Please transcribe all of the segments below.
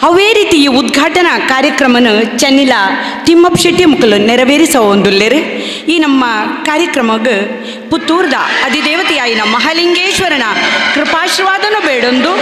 ಅವೇ ರೀತಿ ಈ ಉದ್ಘಾಟನಾ ಕಾರ್ಯಕ್ರಮನ ಚೆನ್ನಿಲ ತಿಮ್ಮಪ್ಪ ಶೆಟ್ಟಿ ಮುಕ್ಕಲು ನೆರವೇರಿಸೋಂದುಲ್ಲೇರು. ಈ ನಮ್ಮ ಕಾರ್ಯಕ್ರಮಕ್ಕೆ ಪುತ್ತೂರ್ದ ಅಧಿದೇವತೆಯಾಯಿನ ಮಹಾಲಿಂಗೇಶ್ವರನ ಕೃಪಾಶೀರ್ವಾದನ ಬೇಡೊಂದು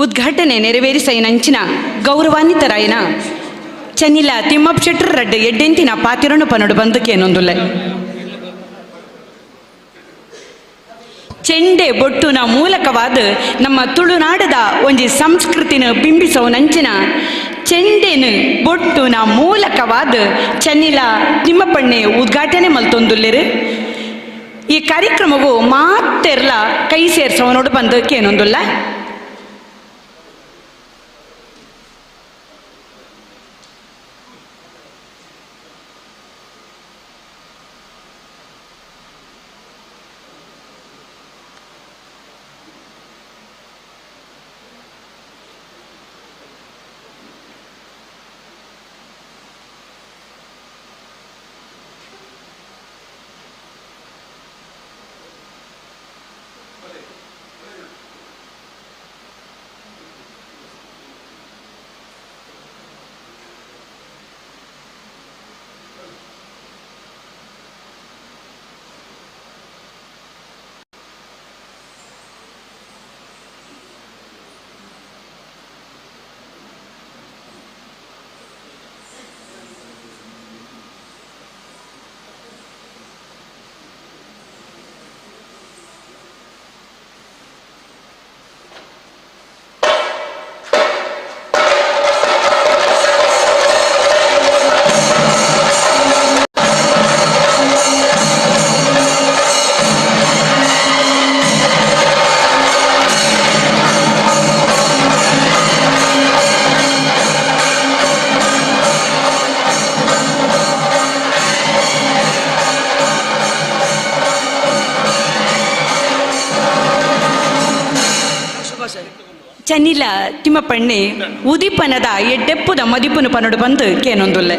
ಉದ್ಘಾಟನೆ ನೆರವೇರಿಸೈನಂಚಿನ ಗೌರವಾನ್ವಿತರಾಯಿನ ಚೆನ್ನಿಲ ತಿಮ್ಮಪ್ಪ ಶೆಟ್ಟರ್ ರಡ್ಡ್ ಎಡ್ಡೆಂತಿನ ಪಾತಿರನು ಪನಡು ಬಂದಕ್ಕೇನೊಂದುಲ್ಲೆ ಚೆಂಡೆ ಬೊಟ್ಟುನ ಮೂಲಕವಾದ ನಮ್ಮ ತುಳುನಾಡದ ಒಂಜಿ ಸಂಸ್ಕೃತಿನ ಬಿಂಬಿಸೋನಂಚಿನ ಚೆಂಡೆನ ಬೊಟ್ಟುನ ಮೂಲಕವಾದ ಚೆನ್ನಿಲ ತಿಮ್ಮಪ್ಪಣ್ಣೆ ಉದ್ಘಾಟನೆ ಮಲ್ತೊಂದುಲ್ಲೆರು. ಈ ಕಾರ್ಯಕ್ರಮವು ಮಾತೆರ್ಲ ಕೈ ಸೇರ್ಸೋನೋಡು ಬಂದಕ್ಕೇನೊಂದುಲ್ಲ. ಚೆನ್ನಿಲ ತಿಮ್ಮಪ್ಪಣ್ಣೆ ಉದಿಪನದ ಎಡ್ಡೆಪ್ಪುದ ಮದಿಪುನು ಪನಡು ಬಂದು ಕೇನೊಂದುಲ್ಲೆ.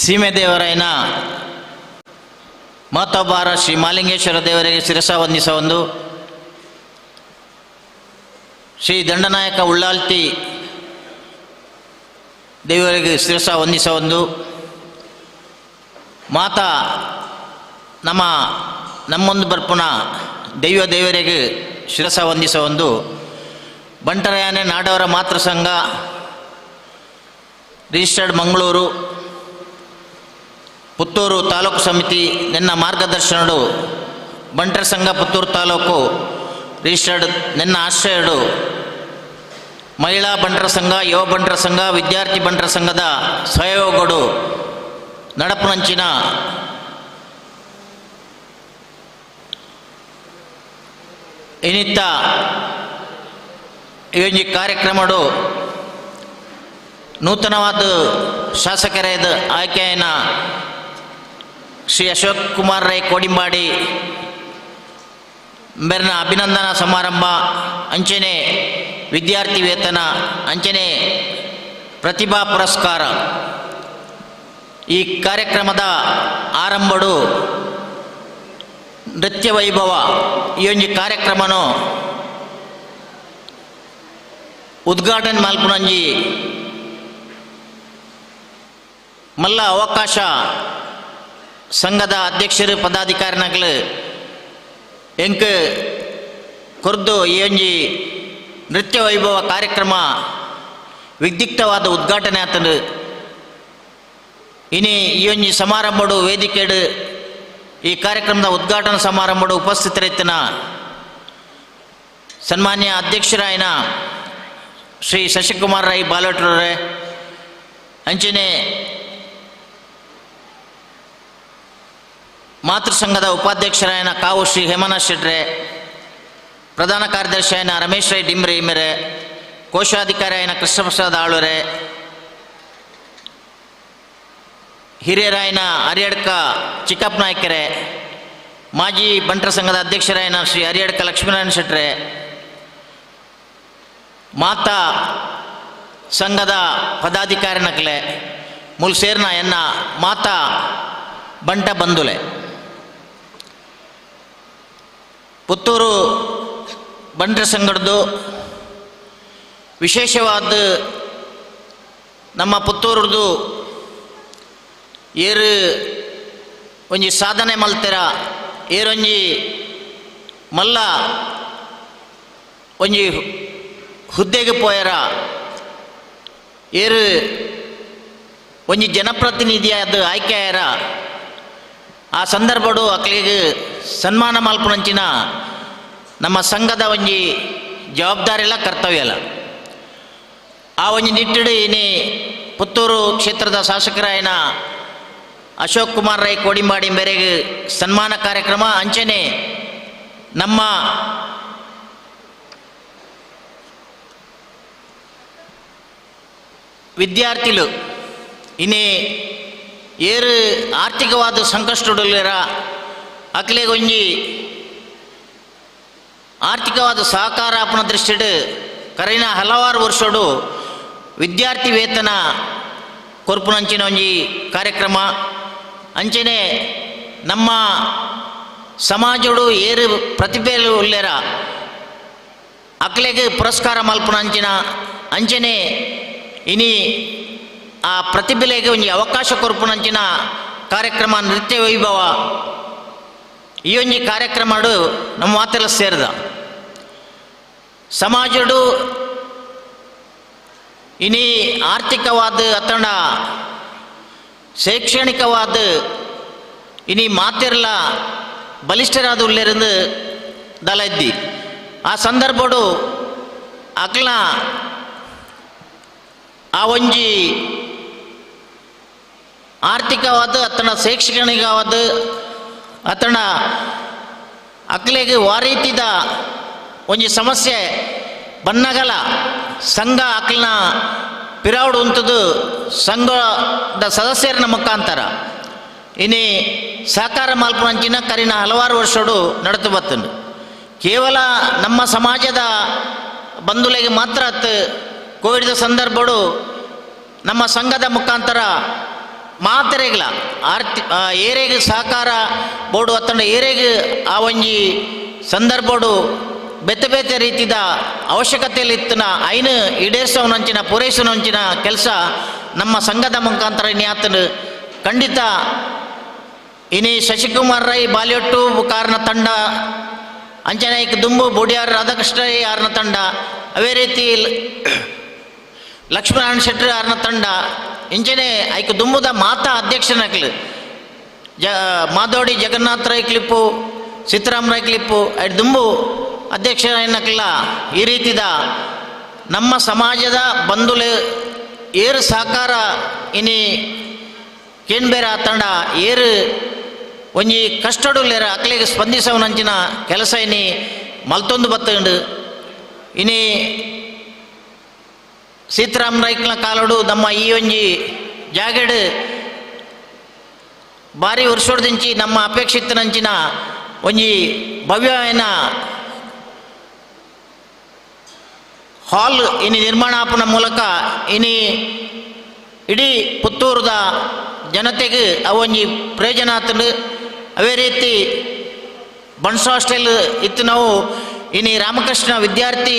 ಸೀಮೆ ದೇವರಾಯನ ಮಹತ್ವಭಾರ ಶ್ರೀ ಮಹಾಲಿಂಗೇಶ್ವರ ದೇವರಿಗೆ ಶಿರಸ ವಂದಿಸ ಒಂದು, ಶ್ರೀ ದಂಡನಾಯಕ ಉಳ್ಳಾಲ್ತಿ ದೇವರಿಗೆ ಶಿರಸ ವಂದಿಸ ಒಂದು, ಮಾತಾ ನಮ್ಮೊಂದು ಬರ್ಪುನ ದೈವ ದೇವರಿಗೆ ಶಿರಸ ವಂದಿಸ ಒಂದು, ಬಂಟರಾಯನೆ ನಾಡವರ ಮಾತೃ ಸಂಘ ರಿಜಿಸ್ಟರ್ಡ್ ಮಂಗಳೂರು ಪುತ್ತೂರು ತಾಲೂಕು ಸಮಿತಿ ನಿನ್ನ ಮಾರ್ಗದರ್ಶನಡು ಬಂಟರ ಸಂಘ ಪುತ್ತೂರು ತಾಲೂಕು ರಿಜಿಸ್ಟರ್ಡ್ ನಿನ್ನ ಆಶ್ರಯಡು ಮಹಿಳಾ ಬಂಟರ ಸಂಘ ಯುವ ಬಂಟರ ಸಂಘ ವಿದ್ಯಾರ್ಥಿ ಬಂಟರ ಸಂಘದ ಸಹಯೋಗಡು ನಡಪುನಂಚಿನ ಇನ್ನಿತ್ತ ಈ ಕಾರ್ಯಕ್ರಮಡು ನೂತನವಾದ ಶಾಸಕರಾದ ಆಯ್ಕೆಯನ ಶ್ರೀ ಅಶೋಕ್ ಕುಮಾರ್ ರೈ ಕೋಡಿಂಬಾಡಿ ಮೇರಿನ ಅಭಿನಂದನಾ ಸಮಾರಂಭ ಅಂಚನೆ ವಿದ್ಯಾರ್ಥಿ ವೇತನ ಅಂಚನೆ ಪ್ರತಿಭಾ ಪುರಸ್ಕಾರ ಈ ಕಾರ್ಯಕ್ರಮದ ಆರಂಭಡು ನೃತ್ಯ ವೈಭವ ಈ ಒಂದು ಕಾರ್ಯಕ್ರಮನು ಉದ್ಘಾಟನೆ ಮಲ್ಪುನಂಜಿ ಮಲ್ಲ ಅವಕಾಶ ಸಂಘದ ಅಧ್ಯಕ್ಷರು ಪದಾಧಿಕಾರಿನಗಳು ಎಂಕ್ ಕೊರ್ದು ಈ ಒಂಜಿ ನೃತ್ಯ ವೈಭವ ಕಾರ್ಯಕ್ರಮ ವಿದ್ಯುಕ್ತವಾದ ಉದ್ಘಾಟನೆ ಆತನು ಇನಿ ಈ ಒಂಜಿ ಸಮಾರಂಭಡು ವೇದಿಕೆಡು ಈ ಕಾರ್ಯಕ್ರಮದ ಉದ್ಘಾಟನಾ ಸಮಾರಂಭಡು ಉಪಸ್ಥಿತರಿತ್ತಿನ ಸನ್ಮಾನ್ಯ ಅಧ್ಯಕ್ಷರಾಯನ ಶ್ರೀ ಶಶಿಕುಮಾರ್ ರೈ ಬಾಲೋಟ್ರವರೇ, ಅಂಚನೆ ಮಾತೃ ಸಂಘದ ಉಪಾಧ್ಯಕ್ಷರಾಯನ ಕಾವು ಶ್ರೀ ಹೇಮನಾಥ್ ಶೆಟ್ರೆ, ಪ್ರಧಾನ ಕಾರ್ಯದರ್ಶಿ ಆಯನ ರಮೇಶ್ ರೈ ಡಿಮ್ರೆ ಇಮೆರೆ, ಕೋಶಾಧಿಕಾರಿ ಆಯನ ಕೃಷ್ಣಪ್ರಸಾದ್ ಆಳ್ವರೆ, ಹಿರಿಯರಾಯನ ಹರಿಯಡ್ಕ ಚಿಕ್ಕಪ್ಪ ನಾಯ್ಕರೆ, ಮಾಜಿ ಬಂಟರ ಸಂಘದ ಅಧ್ಯಕ್ಷರಾಯನ ಶ್ರೀ ಹರಿಯಡ್ಕ ಲಕ್ಷ್ಮೀನಾರಾಯಣ ಶೆಟ್ರೆ, ಮಾತಾ ಸಂಘದ ಪದಾಧಿಕಾರಿನಕ್ಲೆ ಮುಲ್ಸೇರ್ನ ಎನ್ನ ಮಾತಾ ಬಂಟ ಬಂದುಲೆ, ಪುತ್ತೂರು ಬಂಟರ ಸಂಘದ್ದು ವಿಶೇಷವಾದ ನಮ್ಮ ಪುತ್ತೂರದು ಏರು ಒಂಜಿ ಸಾಧನೆ ಮಲ್ತೆರ ಏರೊಂಜಿ ಮಲ್ಲ ಒಂಜಿ ಹುದ್ದೆಗೆ ಪೋಯರ ಏರು ಒಂಜಿ ಜನಪ್ರತಿನಿಧಿಯಾದ ಆಯ್ಕೆ ಆಯರ ಆ ಸಂದರ್ಭಡು ಅಕ್ಲಿಗೆ ಸನ್ಮಾನ ಮಲ್ಪುನಂಚಿನ ನಮ್ಮ ಸಂಘದ ಒಂಜಿ ಜವಾಬ್ದಾರಿಲ್ಲ ಕರ್ತವ್ಯಲ್ಲ. ಆ ಒಂಜಿ ನಿಟ್ಟಿಡು ಇನಿ ಪುತ್ತೂರು ಕ್ಷೇತ್ರದ ಶಾಸಕರಾಯನ ಅಶೋಕ್ ಕುಮಾರ್ ರೈ ಕೋಡಿಂಬಾಡಿ ಮೇರೆಗೆ ಸನ್ಮಾನ ಕಾರ್ಯಕ್ರಮ ಅಂಚನೆ ನಮ್ಮ ವಿದ್ಯಾರ್ಥಿಗಳು ಇನಿ ಏರು ಆರ್ಥಿಕವಾದ ಸಂಕಷ್ಟಡುಲ್ಲೆರ ಅಕ್ಲೆಗೆ ಒಂಜಿ ಆರ್ಥಿಕವಾದ ಸಹಕಾರ ಆಪನ ದೃಷ್ಟಿಡು ಕರೆನ ಹಲವಾರು ವರ್ಷಡು ವಿದ್ಯಾರ್ಥಿ ವೇತನ ಕೊರ್ಪುನಂಚಿನ ಒಂಜಿ ಕಾರ್ಯಕ್ರಮ ಅಂಚನೆ ನಮ್ಮ ಸಮಾಜಡು ಏರು ಪ್ರತಿಭೆ ಉಲ್ಲೆರ ಅಕ್ಲೆಗೆ ಪುರಸ್ಕಾರ ಮಲ್ಪುನಂಚಿನ ಅಂಚನೆ ಇನಿ ಆ ಪ್ರತಿಭೆಗೆ ಒಂಜಿ ಅವಕಾಶ ಕೊರ್ಪುನಂಚಿನ ಕಾರ್ಯಕ್ರಮ ನೃತ್ಯ ವೈಭವ ಈ ಒಂಜಿ ಕಾರ್ಯಕ್ರಮಡು ನಮ್ಮ ಮಾತೆಲ್ಲ ಸೇರಿದ ಸಮಾಜಡು ಇನಿ ಆರ್ಥಿಕವಾದ ಅತಂಡ ಶೈಕ್ಷಣಿಕವಾದ ಇನಿ ಮಾತೆರ್ಲ ಬಲಿಷ್ಠರಾದ ಉಲ್ಲೆರಿಂದ ದಲ ಇದ್ದಿ ಆ ಸಂದರ್ಭಡು ಅಕ್ಲ ಆ ಒಂಜಿ ಆರ್ಥಿಕವಾದ ಅತನ ಶೈಕ್ಷಣಿಕವಾದ ಅತನ ಅಕ್ಲೆಗೆ ವಾರೀತಿದ ಒಂಜಿ ಸಮಸ್ಯೆ ಬನ್ನಗಲ ಸಂಘ ಅಕ್ಲನ ಪಿರಾವಡು ಉಂತದು ಸಂಘದ ಸದಸ್ಯರನ ಮುಖಾಂತರ ಇನಿ ಸಹಕಾರ ಮಲ್ಪುನಂಚಿನ ಕರಿನ ಹಲವಾರು ವರ್ಷಡು ನಡೆದು ಬರ್ತನು. ಕೇವಲ ನಮ್ಮ ಸಮಾಜದ ಬಂಧುಲೆಗೆ ಮಾತ್ರ ಕೋವಿಡ್ದ ಸಂದರ್ಭಡು ನಮ್ಮ ಸಂಘದ ಮುಖಾಂತರ ಮಾತೆರೆಗ್ಲ ಏರೆಗೆ ಸಹಕಾರ ಬೋರ್ಡು ಅತ್ತಂಡ ಏರೆಗೆ ಆ ಒಂಜಿ ಸಂದರ್ಭಡು ಬೇತೆ ಬೇತೆ ರೀತಿದ ಅವಶ್ಯಕತೆಯಲ್ಲಿ ಇತ್ತನ ಐನು ಈಡೇರಿಸೋನಂಚಿನ ಪೂರೈಸೋನಂಚಿನ ಕೆಲಸ ನಮ್ಮ ಸಂಘದ ಮುಖಾಂತರ ಇನ್ಯಾತನು ಖಂಡಿತ ಇನಿ ಶಶಿಕುಮಾರ್ ರೈ ಬಾಲಿಯೊಟ್ಟು ಕಾರಣ ತಂಡ ಅಂಚನಾಯ್ಕ ದುಂಬು ಬುಡಿಯಾರ್ ರಾಧಾಕೃಷ್ಣ ಯಾರನ ತಂಡ ಅವೇ ರೀತಿ ಲಕ್ಷ್ಮೀನಾರಾಯಣ ಶೆಟ್ಟಿ ಯಾರನ ತಂಡ ಇಂಚನೆ ಐಕ ದುಂಬುದ ಮಾತಾ ಅಧ್ಯಕ್ಷನಾಗ್ಲಿ ಮಾದೋಡಿ ಜಗನ್ನಾಥ್ ರೈ ಕ್ಲಿಪ್ಪು ಸಿದ್ದರಾಮ್ ರೈ ಕ್ಲಿಪ್ಪು ಐದು ದುಂಬು ಅಧ್ಯಕ್ಷನಕ್ಲ ಈ ರೀತಿದ ನಮ್ಮ ಸಮಾಜದ ಬಂಧುಲೆ ಏರು ಸಹಕಾರ ಇನಿ ಕೇನ್ಬೇರ ತಂಡ ಏರು ಒಂಜಿ ಕಷ್ಟಡುಲ್ಲೇರ ಅಕ್ಲಿಗೆ ಸ್ಪಂದಿಸವನಂಚಿನ ಕೆಲಸ ಇನಿ ಮಲ್ತೊಂದು ಬತ್ತಂಡು ಇನಿ ಸೀತಾರಾಮ್ ರೈಕ್ಲ ಕಾಲಡು ನಮ್ಮ ಈ ಒಂಜಿ ಜಾಗೆಡು ಭಾರಿ ವರ್ಷೋಡ್ದಿಂಚಿ ನಮ್ಮ ಅಪೇಕ್ಷಿತನಂಚಿನ ಒಂಜಿ ಭವ್ಯನ ಹಾಲ್ ಇನಿ ನಿರ್ಮಾಣ ಆಪನ ಮೂಲಕ ಇನಿ ಇಡೀ ಪುತ್ತೂರದ ಜನತೆಗೆ ಅವೊಂಜಿ ಪ್ರಯೋಜನ ಆತಂಡು ಅವೇ ರೀತಿ ಬನ್ಸ್ ಹಾಸ್ಟೆಲ್ ಇತ್ತು ನಾವು ಇನಿ ರಾಮಕೃಷ್ಣ ವಿದ್ಯಾರ್ಥಿ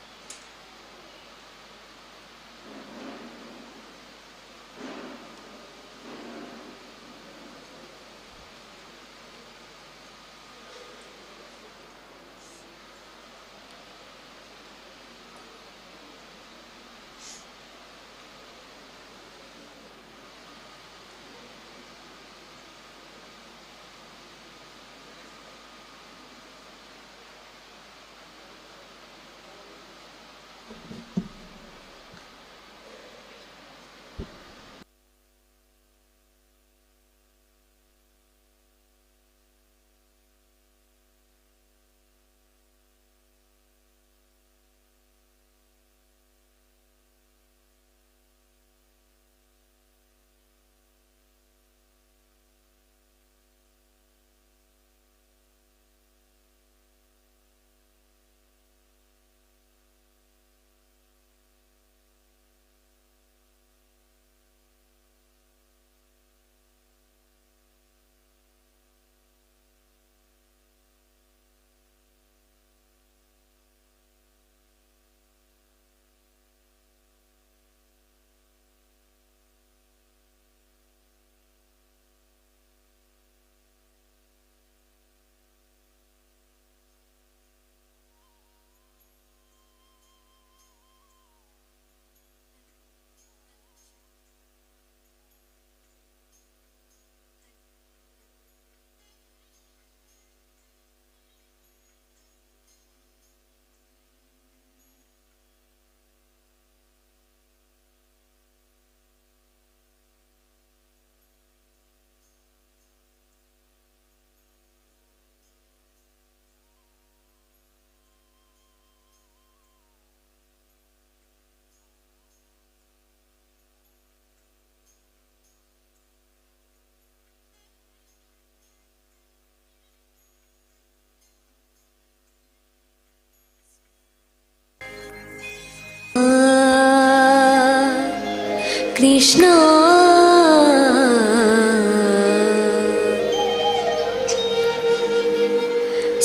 कृष्ण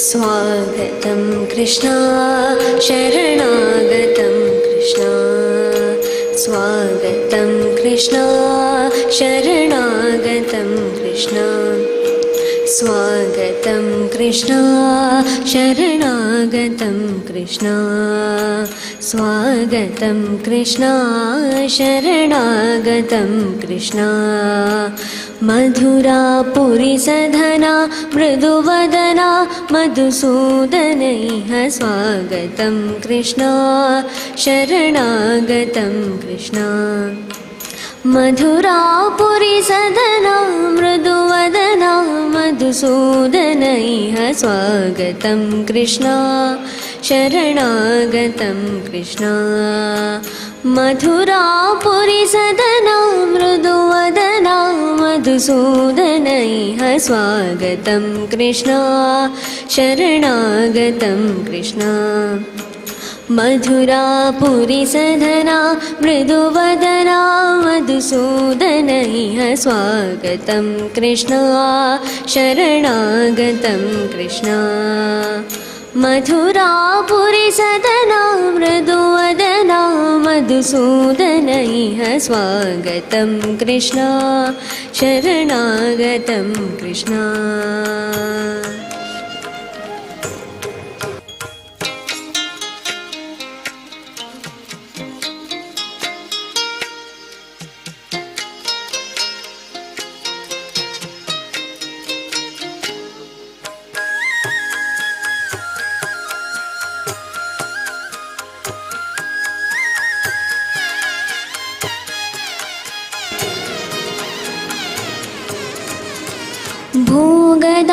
स्वागतं कृष्ण शरणागतं कृष्ण स्वागतं कृष्ण शरणागतं कृष्ण स्वागतं कृष्ण शरणागतं कृष्ण स्वागतं कृष्ण शरणागतं कृष्ण मधुरापुरीसधना मृदुवदना मधुसूदनैः स्वागतं कृष्ण शरणागतं कृष्ण मधुरापुरीसदना मृदुवदना मधुसूदनैः स्वागतं कृष्ण शरणागतं कृष्ण मधुरापुरीसदना मृदुवदना मधुसूदनैः स्वागतं कृष्ण शरणागतं कृष्ण मधुरापुरीसधना मृदुवदना मधुसूदनैः स्वागतं कृष्ण शरणागतं कृष्ण मधुरापुरीसदना मृदुवदना मधुसूदनैः स्वागतं कृष्ण शरणागतं कृष्ण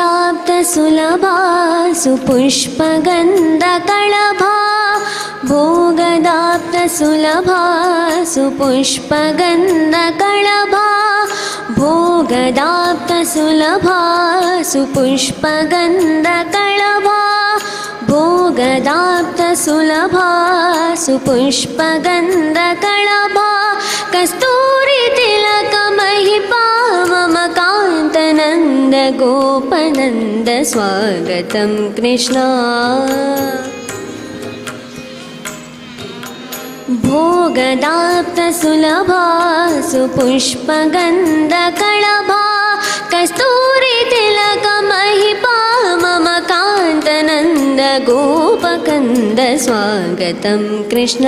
भोगदाप्तसुलभा सुपुष्पगन्धकळभा भोगदाप्तसुलभा सुपुष्पगन्धकळभा भोगदाप्तसुलभा सुपुष्पगन्धकळभा भोगदाप्तसुलभा सुपुष्पगन्धकळभा कस्तूरितिलकमहिपा मम कान्तनन्द गोपनन्द स्वागतं कृष्ण भोगदाप्तसुलभा सुपुष्पगन्धकळभा कस्तूरितिलकमहिपा मम कान्तनन्द गोपकन्द स्वागतं कृष्ण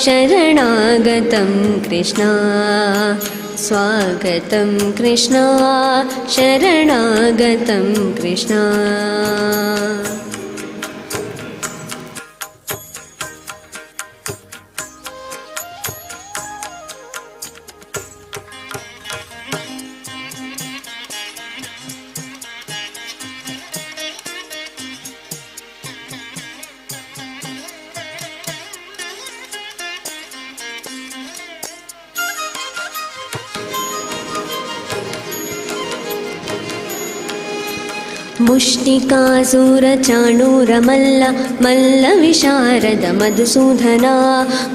शरणागतं कृष्ण स्वागतं कृष्ण शरणागतं कृष्ण मुष्टिकासुरचाणूरमल्ल मल्लविशारद मधुसूदना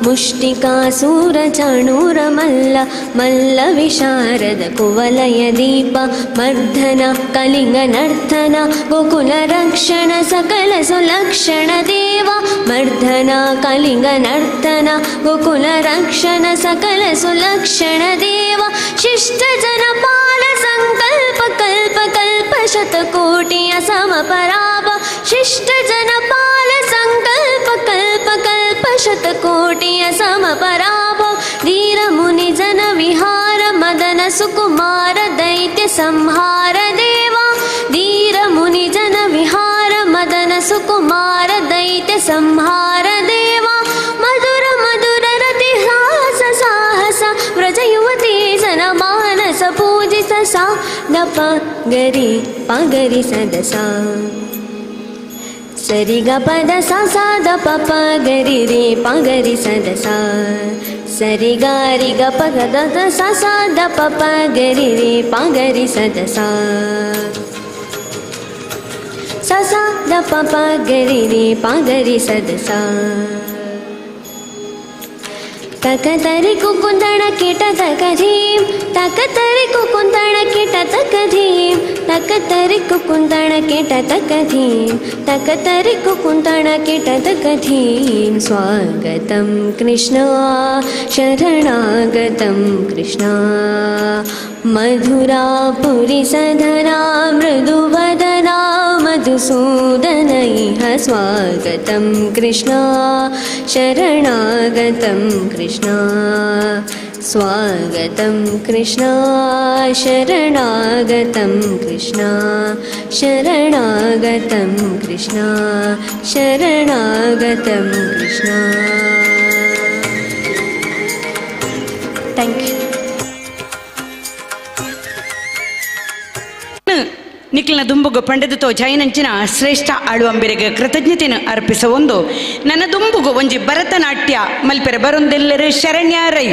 मुष्टिकासुरचाणूरमल्ल मल्लविशारद कुवलयदीप मर्दन कलिङ्गनर्तन गोकुलरक्षण सकलसुलक्षण देव मर्दन कलिङ्गनर्तन गोकुलरक्षण सकलसुलक्षण देव शिष्टजनपाल सङ्कल्प कल्प कल्प शतकोटि असमपराभ शिष्टजनपाल सङ्कल्प कल्प कल्प शतकोटि असमपराभ धीरमुनिजन विहार मदन सुकुमार दैत्य संहार देवा धीरमुनिजन विहार मदन सुकुमार दैत्य संहार देवा मधुर मधुर रतिहास साहस व्रज युवती जनमानस पूजित सा दप गरि पगरि सदसा सरि ग पद सा सा द प प गरि रे पगरि सदसा सरि ग रि ग प ग द द सा सा द प प गरि रे पगरि सदसा सा सा द प प गरि रे पगरि सदसा ತಕತರಿ ಕುಕುಂದಣ ಕಿಟ ತಕಧೀಂ ತಕತರಿ ಕುಕುಂದಣ ಕಿಟ ತಕಧೀಂ ತಕತರಿ ಕುಕುಂದಣ ಕಿಟ ತಕಧೀಂ ತಕತರಿ ಕುಕುಂದಣ ಕಿಟ ತಕಧೀಂ ಸ್ವಾಗತಂ ಕೃಷ್ಣ ಶರಣಾಗತಂ ಕೃಷ್ಣ ಮಧುರಾಪುರಿ ಸಧನಾ ಮೃದುವದನಾ ಮಧುಸೂದನೈಃ ಸ್ವಾಗತಂ ಕೃಷ್ಣ ಶರಣಾಗತಂ ಕೃಷ್ಣ ಸ್ವಾಗತಂ ಕೃಷ್ಣ ಶರಣಾಗತಂ ಕೃಷ್ಣ ಶರಣಾಗತಂ ಕೃಷ್ಣ ಶರಣಾಗತಂ ಕೃಷ್ಣ. Thank you. ನಿಖಿಲ್ನ ದುಂಬುಗು ಪಂಡದತೋ ಜೈನಂಚಿನ ಶ್ರೇಷ್ಠ ಆಳುವಂಬೆರೆಗೆ ಕೃತಜ್ಞತೆಯನ್ನು ಅರ್ಪಿಸ ಒಂದು ನನ್ನ ದುಂಬುಗು ಒಂಜಿ ಭರತನಾಟ್ಯ ಮಲ್ಪೆರೆ ಬರೊಂದೆಲ್ಲರೂ ಶರಣ್ಯ ರೈ.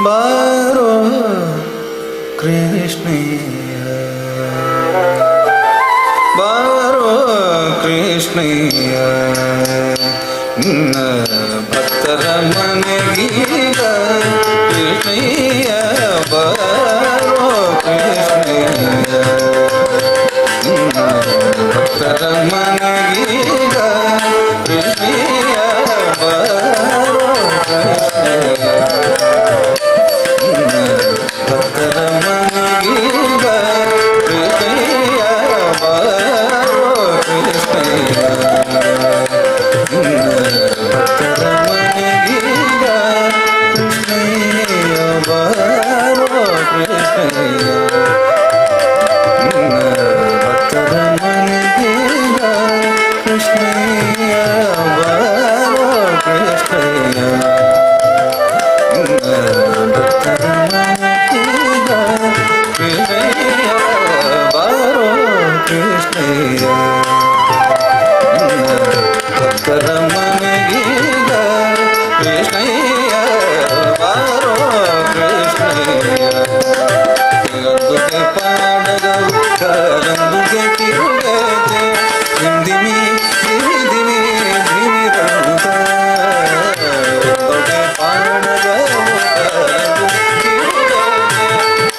ಬಾರೋ ಕೃಷ್ಣಯ್ಯ ಬಾರೋ ಕೃಷ್ಣಯ್ಯ ಭಕ್ತರ ಮನೆಗೀಗ ಕೃಷ್ಣಯ್ಯ ಬಾರೋ ಕೃಷ್ಣಯ್ಯ ಭಕ್ತರ ಮನೆಗೀಗ ಕೃಷ್ಣಯ್ಯ ಬಾರೋ ಕೃಷ್ಣಯ್ಯ ಭಕ್ತರ ಮನೆಗೀಗ ಕೃಷ್ಣಯ್ಯ ಬಾರೋ ಕೃಷ್ಣಯ್ಯ ಭಕ್ತರ ಮನೆಗೀಗ ಕೃಷ್ಣಯ್ಯ ಬಾರೋ ಕೃಷ್ಣಯ್ಯ ಭಕ್ತರ ಮನೆಗೀಗ ಕೃಷ್ಣಯ್ಯ ಬಾರೋ ಕೃಷ್ಣಯ್ಯ ಭಕ್ತರ ಮನೆಗೀಗ ಕೃಷ್ಣಯ್ಯ ಬಾರೋ ಕೃಷ್ಣಯ್ಯ ಭಕ್ತರ ಮನೆಗೀಗ ಕೃಷ್ಣಯ್ಯ ಬಾರೋ ಕೃಷ್ಣಯ್ಯ ಗಂದುಗೆ ಪಾಡಗ ಗಂದುಗೆ ಕಿರುಗತೆ ಹಿಂದಿಮಿ ಹಿಂದಿಮಿ ಧಿಮಿರಂತ ಗಂದುಗೆ ಪಾಡಗ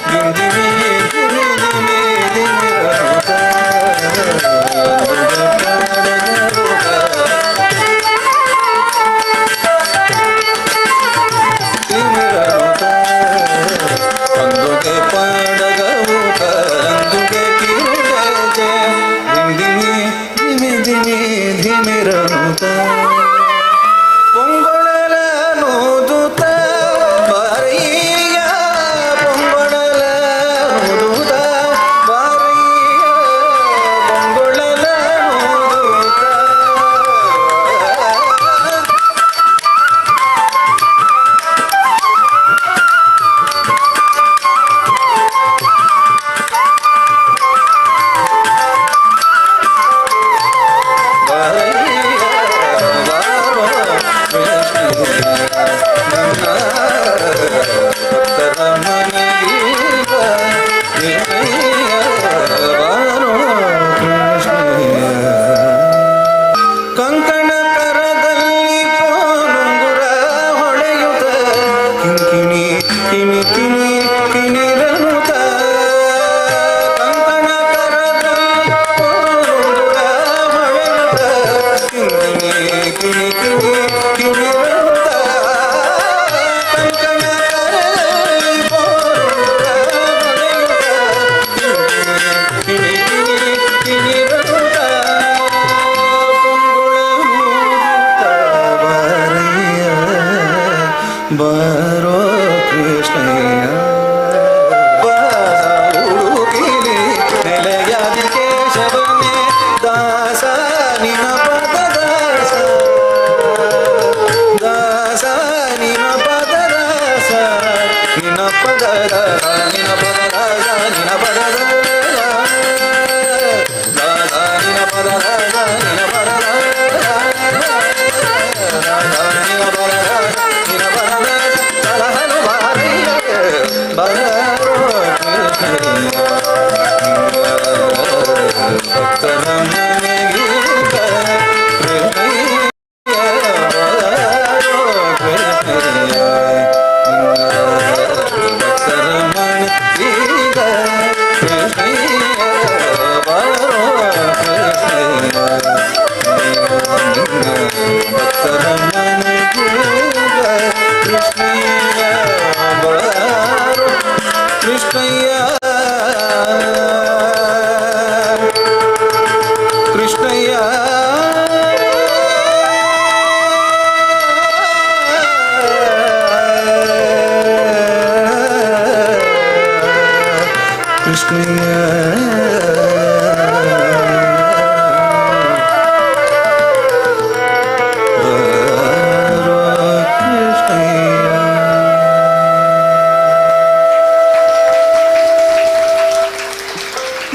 ಹಿಂದಿಮಿ ಹಿಂದಿಮಿ ಧಿಮಿರಂತ ಗಂದುಗೆ ಪಾಡಗ ಗಂದುಗೆ ಕಿರುಗತೆ ಹಿಂದಿಮಿ ಧಿಮಿ ಧಿಮಿ ಧಿಮಿರಂತ ಪೊಂಗೊಳಲ ನೋದುತ್ತ ಬಾರಿಯ ಪೊಂಗೊಳಲ ನೋದುತ್ತ ಬಾರಿಯ ಪೊಂಗೊಳಲ ನೋದುತ್ತ ಬಾರೋ ಕೃಷ್ಣಯ್ಯ ಉಡುಪಿಲಿ ನೆಲೆಯಾದಿ ಕೇಶವನೇ ದಾಸ ನಿನ ಪದ ದಾಸ ದಾಸ ನಿನ ಪದ ದಾಸ ನಿನ ಪದ ನಿನ ಪದ ದಾಸ ನಿನ ಪದ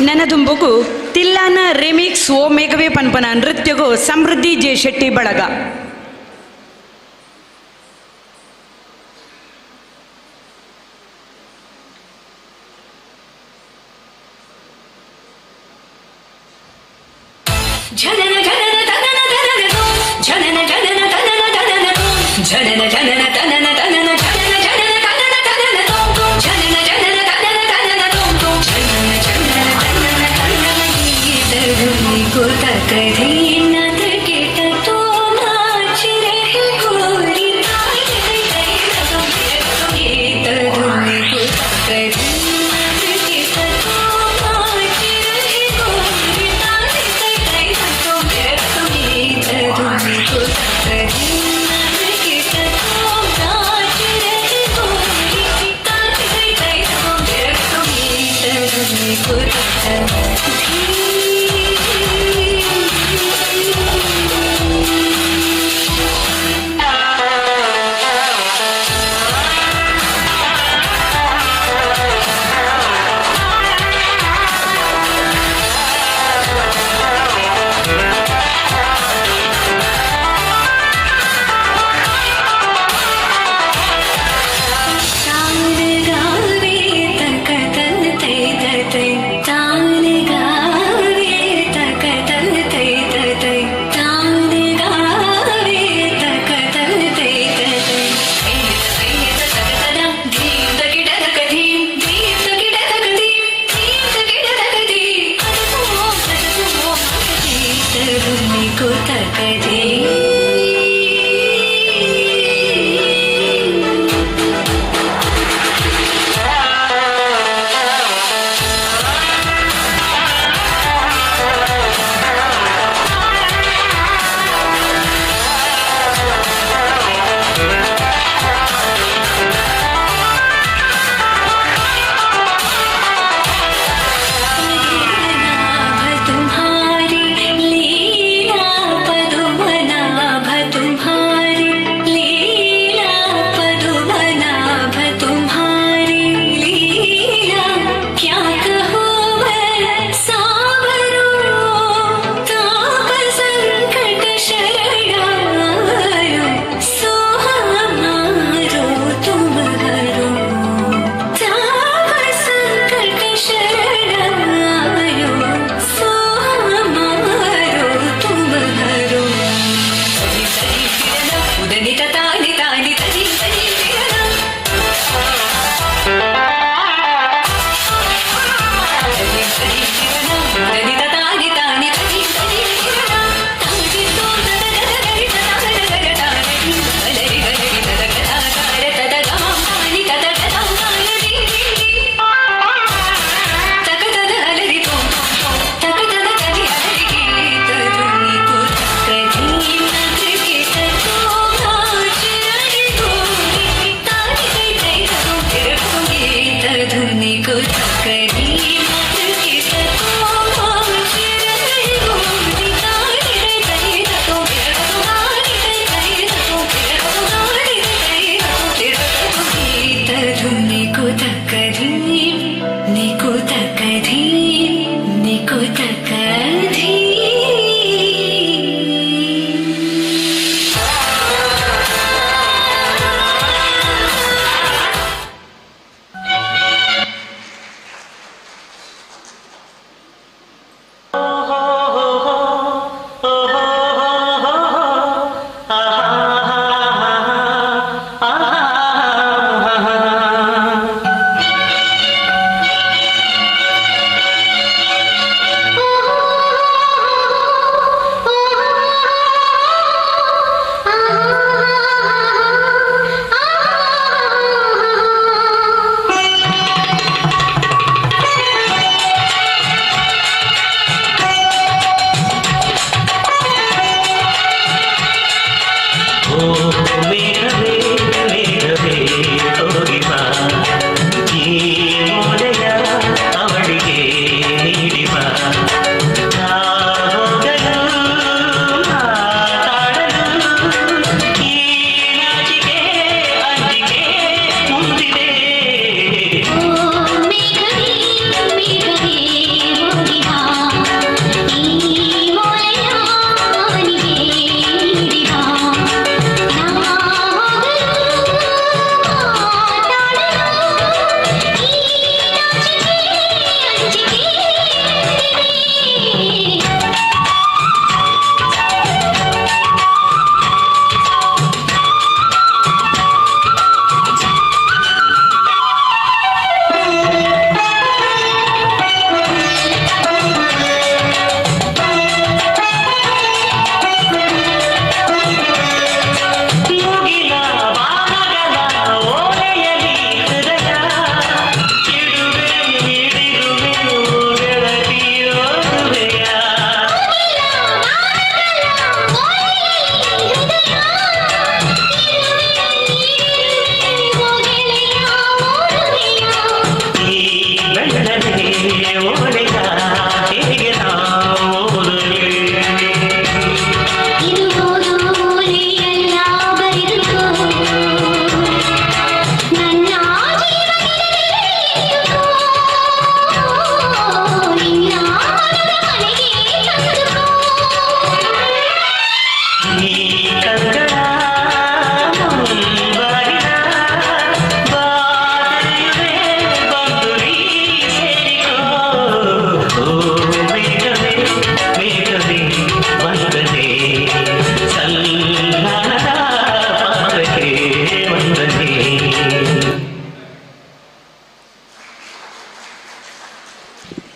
ನನ್ನದುಂಬುಗು ತಿಲ್ಲಾನ ರೆಮಿಕ್ಸ್ ಓ ಮೇಘವೇ ಪನ್ಪನ ನೃತ್ಯಗು ಸಮೃದ್ಧಿ ಜೆ ಶೆಟ್ಟಿ ಬಳಗ ಜನನ ಜನನ ತನನ ತನನ ಜನನ ಜನನ ತನನ ತನನ ಜನನ ಜನನ ತನನ ತನನ ಜನನ ಜನನ ತನನ ತನನ ಜನನ ಜನನ ತನನ ತನನ ಜನನ ಜನನ ತನನ ತನನ ಗೀತರುನಿ ಗೋತ ಕಧಿ ನದ ಕೇಟ ತೋ ನಾಚ ರಹಿ ಗೋರಿ ತಾಯಿ ತೈ ಗೀತರುನಿ ಗೋತ ಕಧಿ ನದ ಕೇಟ ತೋ ನಾಚ ರಹಿ ಗೋರಿ ತಾಯಿ ತೈ ಗೀತರುನಿ ಗೋತ ಕಧಿ ನದ ಕೇಟ ತೋ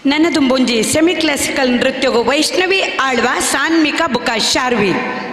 ನನ್ನದು ಬೊಂಜಿ ಸೆಮಿ ಕ್ಲಾಸಿಕಲ್ ನೃತ್ಯಗು ವೈಷ್ಣವಿ ಆಳ್ವ ಸಾನ್ಮಿಕ ಬುಕ ಶಾರ್ವಿ. ಿ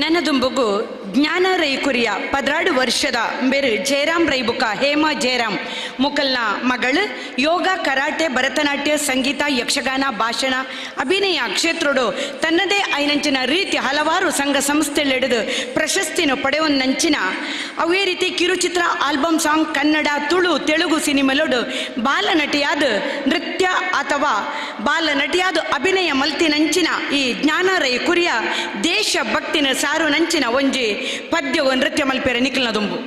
ನನ್ನದುಂಬುಗು ಜ್ಞಾನ ರೈ ಕುರಿಯ 16 ವರ್ಷದ ಬೇರು ಜಯರಾಮ್ ರೈ ಬುಕ ಹೇಮಾ ಜಯರಾಮ್ ಮುಕಲ್ನ ಮಗಳು ಯೋಗ ಕರಾಟೆ ಭರತನಾಟ್ಯ ಸಂಗೀತ ಯಕ್ಷಗಾನ ಭಾಷಣ ಅಭಿನಯ ಕ್ಷೇತ್ರಡು ತನ್ನದೇ ಐನಂಚಿನ ರೀತಿ ಹಲವಾರು ಸಂಘ ಸಂಸ್ಥೆಗಳಿಡಿದು ಪ್ರಶಸ್ತಿನ ಪಡೆಯುವಂಚಿನ ಅವೇ ರೀತಿ ಕಿರುಚಿತ್ರ ಆಲ್ಬಮ್ ಸಾಂಗ್ ಕನ್ನಡ ತುಳು ತೆಲುಗು ಸಿನಿಮೆಲೋಡು ಬಾಲನಟಿಯಾದ ನೃತ್ಯ ಅಥವಾ ಬಾಲನಟಿಯಾದ ಅಭಿನಯ ಮಲ್ತಿನಂಚಿನ ಈ ಜ್ಞಾನ ರೈ ಕುರಿಯ ದೇಶಭಕ್ತಿನ ಸಾರು ನಂಚಿನ ಒಂಜಿ ಪದ್ಯ ನೃತ್ಯ ಮಲ್ಪೆರ ನಿಖಿಲ್ನ ದುಂಬು.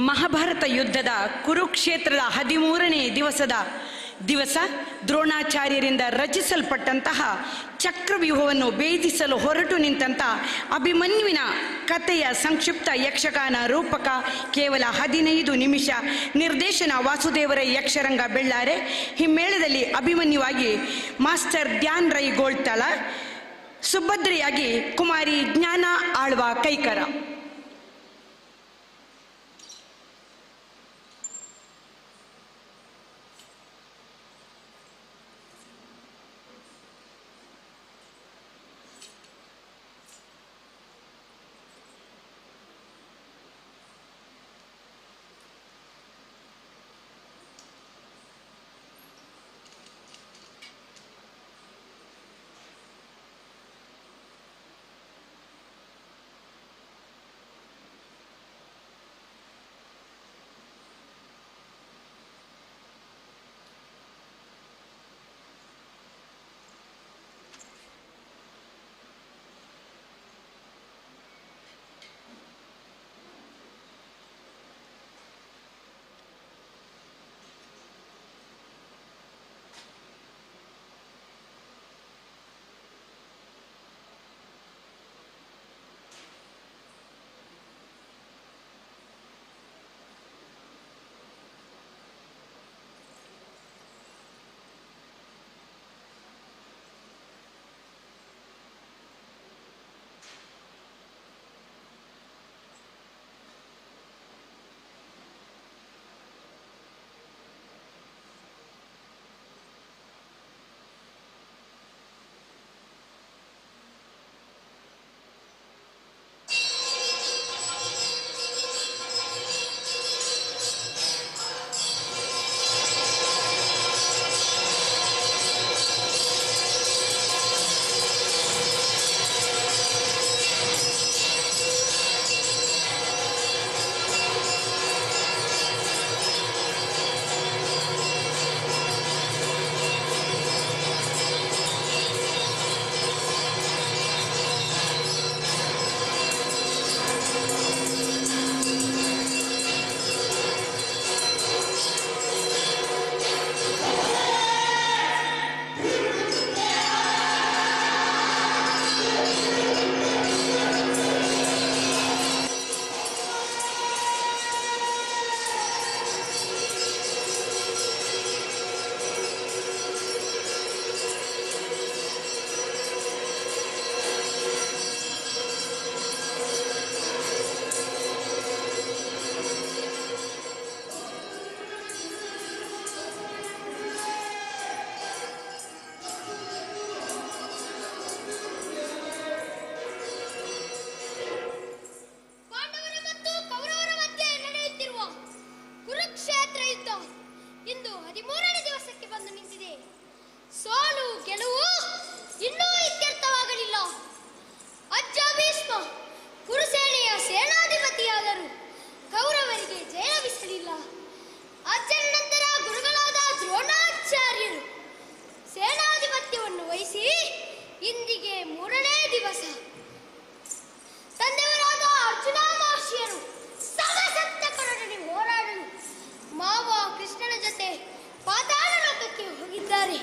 ಮಹಾಭಾರತ ಯುದ್ಧದ ಕುರುಕ್ಷೇತ್ರದ 13ನೇ ದಿವಸ ದ್ರೋಣಾಚಾರ್ಯರಿಂದ ರಚಿಸಲ್ಪಟ್ಟಂತಹ ಚಕ್ರವ್ಯೂಹವನ್ನು ಭೇದಿಸಲು ಹೊರಟು ನಿಂತಹ ಅಭಿಮನ್ಯುವಿನ ಕಥೆಯ ಸಂಕ್ಷಿಪ್ತ ಯಕ್ಷಗಾನ ರೂಪಕ ಕೇವಲ 15 ನಿಮಿಷ. ನಿರ್ದೇಶನ ವಾಸುದೇವರ ಯಕ್ಷರಂಗ ಬೆಳ್ಳಾರೆ. ಹಿಮ್ಮೇಳದಲ್ಲಿ ಅಭಿಮನ್ಯುವಾಗಿ ಮಾಸ್ಟರ್ ಧ್ಯಾನ್ ರೈ ಗೋಳ್ತಳ, ಸುಭದ್ರೆಯಾಗಿ ಕುಮಾರಿ ಜ್ಞಾನ ಆಳ್ವ ಕೈಕರ. ಮೂರನೇ ದಿವಸ ತಂದೆಯವರಾದ ಅರ್ಜುನ ಮಹರ್ಷಿಯರು ಸಮಸಪ್ತಕರೊಡನೆ ಹೋರಾಡಲು ಮಾವ ಕೃಷ್ಣನ ಜೊತೆ ಪಾತಾಳ ಲೋಕಕ್ಕೆ ಹೋಗಿದ್ದಾರೆ.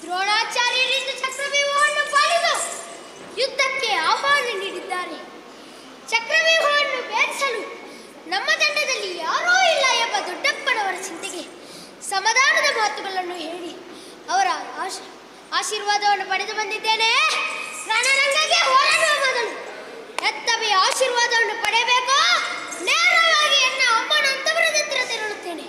ದ್ರೋಣಾಚಾರ್ಯರಿಂದ ಚಕ್ರವ್ಯೂಹವನ್ನು ಪಡೆದು ಯುದ್ಧಕ್ಕೆ ಆಹ್ವಾನ ನೀಡಿದ್ದಾರೆ. ಚಕ್ರವ್ಯೂಹವನ್ನು ಭೇದಿಸಲು ನಮ್ಮ ತಂಡದಲ್ಲಿ ಯಾರೂ ಇಲ್ಲ ಎಂಬ ದೊಡ್ಡಪ್ಪನವರ ಚಿಂತೆಗೆ ಸಮಾಧಾನದ ಮಾತುಗಳನ್ನು ಹೇಳಿ ಅವರ ಆಶೀರ್ವಾದವನ್ನು ಪಡೆದು ಬಂದಿದ್ದೇನೆ. ರಣರಂಗಕ್ಕೆ ಹೋರಾಡುವ ಮೊದಲು ಎತ್ತವೆಯ ಆಶೀರ್ವಾದವನ್ನು ಪಡೆಯಬೇಕು. ನೇರವಾಗಿ ಎನ್ನ ಅಮ್ಮನ ಅಂತವರದ ಹತ್ರ ತೆರಳುತ್ತೇನೆ.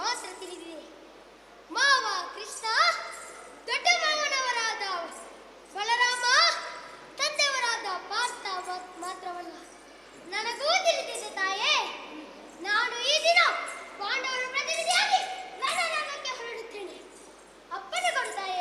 ಮಾತ್ರ ತಿಳಿದಿದೆ. ಮಾವ ಕೃಷ್ಣ, ದೊಡ್ಡ ಮಾವನವರಾದ ಬಲರಾಮ, ತಂದೆಯವರಾದ ಪಾರ್ಥ ಮಾತ್ರವಲ್ಲ, ನನಗೂ ತಿಳಿದಿದೆ ತಾಯೇ. ನಾನು ಈ ದಿನ ಪಾಂಡವರ ಪ್ರತಿನಿಧಿಯಾಗಿ ರಣರಂಗಕ್ಕೆ ಹೊರಡುತ್ತೇನೆ. ಅಪ್ಪಣೆ ಕೊಡು ತಾಯೇ.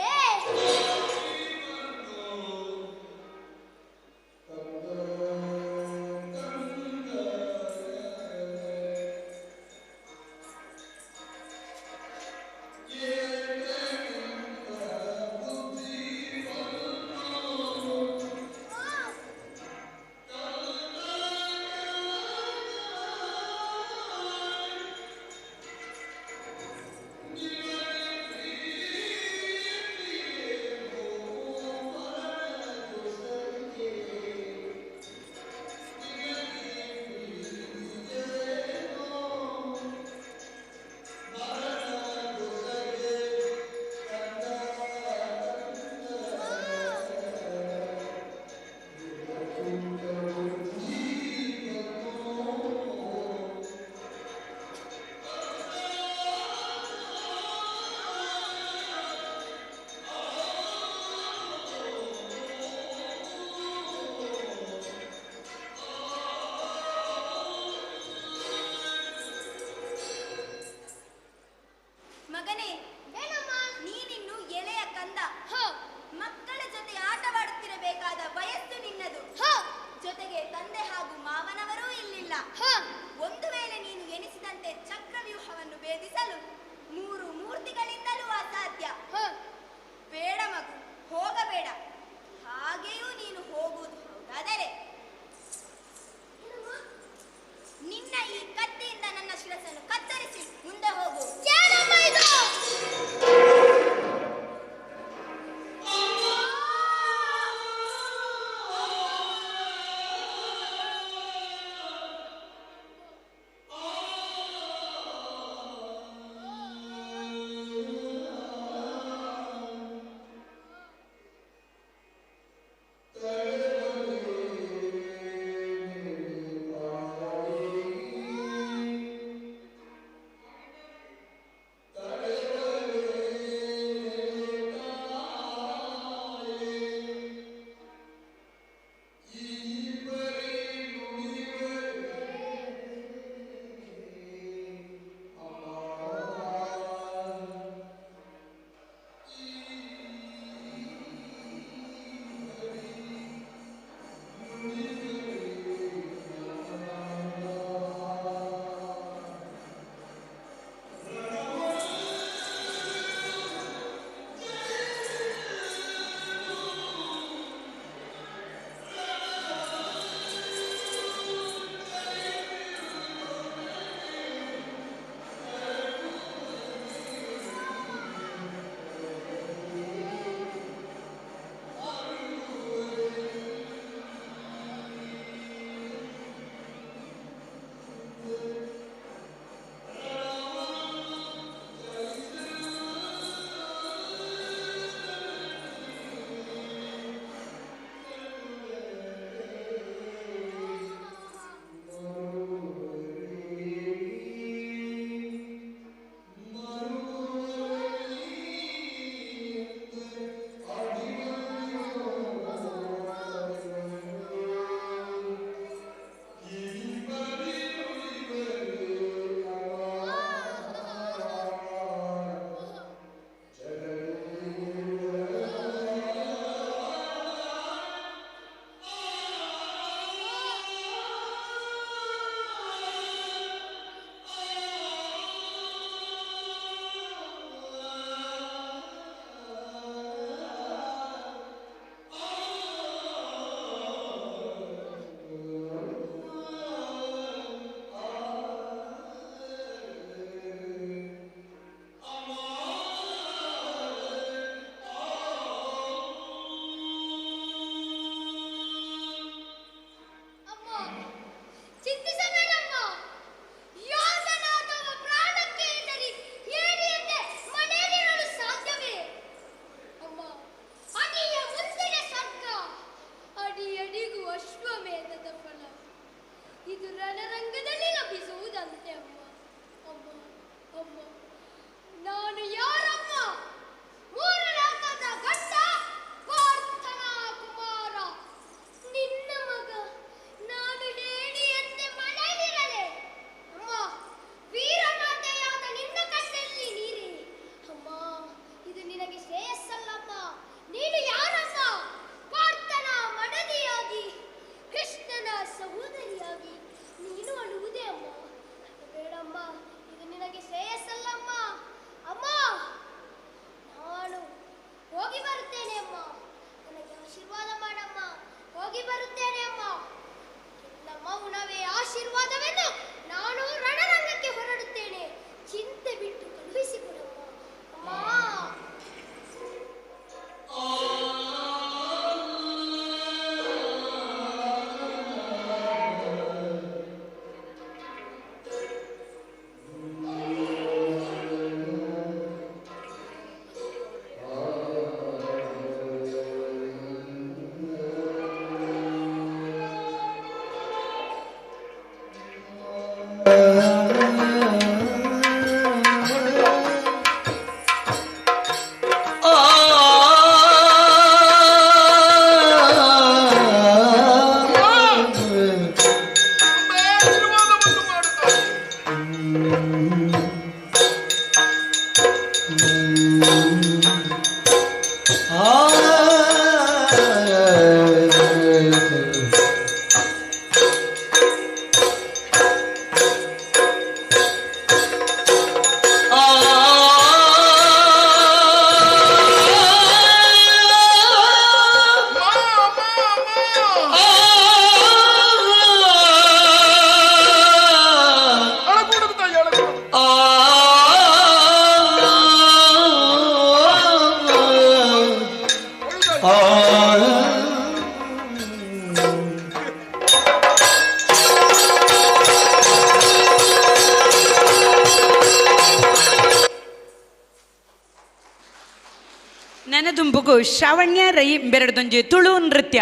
ನನದುಂಬುಗು ಶ್ರಾವಣ್ಯ ರೈ ಬೆರಡ್ದೊಂಜಿ ತುಳು ನೃತ್ಯ.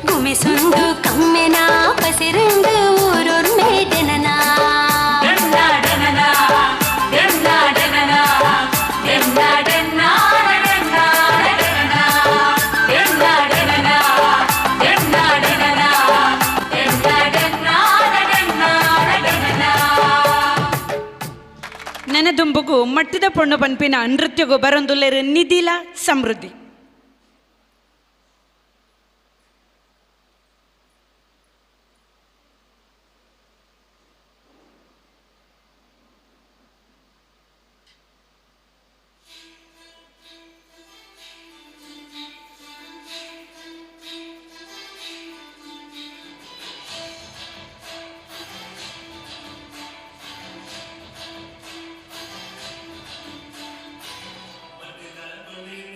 ಗುಮಿಸುಂದು ಕಮ್ಮೆನ ಪಸಿರುಂಡು ಊರೂರ್ ಮೇಡೆನನ ನೆನದುಂಬುಗು ಮಟ್ಟದ ಪೊಣ್ಣು ಪನ್ಪಿನ ನೃತ್ಯಗು ಬರೊಂದುಲ್ಲೆರ್ ನಿಧಿಲ ಸಮೃದ್ಧಿ.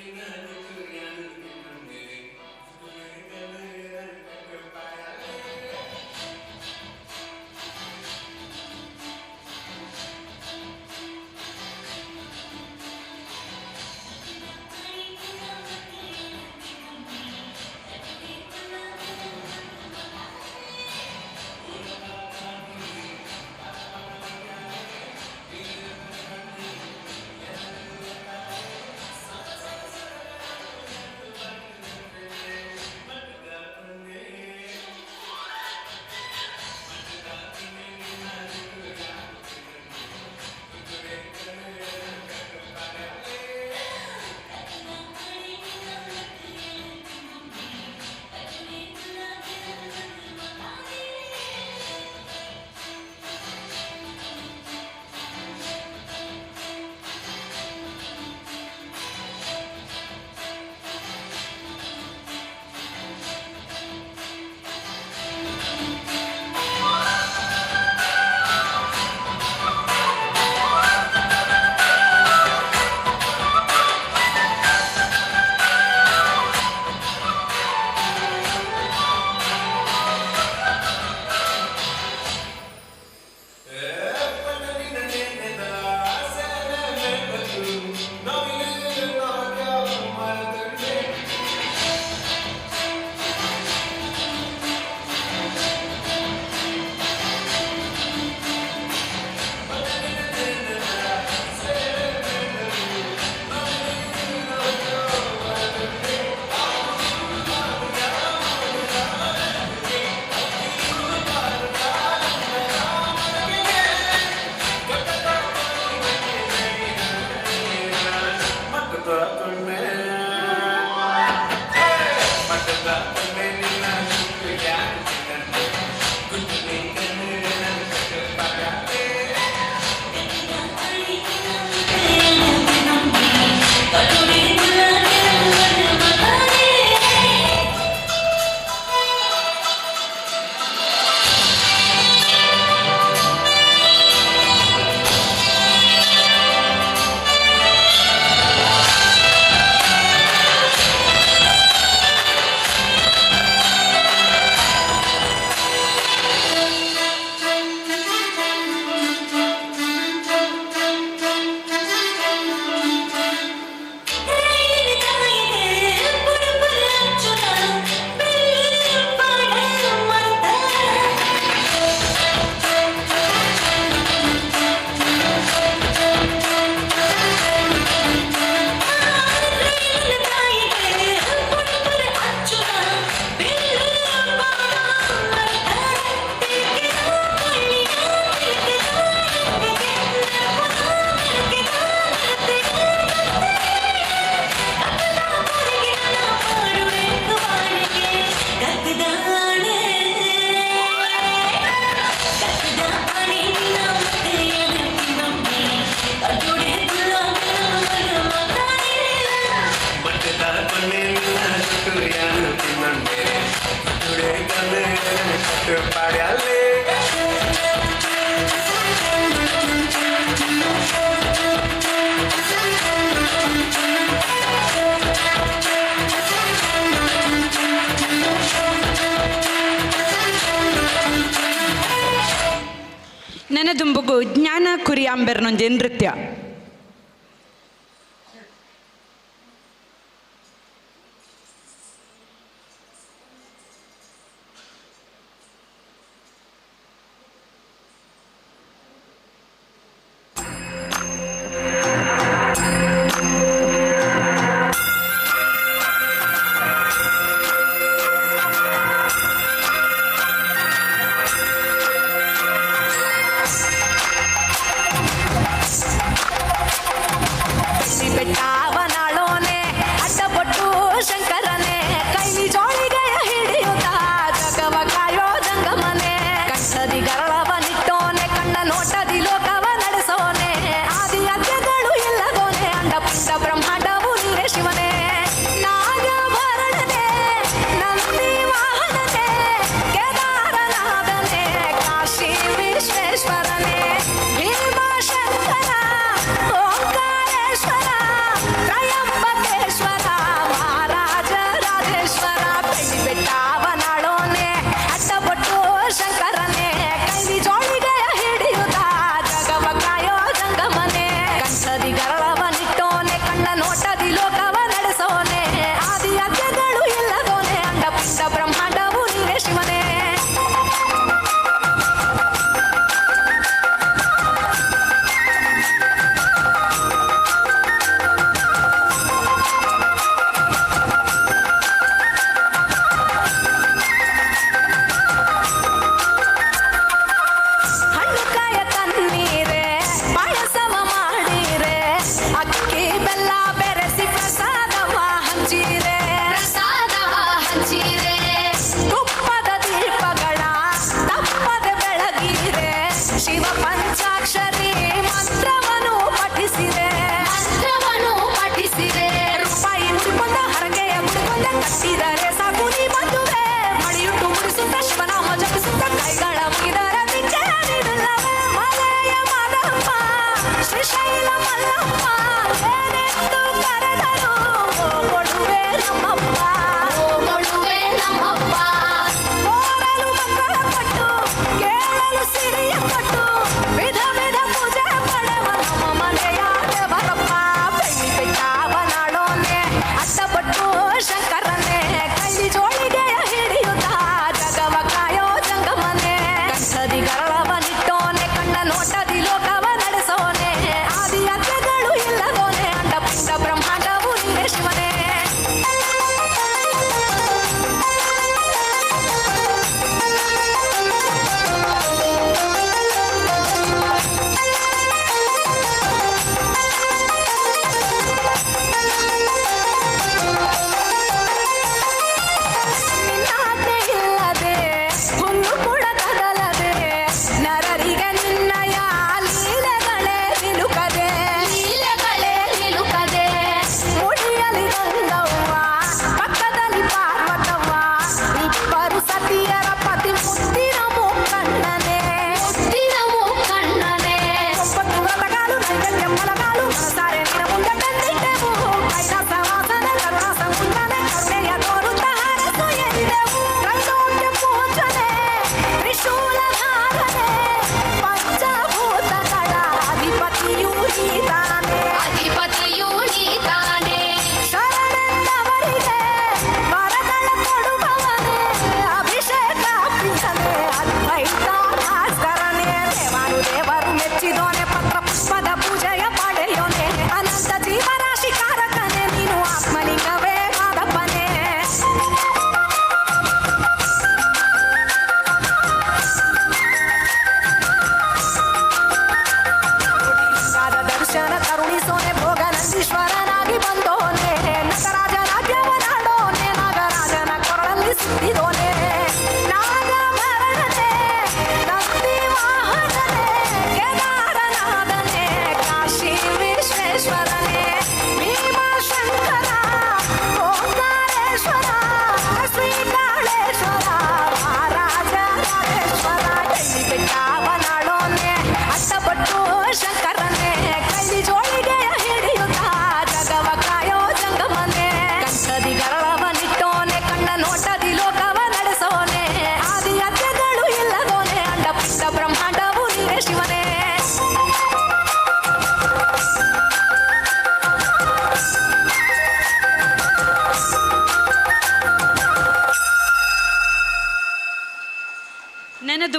But ನೆನೆದುಂಬುಗು ಜ್ಞಾನ ಕುರಿಯಾಂಬೆರ್ನೊಂಜೆ ನೃತ್ಯ.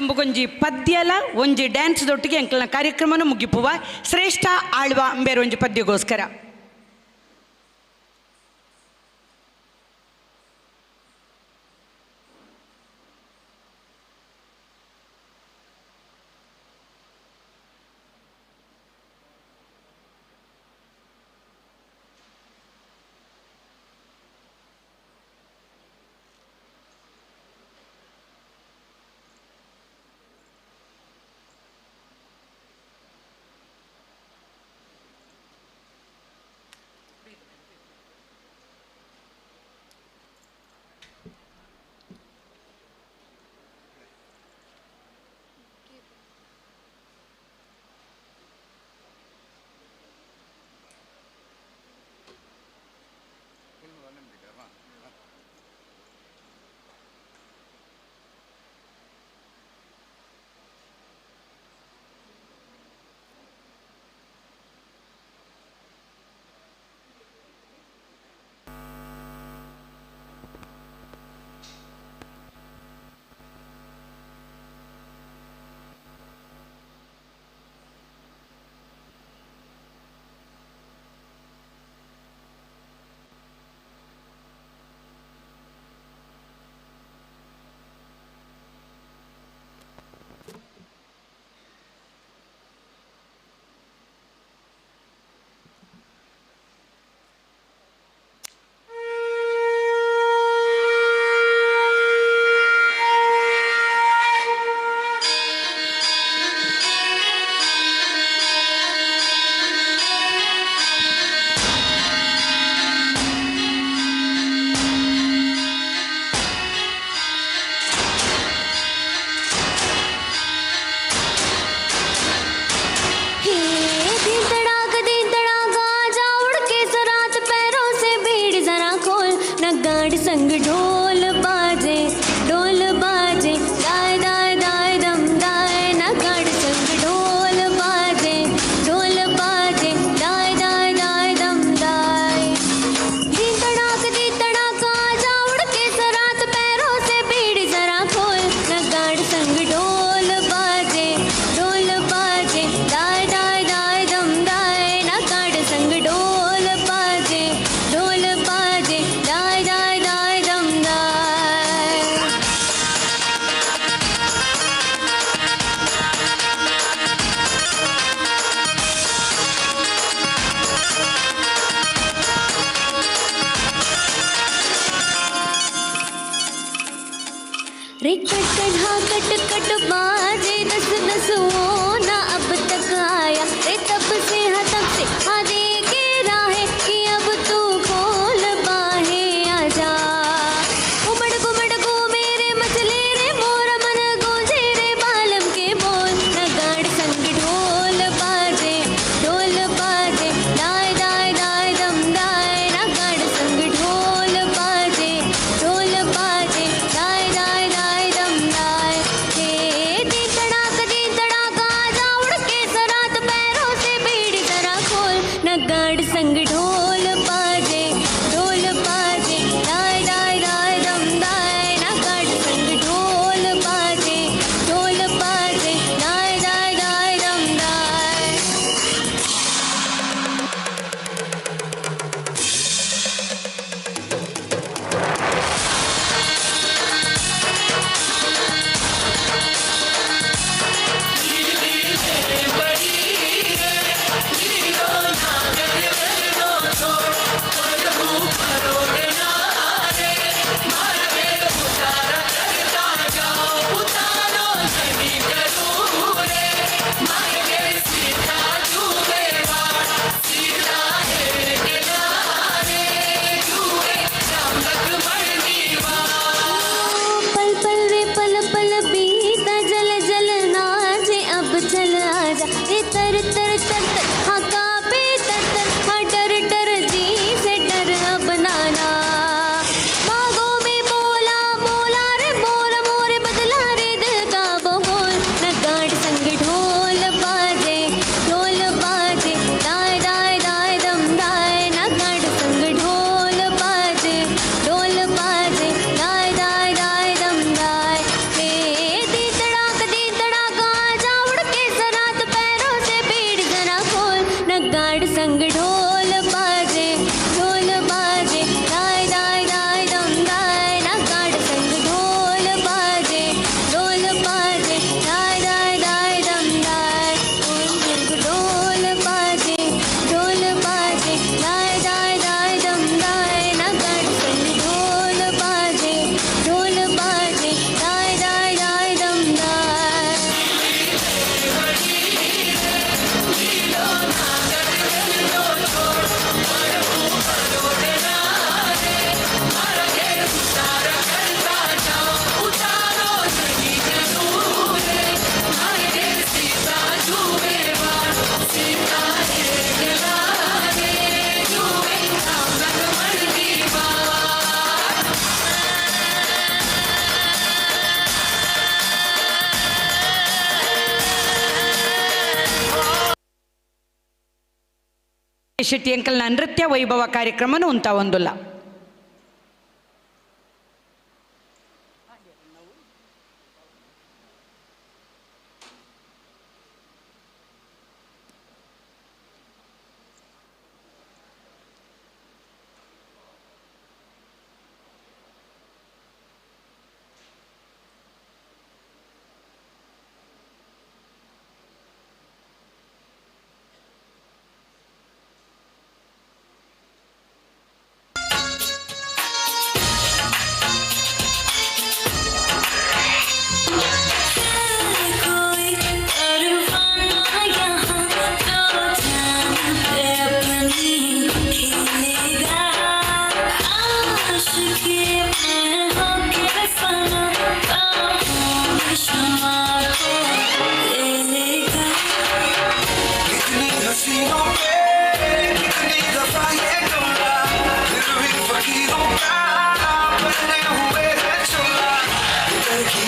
ಎಂಬುಗೊಂಜಿ ಪದ್ಯಲ ಒಂಜಿ ಡ್ಯಾನ್ಸ್ದೊಟ್ಟಿಗೆ ಎಂಕಲ್ನ ಕಾರ್ಯಕ್ರಮನ ಮುಗಿಪುವ ಶ್ರೇಷ್ಠ ಆಳ್ವ ಅಂಬೇರ ಒಂಜಿ ಪದ್ಯಗೋಸ್ಕರ. गाड़ संग ढोल बाजे दाय दाय दाय दम दाय ना गाड़ संग ढोल बाजे दाय दाय दाय दम दाय दी तड़ाक आजा उड़ के सरात पैरों से बीड़ी जरा खोल ना गाड़ संग ढोल बाजे दाय दाय दाय दम दाय ना गाड़ संग ढोल बाजे दाय दाय दाय दम दाय। रे कट ढा कट बाजे दस दस वो ना अब तक आया रे तब से हाँ दे के राहे कि अब तू खोल बाहे आजा उमड़ गो मेरे मचले रे मोर मन गूंजे रे बालम के बोल न गाड़ संग ढोल बाजे दाय दाय दाय दम दाय न गाड़ संग ढोल बाजे दाय दाय दाय दम दाय हे दी तड़ाक आजा उड़ के ಶೆಟ್ಟಿ ಅಂಕಲ್ನ ನೃತ್ಯ ವೈಭವ ಕಾರ್ಯಕ್ರಮನೂ ಉಂಟ ಒಂದುಲ್ಲ.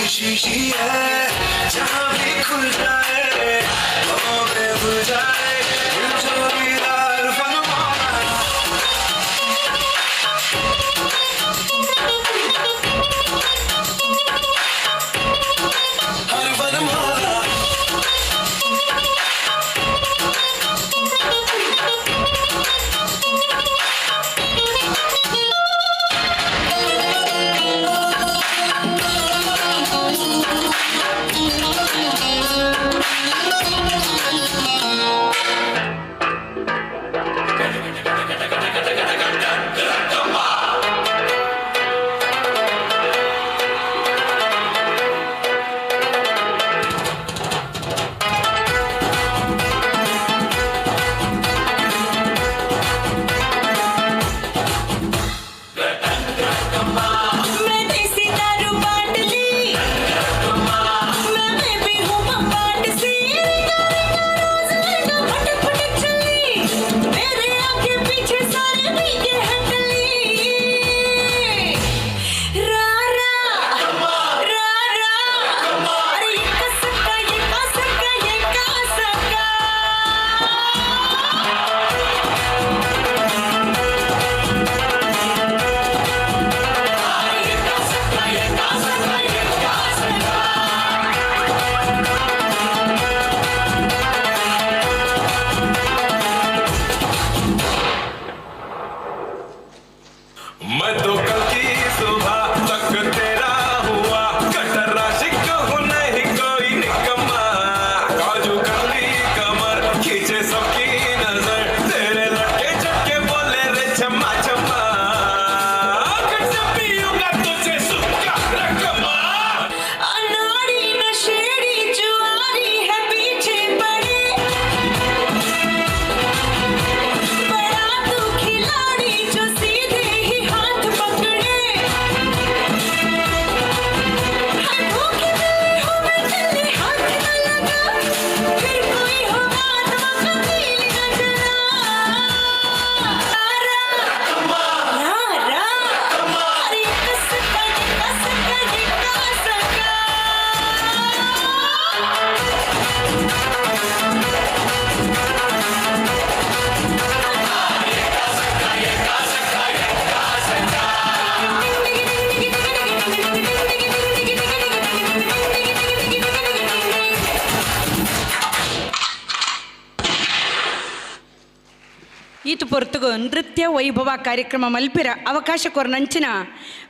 शीशी है जहाँ भी खुल जाए हवा में भूल जाए जो दीदार फनमाना हर फनमाना मैं तो कल की सुबह तक तेरा हुआ कटर राशिक हूँ नहीं कोई निकम्मा काजू कली कमर खींचे सबकी नजर तेरे लड़के झटके बोले रे छम्मा छम्मा कैसे पीऊंगा तुझे सूखा रकमा अनाड़ी नशेड़ी जुआरी है पीछे पड़े बड़ा तू खिलाड़ी जो सीधे ही हाथ पकड़े हर धोखे में हो मैं चले हाथ न लगा फिर कोई हो बात मकदील न जरा रा अरे कसका ಈತು ಪೊರ್ತುಗು ನೃತ್ಯ ವೈಭವ ಕಾರ್ಯಕ್ರಮ ಮಲ್ಪಿರ ಅವಕಾಶ ಕೊರನಂಚಿನ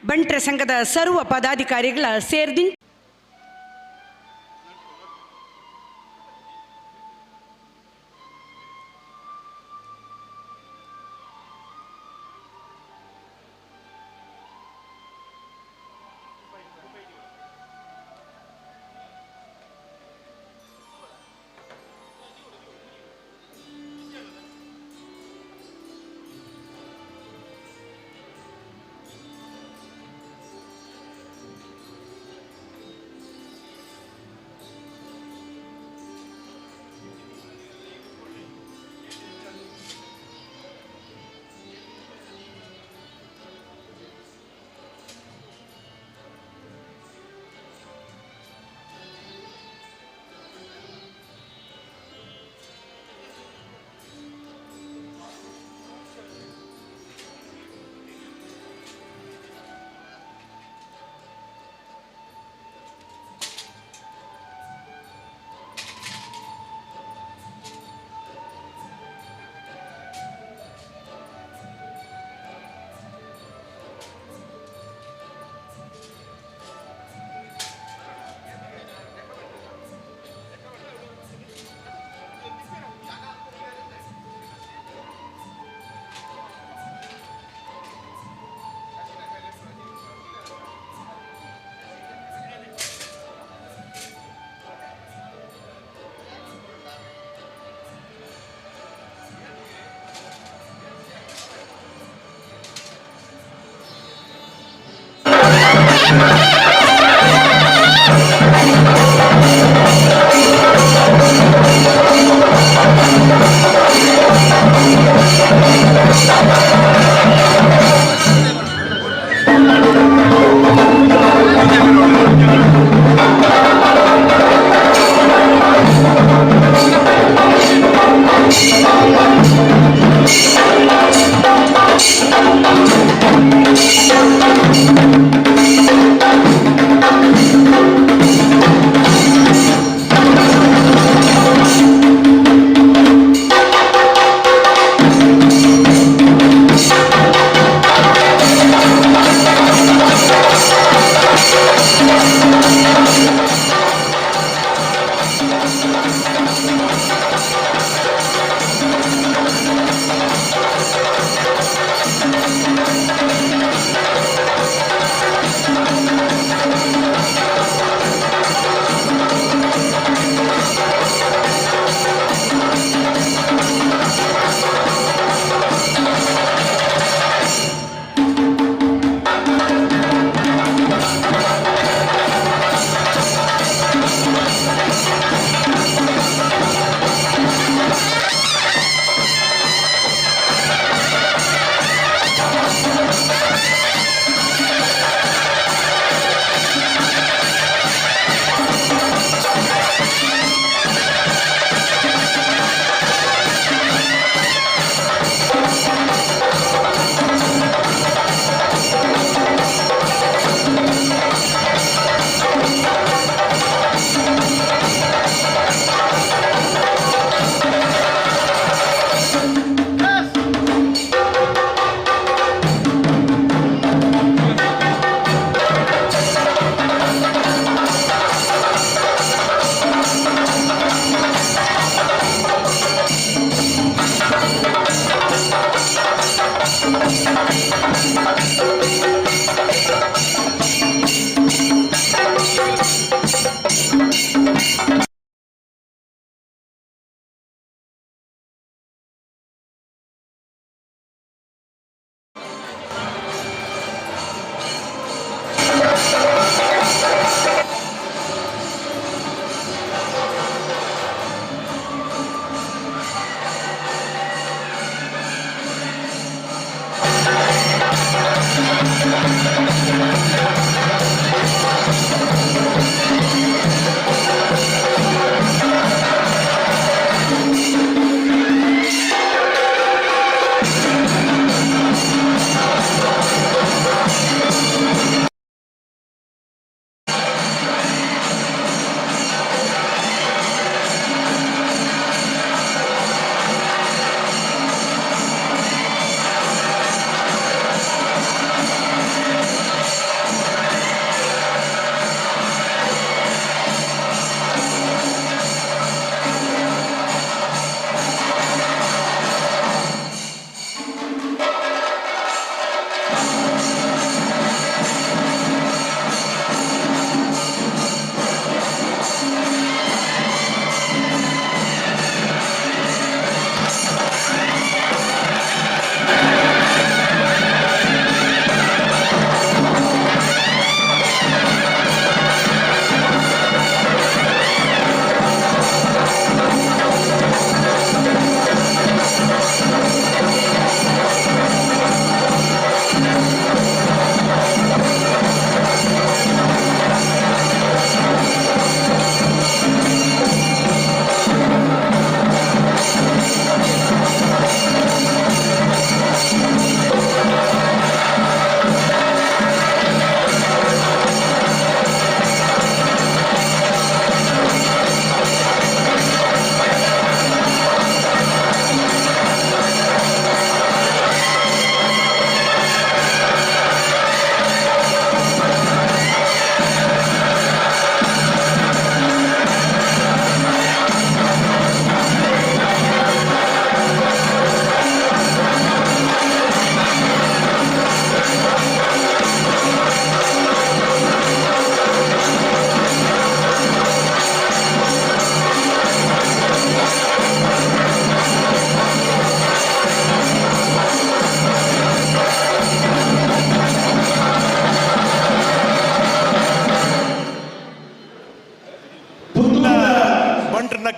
ಬಂಟ್ರ ಸಂಘದ ಸರ್ವ ಪದಾಧಿಕಾರಿಗಳ ಸೇರ್ದಿ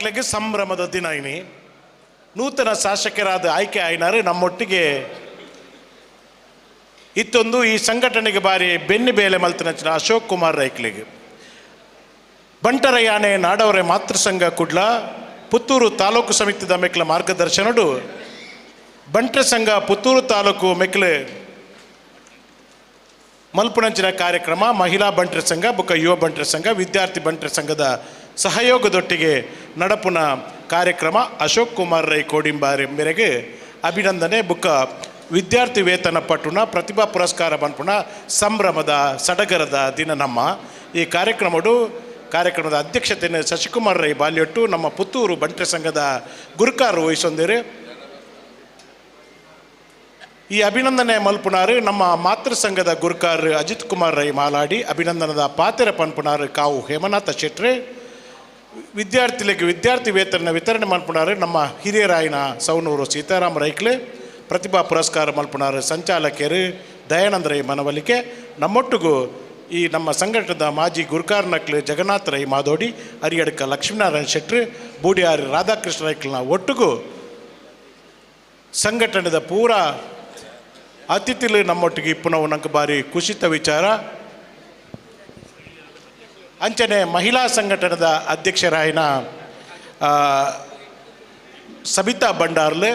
ರೈಕ್ಲೆಗೆ ಸಂಭ್ರಮದ ದಿನ ಇನಿ ನೂತನ ಶಾಸಕರಾದ ಆಯ್ಕೆ ಆಯ್ನಾರು ನಮ್ಮೊಟ್ಟಿಗೆ ಇತ್ತೊಂದು ಈ ಸಂಘಟನೆಗೆ ಬಾರಿ ಬೆನ್ನು ಬೇಲೆ ಮಲ್ತನಂಚಿನ ಅಶೋಕ್ ಕುಮಾರ್ ರೈಕ್ಲಿಗೆ ಬಂಟರಯಾನೆ ನಾಡವರೆ ಮಾತೃ ಸಂಘ ಕುಡ್ಲ ಪುತ್ತೂರು ತಾಲೂಕು ಸಮಿತಿದ ಮೆಕ್ಲ ಮಾರ್ಗದರ್ಶನಡು ಬಂಟ್ರ ಸಂಘ ಪುತ್ತೂರು ತಾಲೂಕು ಮೆಕ್ಲೆ ಮಲ್ಪುಣಂಚಿನ ಕಾರ್ಯಕ್ರಮ ಮಹಿಳಾ ಬಂಟ್ರ ಸಂಘ ಬೊಕ್ಕ ಯುವ ಬಂಟ್ರ ಸಂಘ ವಿದ್ಯಾರ್ಥಿ ಬಂಟ್ರ ಸಂಘದ ಸಹಯೋಗದೊಟ್ಟಿಗೆ ನಡಪುನ ಕಾರ್ಯಕ್ರಮ ಅಶೋಕ್ ಕುಮಾರ್ ರೈ ಕೋಡಿಂಬಾರಿ ಮೇರೆಗೆ ಅಭಿನಂದನೆ ಬೊಕ್ಕ ವಿದ್ಯಾರ್ಥಿ ವೇತನ ಪಟ್ಟುನ ಪ್ರತಿಭಾ ಪುರಸ್ಕಾರ ಬನ್ಪುಣ ಸಂಭ್ರಮದ ಸಡಗರದ ದಿನ ನಮ್ಮ ಈ ಕಾರ್ಯಕ್ರಮದ ಅಧ್ಯಕ್ಷತೆಯನ್ನು ಶಶಿಕುಮಾರ್ ರೈ ಬಾಲ್ಯೊಟ್ಟು ನಮ್ಮ ಪುತ್ತೂರು ಬಂಟ್ರ ಸಂಘದ ಗುರುಕಾರು ವಹಿಸೊಂದಿರು ಈ ಅಭಿನಂದನೆ ಮಲ್ಪುನಾರು ನಮ್ಮ ಮಾತೃ ಸಂಘದ ಗುರುಕಾರ್ ಅಜಿತ್ ಕುಮಾರ್ ರೈ ಮಾಲಾಡಿ ಅಭಿನಂದನದ ಪಾತೆರ ಪನ್ಪುನಾರು ಕಾವು ಹೇಮನಾಥ ಶೆಟ್ರೆ ವಿದ್ಯಾರ್ಥಿ ವೇತನ ವಿತರಣೆ ಮಲ್ಪುನಾರು ನಮ್ಮ ಹಿರಿಯರಾಯನ ಸೌನೂರು ಸೀತಾರಾಮ ರೈಕ್ಲೆ ಪ್ರತಿಭಾ ಪುರಸ್ಕಾರ ಮಲ್ಪುನಾರು ಸಂಚಾಲಕಿಯರು ದಯಾನಂದ ರೈ ಮನವಲಿಕೆ ನಮ್ಮೊಟ್ಟಿಗೂ ಈ ನಮ್ಮ ಸಂಘಟನೆದ ಮಾಜಿ ಗುರುಕಾರ್ ನಕ್ಲು ಜಗನ್ನಾಥ ರೈ ಮಾದೋಡಿ ಅರಿಯಡ್ಕ ಲಕ್ಷ್ಮೀನಾರಾಯಣ ಶೆಟ್ರು ಬೂಡಿಯಾರಿ ರಾಧಾಕೃಷ್ಣ ರೈಕ್ಲನ ಒಟ್ಟಿಗೂ ಸಂಘಟನೆದ ಪೂರ ಅತಿಥಿಲು ನಮ್ಮೊಟ್ಟಿಗೆ ಇಪ್ಪುನವು ನಂಗೆ ಬಾರಿ ಖುಷಿತ ವಿಚಾರ ಅಂಚನೆ ಮಹಿಳಾ ಸಂಘಟನೆದ ಅಧ್ಯಕ್ಷರಾಯಿನ ಸಬಿತಾ ಭಂಡಾರ್ಲೆ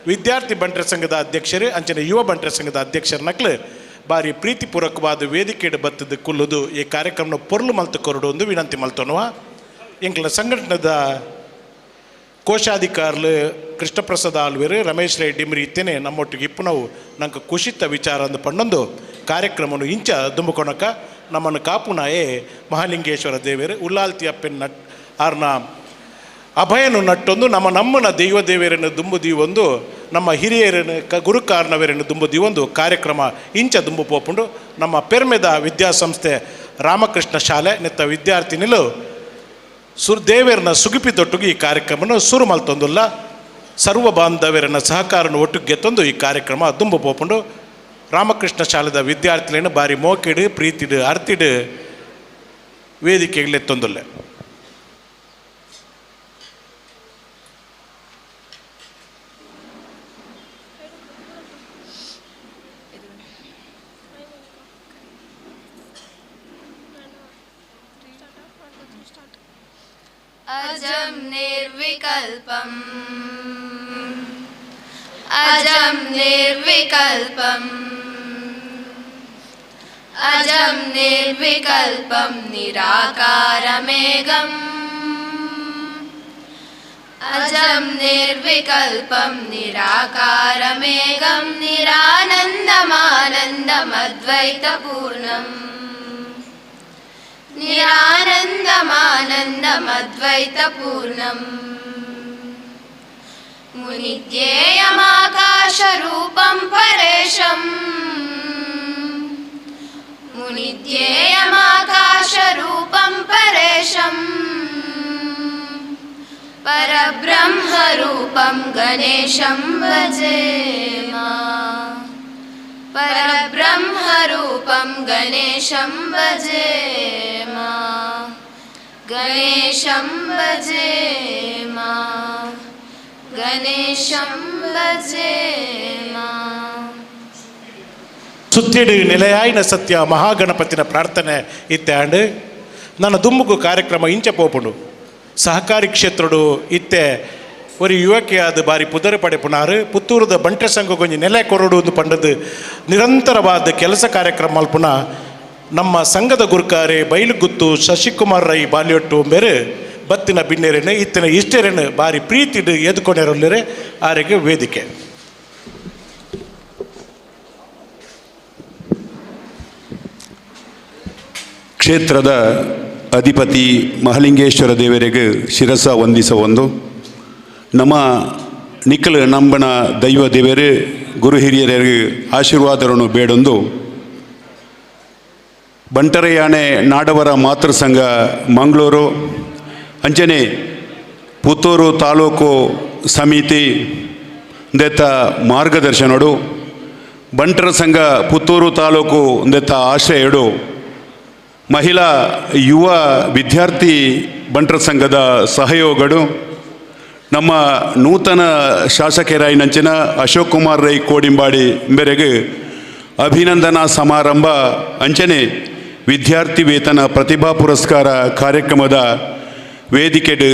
ವಿದ್ಯಾರ್ಥಿ ಬಂಟ್ರ ಸಂಘದ ಅಧ್ಯಕ್ಷರು ಅಂಚನೆ ಯುವ ಬಂಟ್ರ ಸಂಘದ ಅಧ್ಯಕ್ಷರ ನಕ್ಲು ಬಾರಿ ಪ್ರೀತಿಪೂರ್ವಕವಾದ ವೇದಿಕೆಡು ಬತ್ತದ ಕುಲ್ಲುದು ಈ ಕಾರ್ಯಕ್ರಮ ಪೊರ್ಲು ಮಲ್ತು ಕೊರಡು ಒಂದು ವಿನಂತಿ ಮಲ್ತೋನುವ ಎಂಕ್ಲ ಸಂಘಟನೆದ ಕೋಶಾಧಿಕಾರ್ಲು ಕೃಷ್ಣಪ್ರಸಾದ್ ಆಳ್ವೇರು ರಮೇಶ್ ರೈ ಡಿಮ್ರಿ ಇತ್ತೇನೆ ನಮ್ಮೊಟ್ಟಿಗೆ ಇಪ್ಪು ನಂಗೆ ಖುಷಿತ ವಿಚಾರ ಅಂದು ಪಣ್ಣೊಂದು ಕಾರ್ಯಕ್ರಮವನ್ನು ಇಂಚ ದುಂಬುಕೊಣಕ ನಮ್ಮನ್ನು ಕಾಪುನಾಯೇ ಮಹಾಲಿಂಗೇಶ್ವರ ದೇವರು ಉಲ್ಲಾಲ್ತಿ ಅಪ್ಪನ ಆರ್ನ ಅಭಯನು ನಟ್ಟೊಂದು ನಮ್ಮನ ದೈವ ದೇವರನ್ನು ದುಂಬುದೀವೊಂದು ನಮ್ಮ ಹಿರಿಯರನ್ನು ಗುರುಕಾರ್ನವರನ್ನು ದುಂಬುದೀವೊಂದು ಕಾರ್ಯಕ್ರಮ ಇಂಚ ದುಂಬು ಪೋಪುಂಡು ನಮ್ಮ ಪೆರ್ಮೆದ ವಿದ್ಯಾಸಂಸ್ಥೆ ರಾಮಕೃಷ್ಣ ಶಾಲೆ ನೆತ್ತ ವಿದ್ಯಾರ್ಥಿನಿಲು ದೇವರನ್ನ ಸುಗಿಪಿದೊಟ್ಟಿಗೆ ಈ ಕಾರ್ಯಕ್ರಮವನ್ನು ಸುರು ಮಲ್ತೊಂದುಲ್ಲ ಸರ್ವ ಬಾಂಧವ್ಯರನ್ನ ಸಹಕಾರನ ಒಟ್ಟಿಗೆ ತಂದು ಈ ಕಾರ್ಯಕ್ರಮ ದುಂಬು ಪೋಪುಂಡು ರಾಮಕೃಷ್ಣ ಶಾಲೆದ ವಿದ್ಯಾರ್ಥಿಗಳನ್ನು ಬಾರಿ ಮೋಕಿಡು ಪ್ರೀತಿಡು ಅರ್ತಿಡು ವೇದಿಕೆಗಳೆತ್ತೊಂದುಲ್ಲೆ अजं निर्विकल्पम् अजं निर्विकल्पम् अजं निर्विकल्पं निराकारमेघम् अजं निर्विकल्पं निराकारमेघं निरानन्दमानन्दमद्वैतपूर्णम् निरानन्दमानन्दमद्वैतपूर्णम् मुनिध्येयमाकाशरूपं परेशम् मुनिध्येयमाकाशरूपं परेशम् परब्रह्मरूपं गणेशं भजेमा परब्रह्मरूपं गणेशं भजेमा गणेशं भजेमा गणेशं भजेमा ಸುತ್ತಿಡು ನೆಲೆಯಾಯಿನ ಸತ್ಯ ಮಹಾಗಣಪತಿನ ಪ್ರಾರ್ಥನೆ ಇತ್ತೆ ನನ್ನ ದುಮ್ಮುಗು ಕಾರ್ಯಕ್ರಮ ಇಂಚ ಪೋಪುಂಡು ಸಹಕಾರಿ ಕ್ಷೇತ್ರಡು ಇತ್ತೆ ஒரு ಯುವಕಿಯಾದ ಬಾರಿ ಪುದರ ಪಡೆ ಪುನಾರು ಪುತ್ತೂರದ ಬಂಟ್ರ ಸಂಘ ಕೊಂಚ ನೆಲೆ ಕೊರಡುವುದು ಪಂಡದು ನಿರಂತರವಾದ ಕೆಲಸ ಕಾರ್ಯಕ್ರಮ ಮಲ್ಪುನ ನಮ್ಮ ಸಂಘದ ಗುರುಕಾರೆ ಬೈಲುಗುತ್ತು ಶಶಿಕುಮಾರ್ ರೈ ಬಾಲ್ಯೊಟ್ಟು ಬೇರೆ ಬತ್ತಿನ ಬಿನ್ನೆರೆನೆ ಇತ್ತಿನ ಇಷ್ಟೇರೆನು ಬಾರಿ ಪ್ರೀತಿಡು ಎದ್ಕೊಂಡಿರಲ್ಲರೆ ಆರಿಗೆ ವೇದಿಕೆ ಕ್ಷೇತ್ರದ ಅಧಿಪತಿ ಮಹಾಲಿಂಗೇಶ್ವರ ದೇವರಿಗೆ ಶಿರಸ ವಂದಿಸ ಒಂದು ನಮ್ಮ ನಿಖಲ್ ನಂಬನ ದೈವ ದೇವರು ಗುರು ಹಿರಿಯರಿಗೆ ಆಶೀರ್ವಾದವನ್ನು ಬೇಡೊಂದು ಬಂಟರಯಾನೆ ನಾಡವರ ಮಾತೃ ಸಂಘ ಮಂಗಳೂರು ಅಂಚನೆ ಪುತ್ತೂರು ತಾಲೂಕು ಸಮಿತಿ ದೆತ್ತ ಮಾರ್ಗದರ್ಶನಡು ಬಂಟರ ಸಂಘ ಪುತ್ತೂರು ತಾಲೂಕು ದೆತ್ತ ಆಶ್ರಯಡು ಮಹಿಳಾ ಯುವ ವಿದ್ಯಾರ್ಥಿ ಬಂಟರ ಸಂಘದ ಸಹಯೋಗಡು ನಮ್ಮ ನೂತನ ಶಾಸಕರಾಯಿನಂಚಿನ ಅಶೋಕ್ ಕುಮಾರ್ ರೈ ಕೋಡಿಂಬಾಡಿ ಮೇರೆಗೆ ಅಭಿನಂದನಾ ಸಮಾರಂಭ ಅಂಚನೆ ವಿದ್ಯಾರ್ಥಿ ವೇತನ ಪ್ರತಿಭಾ ಪುರಸ್ಕಾರ ಕಾರ್ಯಕ್ರಮದ ವೇದಿಕೆಡ್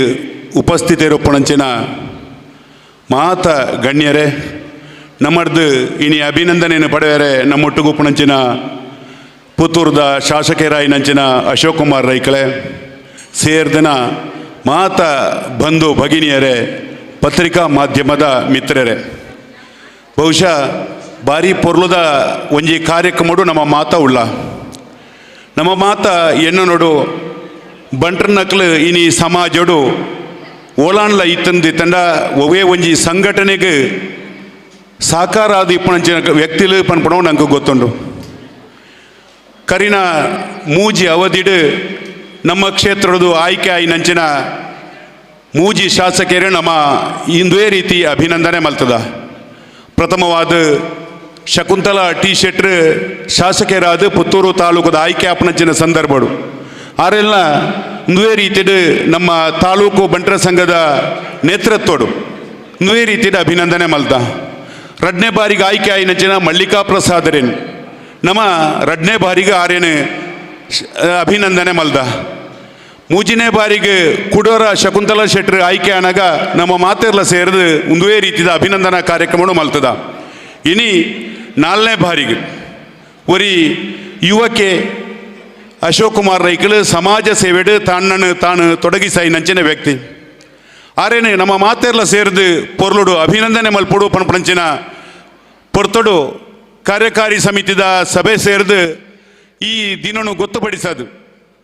ಉಪಸ್ಥಿತರಿಪ್ಪಣಂಚಿನ ಮಾತ ಗಣ್ಯರೇ ನಮ್ಮದು ಇನಿ ಅಭಿನಂದನೆಯನ್ನು ಪಡೆಯರೆ ನಮ್ಮೊಟ್ಟುಗುಪ್ಪಣಂಚಿನ ಪುತ್ತೂರದ ಶಾಸಕರಾಯಿನಂಚಿನ ಅಶೋಕ್ ಕುಮಾರ್ ರೈಕಳೆ ಸೇರ್ದಿನ ಮಾತ ಬಂಧು ಭಗಿನಿಯರೇ ಪತ್ರಿಕಾ ಮಾಧ್ಯಮದ ಮಿತ್ರರೇ ಬಹುಶಃ ಭಾರಿ ಪೊರ್ಲುದ ಒಂಜಿ ಕಾರ್ಯಕ್ರಮಡು ನಮ್ಮ ಮಾತ ಉಳ್ಳ ನಮ್ಮ ಮಾತ ಎನ್ನು ನೋಡು ಬಂಟ್ರ ನಕ್ಲು ಇನಿ ಸಮಾಜಡು ಓಲಾನ್ಲ ಇತ್ತಂದು ತಂಡ ಒವೇ ಒಂಜಿ ಸಂಘಟನೆಗೆ ಸಾಕಾರ ಆದ ಇಪ್ಪಣಂಚಿನ ವ್ಯಕ್ತಿಲು ಪನ್ಪಣೋ ನಂಗೆ ಗೊತ್ತುಂಡು ಕರಿನ ಮೂಜಿ ಅವಧಿಡು ನಮ್ಮ ಕ್ಷೇತ್ರದ ಆಯ್ಕೆ ಆಯ್ನಂಚಿನ ಮೂಜಿ ಶಾಸಕರೇ ನಮ್ಮ ಇಂದೇ ರೀತಿ ಅಭಿನಂದನೆ ಮಲ್ತದ ಪ್ರಥಮವಾದ ಶಕುಂತಲಾ ಟಿ ಶೆಟ್ರ್ ಶಾಸಕರಾದ ಪುತ್ತೂರು ತಾಲೂಕದ ಆಯ್ಕೆ ಆಪಣಂಚಿನ ಸಂದರ್ಭಗಳು ಆರೆಲ್ಲ ಇಂದೇ ರೀತಿಡು ನಮ್ಮ ತಾಲೂಕು ಬಂಟರ ಸಂಘದ ನೇತೃತ್ವಡು ಇಂದೇ ರೀತಿಡು ಅಭಿನಂದನೆ ಮಲ್ತ ರಡ್ನೇ ಬಾರಿಗೆ ಆಯ್ಕೆ ಆಯ್ನಂಚಿನ ಮಲ್ಲಿಕಾ ಪ್ರಸಾದರೇನು ನಮ್ಮ ರಡ್ನೇ ಬಾರಿಗೆ ಆರೇನು ಅಭಿನಂದನೆ ಮಲ್ದ ಮೂಜನೇ ಬಾರಿಗೆ ಕುಡೋರ ಶಕುಂತಲಾ ಶೆಟ್ರ್ ಆಯ್ಕೆ ಆನಾಗ ನಮ್ಮ ಮಾತೆಲ್ಲ ಸೇರಿದು ಒಂದೇ ರೀತಿಯ ಅಭಿನಂದನಾ ಕಾರ್ಯಕ್ರಮ ಮಲ್ತದ ಇನಿ ನಾಲ್ನೇ ಬಾರಿಗೆ ಒರಿ ಯುವಕೆ ಅಶೋಕ್ ಕುಮಾರ್ ರೈಕಲ್ ಸಮಾಜ ಸೇವೆಡು ತಾನನ್ನು ತಾನು ತೊಡಗಿಸಾಯಿ ನಂಚಿನ ವ್ಯಕ್ತಿ ಆರೇನೆ ನಮ್ಮ ಮಾತೆಲ್ಲ ಸೇರಿದು ಪೊರ್ಲುಡು ಅಭಿನಂದನೆ ಮಲ್ಪಡು ಪಣಪಣಂಚಿನ ಪೊರ್ತಡು ಕಾರ್ಯಕಾರಿ ಸಮಿತಿದ ಸಭೆ ಸೇರಿದು ಈ ದಿನನು ಗೊತ್ತುಪಡಿಸೋದು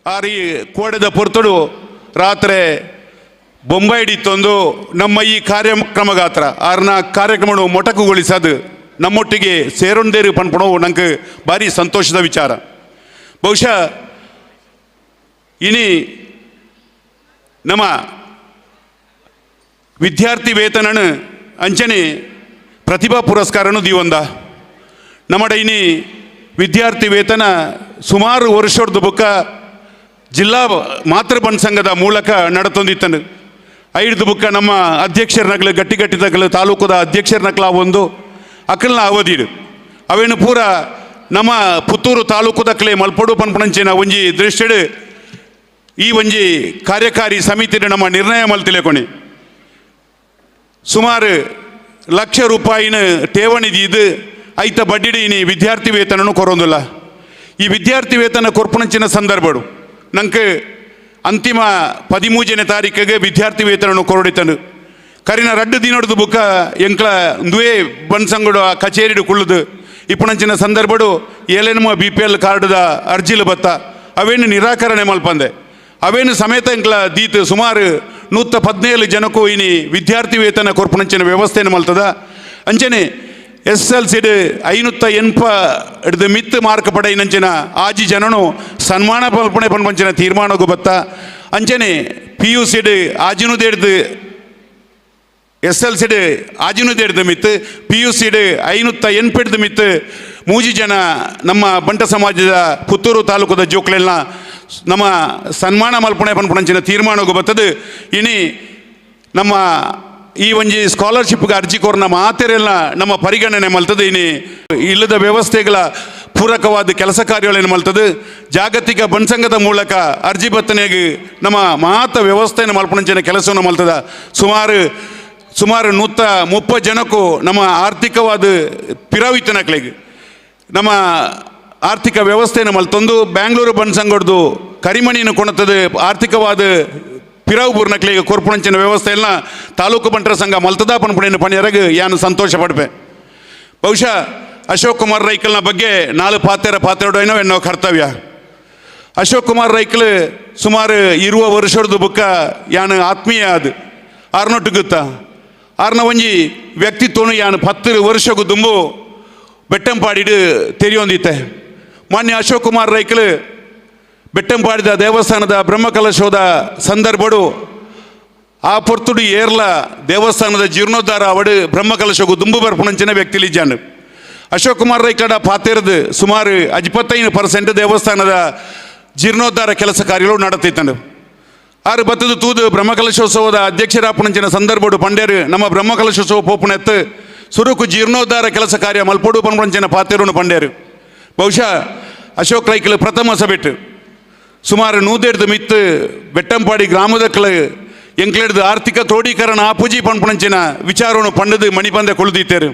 ಆರಿ ಕೋಡೆದ ಪೊರ್ತಡು ರಾತ್ರಿ ಬೊಂಬೈಡಿತ್ತೊಂದು ನಮ್ಮ ಈ ಕಾರ್ಯಕ್ರಮಗಾತ್ರ ಆರ್ನ ಕಾರ್ಯಕ್ರಮ ಮೊಟಕುಗೊಳಿಸೋದು ನಮ್ಮೊಟ್ಟಿಗೆ ಸೇರೊಂದೇರು ಪನ್ಪಣೋ ನಂಗೆ ಭಾರಿ ಸಂತೋಷದ ವಿಚಾರ ಬಹುಶಃ ಇನಿ ನಮ್ಮ ವಿದ್ಯಾರ್ಥಿ ವೇತನನು ಅಂಚನೆ ಪ್ರತಿಭಾ ಪುರಸ್ಕಾರನು ದೀವಂದ ನಮ್ಮಡ ಇನಿ ವಿದ್ಯಾರ್ಥಿ ವೇತನ ಸುಮಾರು ವರ್ಷದ ಬುಕ್ಕ ಜಿಲ್ಲಾ ಮಾತೃಬಂಡ್ ಸಂಘದ ಮೂಲಕ ನಡತೊಂದಿತ್ತನು ಐದು ಬುಕ್ಕ ನಮ್ಮ ಅಧ್ಯಕ್ಷರನಗಳು ಗಟ್ಟಿಗಟ್ಟಿದಗಳು ತಾಲೂಕದ ಅಧ್ಯಕ್ಷರನಕ್ಲ ಒಂದು ಅಕಲ್ನ ಅವಧಿಡು ಅವೇನು ಪೂರ ನಮ್ಮ ಪುತ್ತೂರು ತಾಲೂಕದಕ್ಲೆ ಮಲ್ಪಡು ಪನ್ಪಣಂಚಿನ ಒಂಜಿ ದೃಷ್ಟಿಡು ಈ ಒಂಜಿ ಕಾರ್ಯಕಾರಿ ಸಮಿತಿ ನಮ್ಮ ನಿರ್ಣಯ ಮಲ್ತಿಲೇಕೊಣಿ ಸುಮಾರು ಲಕ್ಷ ರೂಪಾಯಿನ ಠೇವಣಿ ಇದು ಐತ ಬಡ್ಡಿಡಿ ಇನಿ ವಿದ್ಯಾರ್ಥಿ ವೇತನನು ಕೊರೊಂದಿಲ್ಲ ಈ ವಿದ್ಯಾರ್ಥಿ ವೇತನ ಕೊರ್ಪಣಂಚಿನ ಸಂದರ್ಭಡು ನಂಗೆ ಅಂತಿಮ 13ನೇ ತಾರೀಕಿಗೆ ವಿದ್ಯಾರ್ಥಿ ವೇತನನು ಕೊರಡಿತನು ಕರಿನ ರಡ್ಡು ದಿನೋಡ್ದು ಬುಕ್ಕ ಎಂಕ್ಲ ದುವೇ ಬನ್ಸಂಗಡು ಕಚೇರಿಡು ಕುಳ್ಳುದು ಇಪ್ಪಣಂಚಿನ ಸಂದರ್ಭಡು ಏಲೇನಮ BPL ಕಾರ್ಡ್ದ ಅರ್ಜಿಲು ಬತ್ತ ಅವೇನು ನಿರಾಕರಣೆ ಮಲ್ಪಂದೆ ಅವೇನು ಸಮೇತ ಎಂಕ್ಲ ದೀತು ಸುಮಾರು 117 ಜನಕ್ಕೂ ಇನಿ ವಿದ್ಯಾರ್ಥಿ ವೇತನ ಕೊರ್ಪಣಂಚಿನ ವ್ಯವಸ್ಥೆಯನ್ನು ಮಲ್ತದ ಅಂಚನೆ SLCಡ್ 580 ಮಿತ್ತು ಮಾರ್ಕ್ ಪಡೆಯಿನಂಚಿನ ಆಜಿ ಜನನು ಸನ್ಮಾನ ಪಲ್ಪಣೆ ಪನ್ಪಂಚಿನ ತೀರ್ಮಾನಗೂ ಬತ್ತ ಅಂಚನೆ PUCಡ್ ಆಜಿನುದೇಡ್ದು SLCಡ್ ಆಜಿನುದೇಡ್ದು ಮಿತ್ತು PUCಡ್ 580 ಮಿತ್ತು ಮೂಜಿ ಜನ ನಮ್ಮ ಬಂಟ ಸಮಾಜದ ಪುತ್ತೂರು ತಾಲೂಕದ ಜೋಕ್ಲೆಲ್ಲ ನಮ್ಮ ಸನ್ಮಾನ ಮಲ್ಪಣೆ ಪನ್ಪಣಂಚಿನ ತೀರ್ಮಾನಗೂ ಬರ್ತದೆ ಇನಿ ನಮ್ಮ ಈ ಒಂಜಿ ಸ್ಕಾಲರ್ಶಿಪ್ಗೆ ಅರ್ಜಿ ಕೋರ್ನ ಮಾತೆರೆಲ್ಲ ನಮ್ಮ ಪರಿಗಣನೆ ಮಲ್ತದೆ ಇನಿ ಇಲ್ಲದ ವ್ಯವಸ್ಥೆಗಳ ಪೂರಕವಾದ ಕೆಲಸ ಕಾರ್ಯಗಳನ್ನು ಮಲ್ತದೆ ಜಾಗತಿಕ ಬಣ್ಸಂಗದ ಮೂಲಕ ಅರ್ಜಿ ಬತ್ತನೆಗೆ ನಮ್ಮ ಮಾತ ವ್ಯವಸ್ಥೆಯನ್ನು ಮಲ್ಪಣಂಚಿನ ಕೆಲಸವನ್ನು ಮಲ್ತದ ಸುಮಾರು 130 ಜನಕ್ಕೂ ನಮ್ಮ ಆರ್ಥಿಕವಾದ ಪಿರವಿತನಕ್ಲೆಗೆ ನಮ್ಮ ಆರ್ಥಿಕ ವ್ಯವಸ್ಥೆಯನ್ನು ಮಲ್ತೊಂದು ಬ್ಯಾಂಗ್ಳೂರು ಬಣ್ಸಂಗಡ್ದು ಕರಿಮಣಿಯನ್ನು ಕೊಣತದೆ ಆರ್ಥಿಕವಾದ ಪಿರಾವು ಪೂರ್ಣಕ್ಲಿಗೆ ಕೊರ್ಪಣಂಚಿನ ವ್ಯವಸ್ಥೆ ಎಲ್ಲ ತಾಲೂಕು ಬಂಟರ ಸಂಘ ಮಲ್ತದಾ ಪನ್ಪುಣಿನ ಪಣಿಯರಗೆ ಯಾನು ಸಂತೋಷ ಪಡ್ಪೆ ಬಹುಶಃ ಅಶೋಕ್ ಕುಮಾರ್ ರೈಕಲ್ನ ಬಗ್ಗೆ 4 ಪಾತ್ರೆಡು ಏನೋ ಎನ್ನೋ ಕರ್ತವ್ಯ ಅಶೋಕ್ ಕುಮಾರ್ ರೈಕಲ್ ಸುಮಾರು 20 ವರ್ಷದ ಬುಕ್ಕ ಯಾನು ಆತ್ಮೀಯ ಅದು ಆರ್ನೊಟ್ಟು ಗೊತ್ತಾ ಆರ್ನ ಒಂಜಿ ವ್ಯಕ್ತಿತ್ವನು ಯಾನು 10 ವರ್ಷಕ್ಕೂ ದುಂಬು ಬೆಟ್ಟಂಪಾಡಿಡು ತೆರೆಯೊಂದಿತ್ತೆ ಮಾನ್ಯ ಅಶೋಕ್ ಕುಮಾರ್ ರೈಕಲ್ ಬೆಟ್ಟಂಪಾಡಿದ ದೇವಸ್ಥಾನದ ಬ್ರಹ್ಮಕಲಶೋದ ಸಂದರ್ಭಡು ಆ ಪೊರ್ತುಡು ಏರ್ಲ ದೇವಸ್ಥಾನದ ಜೀರ್ಣೋದ್ಧಾರ ಅವಡು ಬ್ರಹ್ಮಕಲಶಗೂ ದುಂಬು ಬರ್ಪಣಂಚಿನ ವ್ಯಕ್ತಿಲಿಜ್ಜಾನು ಅಶೋಕ್ ಕುಮಾರ್ ರೈಕಡ ಪಾತೆರ್ದು ಸುಮಾರು 25% ದೇವಸ್ಥಾನದ ಜೀರ್ಣೋದ್ಧಾರ ಕೆಲಸ ಕಾರ್ಯಗಳು ನಡತಿತ್ತನು ಆರು ಬತ್ತದ ತೂದು ಬ್ರಹ್ಮಕಲಶೋತ್ಸವದ ಅಧ್ಯಕ್ಷರಾಪಣಂಚಿನ ಸಂದರ್ಭಡು ಪಂಡೇರು ನಮ್ಮ ಬ್ರಹ್ಮಕಲಶೋತ್ಸವ ಪೋಪುನೆತ್ತು ಸುರುಕು ಜೀರ್ಣೋದ್ಧಾರ ಕೆಲಸ ಕಾರ್ಯ ಮಲ್ಪೋಡು ಪಂಪಂಚಿನ ಪಾತೆರುನು ಪಂಡೇರು ಬಹುಶಃ ಅಶೋಕ್ ರೈಕಲ್ ಪ್ರಥಮ ಸಭೆಟ್ಟು ಸುಮಾರು 150 ಮಿತ್ತು ಬೆಟ್ಟಂಪಾಡಿ ಗ್ರಾಮದಕ್ಕಳು ಎಂಕ್ಲೆಡ್ದು ಆರ್ಥಿಕ ಕ್ರೋಢೀಕರಣ ಆಪುಜಿ ಪಂಪಣಂಚಿನ ವಿಚಾರವನ್ನು ಪಂಡದು ಮಣಿಪಂದೆ ಕೊಳುದೀತೇರು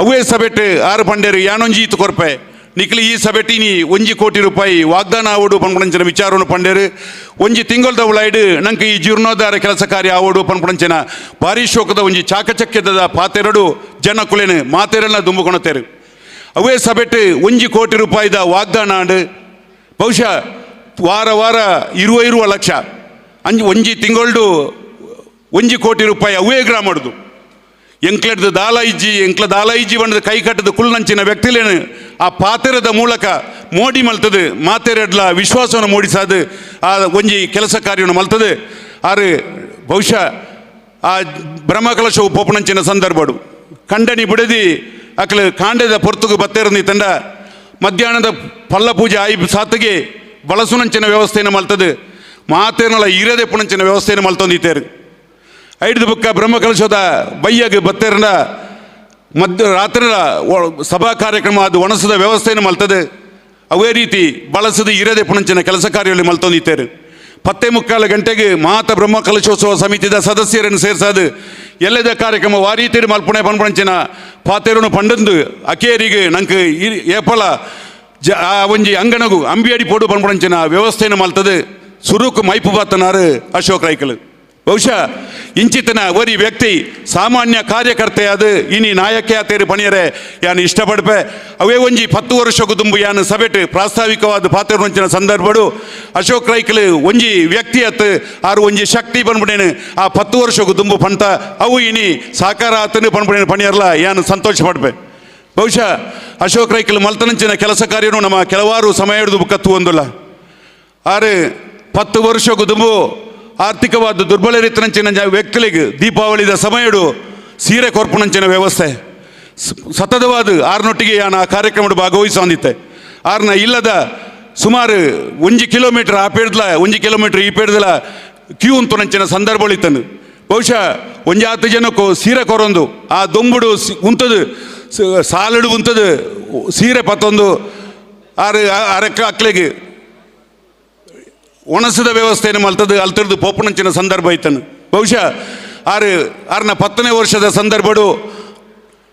ಅವೇ ಸಭೆಟ್ಟು ಆರು ಪಂಡೇರು ಯಾನೊಂಜಿ ಇತ್ತು ಕೊರ್ಪೆ ನಿಖಿಲ್ ಈ ಸಭೆಟಿನಿ 1 ಕೋಟಿ ರೂಪಾಯಿ ವಾಗ್ದಾನ ಆವಡು ಪಂಪಣಂಚಿನ ವಿಚಾರವನ್ನು ಪಂಡೇರು 1 ತಿಂಗಳದ ಉಳಾಯ್ಡು ನಂಗೆ ಈ ಜೀರ್ಣೋದ್ಧಾರ ಕೆಲಸ ಕಾರ್ಯ ಆವಡು ಪಂಪಣಂಚಿನ ಭಾರಿ ಶೋಕದ ಒಂಜಿ ಚಾಕಚಕ್ಯದ ಪಾತೆರಡು ಜನ ಕುಲೆನು ಮಾತೆರನ್ನ ದುಂಬುಕೊಣತೇರು ಅವೇ ಸಭೆಟ್ಟು 1 ಕೋಟಿ ರೂಪಾಯಿದ ವಾಗ್ದಾನ ಆಂಡು ಬಹುಶಃ ವಾರ 20 ಲಕ್ಷ 1 ತಿಂಗಳು 1 ಕೋಟಿ ರೂಪಾಯಿ ಅವೇ ಗ್ರಾಮಡ್ದು ಎಂಕ್ಲೆಡ್ದು ದಾಲಾಯಿಜಿ ಬಂಡದ ಕೈ ಕಟ್ಟದ ಕುಲ್ನಂಚಿನ ವ್ಯಕ್ತಿಲೇನು ಆ ಪಾತೆರದ ಮೂಲಕ ಮೋಡಿ ಮಲ್ತದು ಮಾತೆರಡ್ಲ ವಿಶ್ವಾಸವನ್ನು ಮೂಡಿಸಾದು ಆ ಒಂಜಿ ಕೆಲಸ ಕಾರ್ಯವನ್ನು ಮಲ್ತದು ಆರು ಬಹುಶಃ ಆ ಬ್ರಹ್ಮಕಲಶವು ಪೋಪಣಂಚಿನ ಸಂದರ್ಭಡು ಕಂಡನಿ ಬಿಡದಿ ಅಕ್ಲು ಕಾಂಡದ ಪೊರ್ತುಗು ಬತ್ತೇರಂದಿ ತಂಡ ಮಧ್ಯಾಹ್ನದ ಪಲ್ಲ ಪೂಜೆ ಆಯಿ ಸಾತಿಗೆ ಬಳಸುನಂಚಿನ ವ್ಯವಸ್ಥೆಯನ್ನು ಮಲ್ತದು ಮಾತೇನಲ್ಲ ಇರದೆ ಪುಣಂಚಿನ ವ್ಯವಸ್ಥೆಯನ್ನು ಮಲ್ತೊಂದಿತ್ತೇರು ಐದು ಬುಕ್ಕ ಬ್ರಹ್ಮಕಲಶದ ಬಯ್ಯಗೆ ಬತ್ತೇರನ ರಾತ್ರಿಯ ಸಭಾ ಕಾರ್ಯಕ್ರಮ ಅದು ಒಣಸದ ವ್ಯವಸ್ಥೆಯನ್ನು ಮಲ್ತದೆ ಅವೇ ರೀತಿ ಬಳಸದು ಇರದೆ ಪುಣಂಚಿನ ಕೆಲಸ ಕಾರ್ಯದಲ್ಲಿ ಮಲ್ತೊಂದಿತ್ತೇರು 10:45 ಗಂಟೆಗೆ ಮಾತ ಬ್ರಹ್ಮಕಲಶೋತ್ಸವ ಸಮಿತಿದ ಸದಸ್ಯರನ್ನು ಸೇರಿಸದು ಎಲ್ಲದ ಕಾರ್ಯಕ್ರಮ ವಾರೀತಿರು ಮಲ್ಪುಣೆ ಪಂಪಣಂಚಿನ ಪಾತೆರನ್ನು ಪಂಡಂದು ಅಕೇರಿಗೆ ನಂಗೆ ಏಪಲ ಆ ಒಂಜಿ ಅಂಗಣಗು ಅಂಬಿಯಡಿ ಪೋಡು ಪಂಪಣಂಚಿನ ವ್ಯವಸ್ಥೆಯನ್ನು ಮಲ್ತದೆ ಸುರುಕು ಮೈಪು ಬಾತನಾರು ಅಶೋಕ್ ರೈಕಲ್ ಬಹುಶಃ ಇಂಚಿತನ ಒರಿ ವ್ಯಕ್ತಿ ಸಾಮಾನ್ಯ ಕಾರ್ಯಕರ್ತೆಯಾದ ಇನಿ ನಾಯಕಿಯಾತೇರು ಪಣಿಯರೆ ಯಾನು ಇಷ್ಟಪಡ್ಪೆ ಅವೇ ಒಂಜಿ 10 ವರ್ಷಕ್ಕೂ ತುಂಬು ಯಾನು ಸಭೆಟ್ ಪ್ರಾಸ್ತಾವಿಕವಾದ ಪಾತೆರುಂಚಿನ ಸಂದರ್ಭಡು ಅಶೋಕ್ ರೈಕಲ್ ಒಂಜಿ ವ್ಯಕ್ತಿ ಅತ್ತು ಆರು ಒಂಜಿ ಶಕ್ತಿ ಪನ್ಪಡೇನು ಆ 10 ವರ್ಷಕ್ಕೂ ತುಂಬು ಪಂತ ಅವು ಇನಿ ಸಾಕಾರ ಆತನು ಪನ್ಪಡೇನು ಪಣಿಯರ್ಲ ಯಾನು ಸಂತೋಷ ಪಡ್ಪೆ ಬಹುಶಃ ಅಶೋಕ್ ರೈಕಲ್ ಮಲ್ತನಂಚಿನ ಕೆಲಸ ಕಾರ್ಯನು ನಮ್ಮ ಕೆಲವಾರು ಸಮಯ ಹಿಡಿದು ಕತ್ತು ಒಂದಲ್ಲ ಆರು 10 ವರ್ಷಕ್ಕೂ ತುಂಬು ಆರ್ಥಿಕವಾದ ದುರ್ಬಲ ರೀತಿನಂಚಿನ ವ್ಯಕ್ತಿಗಳಿಗೆ ದೀಪಾವಳಿದ ಸಮಯಡು ಸೀರೆ ಕೊರ್ಪುನಂಚಿನ ವ್ಯವಸ್ಥೆ ಸತತವಾದ ಆರ್ನೊಟ್ಟಿಗೆ ಯಾನ ಆ ಕಾರ್ಯಕ್ರಮದ ಭಾಗವಹಿಸೊಂದಿತ್ತೆ ಆರ್ನ ಇಲ್ಲದ ಸುಮಾರು 1 ಕಿಲೋಮೀಟರ್ ಆ ಪೇಡ್ದಲ 1 ಕಿಲೋಮೀಟರ್ ಈ ಪೇಡ್ದಲ ಕ್ಯೂ ಅಂತನಂಚಿನ ಸಂದರ್ಭಗಳಿತ್ತನು ಬಹುಶಃ 10 ಜನಕ್ಕೂ ಸೀರೆ ಕೊರೊಂದು ಆ ದೊಂಬುಡು ಉಂತದು ಸಾಲಡು ಉಂತದು ಸೀರೆ ಪತ್ತೊಂದು ಆರು ಅರಕ್ಕ ಅಕ್ಲೆಗೆ ಒಣಸದ ವ್ಯವಸ್ಥೆಯನ್ನು ಮಲ್ತದು ಅಲ್ತಿರ್ದು ಪೋಪಣಂಚಿನ ಸಂದರ್ಭ ಇತ್ತನು ಬಹುಶಃ ಆರ್ನ 10ನೇ ವರ್ಷದ ಸಂದರ್ಭಡು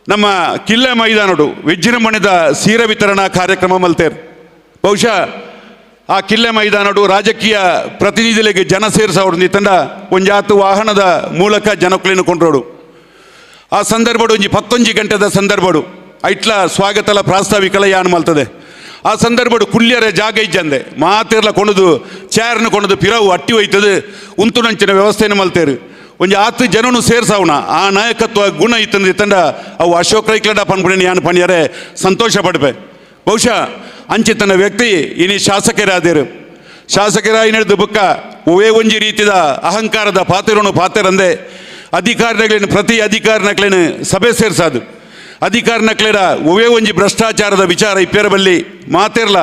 ನಮ್ಮ ಕಿಲ್ಲೆ ಮೈದಾನಡು ವಿಜೃಂಭಣೆದ ಸೀರೆ ವಿತರಣಾ ಕಾರ್ಯಕ್ರಮ ಮಲ್ತೇರು ಬಹುಶಃ ಆ ಕಿಲ್ಲೆ ಮೈದಾನಡು ರಾಜಕೀಯ ಪ್ರತಿನಿಧಿಗಳಿಗೆ ಜನ ಸೇರಿಸೋಡು ತಂಡ ಒಂಜಾತು ವಾಹನದ ಮೂಲಕ ಜನಕ್ಕಳನ್ನು ಕೊಂಡ್ರೋಡು ಆ ಸಂದರ್ಭಡು ಒಂಜಿ 11 ಗಂಟೆದ ಸಂದರ್ಭಡು ಐಟ್ಲ ಸ್ವಾಗತಲ ಪ್ರಾಸ್ತಾವಿಕಲ ಯಾನು ಮಲ್ತದೆ ಆ ಸಂದರ್ಭಡು ಕುಲ್ಯರೆ ಜಾಗ ಇಜ್ಜಂದೆ ಮಾತೆರ್ಲ ಕೊಂಡದು ಚೇರ್ನ ಕೊಂಡದು ಪಿರವು ಅಟ್ಟಿ ಹೋಯ್ತದು ಉಂತುನಂಚಿನ ವ್ಯವಸ್ಥೆಯನ್ನು ಮಲ್ತೇರು ಒಂಜಿ 10 ಜನನು ಸೇರ್ಸವನ ಆ ನಾಯಕತ್ವ ಗುಣ ಇತ್ತಂದ್ರೆ ತಂಡ ಅವು ಅಶೋಕ್ ರೈಕ್ಲಡ ಪನ್ಪುಣಿ ಯಾನು ಪಣಿಯರೆ ಸಂತೋಷ ಪಡ್ಪೆ ಬಹುಶಃ ಅಂಚಿತನ ವ್ಯಕ್ತಿ ಇನಿ ಶಾಸಕರಾದೇರು ಶಾಸಕರಾಗಿ ನಡೆದು ಬುಕ್ಕ ಒವೇ ಒಂಜಿ ರೀತಿಯ ಅಹಂಕಾರದ ಪಾತೆರನು ಪಾತೆರಂದೆ ಅಧಿಕಾರಿಗಳೇನು ಪ್ರತಿ ಅಧಿಕಾರಿನಕ್ಲೇನು ಸಭೆ ಸೇರ್ಸಾದು ಅಧಿಕಾರಿನಕ್ಲೇರ ಒವೇ ಒಂಜಿ ಭ್ರಷ್ಟಾಚಾರದ ವಿಚಾರ ಇಪ್ಪೇರಬಲ್ಲಿ ಮಾತೆರ್ಲ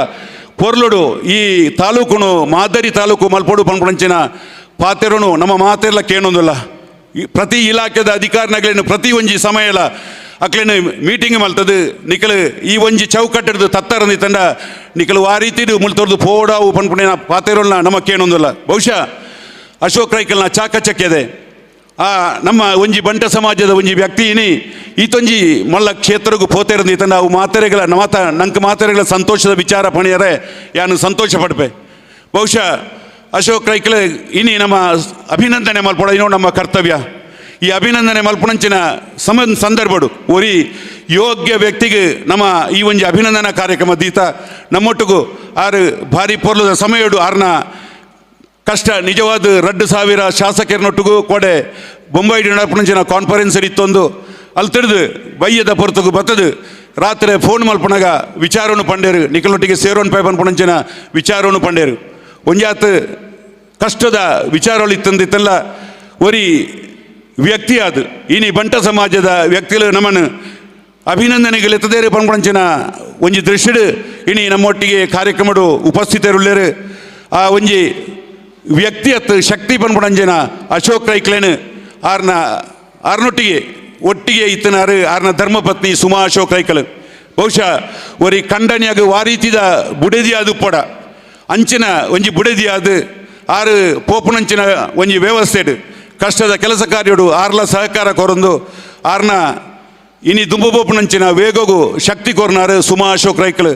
ಪೊರ್ಲುಡು ಈ ತಾಲೂಕುನು ಮಾದರಿ ತಾಲೂಕು ಮಲ್ಪೋಡು ಪನ್ಪುಣಂಚಿನ ಪಾತೆರನು ನಮ್ಮ ಮಾತೆರ್ಲ ಕೇಳೋದಿಲ್ಲ ಪ್ರತಿ ಇಲಾಖೆದ ಅಧಿಕಾರಿನಗಳೇನು ಪ್ರತಿ ಒಂಜಿ ಸಮಯಲ ಅಕ್ಲೇನು ಮೀಟಿಂಗ್ ಮಲ್ತದು ನಿಖಲು ಈ ಒಂಜಿ ಚೌಕಟ್ಟಿಡ್ದು ತತ್ತರಂದಿ ತಂಡ ನಿಖಲು ಆ ರೀತಿ ಮುಳ್ತೊರ್ದು ಪೋಡಾವು ಪನ್ಪುಣಿನ ಪಾತೆರಲ್ನ ನಮ್ಮ ಕೇಳೋದಿಲ್ಲ ಬಹುಶಃ ಅಶೋಕ್ ರೈಕಲ್ನ ಚಾಕಚಕ್ಯದೆ ಆ ನಮ್ಮ ಒಂಜಿ ಬಂಟ ಸಮಾಜದ ಒಂಜಿ ವ್ಯಕ್ತಿನಿ ಈತೊಂಜಿ ಮಲ್ಲ ಕ್ಷೇತ್ರಗೂ ಪೋತೆರಂದಿ ತಂಡ ಅವು ಮಾತೆರೆಗಳ ನಂಗೆ ಮಾತೆರೆಗಳ ಸಂತೋಷದ ವಿಚಾರ ಪಣಿಯರೆ ಯಾನು ಸಂತೋಷ ಪಡ್ಪೆ ಬಹುಶಃ ಅಶೋಕ್ ರೈಕಲ್ ಇನಿ ನಮ್ಮ ಅಭಿನಂದನೆ ಮಲ್ಪಡ ಏನೋ ನಮ್ಮ ಕರ್ತವ್ಯ ಈ ಅಭಿನಂದನೆ ಮಲ್ಪಣಂಚಿನ ಸಂದರ್ಭಡು ಒರಿ ಯೋಗ್ಯ ವ್ಯಕ್ತಿಗೆ ನಮ್ಮ ಈ ಒಂಜಿ ಅಭಿನಂದನಾ ಕಾರ್ಯಕ್ರಮ ದೀತ ನಮ್ಮೊಟ್ಟಿಗೂ ಆರು ಭಾರಿ ಪೊರ್ಲದ ಸಮಯಡು ಆರ್ನ ಕಷ್ಟ ನಿಜವಾದ 2,000 ಶಾಸಕರನೊಟ್ಟಿಗೂ ಕೊಡೆ ಬೊಂಬೈ ನಡಪಣಂಚಿನ ಕಾನ್ಫರೆನ್ಸ್ ಇತ್ತೊಂದು ಅಲ್ಲಿ ತಿಳಿದು ಬಯ್ಯದ ಪೊರ್ತಗೂ ಬತ್ತದು ರಾತ್ರಿ ಫೋನ್ ಮಲ್ಪನಾಗ ವಿಚಾರವನ್ನು ಪಂಡೇರು ನಿಖಲೊಟ್ಟಿಗೆ ಸೇರೋನ್ ಪೈ ಪನ್ಪಣಂಚಿನ ವಿಚಾರವನ್ನು ಪಂಡೇರು ಒಂಜಾತ್ ಕಷ್ಟದ ವಿಚಾರಗಳು ಇತ್ತಂದಿತ್ತಲ್ಲ ಒರಿ ವ್ಯಕ್ತಿ ಅದು ಇನಿ ಬಂಟ ಸಮಾಜದ ವ್ಯಕ್ತಿಗಳು ನಮ್ಮನ್ನು ಅಭಿನಂದನೆಗಳು ಎತ್ತದೇರು ಪನ್ಪಣಂಚಿನ ಒಂಜಿ ದೃಶ್ಯಡು ಇನಿ ನಮ್ಮೊಟ್ಟಿಗೆ ಕಾರ್ಯಕ್ರಮಡು ಉಪಸ್ಥಿತರುಳ್ಳೇರು ಆ ಒಂಜಿ ವ್ಯಕ್ತಿಯತ್ ಶಕ್ತಿ ಪನ್ಪುಣಂಜನ ಅಶೋಕ್ ರೈಕ್ಲೇನು ಆರ್ನೊಟ್ಟಿಗೆ ಒಟ್ಟಿಗೆ ಇತ್ತನಾರು ಆರ್ನ ಧರ್ಮಪತ್ನಿ ಸುಮಾ ಅಶೋಕ್ ರೈಕಲ್ ಬಹುಶಃ ಒರಿ ಖಂಡನೆಯಾಗ ವಾರೀತಿದ ಬುಡೆದಿಯಾದು ಪೊಡ ಅಂಚಿನ ಒಂಜಿ ಬುಡೆದಿಯಾದು ಆರು ಪೋಪುನಂಚಿನ ಒಂಜಿ ವ್ಯವಸ್ಥೆಡು ಕಷ್ಟದ ಕೆಲಸ ಕಾರ್ಯಡು ಆರ್ಲ ಸಹಕಾರ ಕೊರೊಂದು ಆರ್ನ ಇನಿ ದುಂಬು ಪೋಪುನಂಚಿನ ವೇಗಗೂ ಶಕ್ತಿ ಕೊರ್ನಾರು ಸುಮಾ ಅಶೋಕ್ ರೈಕಲ್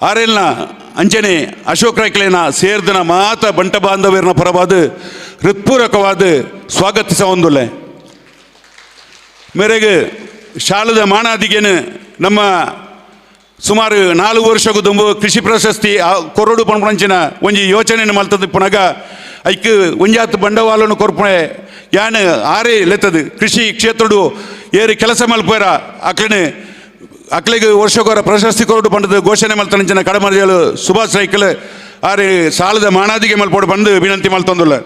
ಆರೆಲ್ನ ಅಂಚನೆ ಅಶೋಕ್ ರೈಕ್ಲೇನ ಸೇರ್ದನ ಮಾತ ಬಂಟ ಬಾಂಧವ್ಯರನ್ನ ಪರವಾದ ಹೃತ್ಪೂರ್ವಕವಾದ ಸ್ವಾಗತಿಸ ಒಂದುಲ್ಲೆ ಮೇರೆಗೆ ಶಾಲದ ಮಾಣಾದಿಗೇನು ನಮ್ಮ ಸುಮಾರು 4 ವರ್ಷಕ್ಕೂ ದುಂಬು ಕೃಷಿ ಪ್ರಶಸ್ತಿ ಕೊರಡು ಪಂಪಂಚಿನ ಒಂಜಿ ಯೋಚನೆಯನ್ನು ಮಲ್ತದ್ದು ಪುನಗ ಐಕ್ ಒಂಜಾತ್ ಬಂಡವಾಳವನ್ನು ಕೊರ್ಪಣೆ ಯಾನ್ ಆರೇ ಲೆತ್ತದು ಕೃಷಿ ಕ್ಷೇತ್ರಡು ಏರಿ ಕೆಲಸ ಮಲ್ಪೇರ ಅಕ್ಲಿಗೆ ವರ್ಷಕ್ಕೋರ ಪ್ರಶಸ್ತಿ ಕೊರಡು ಪಂಡದು ಘೋಷಣೆ ಮಲ್ತನಂಚಿನ ಕಡಮರಿಯಲು ಸುಭಾಷ್ ರೈಕಲ್ ಆರೆ ಸಾಲದ ಮಾಣಾದಿಗೆ ಮಲ್ಪೋಡು ಬಂದು ವಿನಂತಿ ಮಲ್ತೊಂದುಲ್ಲ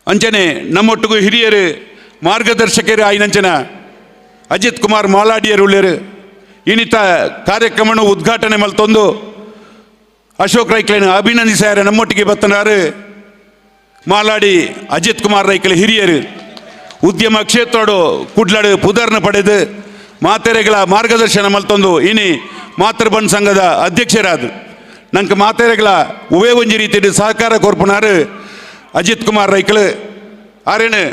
ಅಂಚನೆ ನಮ್ಮೊಟ್ಟಿಗೂ ಹಿರಿಯರು ಮಾರ್ಗದರ್ಶಕರು ಆಯ್ನಂಚನ ಅಜಿತ್ ಕುಮಾರ್ ಮಾಲಾಡಿಯರು ಉಳ್ಳೇರು ಇನ್ನಿತ ಕಾರ್ಯಕ್ರಮವನ್ನು ಉದ್ಘಾಟನೆ ಮಲ್ತೊಂದು ಅಶೋಕ್ ರೈಕ್ಲೇನು ಅಭಿನಂದಿಸ್ಯಾರ ನಮ್ಮೊಟ್ಟಿಗೆ ಬತ್ತನಾರು ಮಾಲಾಡಿ ಅಜಿತ್ ಕುಮಾರ್ ರೈಕಲ್ ಹಿರಿಯರು ಉದ್ಯಮ ಕ್ಷೇತ್ರಡು ಕುಡ್ಲಾಡು ಪುದರ್ನ ಪಡೆದು ಮಾತೆರೆಗಳ ಮಾರ್ಗದರ್ಶನ ಮಲ್ತೊಂದು ಇನಿ ಮಾತೃಬನ್ ಸಂಘದ ಅಧ್ಯಕ್ಷರಾದ ನಂಗೆ ಮಾತೆರೆಗಳ ಉವೇ ಒಂಜಿ ರೀತಿಯ ಸಹಕಾರ ಕೊರ್ಪುನಾರು ಅಜಿತ್ ಕುಮಾರ್ ರೈಕಲ್ ಆರೇನು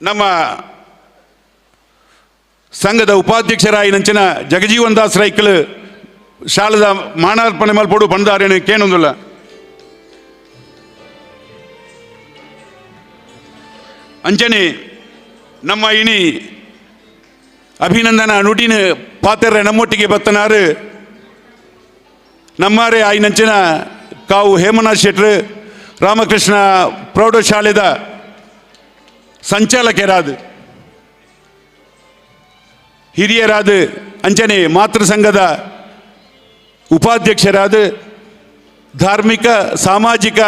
ನಮ್ಮ ಸಂಘದ ಉಪಾಧ್ಯಕ್ಷರಾಯಿ ನಂಚಿನ ಜಗಜೀವನ್ ದಾಸ್ ರೈಕಲ್ ಶಾಲದ ಮಾನಾರ್ಪಣೆ ಮಲ್ಪಡು ಬಂದಾರೇನು ಕೇನೊಂದಿಲ್ಲ ಅಂಚನೆ ನಮ್ಮ ಇನಿ ಅಭಿನಂದನಾ ನುಡಿನ ಪಾತ್ರ ನಮ್ಮೊಟ್ಟಿಗೆ ಬತ್ತನಾರು ನಮ್ಮಾರೇ ಆಯ್ನಂಚಿನ ಕಾವು ಹೇಮನಾಥ್ ಶೆಟ್ರು ರಾಮಕೃಷ್ಣ ಪ್ರೌಢಶಾಲೆದ ಸಂಚಾಲಕರಾದ ಹಿರಿಯರಾದ ಅಂಚನೆ ಮಾತೃ ಸಂಘದ ಉಪಾಧ್ಯಕ್ಷರಾದ ಧಾರ್ಮಿಕ ಸಾಮಾಜಿಕ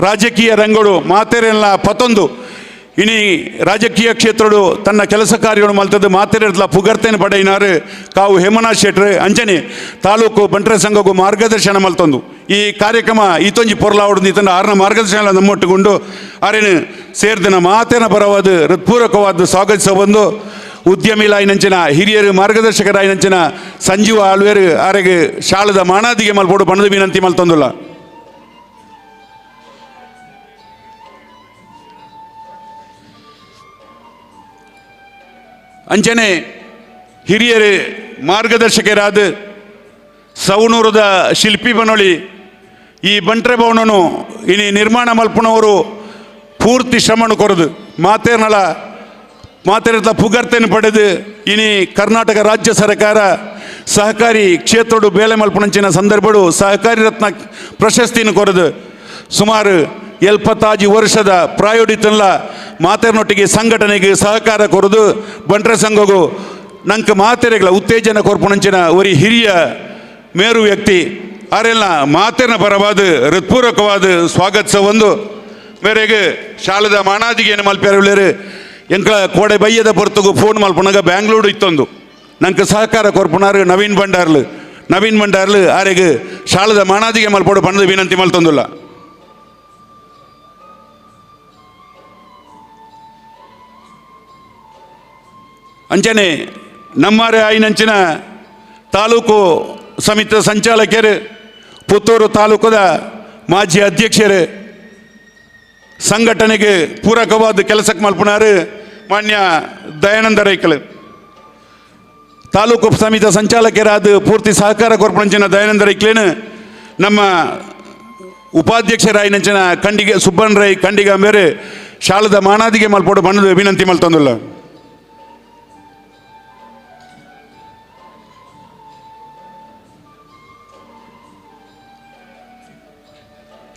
ರಾಜಕೀಯ ರಂಗಗಳು ಮಾತೆರೆಲ್ಲ ಪತ್ತೊಂದು ಇನಿ ರಾಜಕೀಯ ಕ್ಷೇತ್ರಡು ತನ್ನ ಕೆಲಸ ಕಾರ್ಯಗಳು ಮಲ್ತದ್ದು ಮಾತೆರೆಲ್ಲ ಪುಗರ್ತೇನೆ ಪಡೆಯಿನಾರು ಕಾವು ಹೇಮನಾಥ್ ಶೆಟ್ರು ಅಂಚನೆ ತಾಲೂಕು ಬಂಟರ ಸಂಘಗೂ ಮಾರ್ಗದರ್ಶನ ಮಲ್ತೊಂದು ಈ ಕಾರ್ಯಕ್ರಮ ಈತೊಂಜಿ ಪೊರ್ಲಾವಡ್ದು ಈತನ ಆರ್ನ ಮಾರ್ಗದರ್ಶನ ನಮ್ಮೊಟ್ಟುಕೊಂಡು ಆರೇನು ಸೇರ್ದಿನ ಮಾತೇನ ಪರವಾದ ಹೃತ್ಪೂರ್ವಕವಾದ ಸ್ವಾಗತಿಸ ಬಂದು ಉದ್ಯಮಿಲಾಯಿನಂಚಿನ ಹಿರಿಯರು ಮಾರ್ಗದರ್ಶಕರಾಯಿನಂಚಿನ ಸಂಜೀವ ಆಳ್ವೇರು ಆರೆಗೆ ಶಾಲದ ಮಾಣಾದಿಗೆ ಮಲ್ಪೋಡು ಪಣದು ವಿನಂತಿ ಮಲ್ತೊಂದುಲ್ಲ ಅಂಚನೆ ಹಿರಿಯರು ಮಾರ್ಗದರ್ಶಕರಾದ ಸವಣೂರದ ಶಿಲ್ಪಿ ಬನೋಳಿ ಈ ಬಂಟ್ರೆ ಭವನನು ಇನಿ ನಿರ್ಮಾಣ ಮಲ್ಪನವರು ಪೂರ್ತಿ ಶ್ರಮನು ಕೊರದು ಮಾತೆರತ್ಲ ಪುಗರ್ತೇನೆ ಪಡೆದು ಇನಿ ಕರ್ನಾಟಕ ರಾಜ್ಯ ಸರ್ಕಾರ ಸಹಕಾರಿ ಕ್ಷೇತ್ರಡು ಬೇಲೆ ಮಲ್ಪನಂಚಿನ ಸಂದರ್ಭಡು ಸಹಕಾರಿ ರತ್ನ ಪ್ರಶಸ್ತಿಯನ್ನು ಕೊರದು ಸುಮಾರು 75 ವರ್ಷದ ಪ್ರಾಯೋಡಿತಲ್ಲ ಮಾತೆರನೊಟ್ಟಿಗೆ ಸಂಘಟನೆಗೆ ಸಹಕಾರ ಕೊರದು ಬಂಟ್ರೆ ಸಂಘಗೂ ನಂಗೆ ಮಾತೆರೆಗಳ ಉತ್ತೇಜನ ಕೊರ್ಪುನಂಚಿನ ಒರಿ ಹಿರಿಯ ಮೇರು ವ್ಯಕ್ತಿ ಆರೆಲ್ಲ ಮಾತೆರನ ಪರವಾದ ಹೃತ್ಪೂರ್ವಕವಾದ ಸ್ವಾಗತಿಸ ಒಂದು ಮೇರೆಗೆ ಶಾಲದ ಮಾಣಾದಿಗೆ ಮಲ್ಪೇರು ಎಂಕ ಕೋಡೆ ಬಯ್ಯದ ಹೊರತುಗು ಫೋನ್ ಮಲ್ಪನಾಗ ಬ್ಯಾಂಗ್ಳೂರು ಇತ್ತೊಂದು ನಂಗೆ ಸಹಕಾರ ಕೊರ್ಪುನಾರು ನವೀನ್ ಬಂಡಾರ್ಲು ಆರೆಗೆ ಶಾಲದ ಮಾಣಾದಿಗೆ ಮಲ್ಪೋಡು ಪಣದು ವಿನಂತಿ ಮಲ್ತೊಂದುಲ್ಲ ಅಂಚನೆ ನಮ್ಮಾರೆ ಆಯ್ನಂಚಿನ ತಾಲೂಕು ಸಮಿತಿ ಸಂಚಾಲಕರು ಪುತ್ತೂರು ತಾಲೂಕದ ಮಾಜಿ ಅಧ್ಯಕ್ಷರು ಸಂಘಟನೆಗೆ ಪೂರಕವಾದ ಕೆಲಸಕ್ಕೆ ಮಲ್ಪನಾರು ಮಾನ್ಯ ದಯಾನಂದ ರೈಕಲ್ ತಾಲೂಕು ಸಮಿತಿ ಸಂಚಾಲಕರಾದ ಪೂರ್ತಿ ಸಹಕಾರ ಕೊರ್ಪಂಚಿನ ದಯಾನಂದ ರೈಕ್ಲೇನು ನಮ್ಮ ಉಪಾಧ್ಯಕ್ಷರಾಯಿನಂಚಿನ ಕಂಡಿಗೆ ಸುಬ್ಬಣ್ಣ ರೈ ಕಂಡಿಗ ಮೇರೆ ಶಾಲದ ಮಾಣಾದಿಗೆ ಮಲ್ಪೋಡು ಬಣ್ಣದ ವಿನಂತಿ ಮಲ್ತೊಂದುಲ್ಲ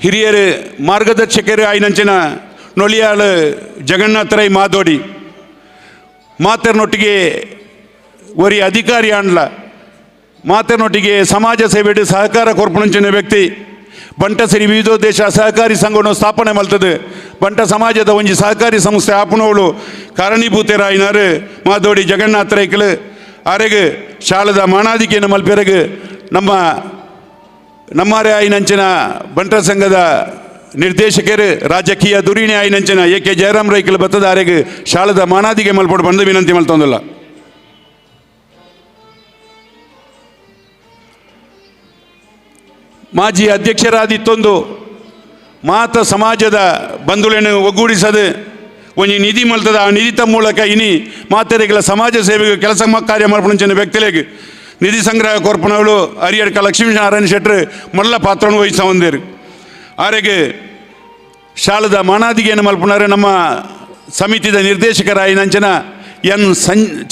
ಹಿರಿಯರು ಮಾರ್ಗದರ್ಶಕರು ಆಯ್ನಂಚಿನ ನೊಳಿಯಾಳು ಜಗನ್ನಾಥ ರೈ ಮಾದೋಡಿ ಮಾತೆರನೊಟ್ಟಿಗೆ ಒರಿ ಅಧಿಕಾರಿ ಆಂಡ್ಲ ಮಾತೆರನೊಟ್ಟಿಗೆ ಸಮಾಜ ಸೇವೆಡು ಸಹಕಾರ ಕೊರ್ಪುನಂಚಿನ ವ್ಯಕ್ತಿ ಬಂಟಸಿರಿ ವಿವಿಧೋದ್ದೇಶ ಸಹಕಾರಿ ಸಂಘವನ್ನು ಸ್ಥಾಪನೆ ಮಲ್ತದೆ ಬಂಟ ಸಮಾಜದ ಒಂಜಿ ಸಹಕಾರಿ ಸಂಸ್ಥೆ ಆಪುನವಳು ಕಾರಣೀಭೂತರಾಯಿನಾರು ಮಾದೋಡಿ ಜಗನ್ನಾಥ ರೈಕಲ್ ಆರೆಗೆ ಶಾಲದ ಮಾಣಾದಿಕೆಯನ್ನು ಮಲ್ಪೆರಗೆ ನಮ್ಮ ನಮ್ಮಾರೆ ಆಯ್ನಂಚಿನ ಬಂಟರ ಸಂಘದ ನಿರ್ದೇಶಕರು ರಾಜಕೀಯ ದುರೀಣಿ ಆಯ್ನಂಚಿನ ಎ.ಕೆ. ಜಯರಾಮ್ ರೈಕಲ್ ಬತ್ತದಾರೆಗೆ ಶಾಲದ ಮಾನಾದಿಗೆ ಮಲ್ಪಡು ಬಂದು ವಿನಂತಿ ಮಲ್ತೊಂದಿಲ್ಲ. ಮಾಜಿ ಅಧ್ಯಕ್ಷರಾದಿತ್ತೊಂದು ಮಾತ ಸಮಾಜದ ಬಂಧುಗಳನ್ನು ಒಗ್ಗೂಡಿಸದು ಒಂಜಿ ನಿಧಿ ಮಲ್ತದ ಆ ನಿಧಿತ ಮೂಲಕ ಇನಿ ಮಾತೆರೆಗಳ ಸಮಾಜ ಸೇವೆಗೆ ಕೆಲಸ ಕಾರ್ಯ ಮಲ್ಪಣಂಚಿನ ವ್ಯಕ್ತಿಗಳಿಗೆ ನಿಧಿ ಸಂಗ್ರಹ ಕೊರ್ಪನಗಳು ಹರಿಯಡ್ಕ ಲಕ್ಷ್ಮೀನಾರಾಯಣ ಶೆಟ್ಟರು ಮಲ್ಲ ಪಾತ್ರವನ್ನು ವಹಿಸ ಹೊಂದಿರು. ಆರೆಗೆ ಶಾಲದ ಮಾನಾದಿಗೆಯನ್ನು ಮಲ್ಪನಾರೆ ನಮ್ಮ ಸಮಿತಿದ ನಿರ್ದೇಶಕರಾಗಿ ನಂಚನ ಎನ್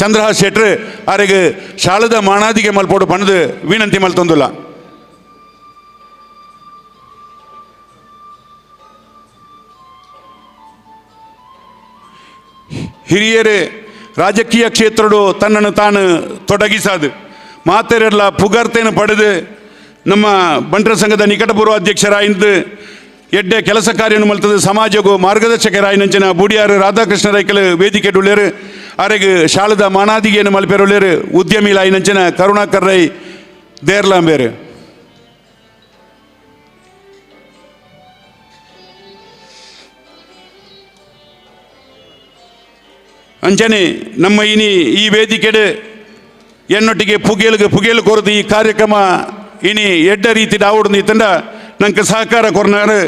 ಚಂದ್ರಹಾಸ್ ಶೆಟ್ಟರು ಆರೆಗೆ ಶಾಲದ ಮಾನಾದಿಗೆ ಮಲ್ಪೋಡು ಪಣದು ವಿನಂತಿ ಮಲ್ತೊಂದಿಲ್ಲ. ಹಿರಿಯರೇ ರಾಜಕೀಯ ಕ್ಷೇತ್ರಡು ತನ್ನನ್ನು ತಾನು ತೊಡಗಿಸದು ಮಾತೆರೆಲ್ಲ ಪುಗರ್ತೆಯನ್ನು ಪಡೆದು ನಮ್ಮ ಬಂಟರ ಸಂಘದ ನಿಕಟಪೂರ್ವ ಅಧ್ಯಕ್ಷರಾಯಿಂದ ಎಡ್ಡೆ ಕೆಲಸ ಕಾರ್ಯವನ್ನು ಮಲ್ತದ ಸಮಾಜಗೂ ಮಾರ್ಗದರ್ಶಕರಾಯಿನಂಚಿನ ಬೂಡಿಯಾರು ರಾಧಾಕೃಷ್ಣ ರೈಕಲ್ ವೇದಿಕೆ ಉಳ್ಳೇರು ಆರೆಗೆ ಶಾಲದ ಮಾನಾದಿಗೆಯನ್ನು ಮಲ್ಪೆರುಳ್ಳೇರು ಉದ್ಯಮಿಲಾಯಿನಂಚಿನ ಕರುಣಾಕರ್ ರೈ ದೇರ್ಲಾಂಬೇರು. ಅಂಚನೆ ನಮ್ಮ ಈ ವೇದಿಕೆಡೆ ಎನ್ನೊಟ್ಟಿಗೆ ಪುಗೇಲು ಕೊರದು ಈ ಕಾರ್ಯಕ್ರಮ ಇನಿ ಎಡ್ಡ ರೀತಿ ದಾವುಡು ತಂಡ ನಂಗೆ ಸಹಕಾರ ಕೊರ್ನಾರು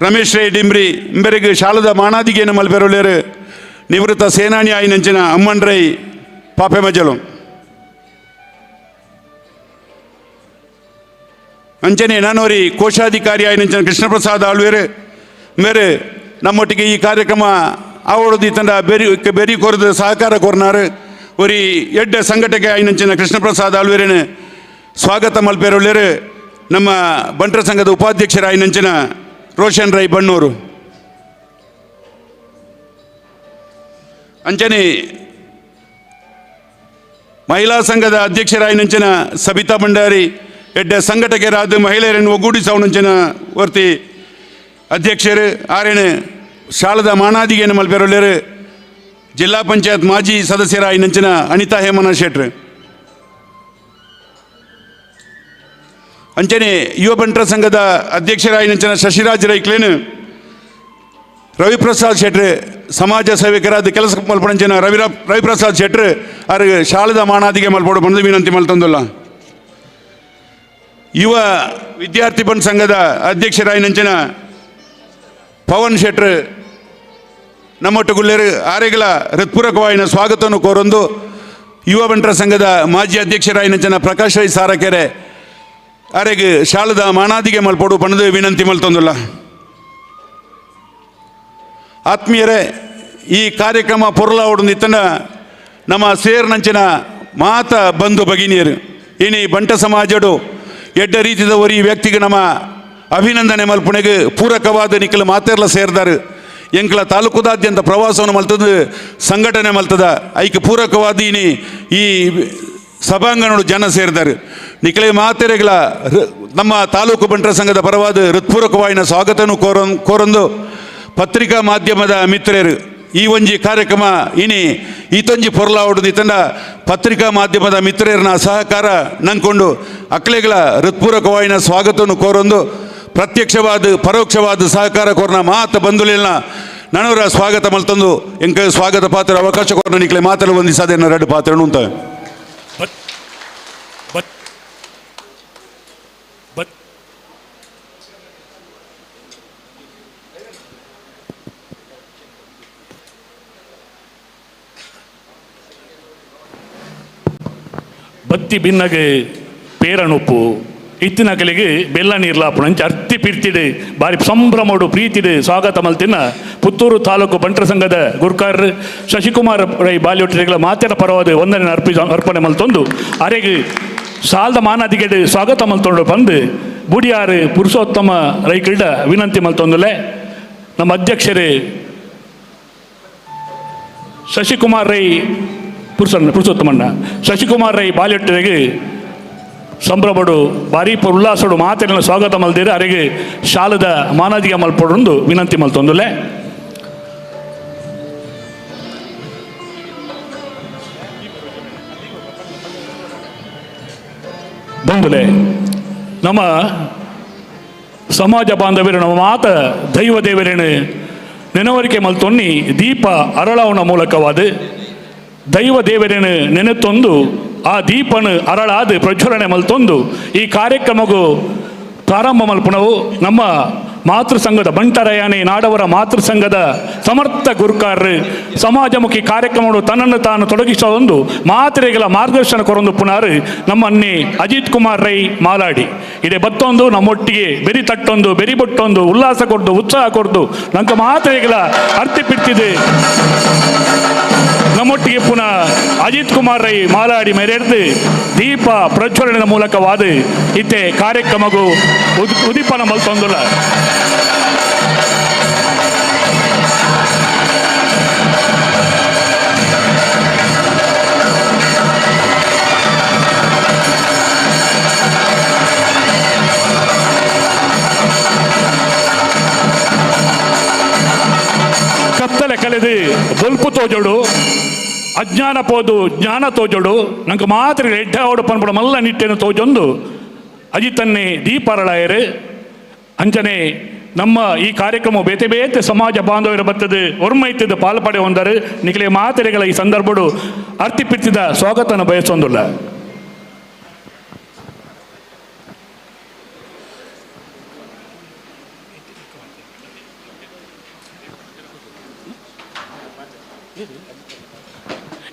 ರಮೇಶ್ ರೈ ಡಿಂಬ್ರಿ ಇಂಬರಿಗೆ ಶಾಲದ ಮಾನಾದಿಗೆಯನ್ನು ಮಲ್ಪೆರುಳ್ಳೇರು ನಿವೃತ್ತ ಸೇನಾನಿ ಆಯ್ನಂಚಿನ ಅಮ್ಮನ್ ರೈ ಪಾಪೆ ಮಜಲು. ಅಂಚನೆ ನಾನೋರಿ ಕೋಶಾಧಿಕಾರಿ ಆಯ್ನಂಚಿನ ಕೃಷ್ಣಪ್ರಸಾದ್ ಆಳ್ವೇರು ಮೇರೆ ನಮ್ಮೊಟ್ಟಿಗೆ ಈ ಕಾರ್ಯಕ್ರಮ ಆವಡದಿ ತಂಡ ಬೆರಿ ಕೊರದು ಸಹಕಾರ ಕೊರ್ನಾರು ಒರಿ ಎಡ್ಡ ಸಂಘಟಕ ಆಯ್ನಂಚಿನ ಕೃಷ್ಣಪ್ರಸಾದ್ ಆಳ್ವೇರೇನು ಸ್ವಾಗತ ಮಲ್ಪೆರುಳ್ಳೇರು ನಮ್ಮ ಬಂಟರ ಸಂಘದ ಉಪಾಧ್ಯಕ್ಷರಾಯ್ನಂಚಿನ ರೋಷನ್ ರೈ ಬಣ್ಣೂರು. ಅಂಚನೆ ಮಹಿಳಾ ಸಂಘದ ಅಧ್ಯಕ್ಷರಾಯ್ನಂಚಿನ ಸಬಿತಾ ಭಂಡಾರಿ ಎಡ್ಡ ಸಂಘಟಕರಾದ ಮಹಿಳೆಯರನ್ನು ಒಗ್ಗೂಡಿಸವನಂಚಿನ ವರ್ತಿ ಅಧ್ಯಕ್ಷರು ಆರೇನು ಶಾಲದ ಮಾನಾದಿಗೆಯನ್ನು ಮಲ್ಪೆರುಳ್ಳೇರು ಜಿಲ್ಲಾ ಪಂಚಾಯತ್ ಮಾಜಿ ಸದಸ್ಯರಾಯ್ನಂಚಿನ ಅನಿತಾ ಹೇಮನ ಶೆಟ್ರು. ಅಂಚನೆ ಯುವ ಬಂಟರ ಸಂಘದ ಅಧ್ಯಕ್ಷರಾಯ್ನಂಚಿನ ಶಶಿರಾಜ್ ರೈಕ್ಲೇನು ರವಿಪ್ರಸಾದ್ ಶೆಟ್ರು ಸಮಾಜ ಸೇವಕರಾದ ಕೆಲಸ ಮಲ್ಪಣಂಚಿನ ರವಿಪ್ರಸಾದ್ ಶೆಟ್ರು ಅವ್ರಿಗೆ ಶಾಲದ ಮಾನಾದಿಗೆ ಮಲ್ಪಡು ಬಂದು ವಿನಂತಿ ಮಲ್ತೊಂದಿಲ್ಲ. ಯುವ ವಿದ್ಯಾರ್ಥಿ ಬಂಡ್ ಸಂಘದ ಅಧ್ಯಕ್ಷರಾಯ್ನಂಚಿನ ಪವನ್ ಶೆಟ್ರು ನಮ್ಮೊಟ್ಟುಗುಳ್ಳೇರು ಆರೆಗಳ ಹೃತ್ಪೂರ್ವಕವಾಯಿನ ಸ್ವಾಗತವನ್ನು ಕೋರೊಂದು ಯುವ ಬಂಟರ ಸಂಘದ ಮಾಜಿ ಅಧ್ಯಕ್ಷರಾಯ್ನಂಚಿನ ಪ್ರಕಾಶ್ ರೈ ಸಾರಕೆರೆ ಆರೆಗೆ ಶಾಲದ ಮಾನಾದಿಗೆ ಮಲ್ಪಡು ಪಣದು ವಿನಂತಿ ಮಲ್ತೊಂದಿಲ್ಲ. ಆತ್ಮೀಯರೇ, ಈ ಕಾರ್ಯಕ್ರಮ ಪೊರ್ಲ ಹೊಡೆದಿತ್ತಂಡ ನಮ್ಮ ಸೇರ್ನಂಚಿನ ಮಾತ ಬಂಧು ಭಗಿನಿಯರು ಇನಿ ಬಂಟ ಸಮಾಜಡು ಎಡ್ಡ ರೀತಿದ ಒರಿ ವ್ಯಕ್ತಿಗೆ ನಮ್ಮ ಅಭಿನಂದನೆ ಮಲ್ಪನೆಗೆ ಪೂರಕವಾದ ನಿಖಲು ಮಾತೆರ್ಲ ಸೇರ್ದಾರು. ಎಂಕ್ಲ ತಾಲೂಕುದಾದ್ಯಂತ ಪ್ರವಾಸವನ್ನು ಮಲ್ತದ ಸಂಘಟನೆ ಮಲ್ತದ ಐಕೆ ಪೂರಕವಾದ ಈ ಸಭಾಂಗಣಗಳು ಜನ ಸೇರಿದ್ದಾರೆ. ನಿಖಲೆ ಮಾತೆರೆಗಳ ನಮ್ಮ ತಾಲೂಕು ಬಂಟರ ಸಂಘದ ಪರವಾದ ಹೃತ್ಪೂರ್ವಕವಾಯಿನ ಸ್ವಾಗತವನ್ನು ಕೋರೊಂದು ಪತ್ರಿಕಾ ಮಾಧ್ಯಮದ ಮಿತ್ರರು ಈ ಒಂಜಿ ಕಾರ್ಯಕ್ರಮ ಇನಿ ಈತೊಂಜಿ ಪೊರ್ಲ ಹೊಡೆದಿತ್ತಂಡ ಪತ್ರಿಕಾ ಮಾಧ್ಯಮದ ಮಿತ್ರರನ್ನ ಸಹಕಾರ ನಂಕೊಂಡು ಅಕ್ಲೆಗಳ ಹೃತ್ಪೂರ್ವಕವಾಯಿನ ಸ್ವಾಗತವನ್ನು ಕೋರೊಂದು ಪ್ರತ್ಯಕ್ಷವಾದ ಪರೋಕ್ಷವಾದ ಸಹಕಾರ ಕೋರ್ನ ಮಾತ ಬಂಧುಲಿನ ನನವರ ಸ್ವಾಗತ ಮಲ್ತಂದು ಎಂಕ ಸ್ವಾಗತ ಪಾತ್ರ ಅವಕಾಶ ಕೋರ್ನ ನಿಕ್ಲೆ ಮಾತಲು ಒಂದಿಸದೆ ಎರಡು ಪಾತ್ರನು ಅಂತ ಬತ್ತಿ ಬಿನ್ನಗೆ ಪೇರನುಪ್ಪು ಇತ್ತಿನ ಕಲೆಗೆ ಬೆಲ್ಲ ನೀರ್ಲಾಪುಣಂಚ ಅರ್ತಿ ಪಿರ್ತಿಡು ಬಾರಿ ಸಂಭ್ರಮಡು ಪ್ರೀತಿಡು ಸ್ವಾಗತ ಮಲ್ತಿನ ಪುತ್ತೂರು ತಾಲೂಕು ಬಂಟರ ಸಂಘದ ಗುರ್ಕಾರ್ ಶಶಿಕುಮಾರ್ ರೈ ಬಾಲ್ಯೊಟ್ಟಿಗಳ ಮಾತೆರ ಪರವಾದ ವಂದನೆ ಅರ್ಪಣೆ ಮಲ್ತೊಂದು ಅರೆಗೆ ಸಾಲದ ಮಾನಾದಿಗೆಡು ಸ್ವಾಗತ ಮಲ್ತೊಂಡು ಬಂದು ಬುಡಿಯಾರು ಪುರುಷೋತ್ತಮ ರೈಕಲ್ಡ ವಿನಂತಿ ಮಲ್ತೊಂದುಲೆ ನಮ್ಮ ಅಧ್ಯಕ್ಷರೇ ಶಶಿಕುಮಾರ್ ರೈ ಪುರುಷೋತ್ತಮಣ್ಣ ಶಶಿಕುಮಾರ್ ರೈ ಬಾಲ್ಯೊಟ್ಟಿಗೆ ಸಂಭ್ರಮಡು ಬಾರಿ ಉಲ್ಲಾಸಡು ಮಾತಿನ ಸ್ವಾಗತ ಮಲ್ದಿರ ಅರೆಗೆ ಶಾಲದ ಮಾನಾದಿಗೆ ಮಲ್ಪಡೊಂದು ವಿನಂತಿ ಮಲ್ತೊಂದುಲೆ ಬಂದುಲೆ ನಮ್ಮ ಸಮಾಜ ಬಾಂಧವ್ಯರು ನಮ್ಮ ಮಾತ ದೈವ ದೇವರೇನು ನೆನವರಿಕೆ ಮಲ್ತೊನ್ನಿ ದೀಪ ಅರಳವನ ಮೂಲಕವಾದ ದೈವ ದೇವರೇನು ನೆನೆತೊಂದು ಆ ದೀಪನು ಅರಳಾದ ಪ್ರಜ್ವಲನೆ ಮಲ್ತೊಂದು ಈ ಕಾರ್ಯಕ್ರಮಗೂ ಪ್ರಾರಂಭ ಮಲ್ಪುಣವು ನಮ್ಮ ಮಾತೃ ಸಂಘದ ಬಂಟರಯಾನೆ ನಾಡವರ ಮಾತೃ ಸಂಘದ ಸಮರ್ಥ ಗುರುಕಾರರು ಸಮಾಜಮುಖಿ ಕಾರ್ಯಕ್ರಮಗಳು ತನ್ನನ್ನು ತಾನು ತೊಡಗಿಸೋದೊಂದು ಮಾತ್ರೆಗಳ ಮಾರ್ಗದರ್ಶನ ಕೊರೊಂದು ಪುನಾರು ನಮ್ಮನ್ನೇ ಅಜಿತ್ ಕುಮಾರ್ ರೈ ಮಾಲಾಡಿ ಇದೇ ಬತ್ತೊಂದು ನಮ್ಮೊಟ್ಟಿಗೆ ಬೆರಿ ತಟ್ಟೊಂದು ಬೆರಿ ಬೊಟ್ಟೊಂದು ಉಲ್ಲಾಸ ಕೊಡ್ದು ಉತ್ಸಾಹ ಕೊಡ್ದು ನಂಗೆ ಮಾತ್ರೆಗಳ ಅರ್ಥ ಪಿಡ್ತಿದೆ ನಮ್ಮೊಟ್ಟಿಗೆ ಪುನಃ ಅಜಿತ್ ಕುಮಾರ್ ರೈ ಮಾಲಾಡಿ ಮೆರೆದು ದೀಪ ಪ್ರಜ್ವಲನ ಮೂಲಕವಾದ ಇತ್ತೆ ಕಾರ್ಯಕ್ರಮಗೂ ಉದೀಪನ ಮಲ್ತೊಂದುಲ್ಲ ಕತ್ತಲೆ ಕಲೆದು ಬಲ್ಪು ತೋಜೋಡು ಅಜ್ಞಾನ ಪೋದು ಜ್ಞಾನ ತೋಜೋಡು ನಂಗೆ ಮಾತ್ರ ಎಡ್ಡ ಓಡು ಪನ್ಪಡ ಮಲ್ಲ ನಿಟ್ಟೆನು ತೋಜೊಂದು ಅಜಿತನ್ನೇ ದೀಪಾರಳಾಯರು ಅಂಚನೆ ನಮ್ಮ ಈ ಕಾರ್ಯಕ್ರಮ ಬೇತೆ ಬೇತೆ ಸಮಾಜ ಬಾಂಧವ್ಯರ ಬತ್ತದು ಒರ್ಮೈತಿದ್ದು ಪಾಲ್ಪಡೆ ಹೊಂದರು ನಿಖಲೆ ಮಾತೆರೆಗಳ ಈ ಸಂದರ್ಭಡು ಅರ್ತಿಪಿತ್ತಿದ ಸ್ವಾಗತನ ಬಯಸೊಂದುಲ್ಲ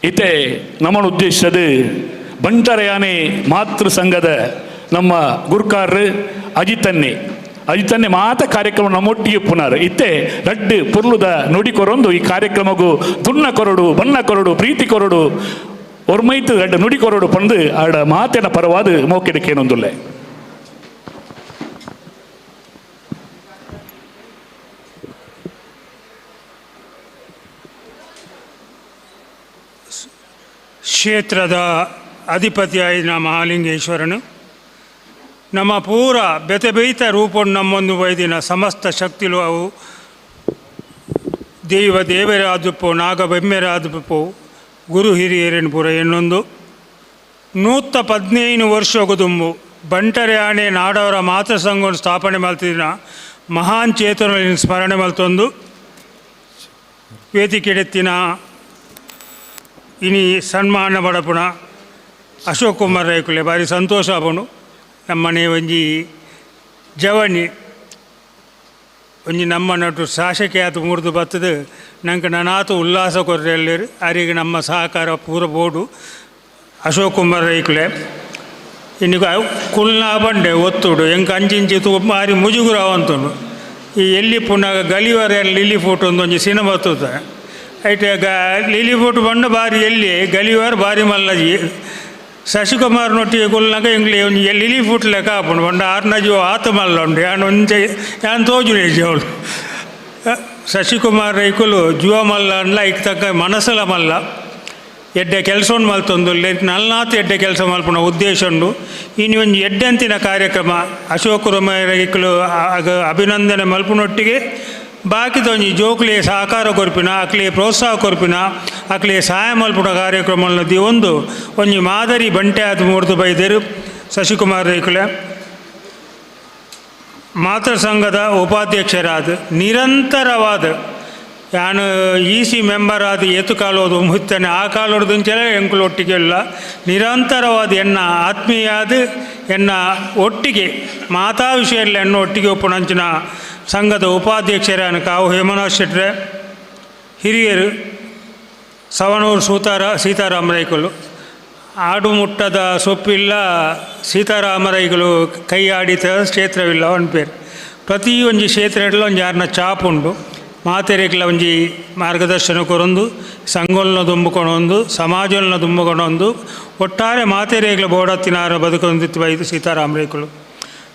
ಇತ್ತೆ ನಮ್ಮನ್ನು ಉದ್ದೇಶಿಸದು ಬಂಟರಯಾನೆ ಮಾತೃ ಸಂಘದ ನಮ್ಮ ಗುರುಕಾರರು ಅಜಿತನ್ನೇ ಮಾತ ಕಾರ್ಯಕ್ರಮ ನಮ್ಮೊಟ್ಟಿಗೆ ಪುನರ್ ಇತ್ತೆ ರಡ್ಡು ಪುರ್ಲುದ ನುಡಿ ಕೊರೊಂದು ಈ ಕಾರ್ಯಕ್ರಮಗೂ ದುಣ್ಣ ಕೊರಡು ಬಣ್ಣ ಕೊರಡು ಪ್ರೀತಿ ಕೊರಡು ಒರ್ಮೈತು ರಡ್ಡು ನುಡಿ ಕೊರಡು ಪಂದು ಆಡ ಮಾತಿನ ಪರವಾದ ಮೋಕೆಡಕ್ಕೇನೊಂದುಲ್ಲೆ ಕ್ಷೇತ್ರದ ಅಧಿಪತಿಯಾದ ಮಹಾಲಿಂಗೇಶ್ವರನು ನಮ್ಮ ಪೂರ ಬೆತೆಬೈತ ರೂಪವನ್ನು ನಮ್ಮೊಂದು ವೈದಿನ ಸಮಸ್ತ ಶಕ್ತಿಲು ಅವು ದೇವರಾದಪ್ಪು ನಾಗಬೆಮ್ಮೆರಾದಪ್ಪು ಗುರು ಹಿರಿಯರೇನು ಪೂರ ಎನ್ನೊಂದು 115 ವರ್ಷಗುದುಂಬು ಬಂಟರೆ ಆಣೆ ನಾಡವರ ಮಾತೃ ಸಂಘವನ್ನು ಸ್ಥಾಪನೆ ಮಾಡ್ತಿದ್ದ ಮಹಾನ್ ಚೇತನ ಸ್ಮರಣೆ ಮಲ್ತೊಂದು ವೇದಿಕೆಡೆತ್ತಿನ ಇನಿ ಸನ್ಮಾನ ಪಡಪುಣ ಅಶೋಕ್ ಕುಮಾರ್ ರೈಕುಲೆ ಭಾರಿ ಸಂತೋಷ ಆಪುಂಡು ನಮ್ಮನೆ ಒಂಜಿ ಜವಣಿ ಒಂಜಿ ನಮ್ಮ ನಟು ಶಾಸಕ ಆತು ಮುರಿದು ಬತ್ತದು ನಂಗೆ ನನಾತು ಉಲ್ಲಾಸ ಕೊರ್ರೆಲ್ಲರು ಅರಿಗೆ ನಮ್ಮ ಸಹಕಾರ ಪೂರ ಬೋಡು ಅಶೋಕ್ ಕುಮಾರ್ ರೈಕುಲೆ ಇನ್ನಿಗ ಕುಲ್ನಾ ಬಂಡೆ ಒತ್ತುಡು ಎಂಕ ಅಂಚಿಂಚಿ ಭಾರಿ ಮುಜುಗುರ ಅವಂತುಂಡು ಈ ಎಲ್ಲಿ ಪುನಃ ಗಲಿವರ ಲಿಲಿ ಫೋಟೋ ಒಂದೊಂದು ಸಿನಿಮಾ ಬರ್ತದೆ ಐಟೆ ಲಿಲಿ ಫೋಟೋ ಬಂದು ಬಾರಿ ಎಲ್ಲಿ ಗಲಿವರ್ ಬಾರಿ ಮಲ್ಲಜಿ ಶಶಿಕುಮಾರ್ನೊಟ್ಟಿಗೆ ಕೊಲ್ನಾಗ ಇಂಗ್ಲಿ ಒಂದು ಲಿಲಿ ಫುಟ್ ಲೆಕ್ಕ ಹಾಕೊಂಡು ಬಂಡ ಆರ್ನಜು ಆತ ಮಲ್ಲ ಉಂಡು ಯಾನು ಒಂಚೆ ಯಾನು ತೋಜುನೆ ಅವಳು ಶಶಿಕುಮಾರ್ ರೈಕುಲು ಜುವ ಮಲ್ಲ ಅನ್ಲ ಈಗ ತಕ್ಕ ಮನಸ್ಸಲ ಮಲ್ಲ ಎಡ್ಡೆ ಕೆಲಸವನ್ನು ಮಲ್ತೊಂದು ನಲ್ನಾತ್ ಎಡ್ಡೆ ಕೆಲಸ ಮಲ್ಪುನ ಉದ್ದೇಶ ಉಂಡು ಇನ್ನು ಒಂದು ಎಡ್ಡೆಂತಿನ ಕಾರ್ಯಕ್ರಮ ಅಶೋಕ್ ರೈಕುಲು ಅಭಿನಂದನೆ ಮಲ್ಪುನೊಟ್ಟಿಗೆ ಬಾಕಿದೊಂದು ಜೋಕ್ಲೆ ಸಹಕಾರ ಕೊರ್ಪಿನ ಅಕ್ಲೆ ಪ್ರೋತ್ಸಾಹ ಕೊರ್ಪಿನ ಅಕ್ಲೆ ಸಹಾಯ ಮಲ್ಪುನ ಕಾರ್ಯಕ್ರಮದಲ್ಲಿ ಒಂದು ಮಾದರಿ ಬಂಟೆ ಆದ ಮೂರ್ತು ಬೈದರು ಶಶಿಕುಮಾರ್ ರೈಕುಲೆ ಮಾತೃ ಸಂಘದ ಉಪಾಧ್ಯಕ್ಷರಾದ ನಿರಂತರವಾದ ಯಾನು ಸಿ ಮೆಂಬರ್ ಆದ ಎತ್ತು ಕಾಲೋದು ಮುತ್ತನೆ ಆ ಕಾಲೋಡ್ದಂಚೆಲ್ಲ ಎಂಕುಲೊಟ್ಟಿಗೆ ಇಲ್ಲ ನಿರಂತರವಾದ ಎನ್ನ ಆತ್ಮೀಯಾದ ಎನ್ನ ಒಟ್ಟಿಗೆ ಮಾತಾ ವಿಷಯದಲ್ಲಿ ಎನ್ನ ಒಟ್ಟಿಗೆ ಒಪ್ಪುಣಂಚಿನ ಸಂಘದ ಉಪಾಧ್ಯಕ್ಷರಾನ ಕಾವು ಹೇಮನಾಥ್ ಶೆಟ್ರೆ ಹಿರಿಯರು ಸವಣೂರು ಸೀತಾರಾಮರೈಕಲು ಆಡು ಮುಟ್ಟದ ಸೊಪ್ಪಿಲ್ಲ ಸೀತಾರಾಮರೈಗಳು ಕೈ ಆಡಿತ ಕ್ಷೇತ್ರವಿಲ್ಲ ಅವನ ಪೇರು ಪ್ರತಿ ಒಂಜಿ ಕ್ಷೇತ್ರಡ್ಲ ಒಂದು ಯಾರನ್ನ ಚಾಪುಂಡು ಮಾತೆರೆಗ್ಲ ಒಂಜಿ ಮಾರ್ಗದರ್ಶನ ಕೊರೊಂದು ಸಂಘೋಲ್ನ ದುಂಬುಕೊಣೊಂದು ಸಮಾಜೋಲ್ನ ದುಂಬುಕೊಣೊಂದು ಒಟ್ಟಾರೆ ಮಾತೆರೆಗ್ಲ ಬೋಡತ್ತಿನಾರ ಬದುಕೊಂದಿತ್ತು ಬೈದು ಸೀತಾರಾಮರೈಕಲು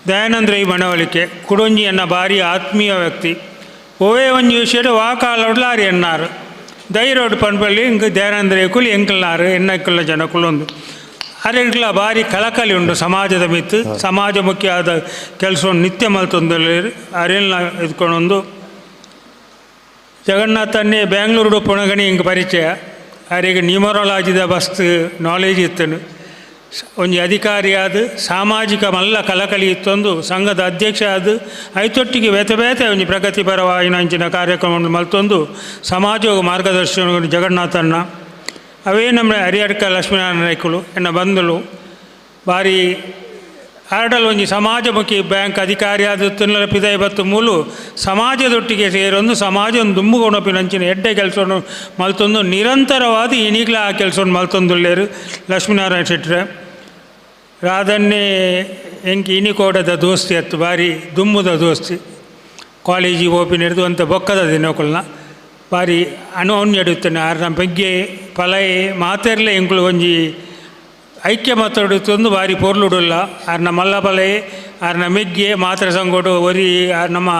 ದಯಾನಂದ ರೈ ಮನವಳಿಕೆ ಕುಡೊಂಜಿ ಎನ್ನ ಭಾರಿ ಆತ್ಮೀಯ ವ್ಯಕ್ತಿ ಓವೇ ಒಂಜಿ ವಿಷಯ ವಾಕಾಲೊಡ್ಲಾರಿ ಎನ್ನಾರು ಧೈರ್ಯೋಡು ಪನ್ಪಲ್ಲಿ ಇಂಕ ದಯಾನಂದ ರೈಕುಲು ಎಂಕಲ್ನಾರು ಎನ್ನಕ್ಕಲ್ಲ ಜನಕ್ಕುಲೊಂದು ಅರೆಗ್ಲ ಭಾರಿ ಕಳಕಳಿ ಉಂಡು ಸಮಾಜದ ಮಿತ್ತು ಸಮಾಜಮುಖಿಯಾದ ಕೆಲಸವನ್ನು ನಿತ್ಯ ಮಲ್ತೊಂದಲ್ಲಿ ಅರೆಲ್ಲ ಎದ್ಕೊಂಡೊಂದು ಜಗನ್ನಾಥನ್ನೇ ಬ್ಯಾಂಗ್ಳೂರು ಪುಣಗಣಿ ಹಿಂಗೆ ಪರಿಚಯ ಅರೆಗೆ ನ್ಯೂಮರಾಲಜಿದ ಬಸ್ತ್ ನಾಲೆಜ್ ಇತ್ತನು ಒಂಜಿ ಅಧಿಕಾರಿ ಆದು ಸಾಮಾಜಿಕ ಮಲ್ಲ ಕಲಕಲಿ ಇತ್ತೊಂದು ಸಂಘದ ಅಧ್ಯಕ್ಷ ಆದು ಐತೊಟ್ಟಿಗೆ ಬೇತೆ ಬೇತೆ ಒಂಜಿ ಪ್ರಗತಿಪರವಾಯಿನಂಚಿನ ಕಾರ್ಯಕ್ರಮವನ್ನು ಮಲ್ತೊಂದು ಸಮಾಜ ಮಾರ್ಗದರ್ಶನ ಜಗನ್ನಾಥಣ್ಣ ಅವೇ ನಮ್ಮ ಹರಿಹರಕ ಲಕ್ಷ್ಮೀನಾರಾಯಣ ನಾಯ್ಕಲು ಎನ್ನ ಬಂಧುಲು ಬಾರಿ ಆರ್ಡಲ್ ಒಂಜಿ ಸಮಾಜಮುಖಿ ಬ್ಯಾಂಕ್ ಅಧಿಕಾರಿ ಆದ ತಿನ್ನಲ ಪಿದಾಯಿ ಬತ್ತು ಮೂಲು ಸಮಾಜದೊಟ್ಟಿಗೆ ಸೇರೊಂದು ಸಮಾಜವನ್ನು ದುಂಬುಗೊಂಡಪಿನಂಚಿನ ಎಡ್ಡೆ ಕೆಲಸವನ್ನು ಮಲ್ತೊಂದು ನಿರಂತರವಾದ ಇನಿಗ್ಲ ಆ ಕೆಲಸವನ್ನು ಮಲ್ತೊಂದುಲ್ಲೇರು ಲಕ್ಷ್ಮೀನಾರಾಯಣ ಶೆಟ್ಟರೆ ರಾಧನ್ನೇ ಎಂಕಿ ಇನಿಕೋಡದ ದೋಸ್ತಿ ಅತ್ತು ಬಾರಿ ದುಮ್ಮುದ ದೋಸ್ತಿ ಕಾಲೇಜಿಗೆ ಓಪಿನ ಹಿಡಿದು ಅಂತ ಬೊಕ್ಕದ ದಿನಕಲ್ನ ಬಾರಿ ಅನುನ್ಯಡುತ್ತೇನೆ ಆರ್ನ ಬಗ್ಗೆ ಪಲಯೆ ಮಾತೆರ್ಲೆ ಎಂಕುಲು ಒಂಜಿ ಐಕ್ಯ ಮಾತಾಡುತ್ತೊಂದು ಬಾರಿ ಪೊರ್ಲುಡುಲ್ಲ ಆರ್ನ ಮಲ್ಲ ಪಲಯೆ ಆರ್ನ ಮೆಗ್ಗೆ ಮಾತ್ರ ಸಂಗೋಡು ಒರಿ ನಮ್ಮ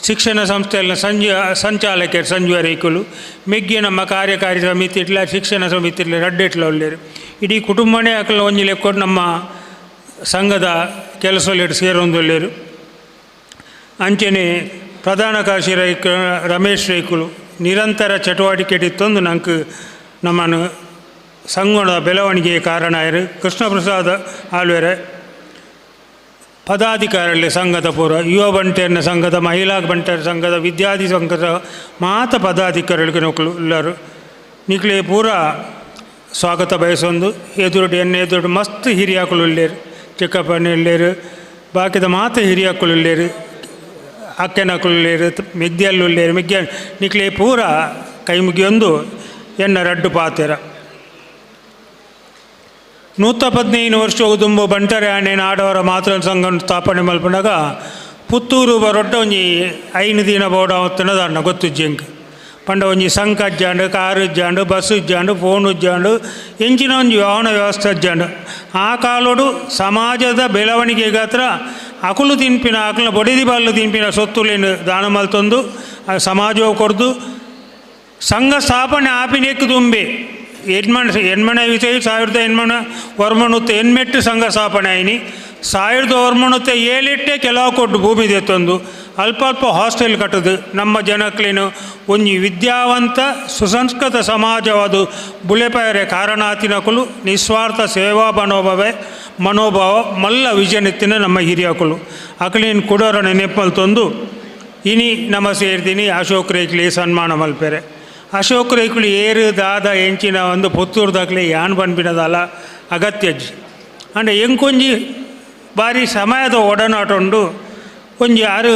ಶಿಕ್ಷಣ ಸಂಸ್ಥೆಯಲ್ಲಿ ಸಂಚಾಲಕರು ಸಂಜು ರೈಕುಲು ಮೆಗ್ಗೆ ನಮ್ಮ ಕಾರ್ಯಕಾರಿ ಸಮಿತಿ ಇಟ್ಲ ಶಿಕ್ಷಣ ಸಮಿತಿ ಇಟ್ಲ ರಡ್ಡೆಟ್ಲ ಒಳ್ಳೆರು ಇಡೀ ಕುಟುಂಬನೇ ಹಾಕಲು ಒಂಜಿ ಲೆಕ್ಕೊಂಡು ನಮ್ಮ ಸಂಘದ ಕೆಲಸದಲ್ಲಿ ಸೇರೊಂದೊಳ್ಳೆರು ಅಂಚನೆ ಪ್ರಧಾನ ಕಾರ್ಯದರ್ಶಿ ರಮೇಶ್ ರೈಕುಲು ನಿರಂತರ ಚಟುವಟಿಕೆ ಇತ್ತೊಂದು ನಂಗೆ ನಮ್ಮನ್ನು ಸಂಘದ ಬೆಳವಣಿಗೆಗೆ ಕಾರಣ ಆಯರು ಕೃಷ್ಣ ಪ್ರಸಾದ ಆಳ್ವೆರೆ ಪದಾಧಿಕಾರಿಗಳಲ್ಲಿ ಸಂಘದ ಪೂರ ಯುವ ಬಂಟೇರ್ನ ಸಂಘದ ಮಹಿಳಾ ಬಂಟೇರ ಸಂಘದ ವಿದ್ಯಾರ್ಥಿ ಸಂಘದ ಮಾತ ಪದಾಧಿಕಾರಿಗಳಿಗೆ ನೌಕಲು ಎಲ್ಲರು ನಿಕ್ಲೆ ಪೂರ ಸ್ವಾಗತ ಬಯಸೊಂದು ಎದುರುಡು ಎಣ್ಣೆ ಎದುರುಡು ಮಸ್ತ್ ಹಿರಿಯಾಕಲು ಉಳ್ಳೇರು ಚಿಕ್ಕಪ್ಪನ ಉಳ್ಳೇರು ಬಾಕಿದ ಮಾತ ಹಿರಿಯಾಕಲು ಉಳ್ಳೇರು ಅಕ್ಕೆನಕುಳ್ಳೇರು ಮೆಗ್ದಿಯಲ್ಲುಳ್ಳೇರು ಮೆಗ್ಗ ನಿಕ್ಲೆ ಪೂರ ಕೈ ಮುಗಿಯೊಂದು ಎನ್ನ ರಡ್ಡು ಪಾತೆರ 115 ವರ್ಷ ತುಂಬ ಬಂಟರೆ ಆಣೆನ ಆಡವರ ಮಾತ್ರ ಸಂಘ ಸ್ಥಾಪನೆ ಮಲ್ಪನಾಗ ಪುತ್ತೂರು ಬರೊಟ್ಟ ಒಂಜಿ 5 ದಿನ ಬೋಡ ಹೊತ್ತನದನ್ನ ಗೊತ್ತುಜ್ಜಂಗೆ ಪಂಡ ಒಂಜಿ ಸಂಘ ಅಜ್ಜಾಂಡು ಕಾರು ಇಜ್ಜಾಂಡು ಬಸ್ ಇಜ್ಜಾಂಡು ಫೋನ್ ಇಜ್ಜಾಂಡು ಎಂಚಿನ ಒಂಜಿ ವಾಹನ ವ್ಯವಸ್ಥೆ ಅಜ್ಜಾಂಡು ಆ ಕಾಲೋಡು ಸಮಾಜದ ಬೆಳವಣಿಗೆಗೆ ಹತ್ರ ಅಕುಲು ತಿನ್ಪಿನ ಆಕಲ ಬೊಡಿದಿ ಬಾಲು ತಿನ್ಪಿನ ಸೊತ್ತುಲೇನು ದಾನ ಮಲ್ತೊಂದು ಸಮಾಜವು ಕೊಡ್ದು ಸಂಘ ಸ್ಥಾಪನೆ ಆಪಿನೆಕ್ಕು ತುಂಬೆ ಎಣ್ಮಣ ವಿಷಯ 1800 ವರ್ಮಣುತ್ತೆ ಎನ್ಮೆಟ್ಟು ಸಂಘ ಸ್ಥಾಪನೆ ಆಯ್ನಿ 1907 ಕೆಲವು ಕೊಟ್ಟು ಭೂಮಿ ತೆತ್ತೊಂದು ಅಲ್ಪ ಅಲ್ಪ ಹಾಸ್ಟೆಲ್ ಕಟ್ಟದು ನಮ್ಮ ಜನಕ್ಲೇನು ಒಂಜಿ ವಿದ್ಯಾವಂತ ಸುಸಂಸ್ಕೃತ ಸಮಾಜವಾದು ಬುಲೆಪಯರೆ ಕಾರಣಾತಿನಕುಲು ನಿಸ್ವಾರ್ಥ ಸೇವಾ ಮನೋಭಾವ ಮಲ್ಲ ವಿಜನೆತ್ತಿನ ನಮ್ಮ ಹಿರಿಯಕುಲು ಅಕಲೇನು ಕುಡೋರ ನೆನಪಲ್ತೊಂದು ಇನಿ ನಮ್ಮ ಸೇರ್ತೀನಿ ಅಶೋಕ್ ರೇಖ್ಲಿ ಸನ್ಮಾನ ಮಲ್ಪೆರೆ ಅಶೋಕ್ ರೈಕುಲು ಏರು ದಾದ ಎಂಚಿನ ಒಂದು ಪುತ್ತೂರ್ದಾಗಲೇ ಯಾನ್ ಬಂದ್ಬಿಡೋದಲ್ಲ ಅಗತ್ಯಜ್ಜಿ ಅಂಡ್ ಎಂಕೊಂಜಿ ಬಾರಿ ಸಮಯದ ಒಡನಾಟ ಉಂಡು ಒಂಜಿ ಯಾರು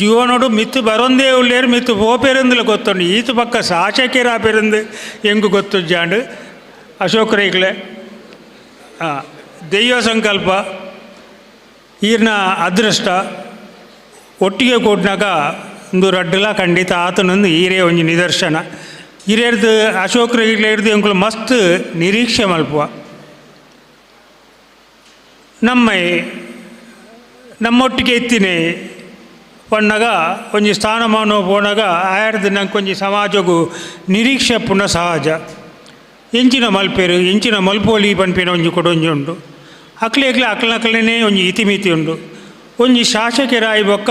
ಜೀವನೋಡು ಮಿತ್ತು ಬರೊಂದೇ ಉಳ್ಳೇರು ಮಿತ್ತು ಪೋಪೆರಂದಲು ಗೊತ್ತುಂಡು ಈತು ಪಕ್ಕ ಶಾಸಕೇರ ಆಪೆರಂದು ಹೆಂಗೆ ಗೊತ್ತುಜ್ಜಾಂಡು ಅಶೋಕ್ ರೈಕ್ಲೆ ದೈವ ಸಂಕಲ್ಪ ಈರ್ನ ಅದೃಷ್ಟ ಒಟ್ಟಿಗೆ ಕೂಡಿನಾಗ ಒಂದು ರಡ್ಡಲ ಖಂಡಿತ ಆತನೊಂದು ಈರೇ ಒಂಜಿ ನಿದರ್ಶನ ಹಿರಿಯರ್ದು ಅಶೋಕ್ ರೈಕ್ಲೆ ಹಿಡ್ದು ಎಂಕುಲು ಮಸ್ತ್ ನಿರೀಕ್ಷೆ ಮಲ್ಪುವ ನಮ್ಮೊಟ್ಟಿಗೆ ಎತ್ತಿನೇ ಪಣ್ಣಾಗ ಒಂಜಿ ಸ್ಥಾನಮಾನ ಪೋನಾಗ ಆಯರ್ದು ನಂಗೆ ಒಂಜಿ ಸಮಾಜಗೂ ನಿರೀಕ್ಷೆ ಪುನಃ ಸಹಜ ಎಂಚಿನ ಮಲ್ಪೇರು ಎಂಚಿನ ಮಲ್ಪೋಲಿ ಪನ್ಪೇನ ಒಂಜಿ ಕೊಡೊಂಜಿ ಉಂಡು ಅಕ್ಲೇ ಒಂಜಿ ಇತಿಮಿತಿ ಉಂಡು ಒಂಜಿ ಶಾಸಕರಾಯಿ ಬೊಕ್ಕ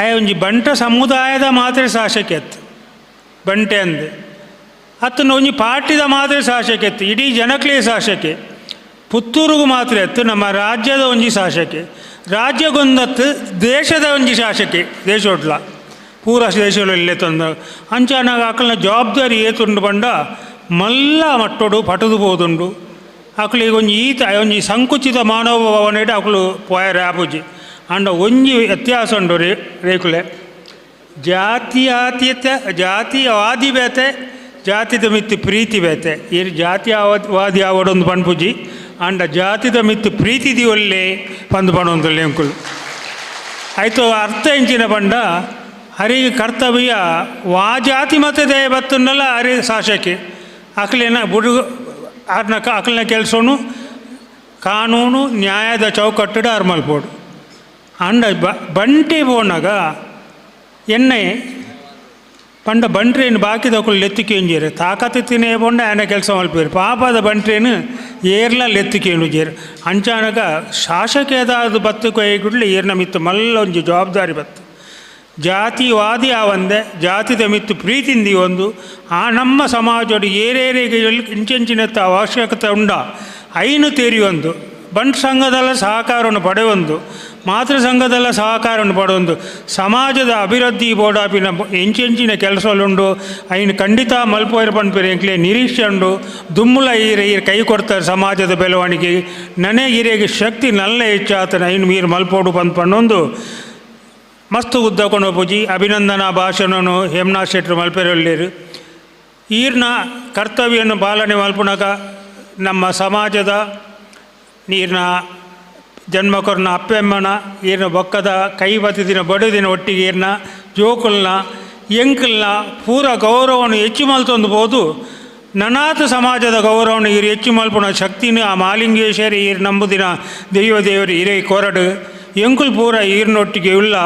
ಆಯ ಒಂಜಿ ಬಂಟ ಸಮುದಾಯದ ಮಾತ್ರ ಶಾಸಕ ಎತ್ತು ಬಂಟೆ ಅಂದು ಅತ್ತನ ಒಂಜಿ ಪಾರ್ಟಿದ ಮಾತ್ರ ಶಾಸಕ ಎತ್ತು ಇಡೀ ಜನಕ್ಲೇ ಶಾಸಕೆ ಪುತ್ತೂರಿಗೂ ಮಾತ್ರ ಎತ್ತು ನಮ್ಮ ರಾಜ್ಯದ ಒಂಜಿ ಶಾಸಕೆ ರಾಜ್ಯಗೊಂದತ್ತು ದೇಶದ ಒಂಜಿ ಶಾಸಕೆ ದೇಶೋಟ್ಲ ಪೂರ ದೇಶಗಳಲ್ಲೇ ತಂದು ಅಂಚಾನಾಗ ಆಕಲ್ನ ಜವಾಬ್ದಾರಿ ಏತುಂಡು ಬಂಡ ಮಲ್ಲ ಮಟ್ಟೋಡು ಪಟದು ಹೋದುಂಡು ಆಕಳಿಗೆ ಒಂಜಿ ಸಂಕುಚಿತ ಮಾನವಭಾವನೆ ಆಕಳು ಪೋಯರ ಆಪುಜಿ ಅಂಡ ಒಂಜಿ ವ್ಯತ್ಯಾಸ ಉಂಡು ರೇಕುಲೆ ಜಾತಿಯವಾದಿ ಬೇತೆ ಜಾತಿದ ಮಿತ್ತು ಪ್ರೀತಿ ಬೇತೆ ಈ ಜಾತಿಯವಾದಿ ಆವಡೊಂದು ಪಣ್ಪುಜಿ ಅಂಡ ಜಾತಿದ ಮಿತ್ತು ಪ್ರೀತಿದಿ ಒಳ್ಳೆ ಪಂದು ಪಣೊಂದುಲ್ಲೆ ಅಂಕುಲು ಆಯಿತು ಅರ್ಥ ಎಂಚಿನ ಬಂಡ ಹರಿಗೆ ಕರ್ತವ್ಯ ವಾ ಜಾತಿ ಮತದೇ ಬತ್ತುಂಡಲ್ಲ ಹರಿ ಶಾಸಕಿ ಅಕ್ಲೇನ ಬುಡು ಅಕ್ಲನ ಕೆಲಸನು ಕಾನೂನು ನ್ಯಾಯದ ಚೌಕಟ್ಟು ಆರು ಮಲ್ಪೋಡು ಅಂಡ ಬಂಟೆ ಪೋನಾಗ ಎಣ್ಣೆ ಪಂಡ ಬಂಟ್ರೇನು ಬಾಕಿದಕ್ಕಳು ಲೆತ್ತಿಕೇಂಜೇರು ತಾಕತ್ತಿನೇ ಪೊಂಡ ಆನೆ ಕೆಲಸ ಮಲ್ಪೇರು ಪಾಪದ ಬಂಟ್ರೇನು ಏರ್ಲ ಲೆತ್ತಿಕೇಂಜೇರು ಅಂಚಾನಗ ಶಾಸಕೇದಾದ ಬತ್ತು ಕೈಗುಡ್ಲಿ ಏರ್ನ ಮಿತ್ತು ಮಲ್ಲ ಒಂಜಿ ಜವಾಬ್ದಾರಿ ಬತ್ತು ಜಾತಿವಾದಿ ಆವಂದೆ ಜಾತಿದ ಮಿತ್ತು ಪ್ರೀತಿಂದಿ ಒಂದು ಆ ನಮ್ಮ ಸಮಾಜೋಡು ಏರೇರಿಗೆ ಇಂಚೆಂಚಿನತ್ತ ಅವಶ್ಯಕತೆ ಉಂಡ ಐನು ತೆರೆಯೊಂದು ಬಂಟ್ ಸಂಘದಲ್ಲ ಸಹಕಾರವನ್ನು ಪಡೆಯೊಂದು ಮಾತೃ ಸಂಘದಲ್ಲ ಸಹಕಾರವನ್ನು ಪಡೆಯೊಂದು ಸಮಾಜದ ಅಭಿವೃದ್ಧಿ ಬೋಡಾಪಿನ ಎಂಚೆಂಚಿನ ಕೆಲಸಗಳುಂಡು ಐನು ಖಂಡಿತ ಮಲ್ಪೋಯರ್ ಪಂಪಿರ ಎಂಕ್ಲೆ ನಿರೀಕ್ಷೆ ಉಂಡು ದುಮ್ಮುಲ ಈರೆ ಕೈ ಕೊಡ್ತಾರೆ ಸಮಾಜದ ಬೆಳವಣಿಗೆ ನನಗಿರೆಗೆ ಶಕ್ತಿ ನಲ್ಲ ಹೆಚ್ಚಾತನ ಐನು ಮೀರು ಮಲ್ಪೋಡು ಪಂಪಣ್ಣೊಂದು ಮಸ್ತ್ ಉದ್ದಕೊಂಡು ಪೂಜಿ ಅಭಿನಂದನಾ ಭಾಷಣನು ಹೇಮನಾಥ್ ಶೆಟ್ಟರು ಮಲ್ಪೆರೊಳ್ಳೇರು ಈರ್ನ ಕರ್ತವ್ಯವನ್ನು ಪಾಲನೆ ಮಲ್ಪುನಗ ನಮ್ಮ ಸಮಾಜದ ನೀರಿನ ಜನ್ಮಕೊರ್ನ ಅಪ್ಪೆಮ್ಮನ ಈರ್ನ ಬೊಕ್ಕದ ಕೈ ಬತ್ತಿದಿನ ಬಡದಿನ ಒಟ್ಟಿಗೆ ಈರ್ನ ಜೋಕುಲ್ನ ಎಂಕಲ್ನ ಪೂರ ಗೌರವವನ್ನು ಹೆಚ್ಚು ಮಲ್ತೊಂದು ಬೋದು ನನಾಥ ಸಮಾಜದ ಗೌರವವನ್ನು ಈರು ಹೆಚ್ಚು ಮಲ್ಪುನ ಶಕ್ತಿನ ಆ ಮಾಲಿಂಗೇಶ್ವರಿ ಈರು ನಂಬುದಿನ ದೇವರು ಹಿರೇ ಕೊರಡು ಎಂಕುಲ್ ಪೂರ ಈರಿನೊಟ್ಟಿಗೆ ಉಳ್ಳ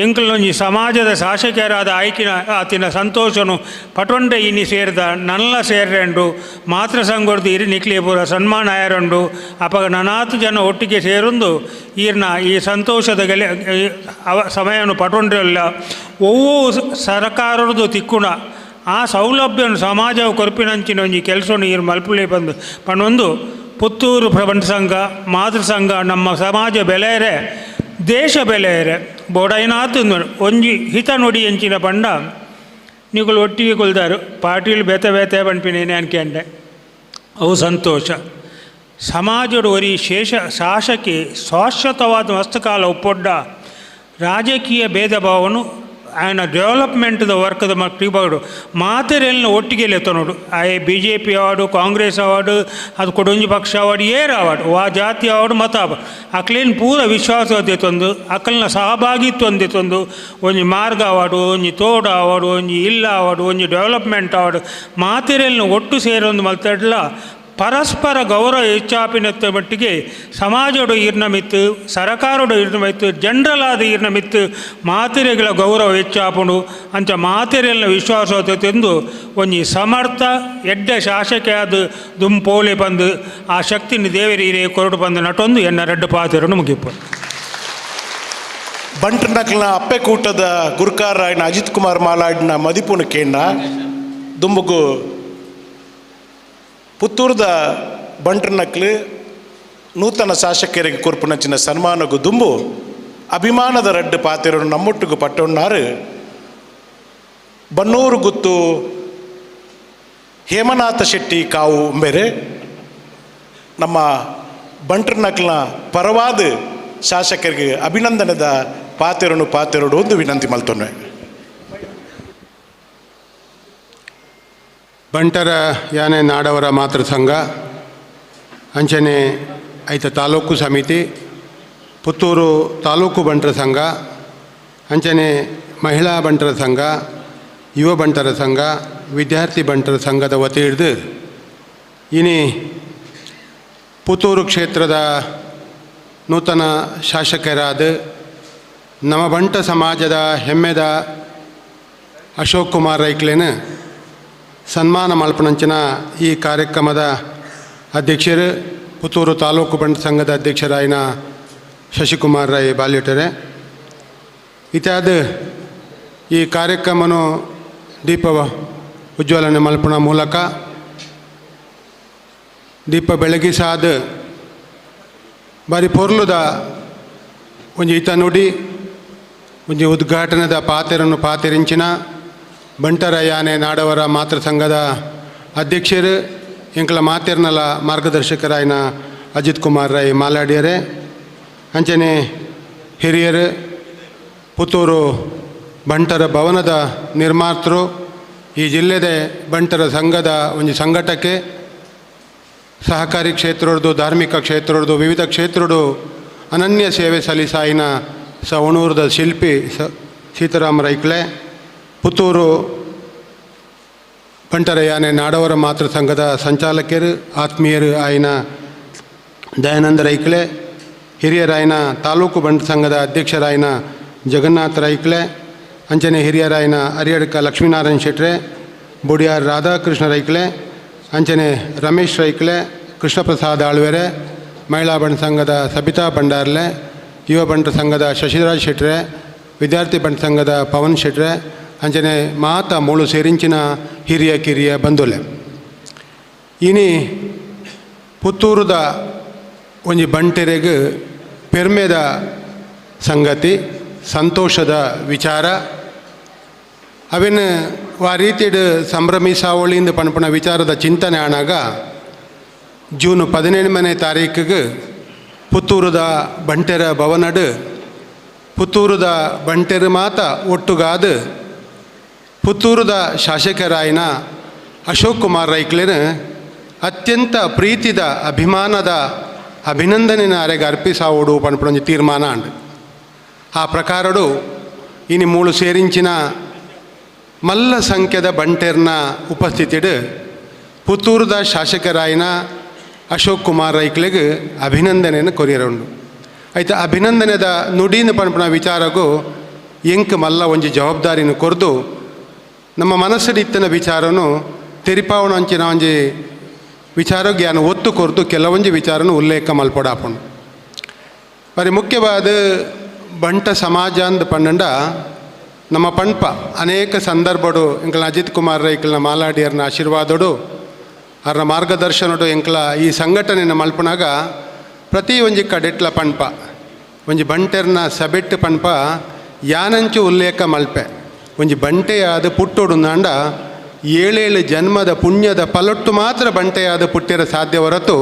ಎಂಕಲ್ನೊಂಜಿ ಸಮಾಜದ ಶಾಸಕರಾದ ಆಯ್ಕಿನ ಆತಿನ ಸಂತೋಷನು ಪಟೊಂಡೆ ಇನಿ ಸೇರಿದ ನಲ್ಲ ಸೇರ್ರೆಂಡು ಮಾತೃ ಸಂಘರ್ದು ಇರಿ ನಿಕ್ಲಿಯ ಪೂರ ಸನ್ಮಾನ ಆಯರಂಡು ಅಪಗ ನನಾತು ಜನ ಒಟ್ಟಿಗೆ ಸೇರೊಂದು ಈರ್ನ ಈ ಸಂತೋಷದ ಸಮಯವನ್ನು ಪಟೊಂಡ್ರಲ್ಲ ಒವ್ವೂ ಸರ್ಕಾರದ್ದು ತಿಕ್ಕುಣ ಆ ಸೌಲಭ್ಯವನ್ನು ಸಮಾಜವು ಕೊರ್ಪಿನಂಚಿನ ಒಂಜಿ ಕೆಲಸವನ್ನು ಈರು ಮಲ್ಪುಲೆ ಬಂದು ಪಣ್ಣೊಂದು ಪುತ್ತೂರು ಪ್ರಬಂಧ ಸಂಘ ಮಾತೃ ಸಂಘ ನಮ್ಮ ಸಮಾಜ ಬೆಲೆಯರೆ ದೇಶ ಬೆಲೆಯರೆ ಬೋಡೈನಾತು ಒಂಜಿ ಹಿತ ನುಡಿ ಎಂಚಿನ ಪಂಡ ನೀವುಗಳು ಒಟ್ಟಿಗೆ ಕೊಲ್ದಾರು ಪಾಟೀಲ್ ಬೇತೆ ಬೇತೆ ಪಂಪಿನೇನೆ ಅನ್ಕೊಂಡೆ ಅವು ಸಂತೋಷ ಸಮಾಜದ ಒರಿ ಶಾಸಕಿ ಶಾಶ್ವತವಾದ ಮಸ್ತಕಾಲ ಒಪ್ಪೊಡ್ಡ ರಾಜಕೀಯ ಭೇದ ಭಾವನು ఆయన డెవలప్మెంట్ వర్క్ ಮಕ್ಕಳು ಮಾತೆರೆಲ್ಲ ಒಟ್ಟಿಗೆ ಲೆತ್ತನೋಡು ಆಯೆ BJP ಅವಾರ್ಡು ಕಾಂಗ್ರೆಸ್ ಅವಾರ್ಡು ಅದು ಕೊಡೊಂಜಿ ಪಕ್ಷ ಅವಾರ್ಡು ಏರ್ ಅವಾರ್ಡು ವಾ ಜಾತಿ ಅವಾರ್ಡು ಮತ ಅವಾರ್ಡು ಅಕ್ಲೇನು ಪೂರ ವಿಶ್ವಾಸ ತಂದು ಅಕ್ಕಲ್ನ ಸಹಭಾಗಿತ್ವ ತಂದು ಒಂಜಿ ಮಾರ್ಗ ಅವಾರ್ಡು ಒಂಜಿ ತೋಡು ಅವಾರ್ಡು ಒಂಜಿ ಇಲ್ಲ ಅವಾರ್ಡು ಒಂಜಿ ಡೆವಲಪ್ಮೆಂಟ್ ಅವಾರ್ಡು ಮಾತೆರೆಲ್ಲ ಒಟ್ಟು ಸೇರೊಂದು ಮಲ್ತಡ್ಲ ಪರಸ್ಪರ ಗೌರವ ಹೆಚ್ಚಾಪಿನತ್ತ ಮಟ್ಟಿಗೆ ಸಮಾಜೋಡು ಈರ್ನ ಮಿತ್ತು ಸರಕಾರೋಡು ಈರ್ನ ಮಿತ್ತು ಜನರಲ್ ಆದ ಈರ್ನ ಮಿತ್ತು ಮಾತೆರೆಗಳ ಗೌರವ ಹೆಚ್ಚಾಪುಂಡು ಅಂಚ ಮಾತೆರೆಲ್ಲ ವಿಶ್ವಾಸ ತಂದು ಒಂಜಿ ಸಮರ್ಥ ಎಡ್ಡ ಶಾಸಕ ಆದ ದುಂಪೋಲೆ ಬಂದು ಆ ಶಕ್ತಿನ ದೇವರ ಹಿರೇ ಕೊರಡು ಬಂದು ನಟೊಂದು ಎನ್ನ ರೆಡ್ಡು ಪಾತೆರನ್ನು ಮುಗಿಪ್ಪು ಬಂಟ್ನಕ್ಲ ಅಪ್ಪೆಕೂಟದ ಗುರ್ಕಾರ ಅಜಿತ್ ಕುಮಾರ್ ಮಾಲಾಡಿನ ಮದಿಪುನ ಕೇಂದ್ರ ದುಂಬುಗು ಪುತ್ತೂರದ ಬಂಟ್ರನಕ್ಲು ನೂತನ ಶಾಸಕರಿಗೆ ಕೊರ್ಪುನಂಚಿನ ಸನ್ಮಾನಗೂ ದುಂಬು ಅಭಿಮಾನದ ರಡ್ಡು ಪಾತೆರನ್ನು ನಮ್ಮೊಟ್ಟಿಗೂ ಪಟ್ಟೊಣ್ಣಾರು ಬನ್ನೂರು ಗುತ್ತು ಹೇಮನಾಥ ಶೆಟ್ಟಿ ಕಾವು ಬೇರೆ ನಮ್ಮ ಬಂಟ್ರನಕ್ಲ ಪರವಾದ ಶಾಸಕರಿಗೆ ಅಭಿನಂದನದ ಪಾತೆರಡು ಒಂದು ವಿನಂತಿ ಮಲ್ತೊನ್ನೆ. ಬಂಟರ ಯಾನೆ ನಾಡವರ ಮಾತೃ ಸಂಘ ಅಂಚನೆ ಐತ ತಾಲೂಕು ಸಮಿತಿ ಪುತ್ತೂರು ತಾಲೂಕು ಬಂಟರ ಸಂಘ ಅಂಚನೆ ಮಹಿಳಾ ಬಂಟರ ಸಂಘ ಯುವ ಬಂಟರ ಸಂಘ ವಿದ್ಯಾರ್ಥಿ ಬಂಟರ ಸಂಘದ ವತಿ ಹಿಡಿದು ಇನಿ ಪುತ್ತೂರು ಕ್ಷೇತ್ರದ ನೂತನ ಶಾಸಕರಾದ ನಮ್ಮ ಬಂಟ ಸಮಾಜದ ಹೆಮ್ಮೆದ ಅಶೋಕ್ ಕುಮಾರ್ ರೈಕ್ಲೇನ ಸನ್ಮಾನ ಮಲ್ಪನಂಚಿನ ಈ ಕಾರ್ಯಕ್ರಮದ ಅಧ್ಯಕ್ಷರು ಪುತ್ತೂರು ತಾಲೂಕು ಬಂಟ ಸಂಘದ ಅಧ್ಯಕ್ಷರಾಯಿನ ಶಶಿಕುಮಾರ್ ರೈ ಬಾಲ್ಯಟರೆ ಇತ್ಯಾದ ಈ ಕಾರ್ಯಕ್ರಮನು ದೀಪ ಉಜ್ವಲನೆ ಮಲ್ಪನ ಮೂಲಕ ದೀಪ ಬೆಳಗಿಸಾದ ಬಾರಿ ಪೊರ್ಲುದ ಒಂಜಿ ಹಿತ ನುಡಿ ಒಂಜಿ ಉದ್ಘಾಟನೆದ ಪಾತೆರನ್ನು ಪಾತೆರಿಂಚಿನ ಬಂಟರ ಯಾನೆ ನಾಡವರ ಮಾತೃ ಸಂಘದ ಅಧ್ಯಕ್ಷರು ಎಂಕಲ ಮಾತೆರ್ನಲ ಮಾರ್ಗದರ್ಶಕರಾಯಿನ ಅಜಿತ್ ಕುಮಾರ್ ರೈ ಮಾಲಾಡಿಯರೆ ಅಂಚನೆ ಹಿರಿಯರು ಪುತ್ತೂರು ಬಂಟರ ಭವನದ ನಿರ್ಮಾತೃ ಈ ಜಿಲ್ಲೆದ ಬಂಟರ ಸಂಘದ ಒಂದು ಸಂಘಟಕ್ಕೆ ಸಹಕಾರಿ ಕ್ಷೇತ್ರದ್ದು ಧಾರ್ಮಿಕ ಕ್ಷೇತ್ರದ್ದು ವಿವಿಧ ಕ್ಷೇತ್ರದ್ದು ಅನನ್ಯ ಸೇವೆ ಸಲ್ಲಿಸಾಯಿನ ಸವಣೂರದ ಶಿಲ್ಪಿ ಸೀತಾರಾಮ ರೈಕ್ಲೆ ಪುತ್ತೂರು ಬಂಟರ ಯಾನೆ ನಾಡವರ ಮಾತೃ ಸಂಘದ ಸಂಚಾಲಕರು ಆತ್ಮೀಯರು ಆಯ್ನ ದಯಾನಂದ ರೈಕ್ಲೆ ಹಿರಿಯರಾಯಿನ ತಾಲೂಕು ಬಂಟ ಸಂಘದ ಅಧ್ಯಕ್ಷರಾಯಿನ ಜಗನ್ನಾಥ ರೈಕ್ಲೆ ಅಂಚನೆ ಹಿರಿಯರಾಯಿನ ಅರಿಯಡ್ಕ ಲಕ್ಷ್ಮೀನಾರಾಯಣ ಶೆಟ್ರೆ ಬುಡಿಯಾರ್ ರಾಧಾಕೃಷ್ಣ ರೈಕ್ಲೆ ಅಂಚನೆ ರಮೇಶ್ ರೈಕ್ಲೆ ಕೃಷ್ಣಪ್ರಸಾದ್ ಆಳ್ವೆರೆ ಮಹಿಳಾ ಬಂಟ ಸಂಘದ ಸಬಿತಾ ಭಂಡಾರ್ಲೆ ಯುವ ಬಂಟ ಸಂಘದ ಶಶಿರಾಜ್ ಶೆಟ್ರೆ ವಿದ್ಯಾರ್ಥಿ ಬಂಟ ಸಂಘದ ಪವನ್ ಶೆಟ್ರೆ ಅಂಚನೆ ಮಾತ ಮೂಳು ಸೇರಿಂಚಿನ ಹಿರಿಯ ಕಿರಿಯ ಬಂಧುಲೆ ಇನಿ ಪುತ್ತೂರದ ಒಂಜಿ ಬಂಟೆರೆಗ್ ಪೆರ್ಮೆದ ಸಂಗತಿ, ಸಂತೋಷದ ವಿಚಾರ. ಅವೇನು ಆ ರೀತಿಡ್ ಸಂಭ್ರಮಿಸಾವಳಿಂದ ಪಣಪಣ ವಿಚಾರದ ಚಿಂತನೆ ಆನಾಗ ಜೂನ್ 17ನೇ ತಾರೀಕಿಗೆ ಪುತ್ತೂರದ ಬಂಟೆರ ಭವನಡ್ ಪುತ್ತೂರದ ಬಂಟೆರು ಮಾತ ಒಟ್ಟುಗಾದ ಪುತ್ತೂರದ ಶಾಸಕರಾಯಿನ ಅಶೋಕ್ ಕುಮಾರ್ ರೈಕ್ಲೆನ ಅತ್ಯಂತ ಪ್ರೀತಿದ ಅಭಿಮಾನದ ಅಭಿನಂದನೆನ ಅರೆಗೆ ಅರ್ಪಿಸಾವೋಡು ಪಣಪಣೊಂದು ತೀರ್ಮಾನ ಅಂಡ್ ಆ ಪ್ರಕಾರಡು ಇನ್ನು ಮೂಳು ಸೇರಿಂಚಿನ ಮಲ್ಲ ಸಂಖ್ಯದ ಬಂಟೆರ್ನ ಉಪಸ್ಥಿತಿಡ್ ಪುತ್ತೂರದ ಶಾಸಕರಾಯಿನ ಅಶೋಕ್ ಕುಮಾರ್ ರೈಕ್ಲೆಗೆ ಅಭಿನಂದನೆಯನ್ನು ಕೊರಿಯರುಂಡು. ಆಯ್ತು ಅಭಿನಂದನೆದ ನುಡಿನ ಪಣಪಣ ವಿಚಾರಗೂ ಎಂಕ್ ಮಲ್ಲ ಒಂಜಿ ಜವಾಬ್ದಾರಿನ ಕೊರ್ದು ನಮ್ಮ ಮನಸ್ಸಡಿತ್ತಿನ ವಿಚಾರನು ತೆರಿಪಾವಣ ಅಂಚಿನ ಒಂಜಿ ವಿಚಾರಕ್ಕೆ ಯಾನು ಒತ್ತು ಕೊರ್ದು ಕೆಲವೊಂಜಿ ವಿಚಾರನು ಉಲ್ಲೇಖ ಮಲ್ಪೊಡಾಪುಂಡು. మరి ಮುಖ್ಯವಾದ ಬಂಟ ಸಮಾಜ ಅಂದ ಪಂಡ ನಮ್ಮ ಪಂಪ ಅನೇಕ ಸಂದರ್ಭಡು ಎಂಕಲ ಅಜಿತ್ ಕುಮಾರ್ ರೈಕಲ್ನ ಮಾಲಾಡಿಯರ್ನ ಆಶೀರ್ವಾದಡು ಅವ್ರ ಮಾರ್ಗದರ್ಶನಡು ಎಂಕಲ ಈ ಸಂಘಟನೆನ ಮಲ್ಪನಾಗ ಪ್ರತಿ ಒಂಜಿ ಕಡೆಟ್ಲ ಪಂಪ ಒಂಜಿ ಬಂಟೆರ್ನ ಸಬೆಟ್ಟು ಪಂಪ ಯಾನಂಚು ಉಲ್ಲೇಖ ಮಲ್ಪೆ ಒಂಜಿ ಬಂಟೆಯಾದ ಪುಟ್ಟೊಡು ನಾಂಡ 7 ಜನ್ಮದ ಪುಣ್ಯದ ಫಲೊಟ್ಟು ಮಾತ್ರ ಬಂಟೆಯಾದ ಪುಟ್ಟಿರ ಸಾಧ್ಯ ಹೊರತು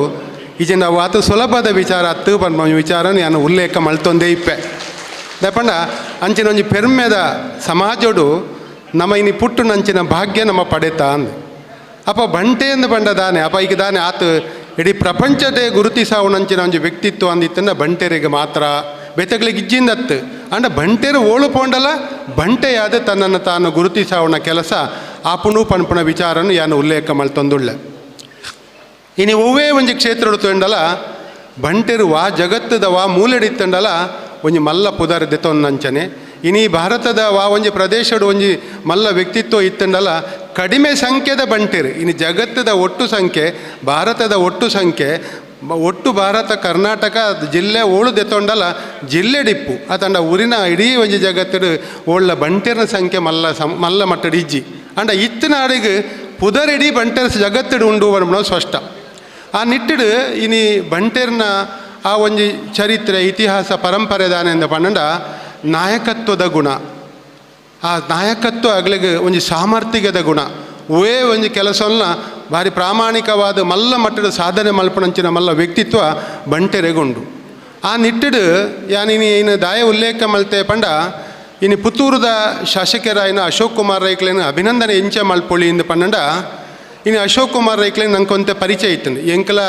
ಈಜೆ ನಾವು ಆತ ಸುಲಭದ ವಿಚಾರ ಹತ್ತು ಪಂಪ ವಿಚಾರನ ನಾನು ಉಲ್ಲೇಖ ಮಲ್ತೊಂದೇ ಇಪ್ಪೆ ದಪಂಡ ಅಂಚಿನ ಒಂಜಿ ಪೆರ್ಮೆದ ಸಮಾಜಡು ನಮ್ಮ ಇನಿ ಪುಟ್ಟು ನಂಚಿನ ಭಾಗ್ಯ ನಮ್ಮ ಪಡೆತಾ ಅಂದು ಅಪ್ಪ ಬಂಟೆ ಎಂದು ಪಂಡ ದಾನೆ ಅಪ್ಪ ಈಗ ದಾನೆ ಆತು ಇಡೀ ಪ್ರಪಂಚದೇ ಗುರುತಿಸಾವಣಂಚಿನ ಒಂಜಿ ವ್ಯಕ್ತಿತ್ವ ಅಂದಿತ್ತಂದ ಬಂಟೆರಿಗೆ ಮಾತ್ರ ಬೆತಗಳಿಗೆ ಇಜ್ಜಿಂದತ್ತು ಅಂಡ ಬಂಟೆರು ಓಳು ಪೋಂಡಲ ಬಂಟೆಯಾದ ತನ್ನನ್ನು ತಾನು ಗುರುತಿಸಾವಣ ಕೆಲಸ ಆಪುಣು ಪಣಪುಣ ವಿಚಾರನು ಯಾನು ಉಲ್ಲೇಖ ಮಲ್ತೊಂದುಳ್ಳೆ. ಇನಿ ಒವ್ವೇ ಒಂಜಿ ಕ್ಷೇತ್ರಡು ತೊಂಡಲ ಬಂಟೆರು ವಾ ಜಗತ್ತದ ವಾ ಮೂಲೆಡಿತ್ತಂಡಲ ಒಂಜಿ ಮಲ್ಲ ಪುದರ್ ದೆತೊಂದಂಚನೆ ಇನಿ ಭಾರತದ ವಾ ಒಂಜಿ ಪ್ರದೇಶಡು ಒಂಜಿ ಮಲ್ಲ ವ್ಯಕ್ತಿತ್ವ ಇತ್ತಂಡಲ ಕಡಿಮೆ ಸಂಖ್ಯೆದ ಬಂಟೆರು ಇನಿ ಜಗತ್ತದ ಒಟ್ಟು ಸಂಖ್ಯೆ ಭಾರತದ ಒಟ್ಟು ಸಂಖ್ಯೆ ಒಟ್ಟು ಭಾರತ ಕರ್ನಾಟಕ ಜಿಲ್ಲೆ ಓಳು ದೆತೊಂಡಲ ಜಿಲ್ಲೆ ಡಿಪ್ಪು ಅತಂಡ ಊರಿನ ಇಡೀ ಒಂಜಿ ಜಗತ್ತಡು ಓಳ್ಳ ಬಂಟೆರ್ನ ಸಂಖ್ಯೆ ಮಲ್ಲ ಮಟ್ಟಡು ಇಜ್ಜಿ ಅಂಡ ಇತ್ತಿನ ಅಡಿಗೆ ಪುದರಿಡೀ ಬಂಟೆರ್ ಜಗತ್ತಡು ಉಂಡು ಬಣ್ಣ ಸ್ಪಷ್ಟ. ಆ ನಿಟ್ಟಿಡು ಇನಿ ಬಂಟೆರ್ನ ಆ ಒಂಜಿ ಚರಿತ್ರೆ ಇತಿಹಾಸ ಪರಂಪರೆದಾನೆಂದ ಪಂಡ ನಾಯಕತ್ವದ ಗುಣ, ಆ ನಾಯಕತ್ವ ಆಗ್ಲಿಗೆ ಒಂಜಿ ಸಾಮರ್ಥ್ಯದ ಗುಣ ಒವೇ ಒಂಜಿ ಕೆಲಸವನ್ನ ಭಾರಿ ಪ್ರಾಮಾಣಿಕವಾದ ಮಲ್ಲ ಮಟ್ಟದ ಸಾಧನೆ ಮಲ್ಪಣಂಚಿನ ಮಲ್ಲ ವ್ಯಕ್ತಿತ್ವ ಬಂಟೆರೆಗುಂಡು. ಆ ನಿಟ್ಟಿಡು ಯಾನಿನಿ ಇನ್ನು ದಾಯ ಉಲ್ಲೇಖ ಮಲ್ತೆ ಪಂಡ ಇನ್ನು ಪುತ್ತೂರದ ಶಾಸಕರಾಯಿನ ಅಶೋಕ್ ಕುಮಾರ್ ರೈಕ್ಲೇನ ಅಭಿನಂದನೆ ಎಂಚ ಮಲ್ಪೊಳಿ ಇಂದ ಪಂಡ ಇನ್ನು ಅಶೋಕ್ ಕುಮಾರ್ ರೈಕ್ಲೇನ್ ನಂಗೆ ಕೊಂತೆ ಪರಿಚಯ ಇತ್ತು ಎಂಕಲ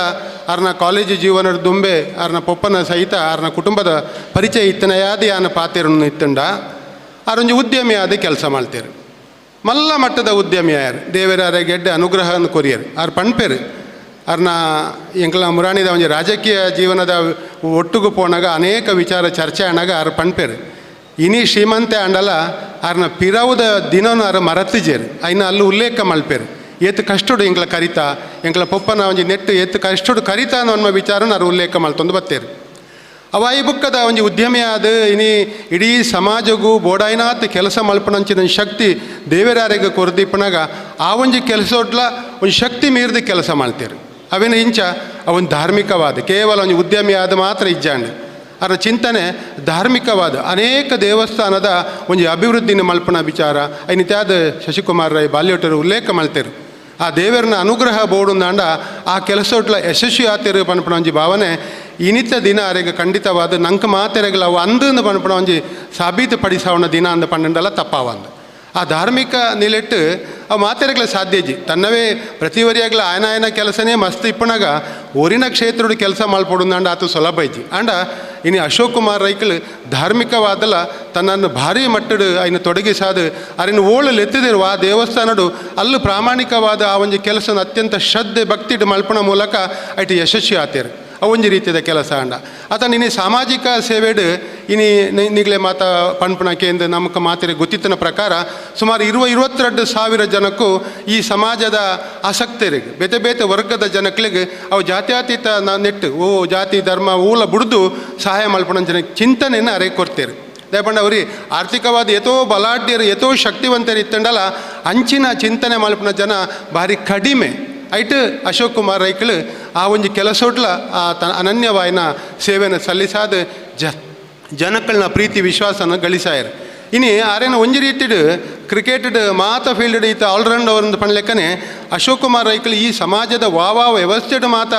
ಅವ್ರನ್ನ ಕಾಲೇಜು ಜೀವನದ ದುಂಬೆ ಅವ್ರನ್ನ ಪೊಪ್ಪನ ಸಹಿತ ಅವ್ರನ್ನ ಕುಟುಂಬದ ಪರಿಚಯ ಇತ್ತನ ಯಾದಿ ಯಾನ ಪಾತೆರನ್ನು ಇತ್ತಂಡ ಅವ್ರೊಂಜಿ ಉದ್ಯಮಿ ಆದ ಕೆಲಸ ಮಾಡ್ತಾರೆ ಮಲ್ಲ ಮಟ್ಟದ ಉದ್ಯಮಿ ಯಾರು ದೇವರ ಗೆಡ್ಡೆ ಅನುಗ್ರಹವನ್ನು ಕೊರಿಯರು ಅವ್ರು ಪಣ್ಪೇರು ಅವ್ರನ್ನ ಎಂಕಲ ಮುರಾಣಿದ ಒಂಜಿ ರಾಜಕೀಯ ಜೀವನದ ಒಟ್ಟುಗು ಪೋನಾಗ ಅನೇಕ ವಿಚಾರ ಚರ್ಚೆ ಆನಾಗ ಅವ್ರು ಪಣ್ಪೇರು ಇನಿ ಶ್ರೀಮಂತೆ ಆಂಡಲ ಅವ್ರನ್ನ ಪಿರವುದ ದಿನನೂ ಅವ್ರ ಮರತಿಜೇರು ಅಯ್ನ ಅಲ್ಲಿ ಉಲ್ಲೇಖ ಮಲ್ಪೇರು ಎತ್ತು ಕಷ್ಟಡು ಎಂಕ್ಲ ಕರಿತಾ ಎಂಕ್ಲ ಪೊಪ್ಪನ ಒಂಜಿ ನೆಟ್ಟು ಎತ್ತು ಕಷ್ಟಡು ಕರಿತಾ ಅನ್ನೋ ವಿಚಾರನ ಅವ್ರು ಉಲ್ಲೇಖ ಮಲ್ತೊಂದು ಬತ್ತೇರು. ಅವ ಈ ಬುಕ್ಕದ ಒಂಜಿ ಉದ್ಯಮಿ ಆದ ಇನಿ ಇಡೀ ಸಮಾಜಗೂ ಬೋಡಾಯಿನಾತ್ ಕೆಲಸ ಮಲ್ಪಣಂಚಿನ ಶಕ್ತಿ ದೇವರಾರಿಗೆ ಕೊರದಿಪ್ಪನಾಗ ಆ ಒಂಜಿ ಕೆಲಸೋಡ್ಲ ಒಂದು ಶಕ್ತಿ ಮೀರಿದ ಕೆಲಸ ಮಾಡ್ತೇರು. ಅವೇನು ಇಂಚ ಅವನ್ ಧಾರ್ಮಿಕವಾದ ಕೇವಲ ಒಂದು ಉದ್ಯಮಿ ಆದ ಮಾತ್ರ ಇಜ್ಜಾಂಡು ಅದರ ಚಿಂತನೆ ಧಾರ್ಮಿಕವಾದ ಅನೇಕ ದೇವಸ್ಥಾನದ ಒಂದು ಅಭಿವೃದ್ಧಿನ ಮಲ್ಪನ ವಿಚಾರ ಐನಿತ್ಯಾದ ಶಶಿಕುಮಾರ್ ರೈ ಬಾಲ್ಯೋಟರು ಉಲ್ಲೇಖ ಮಾಡ್ತೇರು. ಆ ದೇವರನ ಅನುಗ್ರಹ ಬೋಡುಂದಾಂಡ ಆ ಕೆಲಸೋಟ್ಲ ಯಶಸ್ವಿ ಆತೇರು ಪನ್ಪಣ ಒಂಜಿ ಭಾವನೆ ಇನಿತ ದಿನ ಅರೆಗೆ ಖಂಡಿತವಾದ ನಂಗೆ ಮಾತೆರೆಗಳ ಅವು ಅಂದು ಪನ್ಪಣ ಒಂಜಿ ಸಾಬೀತು ಪಡಿಸವಣ ದಿನ ಅಂದ ಪಂಡಲ ತಪ್ಪಾವಂದು ಆ ಧಾರ್ಮಿಕ ನಿಲೆಟ್ಟು ಅವು ಮಾತೆರೆಗಳ ಸಾಧ್ಯಜಿ ತನ್ನವೇ ಪ್ರತಿವರಿಯಾಗಲ ಆಯನ ಕೆಲಸನೇ ಮಸ್ತ್ ಇಪ್ಪನಾಗ ಊರಿನ ಕ್ಷೇತ್ರಡು ಕೆಲಸ ಮಲ್ಪೊಡುಂದಾಂಡ ಆತು ಸುಲಭ ಇಜ್ಜಿ ಅಂಡ ಇನ್ನು ಅಶೋಕ್ ಕುಮಾರ್ ರೈಕಲ್ ಧಾರ್ಮಿಕವಾದಲ್ಲ ತನ್ನನ್ನು ಭಾರಿ ಮಟ್ಟಡು ಅಯ್ನ ತೊಡಗಿಸಾದು ಅರಿನ ಓಳಲು ಎತ್ತಿದಿರು ಆ ದೇವಸ್ಥಾನಡು ಅಲ್ಲೂ ಪ್ರಾಮಾಣಿಕವಾದ ಆ ಒಂದು ಕೆಲಸನ ಅತ್ಯಂತ ಶ್ರದ್ಧೆ ಭಕ್ತಿಡು ಮಲ್ಪಣ ಮೂಲಕ ಐಟು ಯಶಸ್ವಿ ಆತೇರು ಅವೊಂಜಿ ರೀತಿಯ ಕೆಲಸ ಅಂಡ ಆತ ನಿನ್ನೆ ಸಾಮಾಜಿಕ ಸೇವೆಡು ಇನಿ ನಿಗಲೇ ಮಾತ ಪಣ್ಪಣಕ್ಕೆ ಎಂದು ನಮಗೆ ಮಾತಿರ ಗೊತ್ತಿತ್ತಿನ ಪ್ರಕಾರ ಸುಮಾರು 22,000 ಜನಕ್ಕೂ ಈ ಸಮಾಜದ ಆಸಕ್ತರಿಗೆ ಬೇತೆ ಬೇತೆ ವರ್ಗದ ಜನಗಳಿಗೆ ಅವು ಜಾತ್ಯತೀತ ನೆಟ್ಟು ಜಾತಿ ಧರ್ಮ ಊಲ ಬುಡ್ದು ಸಹಾಯ ಮಲ್ಪಣ ಜನ ಚಿಂತನೆಯನ್ನು ಅರೆ ಕೊಡ್ತೇವೆ ದಯಪಂಡ ಅವ್ರಿ ಆರ್ಥಿಕವಾದ ಎತೋ ಬಲಾಢ್ಯರು ಎತೋ ಶಕ್ತಿವಂತರು ಇತ್ತಂಡಲ್ಲ ಅಂಚಿನ ಚಿಂತನೆ ಮಲ್ಪನ ಜನ ಭಾರಿ ಕಡಿಮೆ ಐಟು ಅಶೋಕ್ ಕುಮಾರ್ ರೈಕಲ್ ಆ ಒಂಜಿ ಕೆಲಸೋಟ್ಲ ಅನನ್ಯವಾಯಿನ ಸೇವೆಯನ್ನು ಸಲ್ಲಿಸಾದ ಜನಕ್ಕಳನ್ನ ಪ್ರೀತಿ ವಿಶ್ವಾಸನ ಗಳಿಸಾಯರು. ಇನಿ ಆರೇನ ಒಂಜಿ ರೀತಿಡ್ ಕ್ರಿಕೆಟ್ ಮಾತ ಫೀಲ್ಡ್ ಈತ ಆಲ್ರೌಂಡ್ ಅವರೊಂದು ಪಣ್ಲೆಕ್ಕನೆ ಅಶೋಕ್ ಕುಮಾರ್ ರೈಕಲ್ ಈ ಸಮಾಜದ ವಾವ ವ್ಯವಸ್ಥೆಡ್ ಮಾತ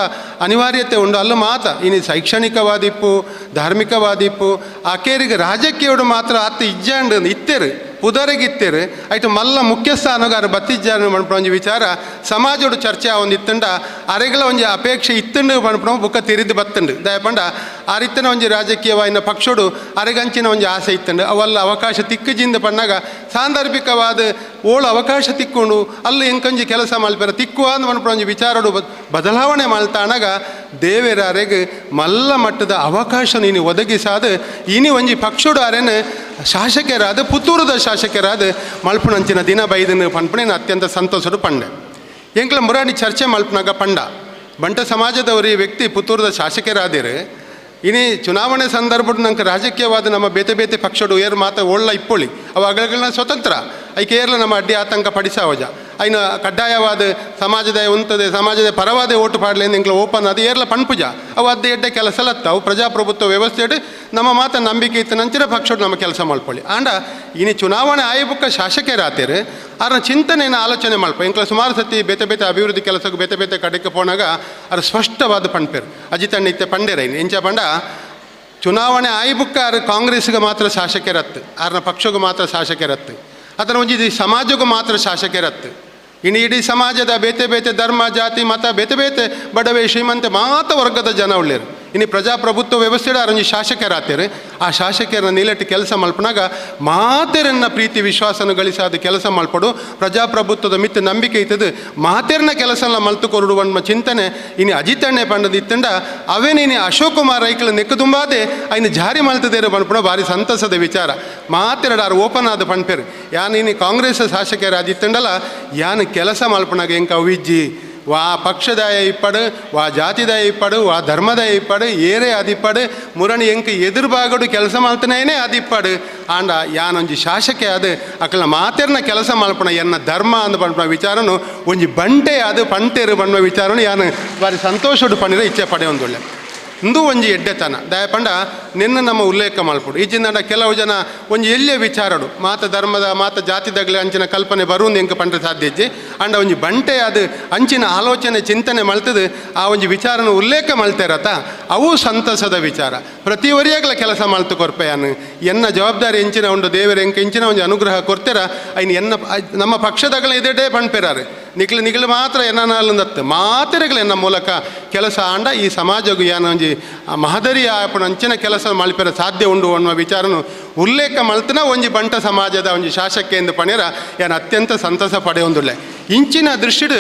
ಅನಿವಾರ್ಯತೆ ಉಂಡು ಅಲ್ಲ ಮಾತ ಇನಿ ಶೈಕ್ಷಣಿಕವಾದಿಪ್ಪು ಧಾರ್ಮಿಕವಾದಿಪ್ಪು ಆಕೇರಿಗೆ ರಾಜಕೀಯಡು ಮಾತ್ರ ಆತ ಇಜ್ಜಾಂಡ್ ಇತ್ತೇರು ಪುದರಿಗಿತ್ತೇರು ಐಟು ಮಲ್ಲ ಮುಖ್ಯ ಸ್ಥಾನಗಾರ ಬತ್ತಿಜ್ಜಾರ ಮನ್ಪುಣ ಒಂಜಿ ವಿಚಾರ ಸಮಾಜೋಡು ಚರ್ಚೆ ಒಂದು ಇತ್ತಂಡ ಅರೆಗಳ ಒಂಜಿ ಅಪೇಕ್ಷೆ ಇತ್ತಂಡು ಮನ್ಪುಣ ಬುಕ್ಕ ತಿರಿದು ಬತ್ತಂಡು ದಯಪಂಡ ಆ ರೀತಿನ ಒಂಜಿ ರಾಜಕೀಯವಾಯಿನ ಪಕ್ಷೋಡು ಅರೆಗಂಚಿನ ಒಂಜಿ ಆಸೆ ಇತ್ತಂಡು ಅವಲ್ಲ ಅವಕಾಶ ತಿಕ್ಕಜಿಂದ ಪಣ್ಣಾಗ ಸಾಂದರ್ಭಿಕವಾದ ಓಳು ಅವಕಾಶ ತಿಕ್ಕೊಂಡು ಅಲ್ಲಿ ಎಂಕೊಂಜಿ ಕೆಲಸ ಮಲ್ಪೆರ ತಿಕ್ಕುವ ಅಂದ್ ಮನ್ಪುಣ ಒಂಜಿ ವಿಚಾರೋಡು ಬದಲಾವಣೆ ಮಲ್ತಾಣಾಗ ದೇವೇರಾರೆಗೆ ಮಲ್ಲ ಮಟ್ಟದ ಅವಕಾಶ ನೀನು ಒದಗಿಸಾದ ಇನಿ ಒಂಜಿ ಪಕ್ಷೋಡು ಅರೆನ ಶಾಸಕರಾದ ಪುತ್ತೂರದ ಶಾಸಕರಾದ ಮಲ್ಪುಣಂಚಿನ ದಿನ ಬೈದನು ಪನ್ಪುಣೇನು ಅತ್ಯಂತ ಸಂತೋಷಡು ಪಂಡೆ ಎಂಕ್ಲ ಮುರಾಡಿ ಚರ್ಚೆ ಮಲ್ಪನಾಗ ಪಂಡ ಬಂಟ ಸಮಾಜದವರಿ ವ್ಯಕ್ತಿ ಪುತ್ತೂರದ ಶಾಸಕರಾದಿರು ಇನಿ ಚುನಾವಣೆ ಸಂದರ್ಭದ ನಂಗೆ ರಾಜಕೀಯವಾದ ನಮ್ಮ ಬೇತೆ ಬೇತೆ ಪಕ್ಷಡು ಏರು ಮಾತ ಒಳ್ಳ ಇಪ್ಪೊಳಿ ಅವು ಅಗಳಗಳನ್ನ ಸ್ವತಂತ್ರ ಐಕೆ ಏರ್ಲ ನಮ್ಮ ಅಡ್ಡಿ ಆತಂಕ ಪಡಿಸಾವಜ ಐನ ಕಡ್ಡಾಯವಾದ ಸಮಾಜದ ಉಂತದೆ ಸಮಾಜದ ಪರವಾದ ಓಟು ಪಾಡ್ಲೇಂದು ಎಂಕ್ಲ ಓಪನ್ ಅದು ಏರ್ಲ ಪಣ್ಪುಜ ಅವು ಅದ್ದೇ ಎಡ್ಡೆ ಕೆಲಸ ಲತ್ತ ಅವು ಪ್ರಜಾಪ್ರಭುತ್ವ ವ್ಯವಸ್ಥೆಡು ನಮ್ಮ ಮಾತ ನಂಬಿಕೆ ಇತ್ತು ನಂಚಿನ ಪಕ್ಷಡು ನಮ್ಮ ಕೆಲಸ ಮಲ್ಪೊಳ್ಳಿ ಆಂಡ ಇನಿ ಚುನಾವಣೆ ಆಯೋಗಕ್ಕ ಶಾಸಕರಾತೇರು ಅವ್ರನ್ನ ಚಿಂತನೆಯನ್ನು ಆಲೋಚನೆ ಮಲ್ಪ ಎಂಕ್ಲ ಸುಮಾರು ಸತಿ ಬೇತೆ ಬೇತೆ ಅಭಿವೃದ್ಧಿ ಕೆಲಸಕ್ಕೆ ಬೇತೆ ಬೇತೆ ಕಡೆಗೆ ಪೋನಾಗ ಅವ್ರು ಸ್ಪಷ್ಟವಾದ ಪಣ್ಪೇರು ಅಜಿತಣ್ಣ ಇತ್ತೆ ಪಂಡೇರೈನ್ ಎಂಚ ಪಂಡ ಚುನಾವಣೆ ಆಯ್ಬುಕ್ಕ ಅವ್ರು ಕಾಂಗ್ರೆಸ್ಗೆ ಮಾತ್ರ ಶಾಸಕರತ್ತು ಅವ್ರನ್ನ ಪಕ್ಷಗೂ ಮಾತ್ರ ಶಾಸಕರತ್ತು ಅದರ ಒಂಜಿ ಸಮಾಜಗೂ ಮಾತ್ರ ಶಾಸಕರತ್ತು ಇನ್ನು ಇಡೀ ಸಮಾಜದ ಬೇತೆ ಬೇತೆ ಧರ್ಮ ಜಾತಿ ಮತ ಬೇತೆ ಬೇತೆ ಬಡವೆ ಶ್ರೀಮಂತ ಮಾತ ವರ್ಗದ ಜನ ಉಳ್ಳೇರು ಇನ್ನು ಪ್ರಜಾಪ್ರಭುತ್ವ ವ್ಯವಸ್ಥೆಡ ಅರಂಜಿ ಶಾಸಕರಾತೇರು ಆ ಶಾಸಕರನ್ನ ನಿಲಟ್ಟು ಕೆಲಸ ಮಲ್ಪನಾಗ ಮಾತೆರನ್ನ ಪ್ರೀತಿ ವಿಶ್ವಾಸನ ಗಳಿಸಾದ ಕೆಲಸ ಮಲ್ಪಡು ಪ್ರಜಾಪ್ರಭುತ್ವದ ಮಿತ್ತ ನಂಬಿಕೆ ಇತ್ತದು ಮಾತೆರನ್ನ ಕೆಲಸನ ಮಲ್ತು ಕೊರಡುವ ಚಿಂತನೆ ಇನ್ನು ಅಜಿತಣ್ಣೆ ಪಂಡದಿತ್ತಂಡ ಅವೇನೇನಿ ಅಶೋಕ್ ಕುಮಾರ್ ರೈಕಲ್ ನೆಕ್ಕು ತುಂಬಾದೆ ಐನು ಜಾರಿ ಮಲ್ತದೇರು ಪನ್ಪುಣ ಭಾರಿ ಸಂತಸದ ವಿಚಾರ ಮಾತೆರಡಾರು ಓಪನ್ ಆದ ಪಣ್ಪೇರು ಯಾನು ಇನ್ನು ಕಾಂಗ್ರೆಸ್ ಶಾಸಕರಾದಿತ್ತಂಡಲ್ಲ ಯಾನು ಕೆಲಸ ಮಲ್ಪನಾಗ ಎಂಕ ವಿಜ್ಜಿ ವಾ ಪಕ್ಷದಾಯ ಇಪ್ಪಡು ವಾ ಜಾತಿದಾಯ ಇಪ್ಪಡು ವಾ ಧರ್ಮದಾಯ ಇಪ್ಪಡು ಏರೇ ಅದಿಪ್ಪಡು ಮುರಣಿ ಎಂಕ ಎದುರುಬಾಗಡು ಕೆಲಸ ಮಲ್ತನೇನೆ ಅದಿಪ್ಪಡು ಆಂಡ ಯಾನೊಂಜಿ ಶಾಸಕೆ ಅದು ಅಕ್ಕಳ ಮಾತೆರ್ನ ಕೆಲಸ ಮಲ್ಪಣ ಎನ್ನ ಧರ್ಮ ಅಂದು ಪಣ್ಣ ವಿಚಾರನು ಒಂಜಿ ಬಂಟೆ ಅದು ಪಂಟೇರು ಬಣ್ಣ ವಿಚಾರನು ಯಾನು ಬಾರಿ ಸಂತೋಷಡು ಪಣಿರ ಇಚ್ಛೆ ಪಡೆ ಒಂದೊಳ್ಳೆ ಇಂದು ಒಂಜಿ ಎಡ್ಡೆತನ ದಯಪಂಡ ನಿನ್ನ ನಮ್ಮ ಉಲ್ಲೇಖ ಮಲ್ಪಡು ಈಚಿಂದ ಕೆಲವು ಜನ ಒಂಜಿ ಎಲ್ಲೇ ವಿಚಾರಡು ಮಾತ ಧರ್ಮದ ಮಾತ ಜಾತಿದಾಗಲಿ ಅಂಚಿನ ಕಲ್ಪನೆ ಬರುವುದು ಎಂಕ ಪಂಡ್ರೆ ಸಾಧ್ಯ ಇಜ್ಜಿ ಅಂಡ ಒಂಜಿ ಬಂಟೆ ಅದು ಅಂಚಿನ ಆಲೋಚನೆ ಚಿಂತನೆ ಮಲ್ತದು ಆ ಒಂಜಿ ವಿಚಾರನ ಉಲ್ಲೇಖ ಮಲ್ತೇರತ ಅವು ಸಂತಸದ ವಿಚಾರ ಪ್ರತಿ ವರಿಯಾಗಲ ಕೆಲಸ ಮಲ್ತು ಕೊರ್ಪೆಯಾನು ಎನ್ನ ಜವಾಬ್ದಾರಿ ಎಂಚಿನ ಉಂಡು ದೇವರ ಎಂಕ ಎಂಚಿನ ಒಂಜಿ ಅನುಗ್ರಹ ಕೊಡ್ತೇರ ಐನು ಎನ್ನ ನಮ್ಮ ಪಕ್ಷದಾಗಲ ಎದುರೇ ಪಣ್ಪೇರಾರು ನಿಖಿಲು ಮಾತ್ರ ಎನ್ನತ್ತು ಮಾತೆರೆಗಳು ಎನ್ನ ಮೂಲಕ ಕೆಲಸ ಆಂಡ ಈ ಸಮಾಜಗೂ ಏನೊಂಜಿ ಮಹದರಿ ಆಪಣ ಅಂಚಿನ ಕೆಲಸ ಮಲ್ಪೆರ ಸಾಧ್ಯ ಉಂಡು ಅನ್ನುವ ವಿಚಾರನು ಉಲ್ಲೇಖ ಮಲ್ತನ ಒಂಜಿ ಬಂಟ ಸಮಾಜದ ಒಂಜಿ ಶಾಸಕ ಎಂದು ಪಣಿರ ಏನು ಅತ್ಯಂತ ಸಂತಸ ಪಡೆಯೊಂದುಳ್ಳೆ ಇಂಚಿನ ದೃಷ್ಟಿಡು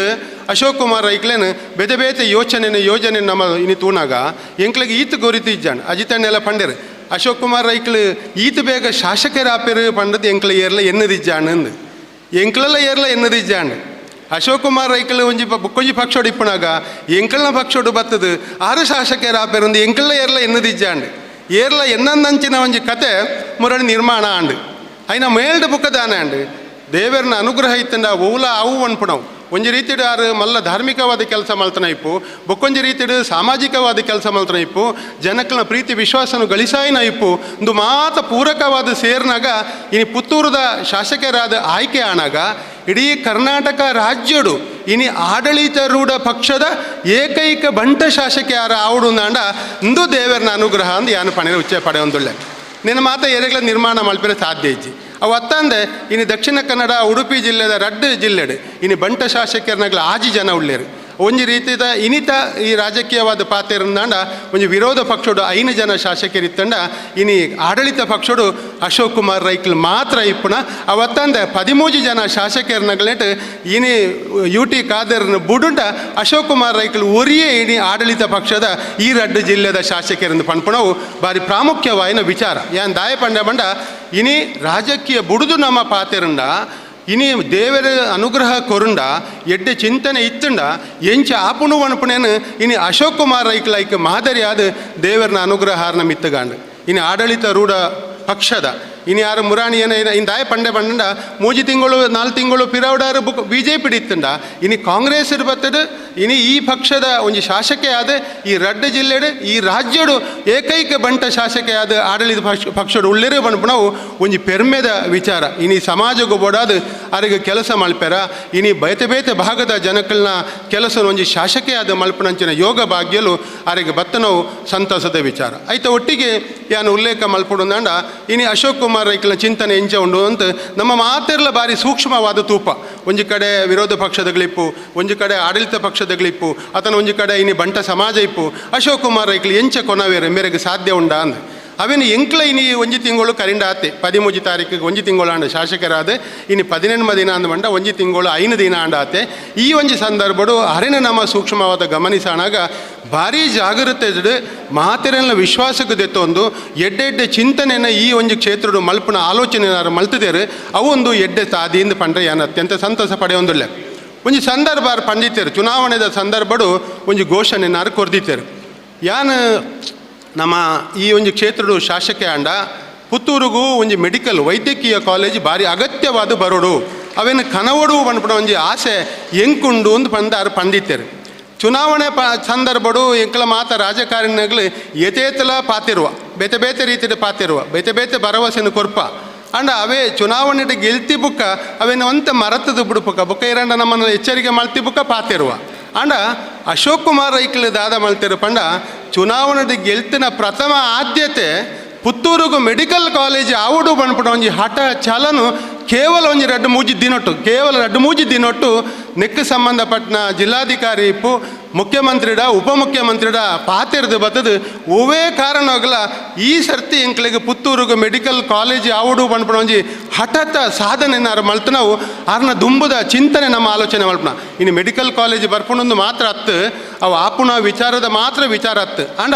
ಅಶೋಕ್ ಕುಮಾರ್ ರೈಕ್ಲೇನು ಬೇತೆ ಬೇತೆ ಯೋಜನೆ ನಮ್ಮ ಇನಿ ತೂನಾಗ ಎಂಕ್ಲಿಗೆ ಈತ ಗುರಿತು ಇಜ್ಜಾಣ ಅಜಿತಣ್ಣೆಲ್ಲ ಪಂಡೇರು ಅಶೋಕ್ ಕುಮಾರ್ ರೈಕ್ಲು ಈತ ಬೇಗ ಶಾಸಕರಾಪೇರು ಪಂಡದು ಎಂಕ್ಲ ಏರ್ಲ ಎನ್ನದಿಜ್ಜಾಣ ಅಂದು ಎಂಕ್ಲೆಲ್ಲ ಏರ್ಲ ಎನ್ನದಿಜ್ಜಾಣ ಅಶೋಕ್ ಕುಮಾರ್ ರೈಕಲ್ ಒಂಜಿ ಬುಕ್ಕೊಂಜಿ ಪಕ್ಷೋಡು ಇಪ್ಪನಾಗ ಎಂಕಲ್ನ ಪಕ್ಷೋಡು ಬತ್ತದು ಆರು ಶಾಸಕರಾಪೇರೊಂದು ಎಂಕಲ್ಲ ಏರ್ಲ ಎನ್ನದಿಜ್ಜಾಂಡು ಏರ್ಲ ಎನ್ನಂದಂಚಿನ ಒಂಜಿ ಕತೆ ಮುರಡಿ ನಿರ್ಮಾಣ ಆಂಡು ಐನ ಮೇಲ್ಡ್ ಬುಕ್ಕದಾನ ಆಂಡು ದೇವರನ ಅನುಗ್ರಹ ಇತ್ತಂಡ ಓಲ ಅವು ಅನ್ಪುಣವು ಒಂಜಿ ರೀತಿಡು ಆರು ಮಲ್ಲ ಧಾರ್ಮಿಕವಾದ ಕೆಲಸ ಮಲ್ತನ ಇಪ್ಪು ಬೊಕ್ಕೊಂಜಿ ರೀತಿಡು ಸಾಮಾಜಿಕವಾದ ಕೆಲಸ ಮಲ್ತನ ಇಪ್ಪು ಜನಕ್ಕಳ ಪ್ರೀತಿ ವಿಶ್ವಾಸನು ಗಳಿಸಾಯಿನ ಇಪ್ಪು ಒಂದು ಮಾತ ಪೂರಕವಾದ ಸೇರ್ನಾಗ ಇನಿ ಪುತ್ತೂರದ ಶಾಸಕರಾದ ಆಯ್ಕೆ ಆನಾಗ ಇಡೀ ಕರ್ನಾಟಕ ರಾಜ್ಯಡು ಇನಿ ಆಡಳಿತಾರೂಢ ಪಕ್ಷದ ಏಕೈಕ ಬಂಟ ಶಾಸಕ ಯಾರ ಆವಡು ನಾಂಡ ಇಂದು ದೇವರನ ಅನುಗ್ರಹ ಅಂದು ಯಾನು ಪಣೆ ಉಚ್ಚೆ ಪಡೆಯೊಂದುಳ್ಳೆ ನಿನ್ನ ಮಾತ ಎರೆಗಳ ನಿರ್ಮಾಣ ಮಲ್ಪರೆ ಸಾಧ್ಯ ಇಜ್ಜಿ ಅವು ಅತ್ತಂದೆ ಇನ್ನು ದಕ್ಷಿಣ ಕನ್ನಡ ಉಡುಪಿ ಜಿಲ್ಲೆದ ರಡ್ಡು ಜಿಲ್ಲೆಡು ಇನ್ನು ಬಂಟ ಶಾಸಕರನಾಗಲ ಆಜಿ ಜನ ಉಳ್ಳೇರು ಒಂಜಿ ರೀತಿದ ಇನಿತ ಈ ರಾಜಕೀಯವಾದ ಪಾತೆರಂದಾಂಡ ಒಂಜಿ ವಿರೋಧ ಪಕ್ಷಡು 5 ಜನ ಶಾಸಕರಿತ್ತಂಡ ಇನಿ ಆಡಳಿತ ಪಕ್ಷಡು ಅಶೋಕ್ ಕುಮಾರ್ ರೈಕಲ್ ಮಾತ್ರ ಇಪ್ಪುಣ ಅವತ್ತಂದೆ 13 ಜನ ಶಾಸಕರನಗಲೆಟ್ ಇನಿ UT ಖಾದರ್ನ ಬುಡುಂಡ ಅಶೋಕ್ ಕುಮಾರ್ ರೈಕಲ್ ಒರಿಯೇ ಇನಿ ಆಡಳಿತ ಪಕ್ಷದ ಈ ರಡ್ಡು ಜಿಲ್ಲೆದ ಶಾಸಕರಿಂದ ಪಣ್ಪುಣವು ಬಾರಿ ಪ್ರಾಮುಖ್ಯವಾಯಿನ ವಿಚಾರ ಯಾನ್ ದಾಯ ಪಂಡ ಬಂಡ ಇನಿ ರಾಜಕೀಯ ಬುಡುದು ನಮ್ಮ ಪಾತೆರಂಡ ಇನಿ ದೇವರ ಅನುಗ್ರಹ ಕೊರುಂಡ ಎಡ್ಡೆ ಚಿಂತನೆ ಇತ್ತಂಡ ಎಂಚ ಆಪುಣು ಅನ್ಪುಣೇನು ಇನಿ ಅಶೋಕ್ ಕುಮಾರ್ ರೈಕ್ ಮಾದರಿ ಆದ ದೇವರನ ಅನುಗ್ರಹಾರನ ಮಿತ್ತಗಾಂಡು ಇನ್ನು ಆಡಳಿತ ರೂಢ ಪಕ್ಷದ ಇನ್ನು ಯಾರು ಮುರಾಣಿ ಏನ ಇನ್ನು ದಾಯ ಪಂಡೆ ಬಂಡ 3 ತಿಂಗಳು 4 ತಿಂಗಳು ಪಿರವಡಾರು BJP ಇತ್ತಂಡ ಇನ್ನು ಕಾಂಗ್ರೆಸ್ ಬತ್ತದು ಇನಿ ಈ ಪಕ್ಷದ ಒಂಜಿ ಶಾಸಕೆ ಆದ ಈ ರಡ್ಡ ಜಿಲ್ಲೆಡು ಈ ರಾಜ್ಯಡು ಏಕೈಕ ಬಂಟ ಶಾಸಕೆ ಆದ ಆಡಳಿತ ಪಕ್ಷಡು ಉಳ್ಳೇರೆ ಬಂದ್ಪು ನಾವು ಒಂಜಿ ಪೆರ್ಮೆದ ವಿಚಾರ ಇನಿ ಸಮಾಜಗೂ ಬೋಡಾದ ಅವರಿಗೆ ಕೆಲಸ ಮಲ್ಪೆರ ಇನಿ ಬೇತೆ ಬೇತೆ ಭಾಗದ ಜನಗಳನ್ನ ಕೆಲಸ ಒಂಜಿ ಶಾಸಕೆ ಆದ ಮಲ್ಪನಂಚಿನ ಯೋಗ ಭಾಗ್ಯಲು ಅವರಿಗೆ ಬತ್ತ ನಾವು ಸಂತಸದ ವಿಚಾರ ಆಯ್ತು. ಒಟ್ಟಿಗೆ ಯಾನು ಉಲ್ಲೇಖ ಮಲ್ಪಡುಂದಂಡ ಇನಿ ಅಶೋಕ್ ಕುಮಾರ್ ರೈಕಲ್ನ ಚಿಂತನೆ ಎಂಚ ಉಂಡು ಅಂತ ನಮ್ಮ ಮಾತೆರ್ಲ ಬಾರಿ ಸೂಕ್ಷ್ಮವಾದ ತೂಪ. ಒಂಜಿ ಕಡೆ ವಿರೋಧ ಪಕ್ಷದಗಳಿಪ್ಪು, ಒಂಜಿ ಕಡೆ ಆಡಳಿತ ಪಕ್ಷದಗಳಿಪ್ಪು, ಆತನ ಒಂಜಿ ಕಡೆ ಇನಿ ಬಂಟ ಸಮಾಜ ಇಪ್ಪು. ಅಶೋಕ್ ಕುಮಾರ್ ರೈಕಲ್ ಎಂಚ ಕೊನವೇರೆ ಮೇರೆಗೆ ಸಾಧ್ಯ ಉಂಡ ಅಂದ ಅವೇನು ಎಂಕ್ಲ ಇನಿ ಒಂಜಿ ತಿಂಗಳು ಕರಿಂಡ ಆತೆ 13 ತಾರೀಕಿಗೆ ಒಂಜಿ ತಿಂಗಳು ಆಂಡ ಶಾಸಕರಾದ ಇನಿ 14ಮ ದಿನ ಅಂದ ಬಂಡ ಒಂಜಿ ತಿಂಗಳು 5 ದಿನ ಆಂಡ ಆತೆ. ಈ ಒಂಜಿ ಸಂದರ್ಭಡು ಅರೆನ ನಮ್ಮ ಸೂಕ್ಷ್ಮವಾದ ಗಮನಿಸಾಣಾಗ ಭಾರಿ ಜಾಗೃತೆ ಮಾತೆರನ್ನ ವಿಶ್ವಾಸಕ್ಕೆ ದೆತ್ತೊಂದು ಎಡ್ಡೆ ಚಿಂತನೆನ ಈ ಒಂಜಿ ಕ್ಷೇತ್ರಡು ಮಲ್ಪನ ಆಲೋಚನೆ ಮಲ್ತಿದ್ದೇರು ಅವೊಂದು ಎಡ್ಡೆ ಸಾಧಿಯಿಂದ ಪಂಡ್ರೆ ಯಾನು ಅತ್ಯಂತ ಸಂತಸ ಪಡೆಯೊಂದಿಲ್ಲ. ಒಂಜಿ ಸಂದರ್ಭ ಪಂಡಿತರು ಚುನಾವಣೆದ ಸಂದರ್ಭಡು ಒಂಜಿ ಘೋಷಣೆನಾರು ಕೊರ್ದಿತ್ತೇರು ಯಾನು ನಮ್ಮ ಈ ಒಂಜಿ ಕ್ಷೇತ್ರಡು ಶಾಸಕ ಆಂಡ ಪುತ್ತೂರಿಗೂ ಒಂಜಿ ಮೆಡಿಕಲ್ ವೈದ್ಯಕೀಯ ಕಾಲೇಜ್ ಭಾರಿ ಅಗತ್ಯವಾದ ಬರೋಡು ಅವೇನು ಕನವಡು ಪಂಡ್ಪಡ ಒಂಜಿ ಆಸೆ ಎಂಕುಂಡು ಅಂತ ಪಂದಾರು ಪಂಡಿತರು. ಚುನಾವಣೆ ಸಂದರ್ಭಡು ಎಂಕಲ ಮಾತ ರಾಜಕಾರಣಿಗಳು ಯಥೇತಲ ಪಾತಿರುವ ಬೇತೆ ಬೇತೆ ರೀತಿಯ ಪಾತಿರುವ ಬೇತೆ ಬೇತೆ ಭರವಸೆಯನ್ನು ಕೊರ್ಪ ಅಂಡ ಅವೇ ಚುನಾವಣೆಗೆ ಗೆಲ್ತಿ ಬುಕ್ಕ ಅವೇನು ಅಂತ ಮರತದ ಬಿಡುಪಕ್ಕ ಬುಕ್ಕ ಇರಂಡ ನಮ್ಮನ್ನು ಎಚ್ಚರಿಕೆ ಮಾಡ್ತಿ ಬುಕ್ಕ ಪಾತಿರುವ ಅಂಡ ಅಶೋಕ್ ಕುಮಾರ್ ರೈಕಲ್ ದಾದ ಮಲ್ತಿರು ಪಂಡ ಚುನಾವಣೆಗೆ ಗೆಲ್ತಿನ ಪ್ರಥಮ ಆದ್ಯತೆ ಪುತ್ತೂರಿಗೂ ಮೆಡಿಕಲ್ ಕಾಲೇಜ್ ಆವುಡು ಬಂದ್ಬಿಟ್ಟು ಒಂಜಿ ಹಠ ಚಾಲನು ಕೇವಲ ಒಂಜಿ 2-3 ದಿನೊಟ್ಟು ಕೇವಲ 2-3 ದಿನೊಟ್ಟು ನೆಕ್ ಸಂಬಂಧಪಟ್ಟ ಜಿಲ್ಲಾಧಿಕಾರಿ ಇಪ್ಪು ಮುಖ್ಯಮಂತ್ರಿಡ ಉಪಮುಖ್ಯಮಂತ್ರಿಡ ಪಾತಿರ್ದು ಬತ್ತದು ಒವೇ ಕಾರಣವಾಗಲ ಈ ಸರ್ತಿ ಎಂಕ್ಲಿಗೆ ಪುತ್ತೂರಿಗೂ ಮೆಡಿಕಲ್ ಕಾಲೇಜ್ ಆವುಡು ಬಂದ್ಬಿಟ್ಟು ಒಂಜಿ ಹಠಾತ್ ಸಾಧನೆ ಮಲ್ತು ನಾವು ಆರ್ನ ದುಂಬುದ ಚಿಂತನೆ ನಮ್ಮ ಆಲೋಚನೆ ಮಲ್ಪನ ಇನ್ನು ಮೆಡಿಕಲ್ ಕಾಲೇಜ್ ಬರ್ಪುಣೊಂದು ಮಾತ್ರ ಹತ್ತು ಅವು ಆಪುಣ ವಿಚಾರದ ಮಾತ್ರ ವಿಚಾರ ಹತ್ತು ಅಂಡ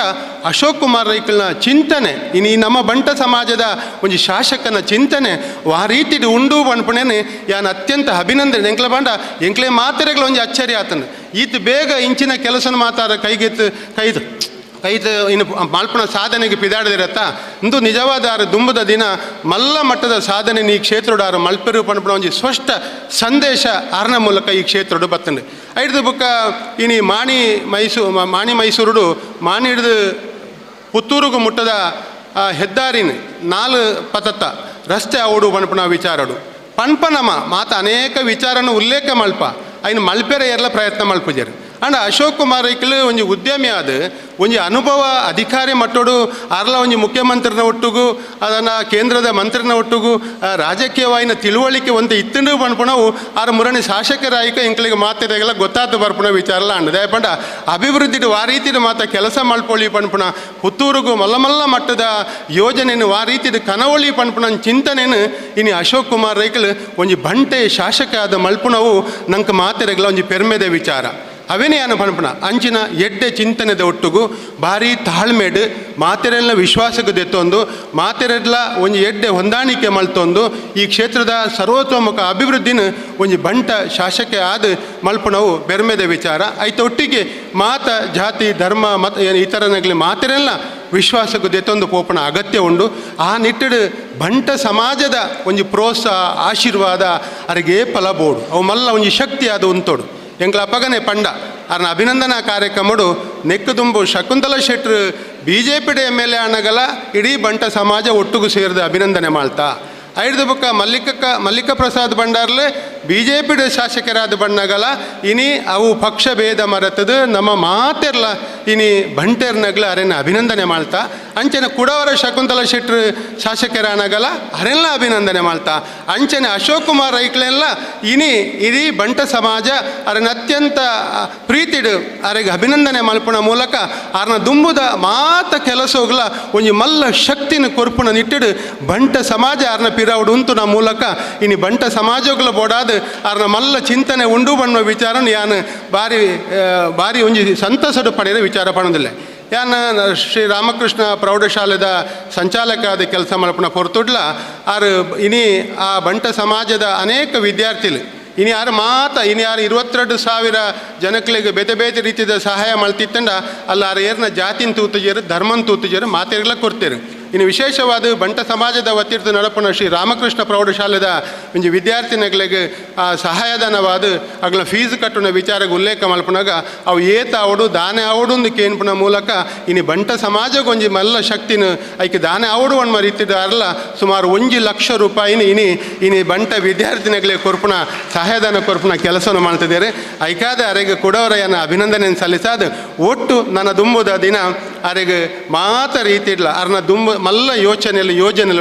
ಅಶೋಕ್ ಕುಮಾರ್ ರೈಕಲ್ನ ಚಿಂತನೆ ಇನ್ನು ಈ ನಮ್ಮ ಬಂಟ ಸಮಾಜದ ಒಂಜಿ ಶಾಸಕನ ಚಿಂತನೆ ಆ ರೀತಿ ಉಂಡು ಬಂಡ್ಪಣೇನೆ ಯಾನು ಅತ್ಯಂತ ಅಭಿನಂದನೆ ಎಂಕ್ಲ ಬಂಡ ಎಂಕ್ಲೆ ಮಾತ್ರೆಗಳು ಒಂಜಿ ಅಚ್ಚರಿ ಆತನು ಈತ ಬೇಗ ಇಂಚಿನ ಕೆಲಸನ ಮಾತಾಡ ಕೈದು ಇನ್ನು ಮಾಲ್ಪನ ಸಾಧನೆಗೆ ಪಿದಾಡದಿರತ್ತ ಇಂದು ನಿಜವಾದ ದುಂಬದ ದಿನ ಮಲ್ಲ ಮಟ್ಟದ ಸಾಧನೆ ಈ ಕ್ಷೇತ್ರಡು ಮಲ್ಪೆರು ಪಂಡ್ಪಣ ಒಂಜಿ ಸ್ಪಷ್ಟ ಸಂದೇಶ ಆರ್ನ ಮೂಲಕ ಈ ಕ್ಷೇತ್ರಡು ಬತ್ತಂಡು ಐಡ್ದು ಬುಕ್ಕ ಇನಿ ಮಾಣಿ ಮೈಸೂರುಡು ಮಾಣಿ ಹಿಡಿದು ಪುತ್ತೂರಿಗೂ ಮುಟ್ಟದ ಹೆದ್ದಾರಿನ 4 ಪತತ್ತ ರಸ್ತೆ ಅವಡು ಪಂಡ್ಪಣ ವಿಚಾರಡು ಪಂಪನಮ ಮಾತ ಅನೇಕ ವಿಚಾರನ ಉಲ್ಲೇಖ ಮಲ್ಪ ಐನು ಮಲ್ಪೆರೆ ಎಲ್ಲ ಪ್ರಯತ್ನ ಮಲ್ಪುಜರು ಅಂಡ್ ಅಶೋಕ್ ಕುಮಾರ್ ರೈಕಲ್ ಒಂಜಿ ಉದ್ಯಮಿ ಆದ ಒಂಜಿ ಅನುಭವ ಅಧಿಕಾರಿ ಮಟ್ಟೋಡು ಅರ್ಲ ಒಂಜಿ ಮುಖ್ಯಮಂತ್ರಿನ ಒಟ್ಟಿಗೂ ಅದನ್ನು ಕೇಂದ್ರದ ಮಂತ್ರಿನ ಒಟ್ಟಿಗೂ ರಾಜಕೀಯವಾಯಿನ ತಿಳುವಳಿಕೆ ಒಂದು ಇತ್ತಂಡು ಪಂಡ್ಪಣವು ಆರ ಮುರಣಿ ಶಾಸಕರಾಯಿಕ ಇಂಕ್ಲಿಗೆ ಮಾತಾದಾಗೆಲ್ಲ ಗೊತ್ತಾದ ಬರ್ಪಣ ವಿಚಾರಲ್ಲ ಅಂಡ್ ದಯಪಂಡ ಅಭಿವೃದ್ಧಿಡು ಆ ರೀತಿಯ ಮಾತ ಕೆಲಸ ಮಲ್ಪೊಳಿ ಪಂಡ್ಪಣ ಪುತ್ತೂರಿಗೂ ಮಲ್ಲ ಮಟ್ಟದ ಯೋಜನೆಯನ್ನು ಆ ರೀತಿಯ ಕನವಳಿ ಪಂಡ್ಪಣ ಚಿಂತನೆಯನ್ನು ಇನ್ನು ಅಶೋಕ್ ಕುಮಾರ್ ರೈಕಲ್ ಒಂಜಿ ಬಂಟೆ ಶಾಸಕ ಆದ ಮಲ್ಪುಣವು ನಂಗೆ ಮಾತೆರೆಗಳ ಒಂಜಿ ಪೆರ್ಮೆದ ವಿಚಾರ ಅವೇನೇ ಯಾನು ಪಂಪಣ ಅಂಚಿನ ಎಡ್ಡೆ ಚಿಂತನೆದ ಒಟ್ಟಿಗೂ ಭಾರಿ ತಾಳ್ಮೆಡು ಮಾತೆರೆಲ್ಲ ವಿಶ್ವಾಸಕ್ಕೆ ದೆತ್ತೊಂದು ಮಾತೆರೆಲ್ಲ ಒಂಜಿ ಎಡ್ಡೆ ಹೊಂದಾಣಿಕೆ ಮಲ್ತೊಂದು ಈ ಕ್ಷೇತ್ರದ ಸರ್ವತೋಮುಖ ಅಭಿವೃದ್ಧಿನ ಒಂಜಿ ಬಂಟ ಶಾಸಕ ಆದ ಮಲ್ಪಣವು ಬೆರ್ಮೆದ ವಿಚಾರ ಆಯ್ತು. ಒಟ್ಟಿಗೆ ಮಾತ ಜಾತಿ ಧರ್ಮ ಮತ ಇತರನಗಲಿ ಮಾತೆರೆಲ್ಲ ವಿಶ್ವಾಸಕ್ಕೆ ದೆತ್ತೊಂದು ಪೋಪಣ ಅಗತ್ಯ ಉಂಡು. ಆ ನಿಟ್ಟಿಡು ಬಂಟ ಸಮಾಜದ ಒಂಜಿ ಪ್ರೋತ್ಸಾಹ ಆಶೀರ್ವಾದ ಅವರಿಗೆ ಫಲ ಬೋಡು ಅವು ಮಲ್ಲ ಒಂಜಿ ಶಕ್ತಿ ಆದ ಉಂತೋಡು ಎಂಕ್ಲ ಅಪ್ಪಗನೆ ಪಂಡ ಅರ್ನ ಅಭಿನಂದನಾ ಕಾರ್ಯಕ್ರಮಡು ನೆಕ್ಕು ತುಂಬು ಶಕುಂತಲಾ ಶೆಟ್ರು BJP MLA ಅನ್ನಗಲ ಇಡೀ ಬಂಟ ಸಮಾಜ ಒಟ್ಟಿಗೂ ಸೇರಿದ ಅಭಿನಂದನೆ ಮಾಡ್ತಾ ಐದು ಬುಕ್ಕ ಮಲ್ಲಿಕ ಪ್ರಸಾದ್ ಬಂಡಾರ್ಲೆ BJP ಶಾಸಕರಾದ ಬಣ್ಣಗಲ ಇನಿ ಅವು ಪಕ್ಷ ಭೇದ ಮರೆತದು ನಮ್ಮ ಮಾತೆರ್ಲ ಇನಿ ಬಂಟೆರ್ನಗ್ಲ ಅರೆನ ಅಭಿನಂದನೆ ಮಾಡ್ತಾ ಅಂಚನೆ ಕುಡವರ ಶಕುಂತಲಾ ಶೆಟ್ರು ಶಾಸಕರಾನಗಲ ಅರೆಲ್ಲ ಅಭಿನಂದನೆ ಮಾಡ್ತಾ ಅಂಚನೆ ಅಶೋಕ್ ಕುಮಾರ್ ರೈಕ್ಲೆಲ್ಲ ಇನಿ ಇಡೀ ಬಂಟ ಸಮಾಜ ಅರನ ಅತ್ಯಂತ ಪ್ರೀತಿಡು ಅರೆಗೆ ಅಭಿನಂದನೆ ಮಲ್ಪುಣ ಮೂಲಕ ಅರ್ನ ದುಂಬುದ ಮಾತ ಕೆಲಸಗಳ ಒಂಜಿ ಮಲ್ಲ ಶಕ್ತಿನ ಕೊರ್ಪುಣ ನಿಟ್ಟಿಡು ಬಂಟ ಸಮಾಜ ಅರ್ನ ಪಿರಾವುಡು ಉಂತು ನಮ್ಮ ಮೂಲಕ ಇನಿ ಬಂಟ ಸಮಾಜಗಳ ಬೋಡಾದ ಅರ್ನ ಮಲ್ಲ ಚಿಂತನೆ ಉಂಡು ಬಣ್ಣುವ ವಿಚಾರ ಯಾನು ಬಾರಿ ಒಂಜಿ ಸಂತಸಡು ಪಡೆದ ವಿಚಾರ ಪಣೋದಿಲ್ಲ. ಯಾನ ಶ್ರೀ ರಾಮಕೃಷ್ಣ ಪ್ರೌಢಶಾಲೆದ ಸಂಚಾಲಕ ಆದ ಕೆಲಸ ಮಲ್ಪನ ಹೊರತುಡ್ಲ ಆರು ಇನಿ ಆ ಬಂಟ ಸಮಾಜದ ಅನೇಕ ವಿದ್ಯಾರ್ಥಿಗಳು ಇನಿ ಯಾರು ಇನಿ ಯಾರು 22,000 ಜನಗಳಿಗೆ ಬೇತೆ ಬೇತೆ ರೀತಿಯ ಸಹಾಯ ಮಲ್ತಿತ್ತಂಡ ಅಲ್ಲ ಆರು ಏರ್ನ ಜಾತಿನ ತೂತುಜರು ಧರ್ಮನ ತೂತುಜರು ಮಾತೆರ್ಲ ಕೊಡ್ತೇರು ಇನ್ನು ವಿಶೇಷವಾದ ಬಂಟ ಸಮಾಜದ ವತಿರ್ಥ ನಡಪನ ಶ್ರೀ ರಾಮಕೃಷ್ಣ ಪ್ರೌಢಶಾಲೆದ ಒಂಜಿ ವಿದ್ಯಾರ್ಥಿನಿಗಳಿಗೆ ಸಹಾಯಧನವಾದ ಅಗ್ಲ ಫೀಸ್ ಕಟ್ಟುನ ವಿಚಾರಕ್ಕೆ ಉಲ್ಲೇಖ ಮಲ್ಪನಾಗ ಅವು ಏತ ಆವಡು ದಾನೆ ಆವಡು ಕೇನ್ಪುನ ಮೂಲಕ ಇನ್ನು ಬಂಟ ಸಮಾಜಗೊಂಜಿ ಮಲ್ಲ ಶಕ್ತಿನ ಐಕೆ ದಾನೆ ಆವಡು ಅಣ್ಣ ರೀತಿದಾರಲ್ಲ ಸುಮಾರು 1 ಲಕ್ಷ ರೂಪಾಯಿನ ಇನಿ ಬಂಟ ವಿದ್ಯಾರ್ಥಿನಿಗಳಿಗೆ ಕೊರ್ಪುನ ಸಹಾಯಧನ ಕೊರ್ಪುನ ಕೆಲಸವನ್ನು ಮಾಡ್ತಿದ್ದಾರೆ. ಐಕಾದ ಅರೆಗೆ ಕೊಡೋರಯ್ಯನ ಅಭಿನಂದನೆ ಸಲ್ಲಿಸಾದ ಒಟ್ಟು ನನ್ನ ದುಂಬುದ ದಿನ ಅರೆಗೆ ಮಾತ ರೀತಿ ಇಲ್ಲ ಅರ್ನ ದುಂಬ ಮಲ್ಲ ಯೋಜನೆಯಲ್ಲಿ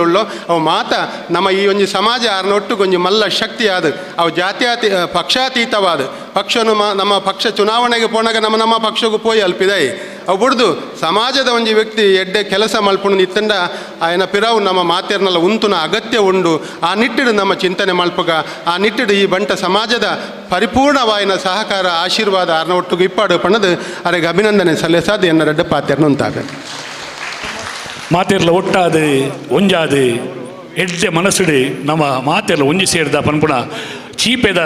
ಉಳ್ಳೋ ಅವು ಮಾತ ನಮ್ಮ ಈ ಒಂಜಿ ಸಮಾಜ ಅರ್ನೊಟ್ಟು ಕೊಂಚ ಮಲ್ಲ ಶಕ್ತಿ ಆದ ಅವು ಪಕ್ಷಾತೀತವಾದ ಪಕ್ಷನು ನಮ್ಮ ಪಕ್ಷ ಚುನಾವಣೆಗೆ ಪೋನಾಗ ನಮ್ಮ ಪಕ್ಷಕ್ಕೂ ಪೋಯಿ ಅಲ್ಪಿದಾಯಿ ಅವು ಬಿಡ್ದು ಸಮಾಜದ ಒಂಜಿ ವ್ಯಕ್ತಿ ಎಡ್ಡೆ ಕೆಲಸ ಮಲ್ಪುಂಡು ಇತ್ತಂಡ ಆಯನ ಪಿರಾವು ನಮ್ಮ ಮಾತೇರ್ನಲ್ಲ ಉಂತುನ ಅಗತ್ಯ ಉಂಡು ಆ ನಿಟ್ಟಿಡು ನಮ್ಮ ಚಿಂತನೆ ಮಲ್ಪಗ ಆ ನಿಟ್ಟಿಡು ಈ ಬಂಟ ಸಮಾಜದ ಪರಿಪೂರ್ಣವಾಯಿನ ಸಹಕಾರ ಆಶೀರ್ವಾದ ಅರ್ನ ಒಟ್ಟಿಗೆ ಇಪ್ಪಾಡು ಪಣ್ಣದು ಅರೆಗೆ ಅಭಿನಂದನೆ ಸಲ್ಲಿಸಾದ ಎನ್ನ ರೆಡ್ಡ ಪಾತ್ಯರ್ನ ಉಂತಾಗ ಮಾತೆರ್ಲ ಒಟ್ಟಾದು ಒಂಜಾದು ಎಡ್ಡೆ ಮನಸ್ಸುಡು ನಮ್ಮ ಮಾತೆರ್ಲ ಒಂಜಿ ಸೇರಿದ ಪನ್ಪುಣ ಚೀಪೆದ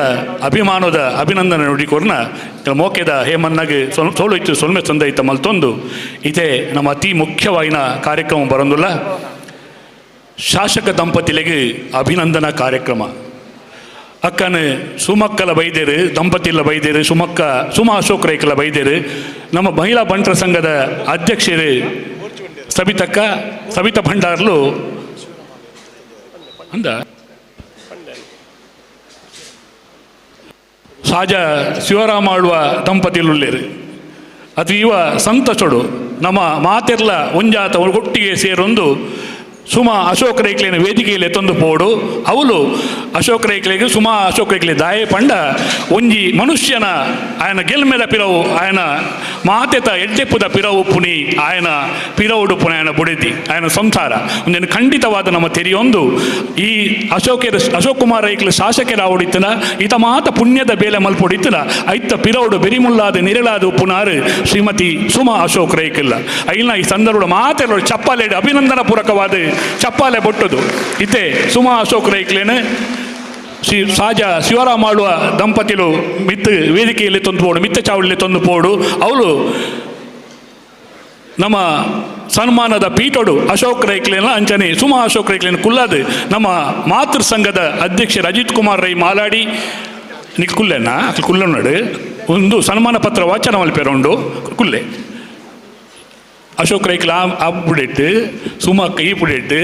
ಅಭಿಮಾನದ ಅಭಿನಂದನೆ ನುಡಿಕೊರ್ನ ಮೋಕೆದ ಹೇಮನ್ನಾಗೆ ಸೋಲು ಇತ್ತು ಸೊಲ್ಮೆ ತಂದ ಇತ್ತ ಮಲ್ತೊಂದು ಇದೇ ನಮ್ಮ ಅತಿ ಮುಖ್ಯವಾಯಿನ ಕಾರ್ಯಕ್ರಮ ಬರೋದಿಲ್ಲ. ಶಾಸಕ ದಂಪತಿಗಳಿಗೆ ಅಭಿನಂದನಾ ಕಾರ್ಯಕ್ರಮ ಅಕ್ಕನ ಸುಮಕ್ಕಲ ಬೈದೇರು ದಂಪತಿಲ ಬೈದೇರು ಸುಮ ಅಶೋಕ್ ರೈಕಲ ಬೈದೇರು ನಮ್ಮ ಮಹಿಳಾ ಬಂಟರ ಸಂಘದ ಅಧ್ಯಕ್ಷರು ಸಬಿತಾ ಭಂಡಾರ್ಲು ಅಂದ ಸಾಜ ಶಿವರಾಮ ಆಳ್ವ ದಂಪತಿಲುಳ್ಳೇರು ಅದು ಇವ ಸಂತಸೋಡು ನಮ್ಮ ಮಾತೆರ್ಲ ಒಂಜಾತ ಒಟ್ಟಿಗೆ ಸೇರೊಂದು ಸುಮ ಅಶೋಕ್ ರೈಕ್ಲೆನ ವೇದಿಕೆಯಲ್ಲಿ ತಂದು ಪೋಡು ಅವಳು ಅಶೋಕ್ ರೈಕ್ಲೆಗೆ ಸುಮ ಅಶೋಕ್ ರೈಕ್ಲೆ ದಾಯ ಪಂಡ ಒಂಜಿ ಮನುಷ್ಯನ ಆಯನ ಗೆಲ್ಮೆದ ಪಿರವು ಆಯನ ಮಾತೆತ ಎಡ್ಡೆಪ್ಪುದ ಪಿರವು ಪುನಿ ಆಯನ ಪಿರವುಡು ಪುನಿ ಆಯನ ಬುಡಿದಿ ಆಯನ ಸಂಸಾರ ಒಂದೇನು ಖಂಡಿತವಾದ ನಮ್ಮ ತೆರೆಯೊಂದು ಈ ಅಶೋಕ್ ಕುಮಾರ್ ರೈಕ್ಲೆ ಶಾಸಕರ ಆವಡಿತ್ತನ ಈತ ಮಾತ ಪುಣ್ಯದ ಬೇಲೆ ಮಲ್ಪೊಡಿತ್ತನ ಐತ ಪಿರವುಡು ಬೆರಿಮುಳ್ಳಾದ ನಿರಳಾದ ಪುನಾರು ಶ್ರೀಮತಿ ಸುಮ ಅಶೋಕ್ ರೈಕಿಲ್ಲ ಐನ ಈ ಸಂದರ್ಭ ಮಾತೆರಡು ಚಪ್ಪಾಲೆ ಅಭಿನಂದನ ಪೂರಕವಾದ ಚಪ್ಪಾಲೆ ಬೊಟ್ಟದು ಇತ್ತೆ ಸುಮ ಅಶೋಕ್ ರೈಕ್ಲೇನೆ ಸಾಜ ಶಿವರಾಮ ಆಳುವ ದಂಪತಿಲು ಮಿತ್ತು ವೇದಿಕೆಯಲ್ಲಿ ತಂದು ಪೋಡು ಮಿತ್ತ ಚಾವಡಿಯಲ್ಲಿ ತಂದು ಪೋಡು ಅವಳು ನಮ್ಮ ಸನ್ಮಾನದ ಪೀಠೋಡು ಅಶೋಕ್ ರೈಕ್ಲೇನ ಅಂಚನೆ ಸುಮ ಅಶೋಕ್ ರೈಕ್ಲೇನ ಕುಲ್ಲದು ನಮ್ಮ ಮಾತೃ ಸಂಘದ ಅಧ್ಯಕ್ಷ ಅಜಿತ್ ಕುಮಾರ್ ರೈ ಮಾಲಾಡಿ ನಿಕ್ಕುಲ್ಲೆನ ಕುಲ್ಲನಡು ಒಂದು ಸನ್ಮಾನ ಪತ್ರ ವಾಚನ ಮಲ್ಪೇರುಂಡು ಕುಲ್ಲೆ ಅಶೋಕ್ ರೈಕ್ಲ ಆ ಪುಡಿಟ್ಟು ಸುಮಕ್ಕ ಈ ಪುಡಿಟ್ಟು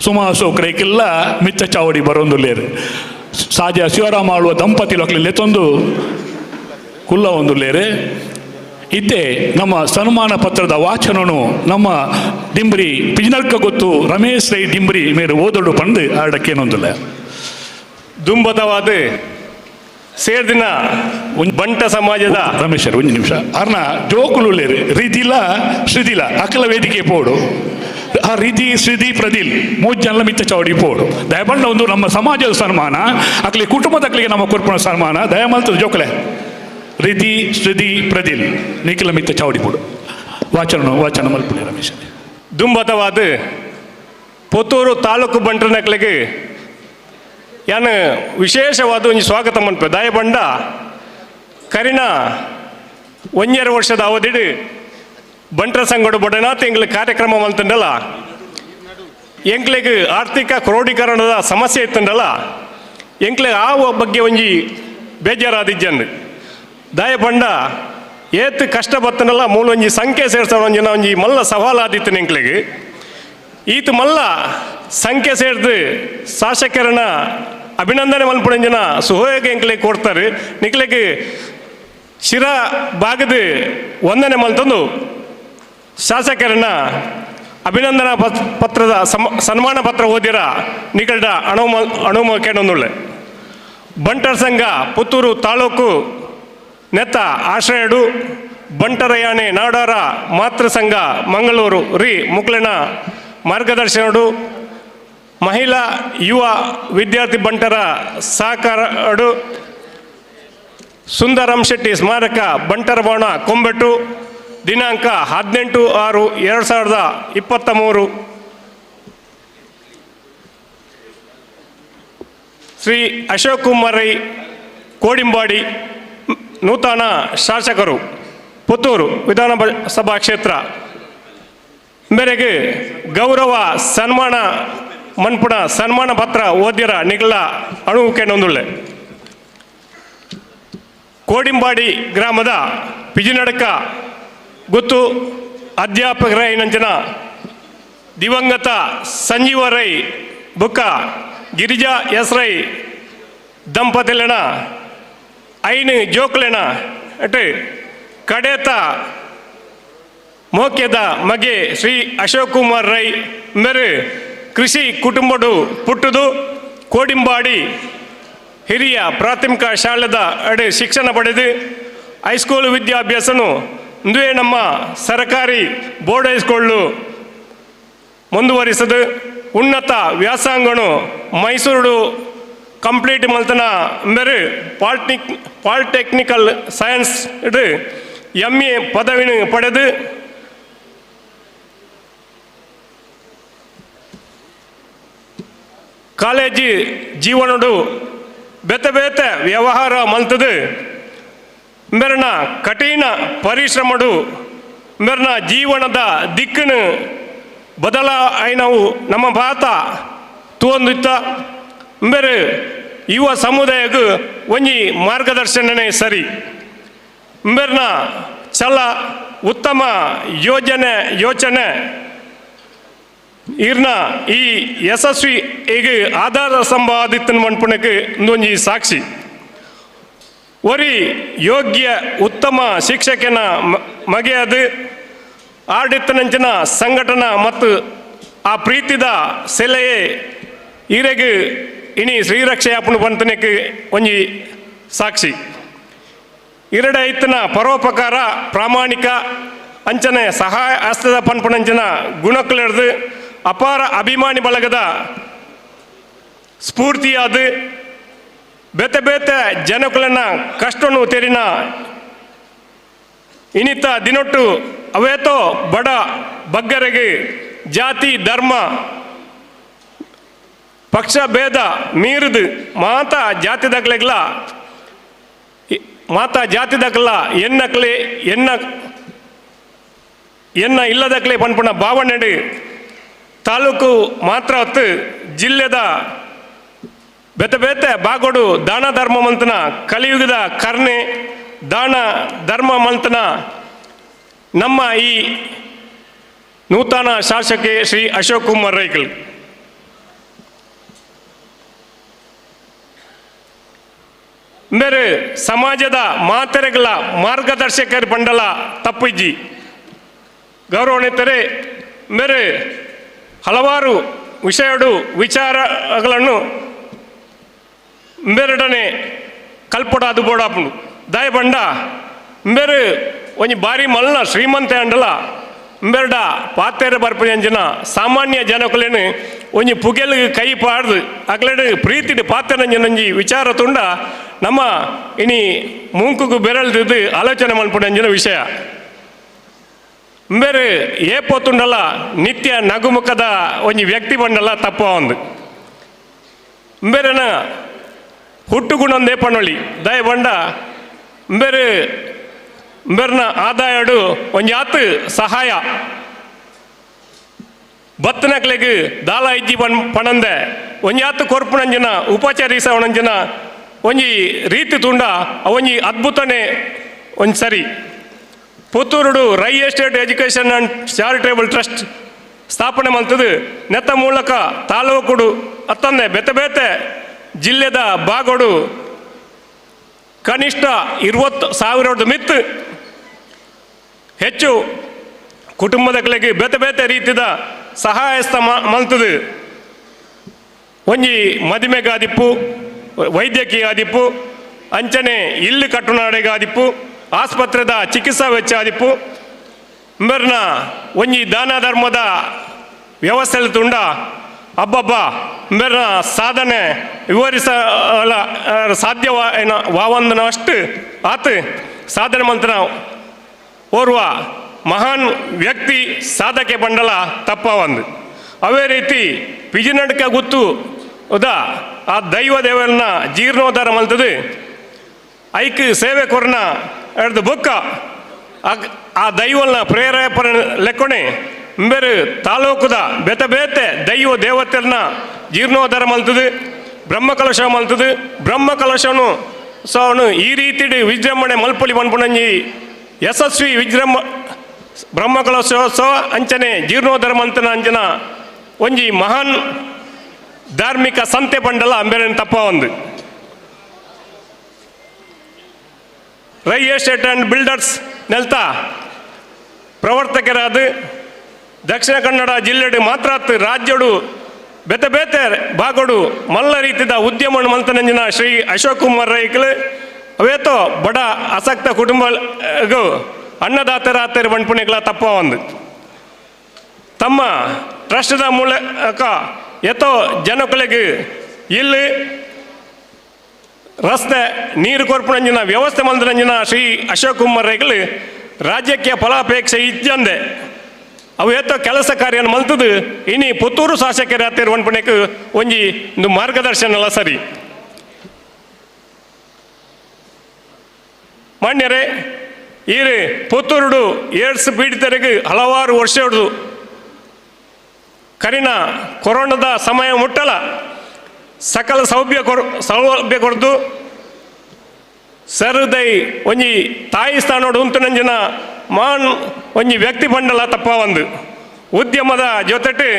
ಸುಮ ಅಶೋಕ್ ರೈಕೆಲ್ಲ ಮಿತ್ತ ಚಾವಡಿ ಬರೋಂದುಲ್ಲೇರು ಸಾಜ ಶಿವರಾಮ ಆಳುವ ದಂಪತಿ ಲೋಕಲಿ ತಂದು ಕುಲ್ಲ ಒಂದುಲ್ಲೇರು ಇದ್ದೇ ನಮ್ಮ ಸನ್ಮಾನ ಪತ್ರದ ವಾಚನನು ನಮ್ಮ ಡಿಂಬ್ರಿ ಪಿಜ್ನರ್ಕ ಗೊತ್ತು ರಮೇಶ್ ರೈ ಡಿಂಬ್ರಿ ಮೇರೆ ಓದೋಡು ಪಂದು ಆಡಕ್ಕೇನೊಂದಿಲ್ಲ ದುಂಬತವಾದ ಸೇರ್ದಿನ ಬಂಟ ಸಮಾಜದ ರಮೇಶ್ ಒಂದು ನಿಮಿಷ ಅರ್ನ ಜೋಕುಲುಳ್ಳೇರು ರೀತಿಲ ಶ್ರುತಿಲ ಅಕಲ ವೇದಿಕೆ ಪೋಡು ಆ ರೀತಿ ಶ್ರುತಿ ಪ್ರದಿಲ್ 3 ಜನ ಮಿತ್ತ ಚೌಡಿ ಪೋಡು ದಯಬಂಡ ಒಂದು ನಮ್ಮ ಸಮಾಜದ ಸನ್ಮಾನ ಅಕ್ಲಿ ಕುಟುಂಬದಕ್ಲಿಗೆ ನಮ್ಮ ಕೊರ್ಪುಣ ಸನ್ಮಾನ ದಯಮಲ್ತು ಜೋಕಲೆ ರೀತಿ ಶ್ರುತಿ ಪ್ರದಿಲ್ ನಿಖಿಲ ಮಿತ್ತ ಚೌಡಿ ಪೋಡು ವಾಚನ ಮಲ್ಪುಣಿ ರಮೇಶ್ ದುಂಬತವಾದ ಪುತ್ತೂರು ತಾಲೂಕು ಬಂಟನಕ್ಲಿಗೆ ಯಾನು ವಿಶೇಷವಾದ ಒಂದು ಸ್ವಾಗತ ಮನ್ಪೆ ದಾಯ ಬಂಡ ಕರಿನ 1 ವರ್ಷದ ಅವಧಿಡು ಬಂಟರ ಸಂಘಡು ಬಡನಾಥ ಎಂಗ್ಲಿಗೆ ಕಾರ್ಯಕ್ರಮ ಮಲ್ತಂಡಲ್ಲ ಎಂಕ್ಲಿಗೆ ಆರ್ಥಿಕ ಕ್ರೋಢೀಕರಣದ ಸಮಸ್ಯೆ ಇತ್ತಂಡಲ್ಲ ಎಂಕ್ಲಿಗೆ ಆ ಬಗ್ಗೆ ಒಂಜಿ ಬೇಜಾರಾದಿಜ್ಜಂದು ದಾಯ ಬಂಡ ಏತ್ ಕಷ್ಟ ಬತ್ತನಲ್ಲ ಮೂಲ ಒಂಜಿ ಸಂಖ್ಯೆ ಸೇರ್ಸೋಣ ಒಂಜಿನ ಒಂಜಿ ಮಲ್ಲ ಸವಾಲಾದಿತ್ತು ಎಂಕ್ಲಿಗೆ ಈತ ಮಲ್ಲ ಸಂಖ್ಯೆ ಸೇರ್ದು ಶಾಸಕರನ್ನ ಅಭಿನಂದನೆ ಮಲ್ಪುಣಂಜನ ಸುಹೋಗ ಎಂಕ್ಲಿಗೆ ಕೊಡ್ತಾರೆ ನಿಕ್ಲಿಗೆ ಶಿರ ಭಾಗದ ವಂದನೆ ಮಲ್ತಂದು ಶಾಸಕರನ್ನ ಅಭಿನಂದನಾ ಪತ್ರದ ಸನ್ಮಾನ ಪತ್ರ ಓದಿರ ನಿಕಟ ಅಣುಮ ಕೇಳೊಂದುಳ್ಳೆ ಬಂಟರ ಸಂಘ ಪುತ್ತೂರು ತಾಲೂಕು ನೆತ್ತ ಆಶ್ರಯಡು ಬಂಟರಯಾಣೆ ನಾಡಾರ ಮಾತೃ ಸಂಘ ಮಂಗಳೂರು ರೀ ಮುಕ್ಲೆನ ಮಾರ್ಗದರ್ಶನಡು ಮಹಿಳಾ ಯುವ ವಿದ್ಯಾರ್ಥಿ ಬಂಟರ ಸಹಕಾರಡು ಸುಂದರಂ ಶೆಟ್ಟಿ ಸ್ಮಾರಕ ಬಂಟರ ಭವನ ಕೊಂಬೆಟ್ಟು ದಿನಾಂಕ 18/6/2023 ಶ್ರೀ ಅಶೋಕ್ ಕುಮಾರ್ ರೈ ಕೋಡಿಂಬಾಡಿ ನೂತನ ಶಾಸಕರು ಪುತ್ತೂರು ವಿಧಾನಸಭಾ ಕ್ಷೇತ್ರ ಮೇರೆಗೆ ಗೌರವ ಸನ್ಮಾನ ಮನ್ಪುಣ ಸನ್ಮಾನ ಪತ್ರ ಓದ್ಯರ ನಿಗಲ ಅಣುವುಕೆ ನೊಂದುಳ್ಳೆ ಕೋಡಿಂಬಾಡಿ ಗ್ರಾಮದ ಪಿಜಿನಡಕ ಗೊತ್ತು ಅಧ್ಯಾಪಕರೈ ನಂಜನ ದಿವಂಗತ ಸಂಜೀವ ರೈ ಬುಕ್ಕ ಗಿರಿಜಾ ಎಸ್ ರೈ ದಂಪತಿಲೆನ ಐನು ಜೋಕ್ಲೆನ ಅಟ್ ಕಡೇತ ಮೋಕ್ಯದ ಮಗೆ ಶ್ರೀ ಅಶೋಕ್ ಕುಮಾರ್ ರೈ ಮೇರೆ ಕೃಷಿ ಕುಟುಂಬಡು ಪುಟ್ಟದು ಕೋಡಿಂಬಾಡಿ ಹಿರಿಯ ಪ್ರಾಥಮಿಕ ಶಾಲೆದ ಅಡೆ ಶಿಕ್ಷಣ ಪಡೆದು ಹೈಸ್ಕೂಲ್ ವಿದ್ಯಾಭ್ಯಾಸನು ಇಂದುವೇ ನಮ್ಮ ಸರ್ಕಾರಿ ಬೋರ್ಡ್ ಹೈಸ್ಕೂಲು ಮುಂದುವರಿಸದು ಉನ್ನತ ವ್ಯಾಸಂಗನು ಮೈಸೂರು ಕಂಪ್ಲೀಟ್ ಮಲ್ತನ ಮೇರೆ ಪಾಲಿಟೆಕ್ನಿಕಲ್ ಸೈನ್ಸ್ ಇಡು MA ಪದವಿನ ಪಡೆದು ಕಾಲೇಜು ಜೀವನಡು ಬೇತೆ ಬೇತೆ ವ್ಯವಹಾರ ಮಲ್ತದು ಮೇರನ ಕಠಿಣ ಪರಿಶ್ರಮಡು ಮೇರನ ಜೀವನದ ದಿಕ್ಕನ್ನು ಬದಲಾಯಿನವು ನಮ್ಮ ಭಾರತ ತೋಂದಿತ್ತ ಮೇರೆ ಯುವ ಸಮುದಾಯಗೂ ಒಂಜಿ ಮಾರ್ಗದರ್ಶನನೇ ಸರಿ ಮೇರನ ಛಲ ಉತ್ತಮ ಯೋಚನೆ ಇರ್ನ ಈ ಯಶಸ್ವಿ ಈಗ ಆಧಾರ ಸಂಪಾದಿತನ ಮನ್ಪುಣಕ್ಕೆ ಒಂದೊಂಜಿ ಸಾಕ್ಷಿ ಒರಿ ಯೋಗ್ಯ ಉತ್ತಮ ಶಿಕ್ಷಕನ ಮಗೆಯದು ಆಡಳಿತನಂಚಿನ ಸಂಘಟನಾ ಮತ್ತು ಆ ಪ್ರೀತಿದ ಸೆಲೆಯೇ ಈರೆಗೆ ಇನಿ ಶ್ರೀರಕ್ಷೆ ಅಪ್ಪನ ಬಂತನಕ್ಕೆ ಒಂಜಿ ಸಾಕ್ಷಿ ಇರಡ ಐತನ ಪರೋಪಕಾರ ಪ್ರಾಮಾಣಿಕ ಅಂಚನೆ ಸಹಾಯ ಹಸ್ತದ ಪನ್ಪಣಂಚಿನ ಗುಣಕ್ಕಳೆಡ್ದು ಅಪಾರ ಅಭಿಮಾನಿ ಬಳಗದ ಸ್ಫೂರ್ತಿಯಾದ ಬೇತೆ ಬೇತೆ ಜನಕುಲನ್ನ ಕಷ್ಟನು ತೆರಿನ ಇನಿತ ದಿನೊಟ್ಟು ಅವೇತೋ ಬಡ ಬಗ್ಗರಿಗೆ ಜಾತಿ ಧರ್ಮ ಪಕ್ಷ ಭೇದ ಮೀರಿದು ಮಾತಾ ಜಾತಿದಕ್ಲ ಎನ್ನ ಇಲ್ಲದಕ್ಲೆ ಪನ್ಪುಣ ಭಾವನೆಡು ತಾಲೂಕು ಮಾತ್ರ ಹೊತ್ತು ಜಿಲ್ಲೆದ ಬೇತೆ ಬೇತೆ ಬಾಗೋಡು ದಾನ ಧರ್ಮ ಮಂತನ ಕಲಿಯುಗದ ಕರ್ಣೆ ದಾನ ಧರ್ಮ ಮಂತನ ನಮ್ಮ ಈ ನೂತನ ಶಾಸಕ ಶ್ರೀ ಅಶೋಕ್ ಕುಮಾರ್ ರೈಕಲ್ ಮೇರೆ ಸಮಾಜದ ಮಾತೆರೆಗಳ ಮಾರ್ಗದರ್ಶಕರು ಬಂಡಲ ತಪ್ಪಿಜ್ಜಿ ಗೌರವಾನ್ವಿತರೆ ಮೇರೆ ಹಲವಾರು ವಿಚಾರಗಳನ್ನು ಮೇರೆಡನೆ ಕಲ್ಪಡಾದು ಬೋಡಾಪನು ದಾಯ ಬಂಡ ಮೇರೆ ಒಂಜಿ ಬಾರಿ ಮಲ್ನ ಶ್ರೀಮಂತ ಅಂಡಲ ಮೇರಡ ಪಾತೆರ ಬರ್ಪಂಜನ ಸಾಮಾನ್ಯ ಜನಕುಲೇನು ಒಂಜಿ ಪುಗೆಲ್ ಕೈ ಪಾಡ್ದು ಅಕ್ಲೆಡು ಪ್ರೀತಿಡು ಪಾತೆರಂಜನಂಜಿ ವಿಚಾರ ತುಂಡ ನಮ್ಮ ಇನಿ ಮೂಂಕುಗು ಬೆರಳ್ದು ಆಲೋಚನೆ ಮಲ್ಪಡಂಜನ ವಿಷಯ ಬೇರೆ ಏಪೊತ್ತುಂಡಲ್ಲ ನಿತ್ಯ ನಗುಮುಖದ ಒಂಜಿ ವ್ಯಕ್ತಿ ಬಂಡಲ್ಲ ತಪ್ಪ ಒಂದು ಬೇರೆನ ಹುಟ್ಟುಗುಣೊಂದೇ ಪಣ್ಣೊಳ್ಳಿ ದಯ ಬಂಡ ಬೇರೆನ ಆದಾಯಡು ಒಂಜಿ ಆತು ಸಹಾಯ ಬತ್ತನಕ್ಲೆಗ್ ದಾಲ ಇಜ್ಜಿ ಪಣಂದೆ ಒಂಜಿ ಆತು ಕೊರ್ಪುಣಂಜನ ಉಪಚರಿಸವಣಂಜನ ಒಂಜಿ ರೀತಿ ತುಂಡ ಒಂಜಿ ಅದ್ಭುತನೇ ಒಂಜಿ ಸರಿ ಪುತ್ತೂರುಡು Rai estate education and charitable trust ಸ್ಥಾಪನೆ ಮಾಡ್ತದೆ ನೆತ್ತ ಮೂಲಕ ತಾಲೂಕುಡು ಅತ್ತಂದೆ ಬೇತೆ ಬೇತೆ ಜಿಲ್ಲೆದ ಬಾಗೋಡು ಕನಿಷ್ಠ 20,000 ಮಿತ್ತು ಹೆಚ್ಚು ಕುಟುಂಬದಗಳಿಗೆ ಬೇತೆ ಬೇತೆ ರೀತಿಯ ಸಹಾಯಸ್ತ ಮಲ್ತದೆ ಒಂಜಿ ಮದುವೆಗಾದಿಪ್ಪು ವೈದ್ಯಕೀಯ ಆದಿಪ್ಪು ಅಂಚನೆ ಇಲ್ಲು ಕಟ್ಟುನಾಡೆಗಾದಿಪ್ಪು ಆಸ್ಪತ್ರೆದ ಚಿಕಿತ್ಸಾ ವೆಚ್ಚ ಆದಿಪ್ಪು ಮೇರ್ನ ಒಂಜಿ ದಾನ ಧರ್ಮದ ವ್ಯವಸ್ಥೆ ತುಂಡ ಹಬ್ಬಬ್ಬ ಮೇರ್ನ ಸಾಧನೆ ವಿವರಿಸಲ ಸಾಧ್ಯವಾದ ವಾವಂದನ ಅಷ್ಟು ಆತು ಸಾಧನೆ ಮಂತ್ರ ಓರ್ವ ಮಹಾನ್ ವ್ಯಕ್ತಿ ಸಾಧಕೆ ಬಂಡಲ ತಪ್ಪ ಒಂದು ಅವೇ ರೀತಿ ಪಿಜಿನಡ್ಕ ಗೊತ್ತು ಹೌದಾ ಆ ದೈವ ದೇವರನ್ನ ಜೀರ್ಣೋದ್ಧಾರ ಮಲ್ತದೆ ಐಕ್ ಸೇವೆ ಕೊರನ ಹಿಡ್ದು ಬುಕ್ಕ ಆ ದೈವಲ್ನ ಪ್ರೇರೇಪಣೆ ಲೆಕ್ಕೊಣೆ ಇಂಬೆರು ತಾಲೂಕುದ ಬೇತೆ ಬೇತೆ ದೈವ ದೇವತೆಯನ್ನ ಜೀರ್ಣೋದ್ಧಾರ ಮಲ್ತದು ಬ್ರಹ್ಮಕಲಶ ಮಲ್ತದು ಬ್ರಹ್ಮಕಲಶನು ಸವನು ಈ ರೀತಿ ವಿಜೃಂಭಣೆ ಮಲ್ಪೊಲಿ ಮನ್ಪುಣಂಜಿ ಯಶಸ್ವಿ ಬ್ರಹ್ಮಕಲಶೋತ್ಸವ ಅಂಚನೆ ಜೀರ್ಣೋದ್ಧಾರ ಮಂತನ ಅಂಚನ ಒಂಜಿ ಮಹಾನ್ ಧಾರ್ಮಿಕ ಸಂತೆ ಪಂಡಲ ಅಂಬೇರನ್ ತಪ್ಪ ಒಂದು Rai estate and builders ನೆಲ್ತ ಪ್ರವರ್ತಕರಾದ Dakshina Kannada ಜಿಲ್ಲೆಡು ಮಾತ್ರ ರಾಜ್ಯಡು ಬೇತೆ ಬೇತೆ ಭಾಗಡು ಮಲ್ಲ ರೀತಿದ ಉದ್ಯಮ ಮಲ್ತನಂಜಿನ ಶ್ರೀ ಅಶೋಕ್ ಕುಮಾರ್ ರೈಕಲ್ ಅವೇತೋ ಬಡ ಆಸಕ್ತ ಕುಟುಂಬಗೂ ಅನ್ನದಾತರಾತರು ಬಂಡ್ಪುಣಿಗಳ ತಪ್ಪ ಒಂದು ತಮ್ಮ ಟ್ರಸ್ಟ್ದ ಮೂಲಕ ಎತ್ತೋ ಜನಗಳಿಗೆ ಇಲ್ಲಿ ರಸ್ತೆ ನೀರು ಕೊರ್ಪುನಂಜಿನ ವ್ಯವಸ್ಥೆ ಮಲ್ತನಂಜಿನ ಶ್ರೀ ಅಶೋಕ್ ಕುಮಾರ್ ರೈಕಲ್ ರಾಜ್ಯಕ್ಕೆ ಫಲಾಪೇಕ್ಷೆ ಇಜ್ಜಂದೆ ಅವು ಎತ್ತೋ ಕೆಲಸ ಕಾರ್ಯ ಮಲ್ತದು ಇನಿ ಪುತ್ತೂರು ಶಾಸಕರ ಹತ್ತಿರ ಬಂಡ್ಪುಣಕ್ಕೆ ಒಂಜಿ ಒಂದು ಮಾರ್ಗದರ್ಶನ ಎಲ್ಲ ಸರಿ ಮಾನ್ಯರೇ ಈರು ಪುತ್ತೂರುಡು ಏಡ್ಸ್ ಪೀಡಿತರಿಗೆ ಹಲವಾರು ವರ್ಷ ಹಿಡಿದು ಕರಿನ ಕೊರೋನಾದ ಸಮಯ ಮುಟ್ಟಲ ಸಕಲ ಸೌಲಭ್ಯ ಕೊಡ್ದು ಸರುದೈ ಒಂಜಿ ತಾಯಿ ಸ್ಥಾನೋಡು ಉಂತುನಂಜಿನ ಮಾನ್ ಒಂಜಿ ವ್ಯಕ್ತಿ ಪಂಡಲ ತಪ್ಪ ಒಂದು ಉದ್ಯಮದ ಜೊತೆಟ್ಟು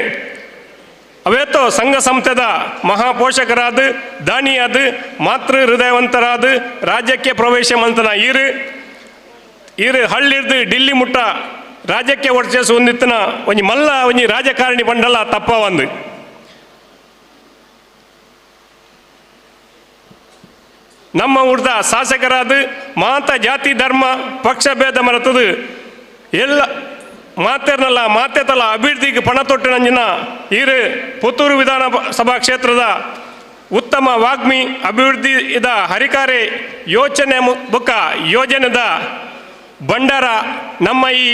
ಅವೇತೋ ಸಂಘ ಸಂಸ್ಥೆದ ಮಹಾಪೋಷಕರಾದ ದಾನಿಯಾದ ಮಾತೃ ಹೃದಯವಂತರಾದ ರಾಜ್ಯಕ್ಕೆ ಪ್ರವೇಶ ಮಂತನ ಈರು ಹಳ್ಳಿರ್ದು ಡಿಲ್ಲಿ ಮುಟ್ಟ ರಾಜ್ಯಕ್ಕೆ ವರ್ಚಸ್ಸು ಹೊಂದಿತ್ತನ ಒಂಜಿ ಮಲ್ಲ ಒಂಜಿ ರಾಜಕಾರಣಿ ಪಂಡಲ ತಪ್ಪ ಒಂದು ನಮ್ಮ ಊರ್ದ ಶಾಸಕರಾದ ಮಾತ ಜಾತಿ ಧರ್ಮ ಪಕ್ಷ ಭೇದ ಮರೆತದು ಎಲ್ಲ ಮಾತೇರ್ನಲ್ಲ ಮಾತೆತಲ ಅಭಿವೃದ್ಧಿಗೆ ಪಣ ತೊಟ್ಟು ನಂಜಿನ ಈರು ಪುತ್ತೂರು ವಿಧಾನಸಭಾ ಕ್ಷೇತ್ರದ ಉತ್ತಮ ವಾಗ್ಮಿ ಅಭಿವೃದ್ಧಿ ಇದ ಹರಿಕಾರೆ ಯೋಚನೆ ಬುಕ್ಕ ಯೋಜನೆದ ಭಂಡಾರ ನಮ್ಮ ಈ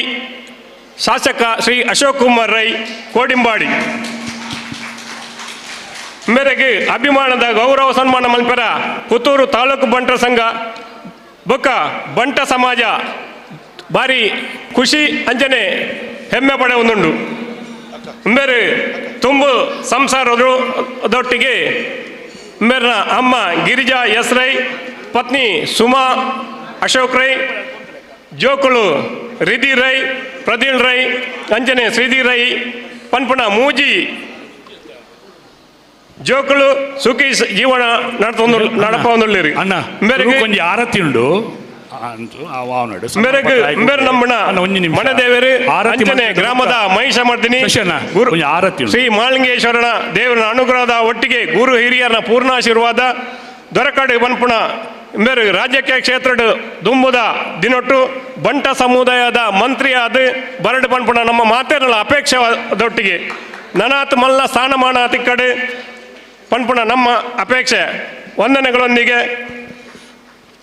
ಶಾಸಕ ಶ್ರೀ ಅಶೋಕ್ ಕುಮಾರ್ ರೈ ಕೋಡಿಂಬಾಡಿ ಮೇರೆಗೆ ಅಭಿಮಾನದ ಗೌರವ ಸನ್ಮಾನ ಮಲ್ಪೆರ ಪುತ್ತೂರು ತಾಲೂಕು ಬಂಟರ ಸಂಘ ಬೊಕ್ಕ ಬಂಟ ಸಮಾಜ ಭಾರಿ ಖುಷಿ ಅಂಜನೆ ಹೆಮ್ಮೆ ಪಡೆ ಒಂದುಂಡು ಮೇರೆ ತುಂಬು ಸಂಸಾರದೊಟ್ಟಿಗೆ ಮೇರನ ಅಮ್ಮ ಗಿರಿಜಾ ಎಸ್ ರೈ ಪತ್ನಿ ಸುಮಾ ಅಶೋಕ್ ರೈ ಜೋಕುಳು ರಿಧಿ ರೈ ಪ್ರದೀಳ್ ರೈ ಅಂಜನೆ ಶ್ರೀಧಿ ರೈ ಪನ್ಪುಣ ಮೂಜಿ ಜೋಕುಳು ಸುಖಿ ಜೀವನ ನಡಪ ಒಂದುಳ್ಳಿರಿ ಅಣ್ಣ ಕೊಂಚ ಆರತಿ ಉಂಡು ಮಣದೇವರು ಅಂಚನೆ ಗ್ರಾಮದ ಮಹಿಷಮರ್ದಿನಿ ಶ್ರೀ ಮಾಲಿಂಗೇಶ್ವರನ ದೇವರ ಅನುಗ್ರಹದ ಒಟ್ಟಿಗೆ ಗುರು ಹಿರಿಯರ ಪೂರ್ಣಾಶೀರ್ವಾದ ದೊರಕಡು ಬನ್ಪುಣ ಮೇರು ರಾಜ್ಯಕ್ಕೆ ಕ್ಷೇತ್ರ ದುಂಬುದ ದಿನೊಟ್ಟು ಬಂಟ ಸಮುದಾಯದ ಮಂತ್ರಿಯಾದ ಬರಡು ಬನ್ಪುಣ ನಮ್ಮ ಮಾತೇರಲ ಅಪೇಕ್ಷೆದೊಟ್ಟಿಗೆ ನನಾತ್ ಮಲ್ಲ ಸ್ಥಾನಮಾನ ತಿಕ್ಕಡು ಪನ್ಪುಣ ನಮ್ಮ ಅಪೇಕ್ಷೆ ವಂದನೆಗಳೊಂದಿಗೆ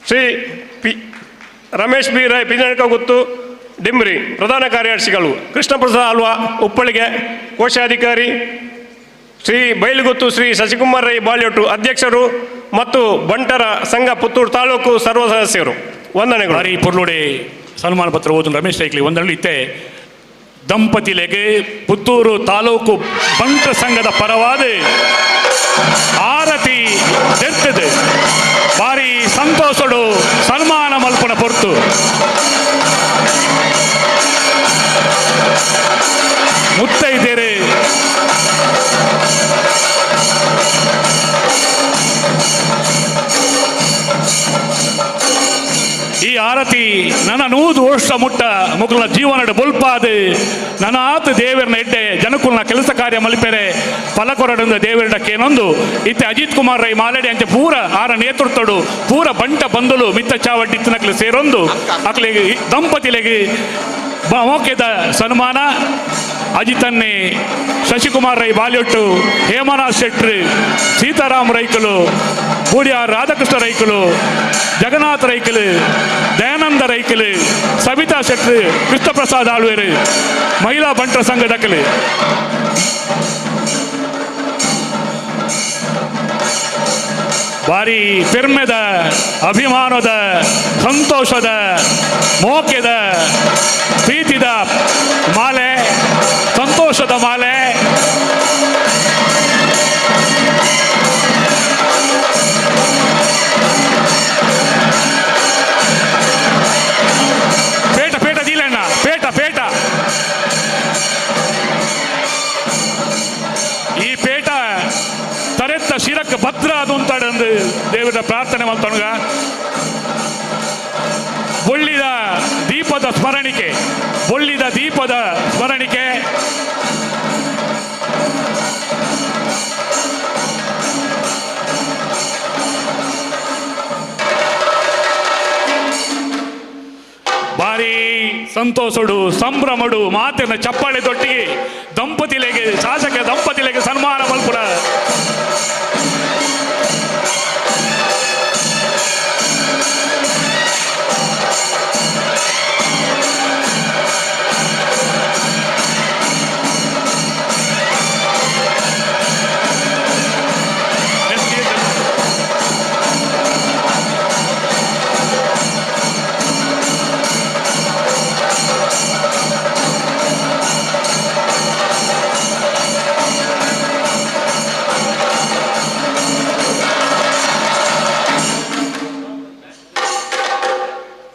ಶ್ರೀ ರಮೇಶ್ ಬಿ ರೈ ಪಿಂಜಣಕ ಗುತ್ತು ಡಿಂಬ್ರಿ ಪ್ರಧಾನ ಕಾರ್ಯದರ್ಶಿಗಳು ಕೃಷ್ಣ ಪ್ರಸಾದ್ ಆಳ್ವಾ ಉಪ್ಪಳಿಗೆ ಕೋಶಾಧಿಕಾರಿ ಶ್ರೀ ಬೈಲುಗುತ್ತು ಶ್ರೀ ಶಶಿಕುಮಾರ್ ರೈ ಬಾಳ್ಯೊಟ್ಟು ಅಧ್ಯಕ್ಷರು ಮತ್ತು ಬಂಟರ ಸಂಘ ಪುತ್ತೂರು ತಾಲೂಕು ಸರ್ವ ಸದಸ್ಯರು ವಂದನೆಗಳು ಪೊರ್ಲುಡೆ ಸನ್ಮಾನ ಪತ್ರ ಓದು ರಮೇಶ್ ರೈಕ್ಲಿ ಒಂದರಲ್ಲಿ ಇತ್ತೆ ದಂಪತಿಲೆಗೆ ಪುತ್ತೂರು ತಾಲೂಕು ಬಂಟರ ಸಂಘದ ಪರವಾದ ಆರತಿ ತೆರ್ತದೆ ಭಾರಿ ಸಂತೋಷಡು ಸನ್ಮಾನ ಮಲ್ಪನ ಪೊರ್ತು ಮುತ್ತೈದೆರೆ ಈ ಆರತಿ ನನ್ನ 100 ವರ್ಷ ಮುಟ್ಟ ಮುಗುಲ ಜೀವನದ ಬೊಲ್ಪಾದು ನನ್ನ ಆತ ದೇವರನ್ನ ಎಡ್ಡೆ ಜನಕುಲ್ನ ಕೆಲಸ ಕಾರ್ಯ ಮಲ್ಪೆರೆ ಫಲಕೊರಡಿಂದ ದೇವರಿಡಕ್ಕೇನೊಂದು ಇತ್ತೆ ಅಜಿತ್ ಕುಮಾರ್ ರೈ ಮಾಲೆಡೆ ಅಂಚೆ ಪೂರ ಆರ ನೇತೃತ್ವಡು ಪೂರ ಬಂಟ ಬಂದಲು ಮಿತ್ತ ಚಾವಡ್ಡಿತ್ತನಕ್ಲೆ ಸೇರೊಂದು ಅಕ್ಲೆಗೆ ದಂಪತಿಲೆಗೆ ಮೋಕೆದ ಸನ್ಮಾನ ಅಜಿತನ್ನೇ ಶಶಿಕುಮಾರ್ ರೈ ಬಾಲ್ಯೊಟ್ಟು ಹೇಮನಾಥ್ ಶೆಟ್ರು ಸೀತಾರಾಮ್ ರೈಕಲು ಬೂಡಿಯಾರ್ ರಾಧಾಕೃಷ್ಣ ರೈಕಲು ಜಗನ್ನಾಥ ರೈಕಲು ದಯಾನಂದ ರೈಕಲು ಸವಿತಾ ಶೆಟ್ರು ಕೃಷ್ಣ ಪ್ರಸಾದ್ ಆಳ್ವೇರು ಮಹಿಳಾ ಬಂಟರ ಸಂಘದಕಲು ಭಾರಿ ಪೆರ್ಮೆದ ಅಭಿಮಾನದ ಸಂತೋಷದ ಮೋಕೆದ ಪ್ರೀತಿದ ಮಾಲೆ ಸಂತೋಷದ ಮಾಲೆ. ಪೇಟ ಪೇಟ ದೀಲಣ್ಣ, ಪೇಟ ಪೇಟ. ಈ ಪೇಟ ತರೆತ್ತ ಶಿರಕ್ಕೆ ಭದ್ರ ಅದು ಅಂತಾಡಂದು ದೇವರ ಪ್ರಾರ್ಥನೆ ಮಾಡ್ತಾನುಗ. ಬೊಳ್ಳಿದ ದೀಪದ ಸ್ಮರಣಿಕೆ, ಬೊಳ್ಳಿದ ದೀಪದ ಸ್ಮರಣಿಕೆ. ಭಾರಿ ಸಂತೋಷಡು ಸಂಭ್ರಮಡು ಮಾತಿನ ಚಪ್ಪಾಳೆ ತೊಟ್ಟಿಗೆ ದಂಪತಿಲೆಗೆ ಶಾಸಕ ದಂಪತಿಲೆಗೆ ಸನ್ಮಾನ ಮಲ್ಪುರ.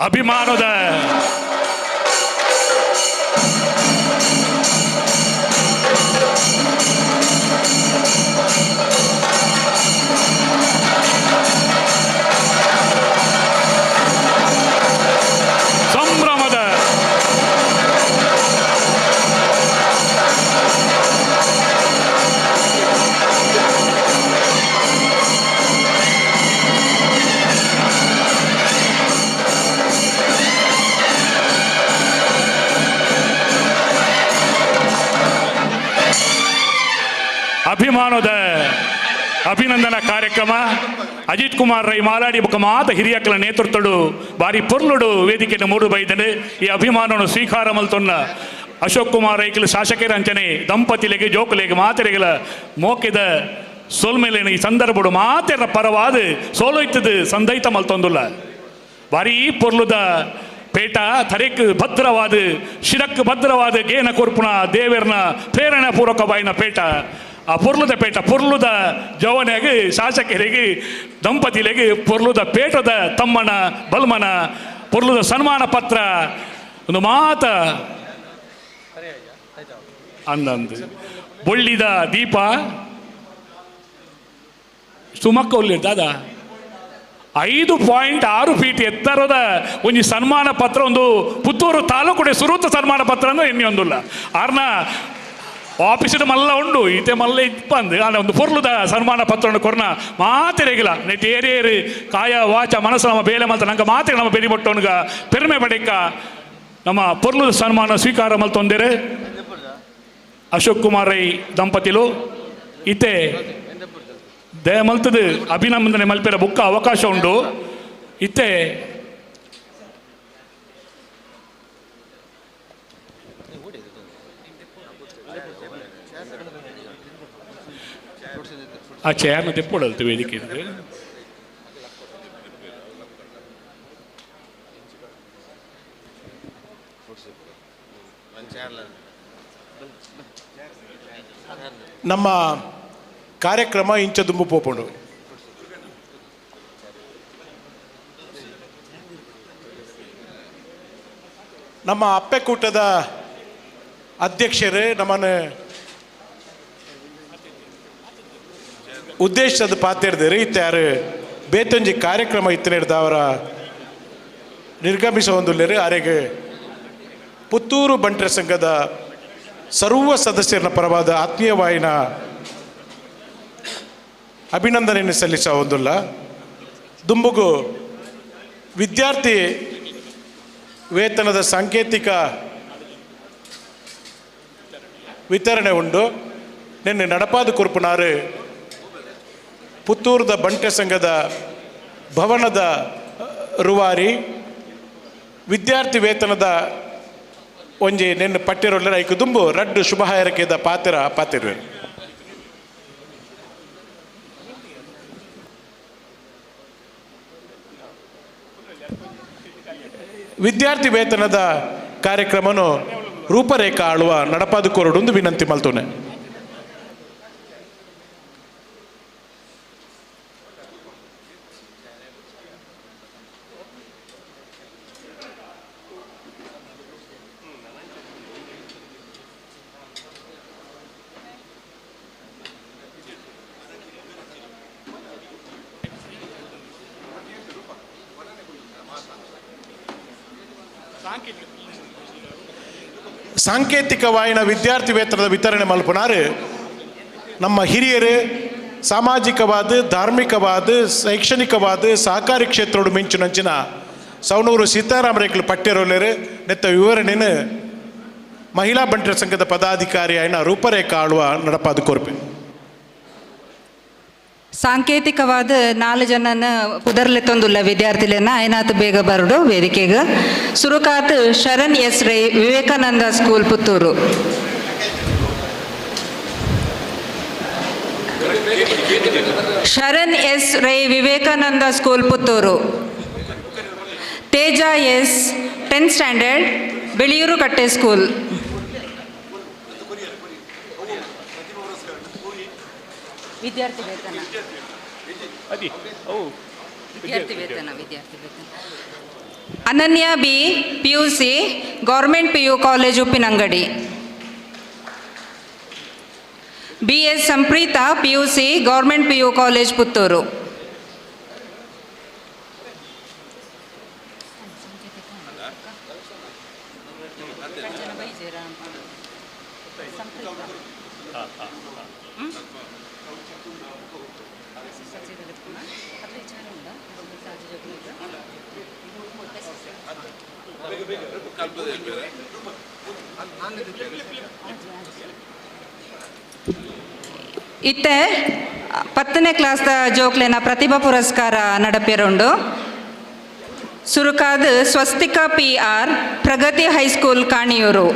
ಅಭಿಮಾನದ ಸಂಭ್ರಮದ ಅಭಿಮಾನದ ಅಭಿನಂದನಾ ಕಾರ್ಯಕ್ರಮ ಅಜಿತ್ ಕುಮಾರ್ ರೈ ಮಾಲಾಡಿ ಬೊಕ ಮಾತ ಹಿರಿಯಕ್ಕಲ ನೇತೃತ್ವಡು ಬಾರಿ ಪೊರ್ಲುಡು ವೇದಿಕೆಯನ್ನು ಮೂಡು ಬೈದನೆ. ಈ ಅಭಿಮಾನವನ್ನು ಸ್ವೀಕಾರ ಮಲ್ತೊನ್ನ ಅಶೋಕ್ ಕುಮಾರ್ ರೈಕಲ್ ಶಾಸಕರ ಅಂಚನೆ ದಂಪತಿಲೆಗೆ ಜೋಕುಲೆಗೆ ಮಾತೆರೆಗಳ ಮೋಕೆದ ಸೋಲ್ಮೇಲಿನ ಈ ಸಂದರ್ಭಡು ಮಾತೆರ ಪರವಾದ ಸೋಲೋಯ್ತದ ಸಂದೈತ ಮಲ್ತೊಂದುಲ್ಲ. ಬಾರಿ ಪೊರ್ಲುದ ಪೇಟ ತರೆಕ್ ಭದ್ರವಾದ ಶಿರಕ್ ಭದ್ರವಾದ ಗೇನ ಕೊರ್ಪುನ ದೇವೇರ್ನ ಪ್ರೇರಣಾ ಪೂರ್ವಕ ಬಾಯಿನ ಪೇಟ. ಆ ಪೊರ್ಲುದ ಪೇಟ ಪೊರ್ಲುದ ಜವನೆಗೆ ಶಾಸಕರಿಗೆ ದಂಪತಿಲೆಗೆ ಪೊರ್ಲುದ ಪೇಟದ ತಮ್ಮನ ಬಲ್ಮನ ಪೊರ್ಲುದ ಸನ್ಮಾನ ಪತ್ರ ಒಂದು ಮಾತ ಅಂದಂದು ಬೊಳ್ಳಿದ ದೀಪ ಸುಮಕ್ಕ ಒಲ್ಲಿರ್ದಾದ 5.6 ಫೀಟ್ ಎತ್ತರದ ಒಂದು ಸನ್ಮಾನ ಪತ್ರ ಒಂದು ಪುತ್ತೂರು ತಾಲೂಕು ಸುರೂತ ಸನ್ಮಾನ ಪತ್ರ ಅಂದ್ರೆ ಎಣ್ಣೆ ಒಂದಿಲ್ಲ ಆರ್ನ ಆಫೀಸಿದ ಮಲ್ಲ ಉಂಡು ಈತೆ ಮಲ್ಲ ಇಪ್ಪಂದು ಆನ ಒಂದು ಪೊರ್ಲುದ ಸನ್ಮಾನ ಪತ್ರ ಕೊರ್ನ ಮಾತೆರೆಗಿಲ್ಲ ನೆಟ್ ಏರಿಯೇರಿ ಕಾಯ ವಾಚ ಮನಸ್ಸು ನಮ್ಮ ಬೇಲೆ ಮಲ್ತ ನಂಗೆ ಮಾತೆ ನಮ್ಮ ಬೆರಿ ಮೊಟ್ಟವನ್ಗ ಪೆರ್ಮೆ ಪಡೆಕ ನಮ್ಮ ಪೊರ್ಲುದ ಸನ್ಮಾನ ಸ್ವೀಕಾರ ಮಲ್ತೊಂದೇರೆ ಅಶೋಕ್ ಕುಮಾರ್ ರೈ ದಂಪತಿಲು ಈತೆ ದಯ ಮಲ್ತದ ಅಭಿನಂದನೆ ಮಲ್ಪೆರ ಬುಕ್ಕ ಅವಕಾಶ ಉಂಡು. ಇತ್ತೆ ಆ ಚೇರ್ನ ತೆಪ್ಪೊಡಲ್ತು ವೇದಿಕೆ ನಮ್ಮ ಕಾರ್ಯಕ್ರಮ ಇಂಚ ದುಂಬು ಪೋಪುಂಡು. ನಮ್ಮ ಅಪ್ಪೆಕೂಟದ ಅಧ್ಯಕ್ಷರೇ ನಮ್ಮನ್ನು ಉದ್ದೇಶದ ಪಾತಿರ್ದೇರಿ ಇತ್ಯಾರು ಬೇತೊಂಜಿ ಕಾರ್ಯಕ್ರಮ ಇತ್ತಿನ ಅವರ ನಿರ್ಗಮಿಸ ಹೊಂದುಲ್ಲೇರು ಆರೆಗೆ ಪುತ್ತೂರು ಬಂಟರ ಸಂಘದ ಸರ್ವ ಸದಸ್ಯರ ಪರವಾದ ಆತ್ಮೀಯವಾಯಿನ ಅಭಿನಂದನೆಯನ್ನು ಸಲ್ಲಿಸ ಹೊಂದಿಲ್ಲ. ದುಂಬುಗು ವಿದ್ಯಾರ್ಥಿ ವೇತನದ ಸಾಂಕೇತಿಕ ವಿತರಣೆ ಉಂಡು. ನಿನ್ನೆ ನಡಪಾದ ಕುರುಪುನಾರು ಪುತ್ತೂರದ ಬಂಟೆ ಸಂಘದ ಭವನದ ರೂವಾರಿ ವಿದ್ಯಾರ್ಥಿ ವೇತನದ ಒಂಜಿ ನಿನ್ನೆ ಪಟ್ಟಿರೋಲ್ಲ ಐಕು ದುಂಬು ರಡ್ಡು ಶುಭ ಹಾರೈಕೆದ ಪಾತಿರುವೆ. ವಿದ್ಯಾರ್ಥಿ ವೇತನದ ಕಾರ್ಯಕ್ರಮನು ರೂಪರೇಖಾ ಆಳುವ ನಡಪಾದು ಕೊರಡು ವಿನಂತಿ ಮಲ್ತೋನೆ. ಸಾಂಕೇತಿಕವಾಯಿನ ವಿದ್ಯಾರ್ಥಿ ವೇತನದ ವಿತರಣೆ ಮಲ್ಪನಾರು ನಮ್ಮ ಹಿರಿಯರು ಸಾಮಾಜಿಕವಾದ ಧಾರ್ಮಿಕವಾದ ಶೈಕ್ಷಣಿಕವಾದ ಸಹಕಾರಿ ಕ್ಷೇತ್ರೋಡು ಮಿಂಚಿನಂಚಿನ ಸವಣೂರು ಸೀತಾರಾಮರೇಖಲು ಪಠ್ಯರೋಲೇರು ನೆತ್ತ ವಿವರಣೆಯನ್ನು ಮಹಿಳಾ ಬಂಟರ ಸಂಘದ ಪದಾಧಿಕಾರಿ ಆಯ್ನ ರೂಪರೇಖಾ ಆಳುವ ನಡಪಾದು ಕೊರ್ಪೆ. ಸಾಂಕೇತಿಕವಾದ 4 ಜನನ ಪುದರ್ಲೆತ್ತೊಂದುಲ್ಲ ವಿದ್ಯಾರ್ಥಿಗಳನ್ನ ಐನಾತ್ ಬೇಗ ಬರಡು ವೇದಿಕೆಗೆ ಸುರುಕಾತ್ Sharan S Rai Vivekananda school Puttur. Sharan S Rai Vivekananda school Puttur. Teja S 10th standard Beliyur Katte school. ವಿದ್ಯಾರ್ಥಿ ವೇತನ ವಿದ್ಯಾರ್ಥಿ ವೇತನ. Ananya B PUC government PU college Uppinangady. BS Sampreetha PUC government PU college Puttur. ಇತ್ತೆ 10ನೇ ಕ್ಲಾಸ್ದ ಜೋಕ್ಲೆನ ಪ್ರತಿಭಾ ಪುರಸ್ಕಾರ ನಡಪೆರುಂಡು. ಸುರುಕಾದ ಸ್ವಸ್ತಿಕಾ PR ಪ್ರಗತಿ ಹೈಸ್ಕೂಲ್ ಕಾಣಿಯೂರು.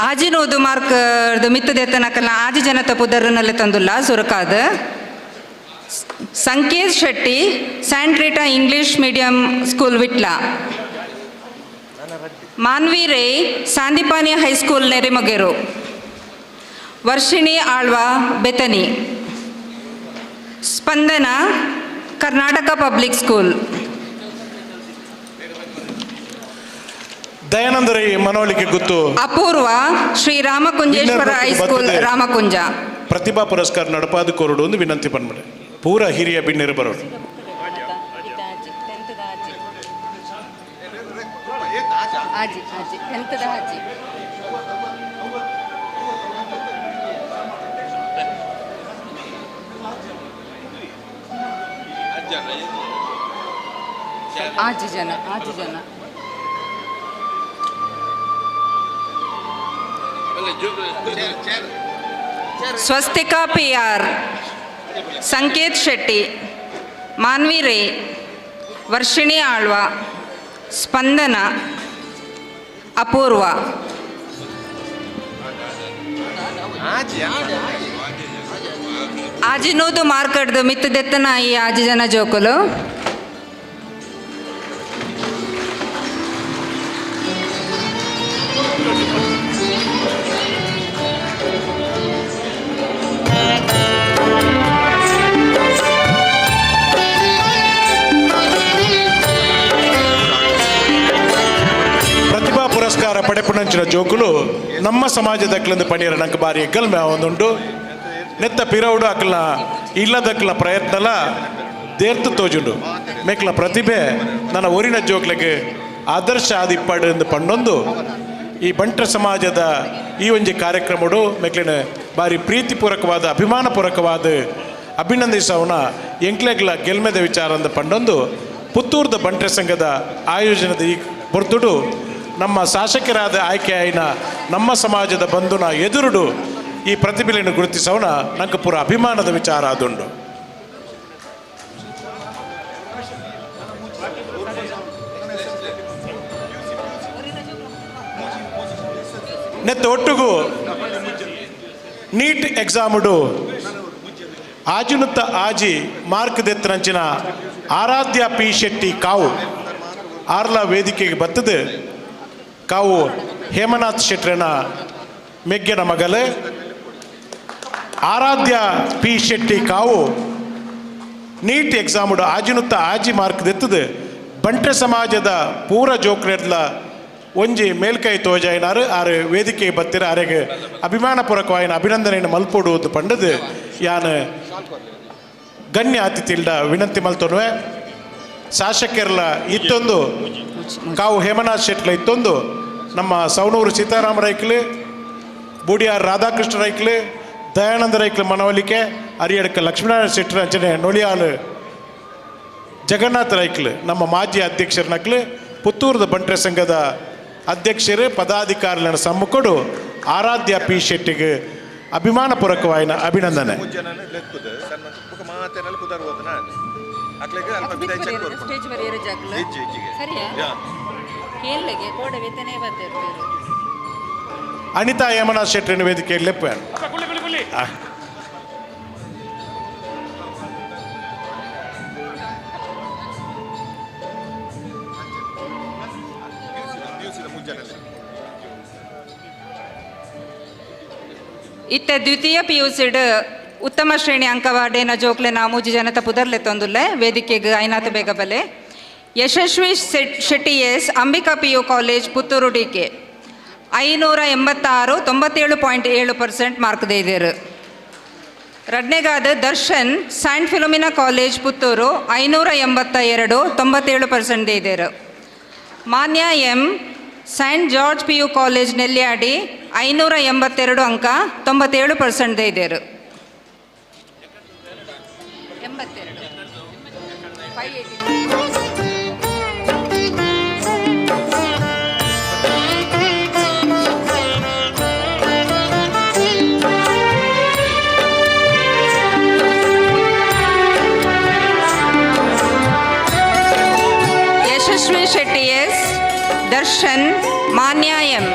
ಆಜಿನೋದು ಮಾರ್ಕ್ ಮಿತ್ತದೆತ್ತನಕಲ್ಲ ಆಜಿ ಜನತ ಪುದರ್ನಲ್ಲಿ ತಂದುಲ್ಲ ಸುರುಕಾದ. Sanketh Shetty Saint Rita English medium school Vitla. Manvi Rai Sandipani high school ನೆರಿಮೊಗೆರು. Varshini Alva ಬೆತನಿ. ಸ್ಪಂದನ ಕರ್ನಾಟಕ ಪಬ್ಲಿಕ್ ಸ್ಕೂಲ್. ದಯಾನಂದ ರೈ ಮನವೊಲಿಕೆ ಗೊತ್ತು. ಅಪೂರ್ವ ಶ್ರೀ ರಾಮಕುಂಜೇಶ್ವರ ಹೈಸ್ಕೂಲ್ ರಾಮಕುಂಜ. ಪ್ರತಿಭಾ ಪುರಸ್ಕಾರ ನಡಪಾದು ಕೊರಡು ಒಂದು ವಿನಂತಿ ಪನ್ಮಡೆ ಪೂರ ಹಿರಿಯ ಬಿಣ್ಣರು ಬರೋರು. ಆಜಿ ಜನ ಸ್ವಸ್ತಿಕಾ PR ಸಂಕೇತ್ ಶೆಟ್ಟಿ ಮಾನ್ವಿ ರೈ ವರ್ಷಿಣಿ ಆಳ್ವ ಸ್ಪಂದನ ಅಪೂರ್ವ. ಆಜಿನೋದು ಮಾರ್ಕಡ್ದು ಮಿತ್ತದೆತ್ತನ ಈ ಆಜಿ ಜನ ಜೋಕುಲು. ಪ್ರತಿಭಾ ಪುರಸ್ಕಾರ ಪಡೆಪುಣಂಚಿನ ಜೋಕುಲು ನಮ್ಮ ಸಮಾಜದಕ್ಲಿಂದ ಪಣಿಯರ ನಂಗೆ ಬಾರಿ ಎಗ್ಗಲ್ಮೆ ಒಂದುಂಟು. ನೆತ್ತ ಪಿರವುಡು ಅಕ್ಲ ಇಲ್ಲದಕ್ಲ ಪ್ರಯತ್ನಲ ದೇರ್ತು ತೋಜುಂಡು ಮೇಕ್ಲ ಪ್ರತಿಭೆ ನನ್ನ ಊರಿನ ಜೋಕ್ಲೆಗೆ ಆದರ್ಶ ಆದಿಪ್ಪಡು ಎಂದು ಪಂಡೊಂದು ಈ ಬಂಟರ ಸಮಾಜದ ಈ ಒಂಜಿ ಕಾರ್ಯಕ್ರಮಡು ಮೇಕ್ಲಿನ ಬಾರಿ ಪ್ರೀತಿಪೂರ್ವಕವಾದ ಅಭಿಮಾನಪೂರ್ವಕವಾದ ಅಭಿನಂದಿಸವನ ಎಂಕ್ಲೆಗ್ಲ ಗೆಲ್ಮೆದ ವಿಚಾರ ಅಂದ ಪಂಡೊಂದು ಪುತ್ತೂರದ ಬಂಟರ ಸಂಘದ ಆಯೋಜನದ ಈ ಹೊರತುಡು ನಮ್ಮ ಶಾಸಕರಾದ ಆಯ್ಕೆ ಆಯ್ನ ನಮ್ಮ ಸಮಾಜದ ಬಂಧುನ ಎದುರುಡು ಈ ಪ್ರತಿಭೆಯನ್ನು ಗುರುತಿಸೋಣ ನಂಗೆ ಪೂರ ಅಭಿಮಾನದ ವಿಚಾರ ಅದುಂಡು. ನೆತ್ತ ಒಟ್ಟುಗು ನೀಟ್ ಎಕ್ಸಾಮುಡು ಆಜಿನುತ್ತ ಆಜಿ ಮಾರ್ಕ್ ದೆತ್ತರಂಚಿನ ಆರಾಧ್ಯ P ಶೆಟ್ಟಿ ಕಾವು ಆರ್ಲ ವೇದಿಕೆಗೆ ಬರ್ತದೆ ಕಾವು ಹೇಮನಾಥ್ ಶೆಟ್ರನ ಮೆಗ್ಗೆನ ಮಗಲು ಆರಾಧ್ಯ ಪಿ ಶೆಟ್ಟಿ ಕಾವು ನೀಟ್ ಎಕ್ಸಾಮುಡು ಆಜಿನುತ್ತ ಆಜಿ ಮಾರ್ಕ್ ದೆತ್ತದು ಬಂಟ್ರೆ ಸಮಾಜದ ಪೂರ ಜೋಕ್ಲೆಡ್ಲ ಒಂಜಿ ಮೇಲ್ಕೈ ತೋಜಾಯಿನಾರು ಆರು ವೇದಿಕೆಗೆ ಬತ್ತಿರ ಆರೆಗೆ ಅಭಿಮಾನಪೂರ್ವಕವಾಯಿನ ಅಭಿನಂದನೆಯನ್ನು ಮಲ್ಪೊಡುವುದು ಪಂಡದು ಯಾನು ಗಣ್ಯ ಅತಿಥಿಲ್ಡ ವಿನಂತಿ ಮಲ್ತೊನ್ವೆ ಶಾಸಕರ್ಲ ಇತ್ತೊಂದು ಕಾವು ಹೇಮನಾಥ್ ಶೆಟ್ಲ ಇತ್ತೊಂದು ನಮ್ಮ ಸವಣೂರು ಸೀತಾರಾಮ ರೈಕ್ಲು ಬೂಡಿಯಾರ್ ರಾಧಾಕೃಷ್ಣ ರೈಕ್ಲು ದಯಾನಂದ ರೈಕ್ಲು ಮನವೊಲಿಕೆ ಅರಿಯಡ್ಕ ಲಕ್ಷ್ಮೀನಾರಾಯಣ ಶೆಟ್ಟರ ಅಂಚನೆ ನೊಳಿಯಾಳು ಜಗನ್ನಾಥ ರೈಕ್ಲು ನಮ್ಮ ಮಾಜಿ ಅಧ್ಯಕ್ಷರನಕ್ಲು ಪುತ್ತೂರದ ಬಂಟ್ರೆ ಸಂಘದ ಅಧ್ಯಕ್ಷರು ಪದಾಧಿಕಾರಿಗಳ ಸಮ್ಮುಖಡು ಆರಾಧ್ಯ ಪಿ ಶೆಟ್ಟಿಗೆ ಅಭಿಮಾನಪೂರ್ವಕವಾಯಿನ ಅಭಿನಂದನೆ. ಅನಿತಾ ಹೇಮನಾಥ್ ಶೆಟ್ಟರಿನ ವೇದಿಕೆಯಲ್ಲಿ ಲೆಪ್ಪ ಇತ್ತ ದ್ವಿತೀಯ PUCಡ್ ಉತ್ತಮ ಶ್ರೇಣಿ ಅಂಕವಾಡೇನ ಜೋಕ್ಲೆ ನಾಮೂಜಿ ಜನತ ಪುದರ್ಲೆ ತೊಂದುಲ್ಲೆ ವೇದಿಕೆಗೆ ಐನಾಥ ಬೇಗಬಲೆ Yashasvi Shetty S Ambika PU college Puttur DK 586 97.7% mark ದೇದಿರು. ರಡ್ನೆಗಾದ Darshan Saint Philomena college Puttur 582 97% ದೇದಿರು. Manya M Saint George PU college Nelyadi 582 ಅಂಕ 97% ದೇದಿರು. ಯಶಸ್ವಿ ಶೆಟ್ಟಿ ಎಸ್ ದರ್ಶನ್ ಮಾನ್ಯ ಎಂ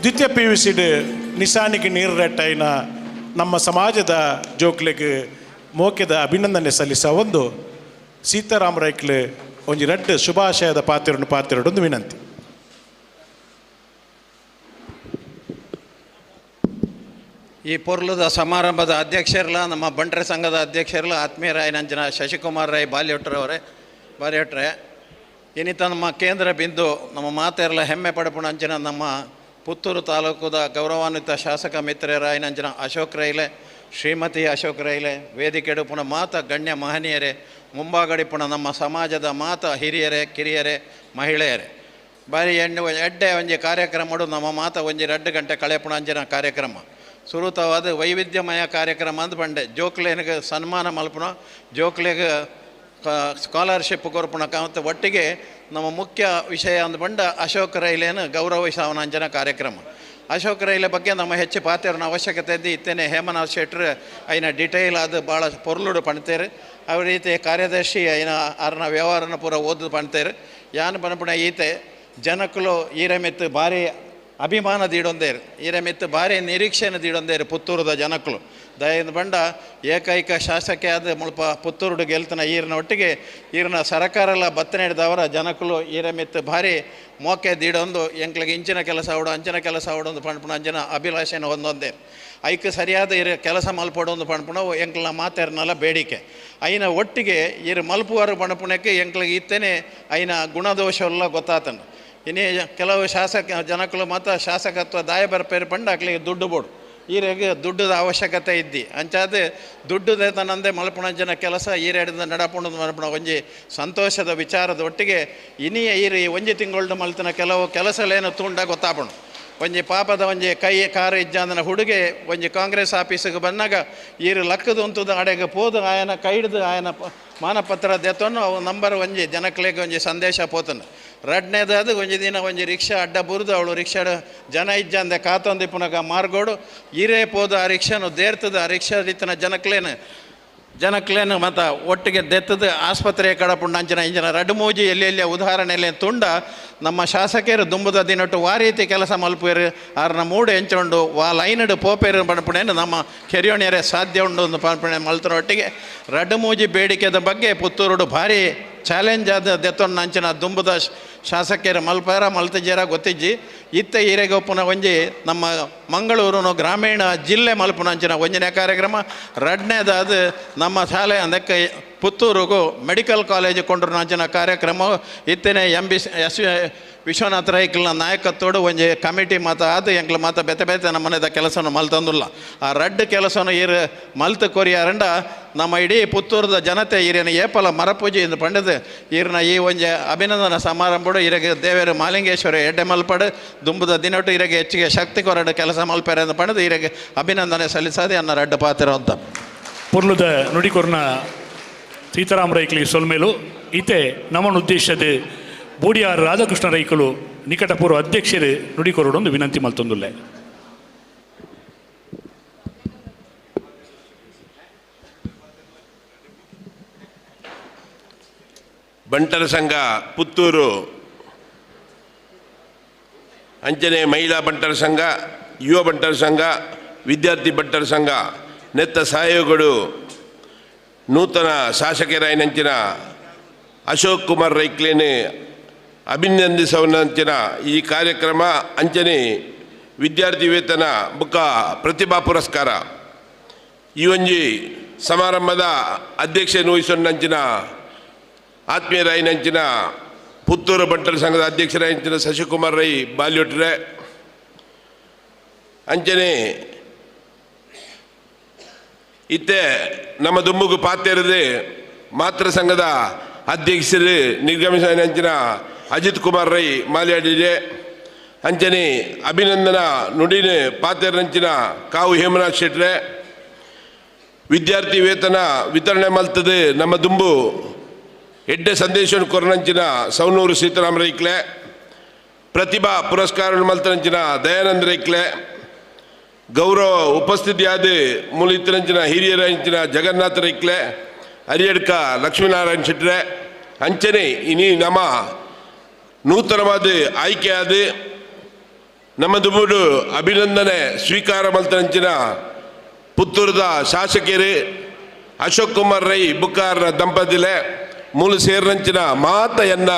ದ್ವಿತೀಯ PUCಡ್ ನಿಶಾನಿಗೆ ನೀರು ರೆಟ್ಟೈನ ನಮ್ಮ ಸಮಾಜದ ಜೋಕ್ಲೆಗೆ ಮೋಕೆದ ಅಭಿನಂದನೆ ಸಲ್ಲಿಸ ಒಂದು ಸೀತಾರಾಮ ರೈಕ್ಲೆ ಒಂಜಿ ರಡ್ಡ್ ಶುಭಾಶಯದ ಪಾತಿರೊಂದು ವಿನಂತಿ. ಈ ಪೊರ್ಲದ ಸಮಾರಂಭದ ಅಧ್ಯಕ್ಷರಲ್ಲ ನಮ್ಮ ಬಂಟ್ರೆ ಸಂಘದ ಅಧ್ಯಕ್ಷರಲ್ಲ ಆತ್ಮೀಯರಾಯನಂಜನ ಶಶಿಕುಮಾರ್ ರಾಯ್ ಬಾಲ್ಯೊಟ್ರೆ ಇನ್ನಿತ ನಮ್ಮ ಕೇಂದ್ರ ಬಿಂದು ನಮ್ಮ ಮಾತೆರಲ ಹೆಮ್ಮೆ ಪಡಪುಣ ಅಂಚನ ನಮ್ಮ ಪುತ್ತೂರು ತಾಲೂಕುದ ಗೌರವಾನ್ವಿತ ಶಾಸಕ ಮಿತ್ರರಾಯನಂಜನ ಅಶೋಕ್ ರೈಲೆ ಶ್ರೀಮತಿ ಅಶೋಕ್ ರೈಲೆ ವೇದಿಕೆಡು ಪುಣ ಮಾತ ಗಣ್ಯ ಮಹನೀಯರೇ ಮುಂಬಾಗಡಿ ಪುಣ ನಮ್ಮ ಸಮಾಜದ ಮಾತ ಹಿರಿಯರೇ ಕಿರಿಯರೇ ಮಹಿಳೆಯರೇ ಬಾರಿ ಎಡ್ಡೆ ಒಂಜಿ ಕಾರ್ಯಕ್ರಮಡು ನಮ್ಮ ಮಾತ ಒಂಜಿ 2 ಗಂಟೆ ಕಳೆಪುಣ ಅಂಜಿನ ಕಾರ್ಯಕ್ರಮ ಸುರುತವಾದ ವೈವಿಧ್ಯಮಯ ಕಾರ್ಯಕ್ರಮ ಅಂದ್ ಬಂಡೆ ಜೋಕ್ಲೇನಿಗೆ ಸನ್ಮಾನ ಮಲ್ಪುಣ ಜೋಕ್ಲೆಗೆ ಸ್ಕಾಲರ್ಶಿಪ್ ಕೊರ್ಪುಣ ಮತ್ತು ಒಟ್ಟಿಗೆ ನಮ್ಮ ಮುಖ್ಯ ವಿಷಯ ಅಂದ್ ಬಂಡ ಅಶೋಕ್ ರೈಲೇನು ಗೌರವಿಸವನಂಜನ ಕಾರ್ಯಕ್ರಮ. ಅಶೋಕ್ ರೈಲೆ ಬಗ್ಗೆ ನಮ್ಮ ಹೆಚ್ಚು ಪಾತ್ರನ ಅವಶ್ಯಕತೆ ಇದ್ದು ಇತ್ತೇನೆ ಹೇಮನಾಥ್ ಶೆಟ್ರ್ ಐನ ಡಿಟೈಲ್ ಅದು ಭಾಳ ಪೊರ್ಲುಡು ಪಣ್ತೇರು ಅವ ರೀತಿ ಕಾರ್ಯದರ್ಶಿ ಐನ ಅರ್ನ ವ್ಯವಹಾರನ ಪೂರ ಓದು ಪಣ್ತೇರು ಯಾನು ಪನ್ಪುಣ ಈತೆ ಜನಕ್ಕಲು ಈರೆಮೆತ್ತು ಭಾರಿ ಅಭಿಮಾನ ದೀಡೊಂದೇರು ಈರೆಮೆತ್ತು ಭಾರಿ ನಿರೀಕ್ಷೆನ ದೀಡೊಂದೇರು ಪುತ್ತೂರದ ಜನಕ್ಕಲು ದಯದ ಬಂಡ ಏಕೈಕ ಶಾಸಕ ಆದ ಮುಲ್ಪ ಪುತ್ತೂರು ಗೆಲ್ತನ ಈರಿನ ಒಟ್ಟಿಗೆ ಈರಿನ ಸರಕಾರೆಲ್ಲ ಬತ್ತನೆಡ್ದವರ ಜನಕ್ಕಲು ಈರೆಮೆತ್ತು ಭಾರಿ ಮೋಕೆ ದೀಡೊಂದು ಎಂಕ್ಲಿಗೆ ಇಂಚಿನ ಕೆಲಸ ಅವಡು ಅಂಚಿನ ಕೆಲಸ ಅವಡೊಂದು ಪಣ್ಪುಣ ಅಂಚಿನ ಅಭಿಲಾಷೆನ ಹೊಂದೊಂದೇ ಐಕ್ಕೆ ಸರಿಯಾದ ಇರು ಕೆಲಸ ಮಲ್ಪಡೊಂದು ಪಣ್ಪುಣವು ಎಂಕ್ಲ ಮಾತೇರ್ನಲ್ಲ ಬೇಡಿಕೆ ಐನ ಒಟ್ಟಿಗೆ ಇರು ಮಲ್ಪುವರು ಪಣ್ಪುಣಕ್ಕೆ ಎಂಕ್ಲಿಗೆ ಇತ್ತೇನೆ ಐನ ಗುಣದೋಷವೆಲ್ಲ ಗೊತ್ತಾತನು ಇನ್ನೇ ಕೆಲವು ಜನಕ್ಕಲು ಮಾತ್ರ ಶಾಸಕತ್ವ ದಾಯ ಬರ್ಪೇರು ಪಂಡು ಅಕ್ಲಿಗೆ ದುಡ್ಡು ಬೋಡು ಈರೆಗೆ ದುಡ್ಡದ ಅವಶ್ಯಕತೆ ಇದ್ದಿ ಅಂಚಾದ ದುಡ್ಡುದೇ ತನ್ನಂದೇ ಮಲ್ಪುಣ ಜನ ಕೆಲಸ ಈರೆಡ್ದು ನಡಪುಣದ ಮಲ್ಪುಣ ಒಂಜಿ ಸಂತೋಷದ ವಿಚಾರದ ಒಟ್ಟಿಗೆ ಇನ್ನೀ ಈರಿ ಒಂಜಿ ತಿಂಗಳು ಮಲ್ತಿನ ಕೆಲವು ಕೆಲಸಲೇನು ತುಂಡ ಗೊತ್ತಾಪಣು ಒಂಜಿ ಪಾಪದ ಒಂಜಿ ಕೈ ಕಾರು ಇಜ್ಜಂದನ ಹುಡುಗೆ ಒಂಜಿ ಕಾಂಗ್ರೆಸ್ ಆಫೀಸಿಗೆ ಬಂದಾಗ ಈರು ಲಕ್ಕದ ಉಂತದ ಅಡೆಗೆ ಪೋದು ಆಯನ ಕೈಡ್ದು ಆಯನ ಮಾನಪತ್ರ ದೆತ್ತೊನ್ನು ಅವು ನಂಬರ್ ಒಂಜಿ ಜನಕ್ಲೆಗೆ ಒಂಜಿ ಸಂದೇಶ ಪೋತನು ರಡ್ನೇದಾದ ಒಂಜಿ ದಿನ ಒಂಜಿ ರಿಕ್ಷಾ ಅಡ್ಡ ಬುರಿದು ಅವಳು ರಿಕ್ಷಾಡ ಜನ ಇಜ್ಜಂದೆ ಕಾತೊಂದಿ ಪುನಗ ಮಾರ್ಗೋಡು ಈರೇ ಪೋದು ಆ ರಿಕ್ಷಾನು ದೇರ್ತದ ಆ ರಿಕ್ಷಾ ರೀತಿನ ಜನಕ್ಲೇನು ಮತ್ತು ಒಟ್ಟಿಗೆ ದೆತ್ತದ ಆಸ್ಪತ್ರೆ ಕಡಪುಂಡು ಅಂಚಿನ ಇಂಚಿನ ರಡ್ಡು ಮೂಜಿ ಎಲ್ಲೆಲ್ಲಿ ಉದಾಹರಣೆಯಲ್ಲಿ ತುಂಡ ನಮ್ಮ ಶಾಸಕರು ದುಂಬುದ ದಿನಟ್ಟು ಆ ರೀತಿ ಕೆಲಸ ಮಲ್ಪೇರು ಅವ್ರನ್ನ ಮೂಡು ಎಂಚುಂಡು ವಾ ಲೈನಡು ಪೋಪೇರು ಪಣಪಣೇನು ನಮ್ಮ ಕೆರಿಯೋಣಿಯರೇ ಸಾಧ್ಯ ಉಂಡು ಒಂದು ಪಣಪಣೆ ಮಲ್ತರ ಒಟ್ಟಿಗೆ ರಡ್ಡು ಮೂಜಿ ಬೇಡಿಕೆದ ಬಗ್ಗೆ ಪುತ್ತೂರುಡು ಭಾರಿ ಚಾಲೆಂಜ್ ಆದ ದೆತ್ತೊಂಡು ಅಂಚಿನ ದುಂಬುದ ಶಾಸಕರು ಮಲ್ಪಾರ ಮಲ್ತಜೇರ ಗೊತ್ತಿಜ್ಜಿ ಇತ್ತ ಈರೆಗೆ ಒಪ್ಪುನ ಒಂಜಿ ನಮ್ಮ ಮಂಗಳೂರು ಗ್ರಾಮೀಣ ಜಿಲ್ಲೆ ಮಲ್ಪುನ ಅಂಚಿನ ಒಂಜನೇ ಕಾರ್ಯಕ್ರಮ ರಡ್ನೇದಾದ ನಮ್ಮ ಶಾಲೆ ಅದಕ್ಕೆ ಪುತ್ತೂರಿಗೂ ಮೆಡಿಕಲ್ ಕಾಲೇಜ್ ಕೊಂಡ್ರು ಅಂಚಿನ ಕಾರ್ಯಕ್ರಮ ಇತ್ತೇನೆ ಎಸ್ ವಿಶ್ವನಾಥ ರೈಕಲ್ನ ನಾಯಕತ್ವಡು ಒಂಜಿ ಕಮಿಟಿ ಮಾತ ಅದು ಎಂಕ್ಲು ಮಾತ ಬೆತೆ ಬೆತೆ ನಮ್ಮನೆದ ಕೆಲಸವನ್ನು ಮಲ್ತಂದಿಲ್ಲ ಆ ರಡ್ಡು ಕೆಲಸವನ್ನು ಈರು ಮಲ್ತು ಕೊರಿಯಾರಂಡ ನಮ್ಮ ಇಡೀ ಪುತ್ತೂರದ ಜನತೆ ಈರಿನ ಏಪಲ ಮರಪೂಜೆ ಎಂದು ಪಂಡದು ಈರಿನ ಈ ಒಂಜಿ ಅಭಿನಂದನಾ ಸಮಾರಂಭಡು ಇರಗೆ ದೇವೇರು ಮಾಲಿಂಗೇಶ್ವರ ಎಡ್ಡೆ ಮಲ್ಪಡು ದುಂಬುದ ದಿನಟು ಇರಗೆ ಹೆಚ್ಚಿಗೆ ಶಕ್ತಿ ಕೊರಡು ಕೆಲಸ ಮಲ್ಪೇರೆ ಎಂದು ಪಂಡದು ಇರಗೆ ಅಭಿನಂದನೆ ಸಲ್ಲಿಸದೆ ಅನ್ನ ರಡ್ಡು ಪಾತ್ರ ಅಂತ ಪೊರ್ಲುದ ನುಡಿಕೊರ್ನ ಸೀತಾರಾಮ ರೈಕಲಿ ಸೊಲ್ಮೇಲು ಈತೆ ನಮ್ಮನ ಉದ್ದೇಶದ ಬೋಡಿಯಾರ್ ರಾಧಾಕೃಷ್ಣ ರೈಕಲು ನಿಕಟಪೂರ್ವ ಅಧ್ಯಕ್ಷರು ನುಡಿಕೊರಡೊಂದು ವಿನಂತಿ ಮಲ್ತೊಂದುಲ್ಲೆ. ಬಂಟರ ಸಂಘ ಪುತ್ತೂರು ಅಂಚನೆ ಮಹಿಳಾ ಬಂಟರ ಸಂಘ, ಯುವ ಬಂಟರ ಸಂಘ, ವಿದ್ಯಾರ್ಥಿ ಬಂಟರ ಸಂಘ ನೆತ್ತ ಸಹಯೋಗಗಳು ನೂತನ ಶಾಸಕರಾಯನಂಚಿನ ಅಶೋಕ್ ಕುಮಾರ್ ರೈಕ್ಲೇನೆ ಅಭಿನಂದಿಸವನಂಚಿನ ಈ ಕಾರ್ಯಕ್ರಮ ಅಂಚನೆ ವಿದ್ಯಾರ್ಥಿ ವೇತನ ಬುಕ್ಕ ಪ್ರತಿಭಾ ಪುರಸ್ಕಾರ ಈ ಒಂಜಿ ಸಮಾರಂಭದ ಅಧ್ಯಕ್ಷ ವಹಿಸೊಂಡಂಚಿನ ಆತ್ಮೀಯರಾಯನಂಚಿನ ಪುತ್ತೂರು ಬಂಟರ ಸಂಘದ ಅಧ್ಯಕ್ಷರಾಯಂಚಿನ ಶಶಿಕುಮಾರ್ ರೈ ಬಾಲ್ಯೊಟ್ರೆ ಅಂಚನೆ ಇತ್ತೆ ನಮ್ಮ ದುಮ್ಮುಗು ಪಾತೆರದೆ ಮಾತೃ ಸಂಘದ ಅಧ್ಯಕ್ಷರು ನಿರ್ಗಮಿಸಿನ ಅಜಿತ್ ಕುಮಾರ್ ರೈ ಮಾಲ್ಯಾಡಿದೆ ಅಂಚನೆ ಅಭಿನಂದನಾ ನುಡಿನ ಪಾತೆರಂಚಿನ ಕಾವು ಹೇಮನಾಥ್ ಶೆಟ್ರೆ ವಿದ್ಯಾರ್ಥಿ ವೇತನ ವಿತರಣೆ ಮಲ್ತದೆ ನಮ್ಮ ದುಂಬು ಎಡ್ಡೆ ಸಂದೇಶ ಕೊರನಂಚಿನ ಸೌನೂರು ಸೀತಾರಾಮ ರೈಕ್ಲೆ ಪ್ರತಿಭಾ ಪುರಸ್ಕಾರ ಮಲ್ತನಂಚಿನ ದಯಾನಂದ ರೈಕ್ಲೆ ಗೌರವ ಉಪಸ್ಥಿತಿಯಾದ ಮೂಲಿತರಂಚಿನ ಹಿರಿಯರಂಚಿನ ಜಗನ್ನಾಥ ರೈಕ್ಲೆ ಹರಿಯಡ್ಕ ಲಕ್ಷ್ಮೀನಾರಾಯಣ ಶೆಟ್ರೆ ಅಂಚನೆ ಇನಿ ನಮ್ಮ ನೂತನವಾದ ಆಯ್ಕೆಯಾದ ನಮ್ಮ ದುಂಬುಡು ಅಭಿನಂದನೆ ಸ್ವೀಕಾರ ಮಲ್ತನಂಚಿನ ಪುತ್ತೂರದ ಶಾಸಕರು ಅಶೋಕ್ ಕುಮಾರ್ ರೈ ಬುಕ್ಕಾರ್ನ ದಂಪತಿಲೆ ಮೂಲ ಸೇರಿನಂಚಿನ ಮಾತ ಎನ್ನ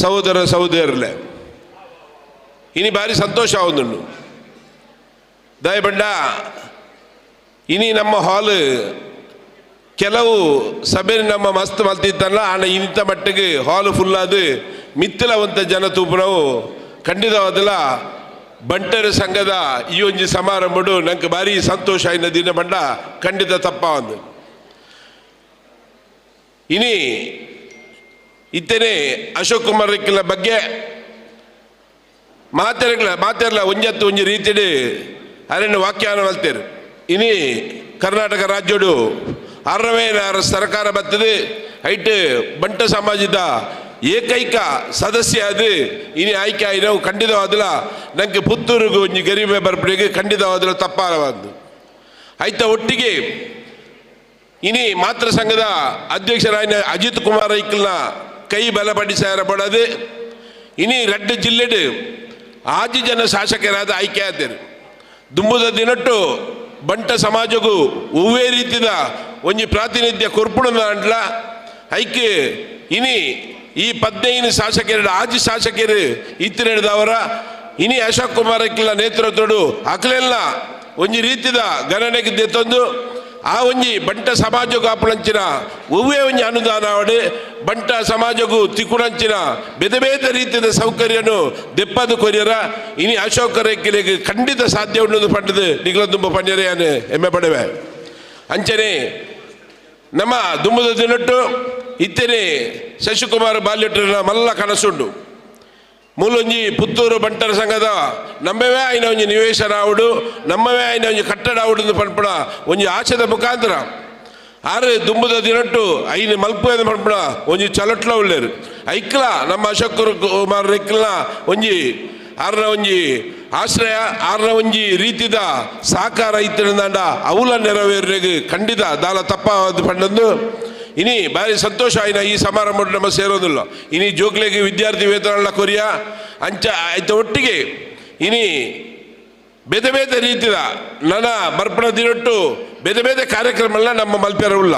ಸಹೋದರ ಸಹೋದರಲೆ ಇನಿ ಭಾರಿ ಸಂತೋಷ ಆಗುಂಡು ದಯಬಂಡ ಇನಿ ನಮ್ಮ ಹಾಲ್ ಕೆಲವು ಸಭೆ ನಮ್ಮ ಮಸ್ತ್ ಮಲ್ತಿತ್ತಲ್ಲ ಆನ ಇಂಥ ಮಟ್ಟಿಗೆ ಹಾಲ್ ಫುಲ್ ಅದು ಮಿತ್ತಲವಂತ ಜನ ತೂಪುನವು ಖಂಡಿತವಾದಲ್ಲ ಬಂಟರ ಸಂಘದ ಈ ಒಂಜಿ ಸಮಾರಂಭಡು ನಂಗೆ ಭಾರಿ ಸಂತೋಷ ಆಯ್ನ ದಿನ ಬಂಡ ಖಂಡಿತ ತಪ್ಪ ಒಂದು ಇನಿ ಇತ್ತೇನೆ ಅಶೋಕ್ ಕುಮಾರ್ ರೈಕಲ ಬಗ್ಗೆ ಮಾತಾಡಲ್ಲ ಒಂಜತ್ತು ಒಂಜಿ ರೀತಿಡು ಅರಣ್ಯ ವ್ಯಾಖ್ಯಾನ ಮಲ್ತೇರು ಇನಿ ಕರ್ನಾಟಕ ರಾಜ್ಯಡು 6ನೇ ಸರ್ಕಾರ ಬರ್ತದೆ ಐಟ್ ಬಂಟ ಸಮಾಜದ ಏಕೈಕ ಸದಸ್ಯ ಅದು ಇನಿ ಆಯ್ಕೆ ಆಗಿ ನಾವು ಖಂಡಿತವಾದಲ್ಲ ನಂಗೆ ಪುತ್ತೂರಿಗೂ ಒಂಜಿ ಗರಿಮೆ ಬರ್ಪಡಿಗೆ ಖಂಡಿತವಾದಲ್ಲ ತಪ್ಪಾರವಾದ್ದು ಆಯ್ತ ಒಟ್ಟಿಗೆ ಇನಿ ಮಾತೃ ಸಂಘದ ಅಧ್ಯಕ್ಷರಾಯ ಅಜಿತ್ ಕುಮಾರ್ ರೈಕಲ್ನ ಕೈ ಬಲಪಡಿಸಾರ ಬಡದು ಇನಿ ರಡ್ಡು ಜಿಲ್ಲೆಡು 6 ಜನ ಶಾಸಕರಾದ ಆಯ್ಕೆ ಆದರು ದುಂಬುದ ದಿನಟ್ಟು ಬಂಟ ಸಮಾಜಗೂ ಒವ್ವೇ ರೀತಿದ ಒಂಜಿ ಪ್ರಾತಿನಿಧ್ಯ ಕೊರ್ಪುಣ ಅಂಡ್ಲ ಐಕೆ ಇನಿ ಈ 15 ಶಾಸಕರು 6 ಶಾಸಕರು ಇತ್ತಿನದವರ ಇನಿ ಅಶೋಕ್ ಕುಮಾರ್ ರೈಕಲ್ನ ನೇತೃತ್ವಡು ಅಕಲೆಲ್ಲ ಒಂಜಿ ರೀತಿದ ಗಣನೆಗೆ ದೆತ್ತೊಂದು ಆ ಒಂಜಿ ಬಂಟ ಸಮಾಜಗೂ ಆಪಣಂಚಿನ ಒವ್ವೇ ಒಂಜಿ ಅನುದಾನ ಅವಡು ಬಂಟ ಸಮಾಜಗೂ ತಿಕ್ಕುಣಂಚಿನ ಬೇರೆ ಬೇರೆ ರೀತಿಯ ಸೌಕರ್ಯನು ದೆಪ್ಪದು ಕೊರಿಯರ ಇನಿ ಅಶೋಕ ರೈಕಲಿಗೆ ಖಂಡಿತ ಸಾಧ್ಯ ಉಂಡು ಪಂಡದು ನಿಗಲ ದುಂಬ ಪಂಡ್ಯರೆಯಾನು ಹೆಮ್ಮೆ ಪಡೆವೆ ಅಂಚನೆ ನಮ್ಮ ದುಂಬದ ದಿನಟ್ಟು ಇತ್ತೇನೆ ಶಶಿಕುಮಾರ್ ಬಾಲ್ಯಟ್ರನ ಮಲ್ಲ ಕನಸುಂಡು ಮೂಲೊಂಜಿ ಪುತ್ತೂರು ಬಂಟರ ಸಂಘದ ನಮ್ಮವೇ ಆಯ್ನ ಒಂಜಿ ನಿವೇಶನ ಆವುಡು ನಮ್ಮವೇ ಆಯ್ನ ಒಂಜಿ ಕಟ್ಟಡ ಆವುಡು ಪನ್ಪುಣ ಒಂಜಿ ಆಚೆದ ಮುಖಾಂತರ ಆರು ದುಂಬುದ ದಿನಟ್ಟು ಐನು ಮಲ್ಪದ ಪನ್ಪುಣ ಒಂಜಿ ಚಲಟ್ಲ ಉಳ್ಳೇರು ಐಕ್ಲ ನಮ್ಮ ಅಶೋಕ್ ಕುಮಾರ್ ಐಕ್ಲ ಒಂಜಿ ಆರ್ನ ಒಂಜಿ ಆಶ್ರಯ ಆರ್ನ ಒಂಜಿ ರೀತಿದ ಸಾಕಾರ ಇತ್ತಿರಂದಾಂಡ ಅವಲ ನೆರವೇರಿಗೆ ಖಂಡಿತ ದಾಲ ತಪ್ಪಾದ ಪಂಡೊಂದು ಇನಿ ಭಾರಿ ಸಂತೋಷ ಆಯ್ನ ಈ ಸಮಾರಂಭ ನಮ್ಮ ಸೇರೋದಿಲ್ಲ ಇನಿ ಜೋಕ್ಲೆಗೆ ವಿದ್ಯಾರ್ಥಿ ವೇತನ ಕೊರಿಯ ಅಂಚ ಆಯ್ತ ಒಟ್ಟಿಗೆ ಇನಿ ಬೇರೆ ಬೇರೆ ರೀತಿಯ ನನ್ನ ಬರ್ಪಣ ದಿನಟ್ಟು ಬೇರೆ ಬೇರೆ ಕಾರ್ಯಕ್ರಮ ನಮ್ಮ ಮಲ್ಪೆರವುಲ್ಲ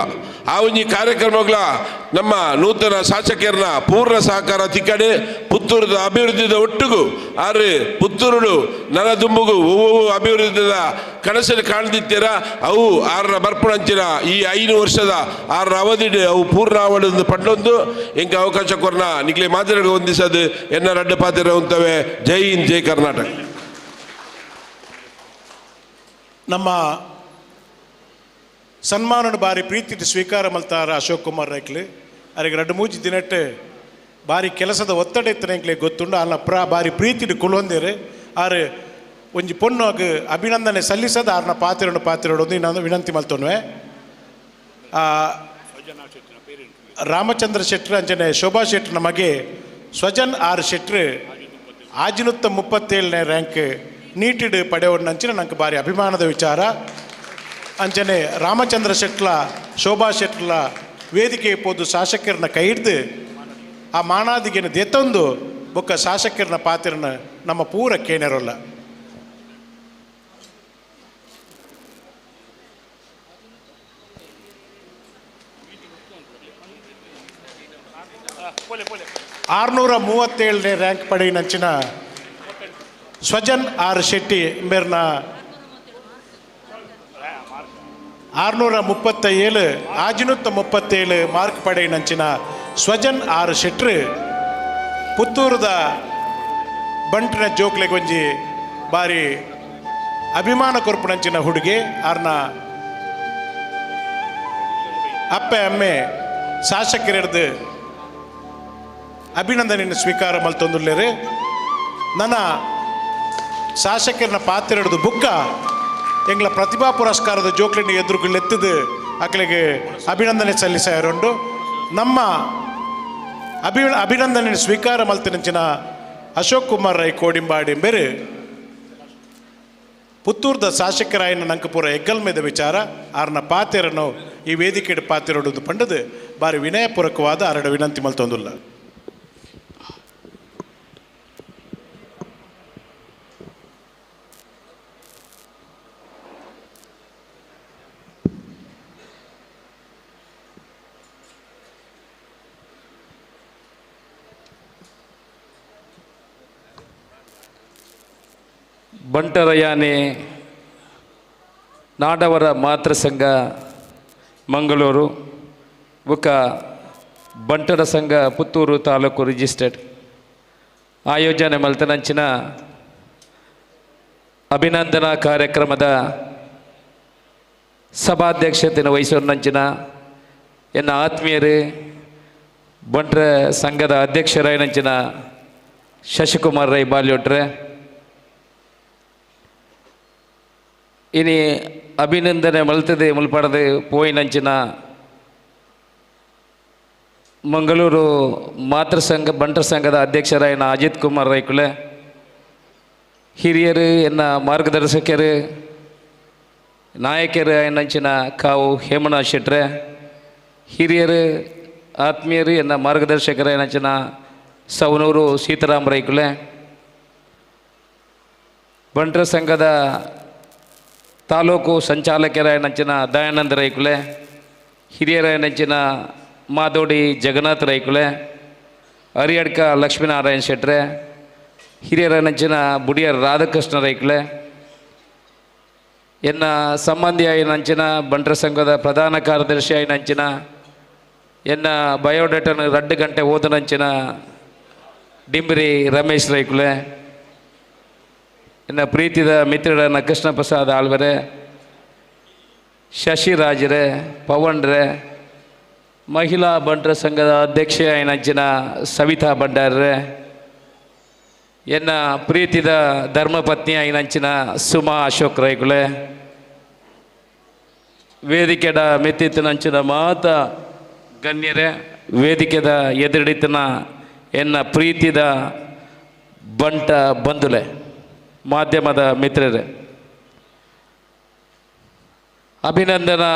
ಆ ಒಂಜಿ ಕಾರ್ಯಕ್ರಮಗಳ ನಮ್ಮ ನೂತನ ಶಾಸಕರನ್ನ ಪೂರ್ಣ ಸಹಕಾರ ತಿಕ್ಕಡೆ ಪುತ್ತೂರದ ಅಭಿವೃದ್ಧಿದ ಒಟ್ಟಿಗೂ ಆರು ಪುತ್ತೂರು ನನ್ನ ದುಂಬುಗು ಅಭಿವೃದ್ಧಿದ ಕನಸಲ್ಲಿ ಕಾಣ್ದಿತ್ತೀರ ಅವು ಆರರ ಬರ್ಪಣಂಚಿನ ಈ 5 ವರ್ಷದ ಆರರ ಅವಧಿ ಅವು ಪೂರ್ಣ ಆವಡೊಂದು ಪಂಡೊಂದು ಎಂಕ ಅವಕಾಶ ಕೊರ್ನ ನಿಕ್ಲೆ ಮಾತಿನ ಹೊಂದಿಸದು ಎನ್ನ ರಡ್ಡು ಪಾತ್ರ ಉಂತವೆ. ಜೈ ಹಿಂದ್, ಜೈ ಕರ್ನಾಟಕ. ನಮ್ಮ ಸನ್ಮಾನನ ಬಾರಿ ಪ್ರೀತಿ ಸ್ವೀಕಾರ ಮಲ್ತಾರ ಅಶೋಕ್ ಕುಮಾರ್ ರೈಕ್ಲು ಅವರಿಗೆ 2-3 ದಿನಟ್ಟು ಬಾರಿ ಕೆಲಸದ ಒತ್ತಡ ಇತ್ತನೆಂಕ್ಲೆ ಗೊತ್ತುಂಡು ಅಲ್ಲ ಬಾರಿ ಪ್ರೀತಿ ಕುಲೊಂದೇರು ಆರು ಒಂಜಿ ಪೊಣ್ಣು ಅಭಿನಂದನೆ ಸಲ್ಲಿಸದ ಆರ್ನ ಪಾತಿರೋಡು ಇನ್ನೊಂದು ವಿನಂತಿ ಮಲ್ತೊನ್ವೆ. ರಾಮಚಂದ್ರ ಶೆಟ್ರು ಅಂಚನೆ ಶೋಭಾ ಶೆಟ್ರನ ಮಗೆ ಸ್ವಜನ್ ಆರ್ ಶೆಟ್ರು 637ನೇ ರ್ಯಾಂಕ್ ನೀಟಿಡ್ ಪಡೆಯೋಣ್ಣಂಚಿನ ನಂಗೆ ಭಾರಿ ಅಭಿಮಾನದ ವಿಚಾರ. ಅಂಚನೆ ರಾಮಚಂದ್ರ ಶೆಟ್ಲ ಶೋಭಾ ಶೆಟ್ಲ ವೇದಿಕೆ ಪೋದು ಶಾಸಕರನ್ನ ಕೈ ಹಿಡ್ದು ಆ ಮಾನಾದಿಗೆನ ದೆತ್ತೊಂದು ಬೊಕ್ಕ ಶಾಸಕರನ್ನ ಪಾತ್ರನ ನಮ್ಮ ಪೂರ ಕೇನೆರೋಲ್ಲ. ಆರ್ನೂರ 37ನೇ ರ್ಯಾಂಕ್ ಪಡೆಯಿನಂಚಿನ ಸ್ವಜನ್ ಆರ್ ಶೆಟ್ಟಿ ಮೇರ್ನ 637 637 ಮಾರ್ಕ್ ಪಡೆಯಿನಂಚಿನ ಸ್ವಜನ್ ಆರ್ ಶೆಟ್ರು ಪುತ್ತೂರದ ಬಂಟಿನ ಜೋಕ್ಲೆಗೆ ಒಂಜಿ ಬಾರಿ ಅಭಿಮಾನ ಕೊರ್ಪುನಂಚಿನ ಹುಡುಗಿ ಆರ್ನ ಅಪ್ಪೆ ಅಮ್ಮೆ ಶಾಸಕರಿರ್ದು ಅಭಿನಂದನೆಯನ್ನು ಸ್ವೀಕಾರ ಮಲ್ತೊಂದುಲ್ಲೇರು. ನನ್ನ ಶಾಸಕರನ್ನ ಪಾತ್ರ ಹಿಡಿದು ಬುಕ್ಕ ಎಂಗ್ಲ ಪ್ರತಿಭಾ ಪುರಸ್ಕಾರದ ಜೋಕ್ಲಿನ ಎದುರುಗಳೆತ್ತದು ಅಕ್ಲಿಗೆ ಅಭಿನಂದನೆ ಸಲ್ಲಿಸಾರುಂಡು. ನಮ್ಮ ಅಭಿನಂದನೆ ಸ್ವೀಕಾರ ಮಲ್ತಿನಂಚಿನ ಅಶೋಕ್ ಕುಮಾರ್ ರೈ ಕೋಡಿಂಬಾಡಿ ಬೇರೆ ಪುತ್ತೂರ್ದ ಶಾಸಕರಾಯನ ನಂಗೆ ಪೂರ ಎಗ್ಗಲ್ ಮೇದ ವಿಚಾರ ಆರ್ನ ಪಾತೆರನ್ನು ಈ ವೇದಿಕೆ ಪಾತಿರೋಡು ಪಂಡದು ಬಾರಿ ವಿನಯಪೂರ್ವಕವಾದ 2 ವಿನಂತಿ ಮಲ್ತೊಂದುಲ್ಲ. ಬಂಟರಯಾನೆ ನಾಡವರ ಮಾತೃ ಸಂಘ ಮಂಗಳೂರು ಬುಕ್ಕ ಬಂಟರ ಸಂಘ ಪುತ್ತೂರು ತಾಲೂಕು ರಿಜಿಸ್ಟರ್ಡ್ ಆಯೋಜನೆ ಮಲ್ತನಂಚಿನ ಅಭಿನಂದನಾ ಕಾರ್ಯಕ್ರಮದ ಸಭಾಧ್ಯಕ್ಷತೆಯನ್ನು ವಹಿಸೋನಂಚಿನ ಎನ್ನ ಆತ್ಮೀಯರು ಬಂಟರ ಸಂಘದ ಅಧ್ಯಕ್ಷರಾಯನಂಚಿನ ಶಶಿಕುಮಾರ್ ರೈ ಬಾಲ್ಯೋಟ್ರೆ ಇನಿ ಅಭಿನಂದನೆ ಮಲ್ತದೆ ಮುಲ್ಪಡದೆ ಪೋಯಿನಂಚಿನ ಮಂಗಳೂರು ಮಾತೃ ಸಂಘ ಬಂಟರ ಸಂಘದ ಅಧ್ಯಕ್ಷರಾಯನ ಅಜಿತ್ ಕುಮಾರ್ ರೈಕುಲೆ ಹಿರಿಯರು ಎನ್ನ ಮಾರ್ಗದರ್ಶಕರು ನಾಯಕರು ಆಯ್ನಂಚಿನ ಕಾವು ಹೇಮಣ್ಣ ಶೆಟ್ರೆ ಹಿರಿಯರು ಆತ್ಮೀಯರು ಎನ್ನ ಮಾರ್ಗದರ್ಶಕರಾಯನಂಚಿನ ಸವನೂರು ಸೀತಾರಾಮ್ ರೈಕುಲೆ ಬಂಟರ ಸಂಘದ ತಾಲೂಕು ಸಂಚಾಲಕರಾಯನಂಚಿನ ದಯಾನಂದ ರೈಕುಲೆ ಹಿರಿಯರಾಯನಂಚಿನ ಮಾದೋಡಿ ಜಗನ್ನಾಥ್ ರೈಕುಲೆ ಹರಿಯಡ್ಕ ಲಕ್ಷ್ಮೀನಾರಾಯಣ ಶೆಟ್ರೆ ಹಿರಿಯರಾಯನಂಚಿನ ಬುಡಿಯರ್ ರಾಧಾಕೃಷ್ಣ ರೈಕುಲೆ ಎನ್ನ ಸಂಬಂಧಿ ಆಯ್ನಂಚಿನ ಬಂಟರ ಸಂಘದ ಪ್ರಧಾನ ಕಾರ್ಯದರ್ಶಿ ಆಯ್ನಂಚಿನ ಎನ್ನ ಬಯೋಡೇಟನ್ನು 2 ಗಂಟೆ ಓದನಂಚಿನ ಡಿಂಬರಿ ರಮೇಶ್ ರೈಕುಲೆ ಎನ್ನ ಪ್ರೀತಿದ ಮಿತ್ರರನ್ನ ಕೃಷ್ಣ ಪ್ರಸಾದ್ ಆಳ್ವರೆ ಶಶಿರಾಜ್ರೆ ಪವನ್ರೆ ಮಹಿಳಾ ಬಂಟರ ಸಂಘದ ಅಧ್ಯಕ್ಷೆ ಆಯ್ನಂಚಿನ ಸವಿತಾ ಭಂಡಾರ್ರೆ ಎನ್ನ ಪ್ರೀತಿದ ಧರ್ಮಪತ್ನಿ ಐನಂಚಿನ ಸುಮಾ ಅಶೋಕ್ ರೈಕುಲೆ ವೇದಿಕೆದ ಮೆತ್ತಿತ್ತಿನಂಚಿನ ಮಾತ ಗಣ್ಯರೇ ವೇದಿಕೆದ ಎದುರಿಡಿತನ ಎನ್ನ ಪ್ರೀತಿದ ಬಂಟ ಬಂಧುಲೆ ಮಾಧ್ಯಮದ ಮಿತ್ರರೇ ಅಭಿನಂದನಾ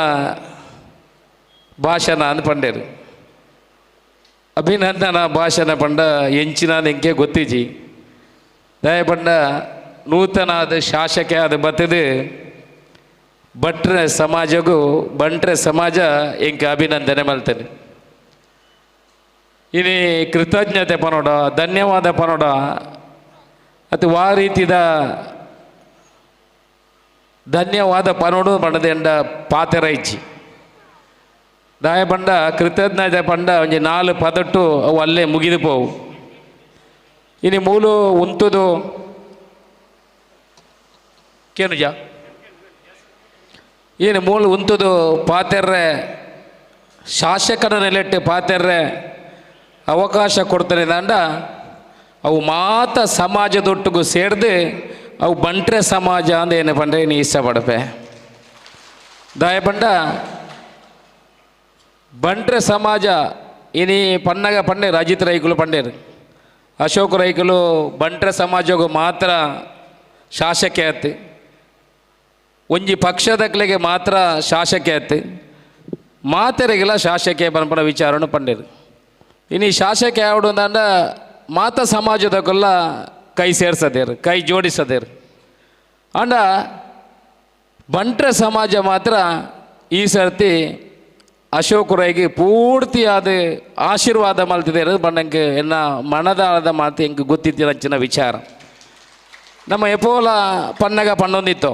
ಭಾಷಣ ಅಂದು ಪಂಡೇರು ಅಭಿನಂದನಾ ಭಾಷಣ ಪಂಡ ಎಂಚಿನ ಎಂಕೆ ಗೊತ್ತಿಜಿ ದಯ ಪಂಡ ನೂತನಾದ ಶಾಸಕ ಅದು ಬತ್ತದು ಬಂಟ್ರೆ ಸಮಾಜ ಎಂಕೆ ಅಭಿನಂದನೆ ಮಲ್ತೇನೆ ಇನಿ ಕೃತಜ್ಞತೆ ಪನೋಡ ಧನ್ಯವಾದ ಪನೋಡ ಅದು ಆ ರೀತಿದ ಧನ್ಯವಾದ ಪನೋಡು ಪಂಡದೆಂಡ ಪಾತೆರ ಇಜ್ಜಿ ದಾಯ ಪಂಡ ಕೃತಜ್ಞತೆ ಪಂಡ ಒಂಜಿ 4 ಪದಟ್ಟು ಅವು ಅಲ್ಲೇ ಮುಗಿದು ಪೋವು ಇನಿ ಮೂಲು ಉಂತುದು ಕೇನುಜ ಏನು ಮೂಲು ಉಂತುದು ಪಾತೆರ್ರೆ ಶಾಸಕನ ನೆಲೆಟ್ಟು ಪಾತೆರ್ರೆ ಅವಕಾಶ ಕೊಡ್ತಾನೆ ದಂಡ ಅವು ಮಾತ ಸಮಾಜದೊಟ್ಟಿಗೂ ಸೇರಿದು ಅವು ಬಂಟ್ರೆ ಸಮಾಜ ಅಂದ ಏನು ಪಂಡ್ರೆ ನೀ ಇಷ್ಟಪಡಪೆ ದಾಯ ಪಂಡ ಬಂಟ್ರೆ ಸಮಾಜ ಇನಿ ಪನ್ನಗ ಪಂಡೆ ರಜಿತ್ ರೈಕುಲು ಪಂಡೇರು ಅಶೋಕ್ ರೈಕುಲು ಬಂಟ್ರೆ ಸಮಾಜಗೂ ಮಾತ್ರ ಶಾಸಕ ಆಯ್ತು ಒಂಜಿ ಪಕ್ಷದಕ್ಲೆಗೆ ಮಾತ್ರ ಶಾಸಕ ಆಯ್ತು ಮಾತೆರೆಗೆಲ್ಲ ಶಾಸಕ ಪನ್ಪಡ ವಿಚಾರನು ಪಂಡೇರು ಇನ್ನು ಶಾಸಕ ಯಾವುದು ಅಂದ ಮಾತ ಸಮಾಜದಕ್ಕೆಲ್ಲ ಕೈ ಸೇರ್ಸದೇರು ಕೈ ಜೋಡಿಸದೇರು ಅಂಡ ಬಂಟ್ರೆ ಸಮಾಜ ಮಾತ್ರ ಈ ಸರ್ತಿ ಅಶೋಕ್ ರೈಗೆ ಪೂರ್ತಿಯಾದ ಆಶೀರ್ವಾದ ಮಲ್ತಿದ್ದೇರು ಬಂಡಂಗೆ ಎನ್ನ ಮನದಾಳದ ಮಾತು ಹೆಂಗೆ ಗೊತ್ತಿತ್ತು ಅಂಚಿನ ವಿಚಾರ ನಮ್ಮ ಎಪೋಲ ಪನ್ನಗ ಪಣ್ಣೊಂದಿತ್ತು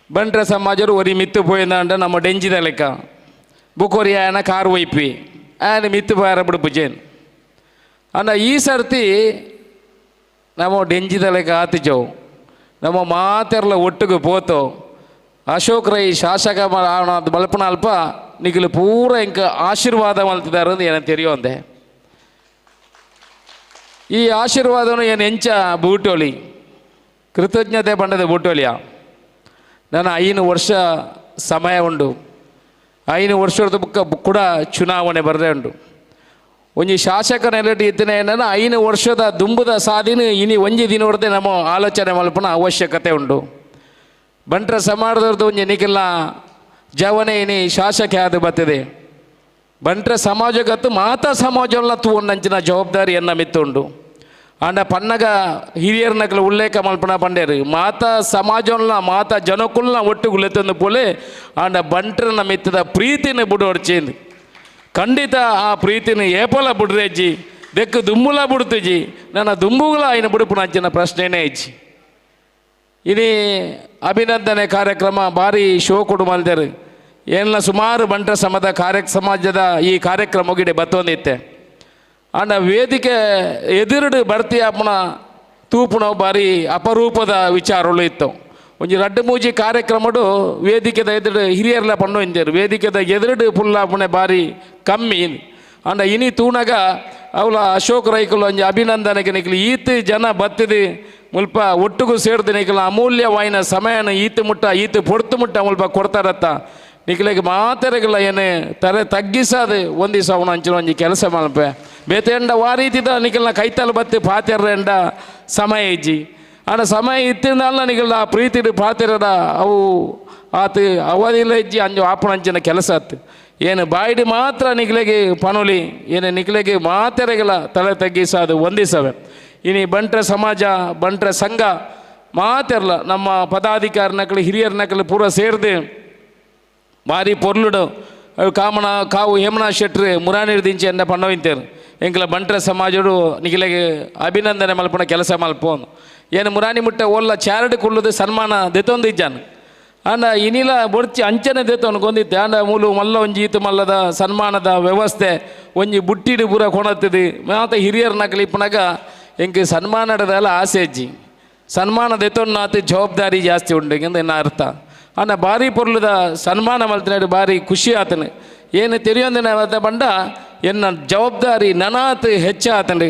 ಬಂಟ್ರೆ ಸಮಾಜರು ಒರಿ ಮಿತ್ತು ಪೋಯಿಂದ ನಮ್ಮ ಡೆಂಜಿದ ಲೆಕ್ಕ ಬುಕೋರಿ ಆಯನ ಕಾರು ಒಯ್ಪಿ ಆಯನ ಮಿತ್ತು ಪೋಯಾರ ಬಿಡುಪುಜೇನು ಅಂದ ಈ ಸರ್ತಿ ನಮ್ಮ ಡೆಂಜಿದ ಲೆಕ್ಕ ಆತಿಜವು ನಮ್ಮ ಮಾತೆರ್ಲ ಒಟ್ಟಿಗೆ ಪೋತು ಅಶೋಕ್ ರೈ ಶಾಸಕ ಮಲ್ಪನ ಅಲ್ಪ ನಿಖಿಲು ಪೂರ ಇಂಕ ಆಶೀರ್ವಾದ ಮಲ್ತಿದ್ದಾರೆ ಅಂತ ಏನು ತೆರೆಯೋಂದೆ ಈ ಆಶೀರ್ವಾದನು ಏನು ಎಂಚ ಬೂಟೋಲಿ ಕೃತಜ್ಞತೆ ಪಂಡದ ಬೂಟೋಲಿಯ ನಾನು 5 ವರ್ಷ ಸಮಯ ಉಂಡು 5 ವರ್ಷದ ಕೂಡ ಚುನಾವಣೆ ಬರದೇ ಉಂಡು ಒಂಜಿ ಶಾಸಕ ನೆಲೆಟಿ ಇತ್ತಿನ ಏನನ್ನ 5 ವರ್ಷದ ದುಂಬುದ ಸಾಧಿನ ಇನಿ ಒಂಜಿ ದಿನ ಹೊಡೆದೇ ನಮ್ಮ ಆಲೋಚನೆ ಮಲ್ಪನ ಅವಶ್ಯಕತೆ ಉಂಡು ಬಂಟ್ರ ಸಮಾಜದವ್ರದ್ದು ಒಂಜಿ ನಿಖಿಲ್ಲ ಜವನೆ ಇನಿ ಶಾಸಕ ಯಾವುದು ಬರ್ತದೆ ಬಂಟ್ರ ಸಮಾಜಗತ್ತು ಮಾತಾ ಸಮಾಜವನ್ನ ತೂಂಡಂಚಿನ ಜವಾಬ್ದಾರಿ ಎನ್ನ ಮಿತ್ತುಂಡು ಆಂಡ ಪನ್ನಗ ಹಿರಿಯರ ನಕಲು ಉಲ್ಲೇಖ ಮಲ್ಪನ ಪಂಡೇರು ಮಾತಾ ಸಮಾಜವನ್ನ ಮಾತಾ ಜನಕುಲ್ನ ಒಟ್ಟಿಗೆ ಉಳೆತಂದು ಪೋಲೆ ಆಂಡ ಬಂಟ್ರನ ಮಿತ್ತದ ಪ್ರೀತಿನ ಬುಡೋಡ್ಚೇಂದು ಖಂಡಿತ ಆ ಪ್ರೀತಿನ ಏಪಲ ಬುಡ್ರೆಜ್ಜಿ ದೆಕ್ಕು ದುಂಬುಲ ಬುಡ್ತುಜಿ ನನ್ನ ದುಂಬುಗಳ ఆయన ಬುಡುಪುನ ಅಂಚಿನ ಪ್ರಶ್ನೆನೇ ಇಜ್ಜಿ ಇನಿ ಅಭಿನಂದನೆ ಕಾರ್ಯಕ್ರಮ ಭಾರಿ ಶೋ ಕೊಡು ಮಲ್ದರು ಏನೆಲ್ಲ ಸುಮಾರು ಬಂಟ್ರ ಸಮಾಜದ ಈ ಕಾರ್ಯಕ್ರಮ ಮುಗಿಡೆ ಬತ್ತೊಂದಿತ್ತೆ ಆಂಡ ವೇದಿಕೆ ಎದುರುಡು ಬರ್ತಿ ಅಪ್ಪನ ತೂಪುನ ಭಾರಿ ಅಪರೂಪದ ವಿಚಾರಗಳು ಇತ್ತು ಒಂಜಿ 2-3 ಕಾರ್ಯಕ್ರಮಡು ವೇದಿಕೆದ ಎದುರು ಹಿರಿಯರೆಲ್ಲ ಪಣ್ಣು ಇಂದೇರು ವೇದಿಕೆದ ಎದುರುಡು ಪುಲ್ಲಾಪಣೆ ಭಾರಿ ಕಮ್ಮಿ ಅಂಡ ಇನಿ ತೂಣಗ ಅವಳ ಅಶೋಕ್ ರೈಕುಲು ಒಂಜಿ ಅಭಿನಂದನೆಗೆ ನಿಖಲು ಈತು ಜನ ಬತ್ತಿದು ಮುಲ್ಪ ಒಟ್ಟಿಗೂ ಸೇರಿದು ನಿಖಲ ಅಮೂಲ್ಯವಾಯಿನ ಸಮಯನ ಈತು ಪೊಡ್ತು ಮುಟ್ಟ ಮುಲ್ಪ ಕೊಡ್ತಾರತ್ತ ನಿಖಲಿಗೆ ಮಾತೆರೆಗಳ ಏನು ತರೆ ತಗ್ಗಿಸದು ಒಂದು ದಿವಸ ಅವನು ಅಂಚಿನ ಒಂಜಿ ಕೆಲಸ ಮಲ್ಪೆ ಬೇತೆಂಡ ವಾ ರೀತಿದ ನಿಖಲ್ನ ಕೈತಲು ಬತ್ತಿ ಪಾತೆರ್ರೆಂಡ ಸಮಯ ಇಜ್ಜಿ ಆಡ ಸಮಯ ಇತ್ತಿಂದಲ್ಲ ನಿಖಲ ಪ್ರೀತಿಡು ಪಾತೆರದ ಅವು ಆತು ಅವಧಿಲ್ಲ ಇಜ್ಜಿ ಅಂಜು ಆಪಣಂಚಿನ ಕೆಲಸ ಆತು ಏನು ಬಾಯಿಡಿ ಮಾತ್ರ ನಿಖಲಿಗೆ ಪನುಲಿ ಏನು ನಿಖಲಿಗೆ ಮಾತೆರೆಗಳ ತಲೆ ತಗ್ಗಿಸದು ಒಂದಿಸವೆ ಇನಿ ಬಂಟ್ರ ಸಮಾಜ ಬಂಟ್ರ ಸಂಘ ಮಾತೆರ್ಲ ನಮ್ಮ ಪದಾಧಿಕಾರಿ ನಕಲು ಹಿರಿಯರ ನಕಲು ಪೂರ ಸೇರಿದು ಭಾರಿ ಪೊರ್ಲುಡು ಕಾಮನ ಕಾವು ಹೇಮನಾ ಶೆಟ್ರು ಮುರಾನಿರ್ ದಿಂಚಿ ಎಂದ ಪಣ್ಣವಿಂತೇರು ಎಂಕಲ ಬಂಟ್ರ ಸಮಾಜಡು ನಿಖಿಲೆಗೆ ಅಭಿನಂದನೆ ಮಲ್ಪನ ಕೆಲಸ ಮಲ್ಪೋನು ಏನು ಮುರಾನಿ ಮುಟ್ಟ ಒಲ್ಲ ಚಾರಡು ಕುಳ್ಳುದು ಸನ್ಮಾನ ದೆತೊಂದು ಇಜ್ಜಾನು ಆಂಡ ಇನಿಲ ಬೊಡ್ಚಿ ಅಂಚನೆ ದೆತೊಂದು ಗೊಂದಿತ್ತೆ ಆಂಡ ಮೂಲು ಮಲ್ಲ ಒಂಜಿ ಈತು ಮಲ್ಲದ ಸನ್ಮಾನದ ವ್ಯವಸ್ಥೆ ಒಂಜಿ ಬುಟ್ಟಿಡು ಪೂರ ಕೊಣತ್ತಿದು ಮಾತ ಹಿರಿಯರ ನಕಲು ಇಪ್ಪನಾಗ ಎಂಗೆ ಸನ್ಮಾನಡದೆಲ್ಲ ಆಸೆ ಅಜ್ಜಿ ಸನ್ಮಾನ ದೆತೊಂದು ಆತು ಜವಾಬ್ದಾರಿ ಜಾಸ್ತಿ ಉಂಡು ಎಂದು ಎನ್ನ ಅರ್ಥ ಅಣ್ಣ ಭಾರಿ ಪೊರ್ಲುದ ಸನ್ಮಾನ ಮಲ್ತಿನಾಡು ಭಾರಿ ಖುಷಿ ಆತನು ಏನು ತೆರೆಯೊಂದಿನ ಬಂಡ ಎನ್ನ ಜವಾಬ್ದಾರಿ ನನಾತ್ ಹೆಚ್ಚಾತಂಡು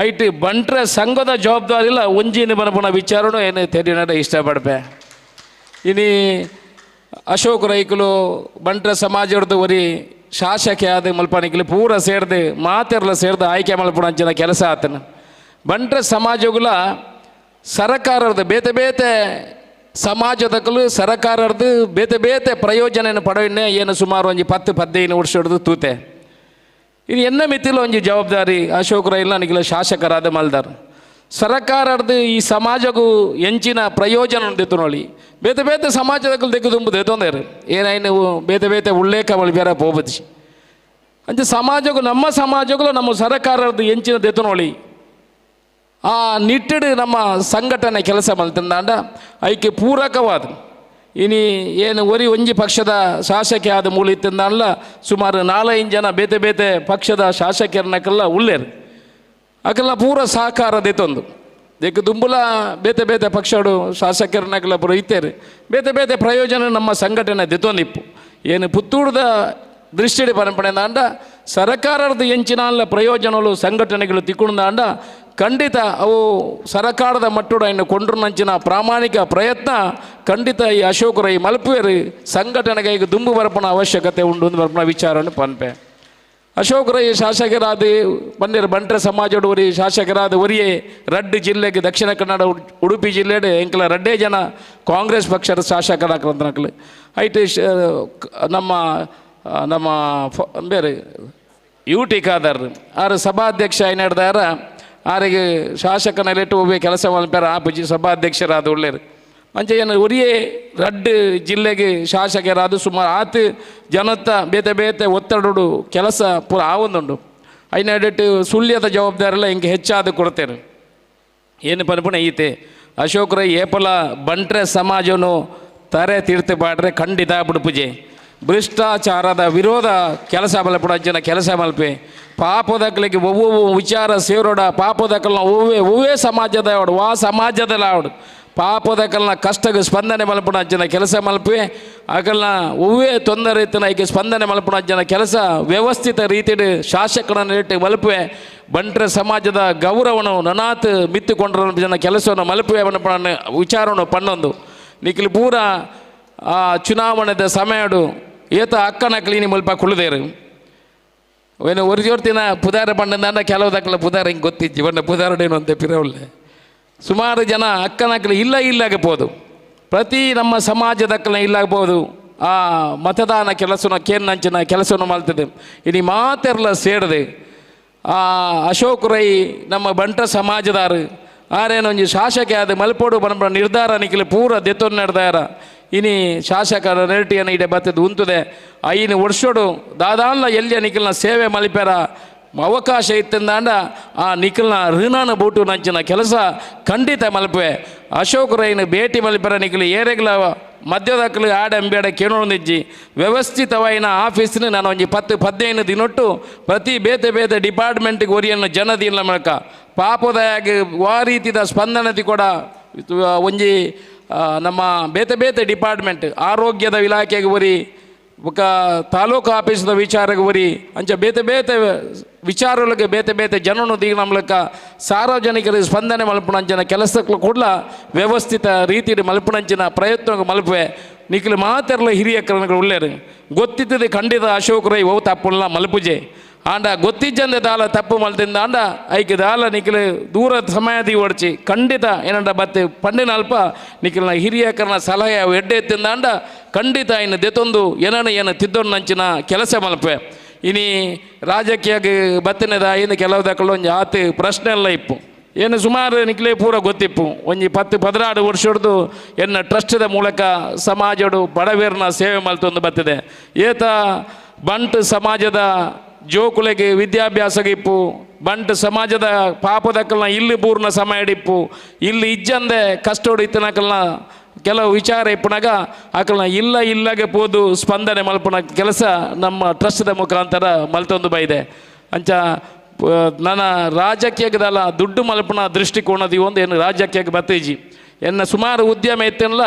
ಐಟ್ ಬಂಟ್ರೆ ಸಂಘದ ಜವಾಬ್ದಾರಿ ಇಲ್ಲ ಒಂಜಿನ ಬನಪುನ ವಿಚಾರನು ಏನು ತೆರಿನಾಡ ಇಷ್ಟಪಡ್ಪೆ. ಇನಿ ಅಶೋಕ್ ರೈಕಲು ಬಂಟ್ರೆ ಸಮಾಜದ್ದು ಒರಿ ಶಾಸಕ ಆದ ಮಲ್ಪನಿಕಲು ಪೂರ ಸೇರ್ದು ಮಾತೆರ್ಲ ಸೇರ್ದು ಆಯ್ಕೆ ಮಲ್ಪಣ ಅಂಚಿನ ಕೆಲಸ ಆತನ. ಬಂಟ್ರೆ ಸಮಾಜಗಳ ಸರಕಾರದ ಬೇತೆ ಬೇತೆ ಸಮಾಜದಕ್ಕಲು ಸರಕಾರದ್ದು ಬೇತೆ ಬೇತೆ ಪ್ರಯೋಜನ ಪಡೆಯನ್ನೇ ಏನು ಸುಮಾರು ಒಂದು 10-15 ವರ್ಷ ಹಿಡಿದು ತೂತೆ. ಇದು ಎನ್ನ ಮಿತಿಲು ಒಂಜಿ ಜವಾಬ್ದಾರಿ ಅಶೋಕ್ ರೈಲ್ನ ನಿಖಿಲ ಶಾಸಕರಾದ ಮಲ್ದಾರ್ ಸರಕಾರದ್ದು ಈ ಸಮಾಜಗೂ ಎಂಚಿನ ಪ್ರಯೋಜನ ದಿತ್ತು ನೋಡಿ ಬೇತೆ ಬೇತೆ ಸಮಾಜದಕ್ಕಲು ತೆಗೆದು ತುಂಬುದು ತೊಂದರೆ ಏನಾಯ್ತು ಬೇತೆ ಬೇತೆ ಉಲ್ಲೇಖ ಬೇರೆ ಹೋಗ್ಬದಿ ಅಂಚೆ ಸಮಾಜಗೂ ನಮ್ಮ ಸಮಾಜಗಳು ನಮ್ಮ ಸರಕಾರದ್ದು ಎಂಚಿನ ದೆತ್ತು ನೋಡಿ ಆ ನಿಟ್ಟಿಡು ನಮ್ಮ ಸಂಘಟನೆ ಕೆಲಸ ಮಲ್ತಂದಾಂಡ ಐಕೆ ಪೂರಕವಾದ ಇನಿ ಏನು ಒರಿ ಒಂಜಿ ಪಕ್ಷದ ಶಾಸಕ ಆದ ಮೂಲ ಇತ್ತಂದಾಂಡ್ಲ ಸುಮಾರು 4-5 ಜನ ಬೇತೆ ಬೇತೆ ಪಕ್ಷದ ಶಾಸಕರನ್ನಕ್ಕೆಲ್ಲ ಉಳ್ಳೇರು ಅಕ್ಕೆಲ್ಲ ಪೂರ ಸಹಕಾರ ದೆತ್ತೊಂದು ದೇಕ ದುಂಬುಲ ಬೇತೆ ಬೇತೆ ಪಕ್ಷಗಳು ಶಾಸಕರನ್ನಕ್ಕೆಲ್ಲ ಪೂರ ಇತ್ತೇರು ಬೇತೆ ಬೇತೆ ಪ್ರಯೋಜನ ನಮ್ಮ ಸಂಘಟನೆ ದೆತ್ತೊಂದಿಪ್ಪು ಏನು ಪುತ್ತೂರದ ದೃಷ್ಟಿಡಿ ಪರಂಪರೆಂದಾಂಡ ಸರಕಾರದ ಎಂಚಿನ ಪ್ರಯೋಜನಗಳು ಸಂಘಟನೆಗಳು ತಿಕ್ಕೊಂಡಾಂಡ ಖಂಡಿತ ಅವು ಸರಕಾರದ ಮಟ್ಟುಡ ಇನ್ನು ಕೊಂಡ್ರು ನಂಚಿನ ಪ್ರಾಮಾಣಿಕ ಪ್ರಯತ್ನ ಖಂಡಿತ ಈ ಅಶೋಕ್ ರೈ ಮಲ್ಪುವೇರು ಸಂಘಟನೆಗೆ ಈಗ ದುಂಬು ಬರಪಣ ಅವಶ್ಯಕತೆ ಉಂಡು ಬರಪಣ ವಿಚಾರವನ್ನು ಪನ್ಪೆ. ಅಶೋಕ್ ರೈ ಶಾಸಕರಾದ ಬಂದಿರ ಬಂಟ್ರೆ ಸಮಾಜದವರಿ ಶಾಸಕರಾದ ಒರಿಯೇ ರಡ್ಡು ಜಿಲ್ಲೆಗೆ ದಕ್ಷಿಣ ಕನ್ನಡ ಉಡುಪಿ ಜಿಲ್ಲೆಡೆ ಎಂಕಲ ರಡ್ಡೇ ಜನ ಕಾಂಗ್ರೆಸ್ ಪಕ್ಷದ ಶಾಸಕರಾಕಂತನಕಲು ಐಟ್ ನಮ್ಮ ನಮ್ಮ ಬೇರೆ UT ಖಾದರ್ ಆರು ಸಭಾಧ್ಯಕ್ಷ ಏನಾಡ್ದಾರ ಆರಿಗೆ ಶಾಸಕನಲ್ಲಿಟ್ಟು ಒಬ್ಬ ಕೆಲಸ ಮಲ್ಪಾರ ಆ ಪೂಜಿ ಸಭಾಧ್ಯಕ್ಷರಾದ ಒಳ್ಳೆಯರು ಮಂಚೆ ಏನು ಒರಿಯೇ ರಡ್ಡು ಜಿಲ್ಲೆಗೆ ಶಾಸಕರಾದ ಸುಮಾರು ಆತು ಜನತ್ತ ಬೇತೆ ಬೇತೆ ಒತ್ತಡಡು ಕೆಲಸ ಪೂರ ಆವೊಂದುಂಡು ಐನಡಿಟ್ಟು ಸುಳ್ಯದ ಜವಾಬ್ದಾರಿಲ್ಲ ಹಿಂಗೆ ಹೆಚ್ಚಾದ ಕೊಡ್ತೇನೆ ಏನು ಪನ್ಪುಣ ಈತೆ ಅಶೋಕ್ ರೈ ಏಪಲ ಬಂಟ್ರೆ ಸಮಾಜನು ತಾರೆ ತೀರ್ಥ ಪಾಡ್ರೆ ಖಂಡಿತ ಬಿಡುಪುಜೆ ಭ್ರಷ್ಟಾಚಾರದ ವಿರೋಧ ಕೆಲಸ ಮಲ್ಪಡ ಕೆಲಸ ಮಲ್ಪೆ ಪಾಪದಕ್ಕಲಿಗೆ ಒವ್ವೊವು ವಿಚಾರ ಸೇರೋಡ ಪಾಪದಕ್ಕಲ್ನ ಒವ್ವೇ ಸಮಾಜದ ಆವಡು ವಾ ಸಮಾಜದಲ್ಲಿ ಆವಡು ಪಾಪದಕ್ಕಲ್ನ ಕಷ್ಟಕ್ಕೆ ಸ್ಪಂದನೆ ಮಲ್ಪಡ ಕೆಲಸ ಮಲ್ಪೆ ಆಗಲ್ನ ಒವ್ವೇ ತೊಂದರೆ ಇತ್ತನ ಈಗ ಸ್ಪಂದನೆ ಮಲ್ಪಡ ಕೆಲಸ ವ್ಯವಸ್ಥಿತ ರೀತಿಯಲ್ಲಿ ಶಾಸಕರನ್ನು ಇಟ್ಟು ಮಲ್ಪೆ ಬಂಟ್ರೆ ಸಮಾಜದ ಗೌರವನು ನನಾತ್ ಮಿತ್ತುಕೊಂಡ್ರ ಜನ ಕೆಲಸವನ್ನು ಮಲ್ಪೆ ವಿಚಾರವನ್ನು ಪನ್ನೊಂದು ನಿಖಿಲ್ ಪೂರ ಆ ಚುನಾವಣೆದ ಸಮಯಡು ಏತ ಅಕ್ಕನ ಕ್ಲೀನಿ ಮಲ್ಪ ಕುಳಿದೇರು ಏನು ಒರಿಜೋರ್ತಿನ ಪುದಾರ ಪಂಡಂದ ಕೆಲವು ದಕ್ಕಲ ಪುದಾರ ಹಿಂಗೆ ಗೊತ್ತಿಜ್ಜಿ ಬಣ್ಣ ಪುದಾರಡೇನು ಅಂತ ಪಿರವಲ್ಲೆ ಸುಮಾರು ಜನ ಅಕ್ಕನಕ್ಕಲು ಇಲ್ಲಾಗಬಹುದು ಪ್ರತಿ ನಮ್ಮ ಸಮಾಜದಕ್ಕಲ ಇಲ್ಲಾಗಬಹುದು ಆ ಮತದಾನ ಕೆಲಸನ ಕೇನ್ನಂಚಿನ ಕೆಲಸವನ್ನು ಮಾಡ್ತದೆ ಇನಿ ಮಾತೆರ್ಲ ಸೇರಿದೆ ಆ ಅಶೋಕ್ ರೈ ನಮ್ಮ ಬಂಟ ಸಮಾಜದಾರು ಆರೇನೊಂದು ಶಾಸಕ ಆದ ಮಲ್ಪೋಡು ಬನ ನಿರ್ಧಾರ ನಿಖಿಲು ಪೂರ ದೆತ್ತೊಂದು ನಡೆದಾರ ಇನಿ ಶಾಸಕರ ನೆರಟಿಯನ್ನು ಇಡೆ ಬತ್ತದು ಉಂತದೆ 5 ವರ್ಷೋಡು ದಾದಾನ್ಲ ಎಲ್ಲಿಯ ನಿಖಿಲ್ನ ಸೇವೆ ಮಲ್ಪ್ಯಾರ ಅವಕಾಶ ಇತ್ತಂದಾಂಡ ಆ ನಿಖಿಲ್ನ ಋಣನ ಬೂಟು ನಂಚಿನ ಕೆಲಸ ಖಂಡಿತ ಮಲ್ಪೆ ಅಶೋಕ್ ರೈನ ಭೇಟಿ ಮಲ್ಪ್ಯಾರ ನಿಖಿಲು ಏರೆಗ್ಲ ಮಧ್ಯದಕ್ಕಲು ಆಡಂಬೇಡ ಕೇಳೋದಿಜ್ಜಿ ವ್ಯವಸ್ಥಿತವಾಯಿನ ಆಫೀಸ್ನ ನಾನು ಒಂಜಿ 10-15 ದಿನೊಟ್ಟು ಪ್ರತಿ ಬೇತೆ ಬೇತೆ ಡಿಪಾರ್ಟ್ಮೆಂಟ್ಗೆ ಒರಿಯನ್ನು ಜನದಿಲ್ಲ ಮೂಲಕ ಪಾಪದಾಗಿ ಆ ರೀತಿಯ ಸ್ಪಂದನತಿ ಕೂಡ ಒಂಜಿ ನಮ್ಮ ಬೇತೆ ಬೇತೆ ಡಿಪಾರ್ಟ್ಮೆಂಟ್ ಆರೋಗ್ಯದ ಇಲಾಖೆಗೆ ಒರಿ ఒక ತಾಲೂಕು ಆಫೀಸ್ದ ವಿಚಾರಕ್ಕೆ ಒರಿ ಅಂಚ ಬೇತೆ ಬೇತೆ ವಿಚಾರಗಳಿಗೆ ಬೇತೆ ಬೇತೆ ಜನನು ದಿ ನಮ್ಲಕ ಸಾರ್ವಜನಿಕರಿಗೆ ಸ್ಪಂದನೆ ಮಲ್ಪಣಂಚಿನ ಕೆಲಸಕ್ಕೆ ಕೂಡ ವ್ಯವಸ್ಥಿತ ರೀತಿಯಲ್ಲಿ ಮಲ್ಪಣಂಚಿನ ಪ್ರಯತ್ನ ಮಲ್ಪೆ ನಿಖಿಲು ಮಾತೆರ್ಲ ಹಿರಿಯ ಕರಣಗಳು ಉಳ್ಳೇರು ಗೊತ್ತಿದ್ದದೆ ಖಂಡಿತ ಅಶೋಕ್ ರೈ ಓ ತಪ್ಪುಲ್ಲ ಮಲ್ಪುಜೆ ಆಂಡ ಗೊತ್ತಿಜ್ಜಂದೆ ದಾಲ ತಪ್ಪು ಮಲ್ತಿಂದ ಆಂಡ ಐಕೆ ದಾಲ ನಿಖಿಲು ದೂರ ಸಮಯದಿ ಓಡ್ಚಿ ಖಂಡಿತ ಏನಂಡ ಬತ್ತೆ ಪಂಡಿನ ಅಲ್ಪ ನಿಖಿಲ್ನ ಹಿರಿಯಕರನ ಸಲಹೆ ಅವು ಎಡ್ಡೆ ಎತ್ತಿಂದ ಆಂಡ ಖಂಡಿತ ಇನ್ನು ದೆತ್ತೊಂದು ಏನು ತಿದ್ದೊಂದು ನಂಚಿನ ಕೆಲಸ ಮಲ್ಪೆ ಇನಿ ರಾಜಕೀಯಗೆ ಬತ್ತಿನದ ಇನ್ನು ಕೆಲವು ದಕ್ಕಲು ಒಂದು ಆತು ಪ್ರಶ್ನೆ ಎಲ್ಲ ಇಪ್ಪು ಏನು ಸುಮಾರು ನಿಖಿಲೇ ಪೂರ ಗೊತ್ತಿಪ್ಪು ಒಂಜಿ 10-16 ವರ್ಷದ್ದು ಎನ್ನ ಟ್ರಸ್ಟದ ಮೂಲಕ ಸಮಾಜಡು ಬಡವೇರ್ನ ಸೇವೆ ಮಲ್ತೊಂದು ಬತ್ತಿದೆ ಏತ ಬಂಟ್ ಸಮಾಜದ ಜೋಕುಲೆಗೆ ವಿದ್ಯಾಭ್ಯಾಸಗೆ ಇಪ್ಪು ಬಂಟ್ ಸಮಾಜದ ಪಾಪದಕ್ಕಲ್ನ ಇಲ್ಲಿ ಪೂರ್ಣ ಸಮಯ ಇಡಿಪ್ಪು ಇಲ್ಲಿ ಇಜ್ಜಂದೆ ಕಷ್ಟೋಡು ಇತ್ತನಕಲ್ನ ಕೆಲವು ವಿಚಾರ ಇಪ್ಪನಾಗ ಆಕಲ್ನ ಇಲ್ಲಗೆ ಪೋದು ಸ್ಪಂದನೆ ಮಲ್ಪನ ಕೆಲಸ ನಮ್ಮ ಟ್ರಸ್ಟ್ದ ಮುಖಾಂತರ ಮಲ್ತೊಂದು ಬೈದೆ ಅಂಚ ನನ್ನ ರಾಜಕೀಯದಲ್ಲ ದುಡ್ಡು ಮಲ್ಪನ ದೃಷ್ಟಿಕೋನದಿ ಒಂದು ಏನು ರಾಜಕೀಯಕ್ಕೆ ಬತ್ತೇಜಿ ಎನ್ನ ಸುಮಾರು ಉದ್ಯಮ ಎತ್ತನಲ್ಲ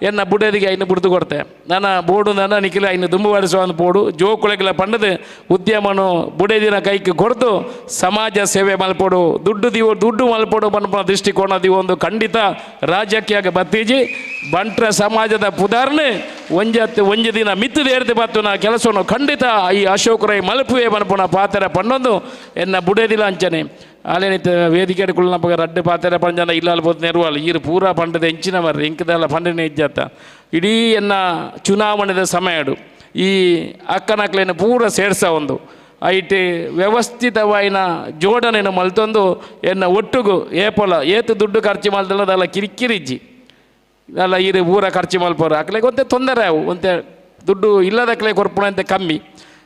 ಎನ್ನ ಬುಡದಿಗೆ ಐನು ಬಿಡ್ದು ಕೊಡ್ತೆ ನನ್ನ ಬೋಡು ನನ್ನ ನಿಖಿಲ ಐನು ದುಂಬು ಬಾರಿಸುವಂತ ಬೋಡು ಜೋಕುಳಗಿಲ ಪಂಡದು ಉದ್ಯಮನು ಬುಡದಿನ ಕೈಗೆ ಕೊಡ್ದು ಸಮಾಜ ಸೇವೆ ಮಲ್ಪೋಡು ದುಡ್ಡು ಮಲ್ಪೋಡು ಪನ್ಪನ ದೃಷ್ಟಿಕೋನದಿ ಒಂದು ಖಂಡಿತ ರಾಜ್ಯಕ್ಕಾಗ ಬತ್ತೀಜಿ ಬಂಟ್ರ ಸಮಾಜದ ಪುದಾರ್ನೆ ಒಂಜು ದಿನ ಮಿತ್ತದೇರ್ದು ಬತ್ತು ನಾ ಕೆಲಸವನ್ನು ಖಂಡಿತ ಈ ಅಶೋಕ್ ರೈ ಮಲ್ಪುವೆ ಪನ್ಪನ ಪಾತ್ರ ಪಂಡೊಂದು ಎನ್ನ ಬುಡದಿಲ್ಲ ಅಂಚನೆ ಆಲೇನಿತ್ತು ವೇದಿಕೆ ಕುಳ್ಳನಪ್ಪಗ ರಡ್ಡು ಪಾತೆರ ಪಂಜನ ಇಲ್ಲಾಲ್ ಪೋತ್ ನೆರವಾಲ್ ಈರು ಪೂರ ಪಂಡದ ಹೆಂಚಿನ ಮರ್ರಿ ಇಂಕದೆಲ್ಲ ಪಂಡನೆ ಇಜ್ಜತ್ತ ಇಡೀ ಎನ್ನ ಚುನಾವಣೆದ ಸಮಯಡು ಈ ಅಕ್ಕನಕ್ಲೇನು ಪೂರ ಸೇರ್ಸ ಒಂದು ಐಟಿ ವ್ಯವಸ್ಥಿತವಾಯಿನ ಜೋಡಣೆಯನ್ನು ಮಲ್ತೊಂದು ಎನ್ನ ಒಟ್ಟುಗು ಏಪೊಲ ಏತು ದುಡ್ಡು ಖರ್ಚು ಮಲ್ದಲ್ಲ ಅದೆಲ್ಲ ಕಿರಿಕಿರಿಜ್ಜಿ ಅಲ್ಲ ಈರು ಪೂರ ಖರ್ಚು ಮಲ್ಪೋರು ಅಕ್ಲೆ ಒಂತೆ ತೊಂದರೆ ಅವು ಒಂತೆ ದುಡ್ಡು ಇಲ್ಲದಕ್ಲೆ ಕೊರ್ಪುಣ ಅಂತ ಕಮ್ಮಿ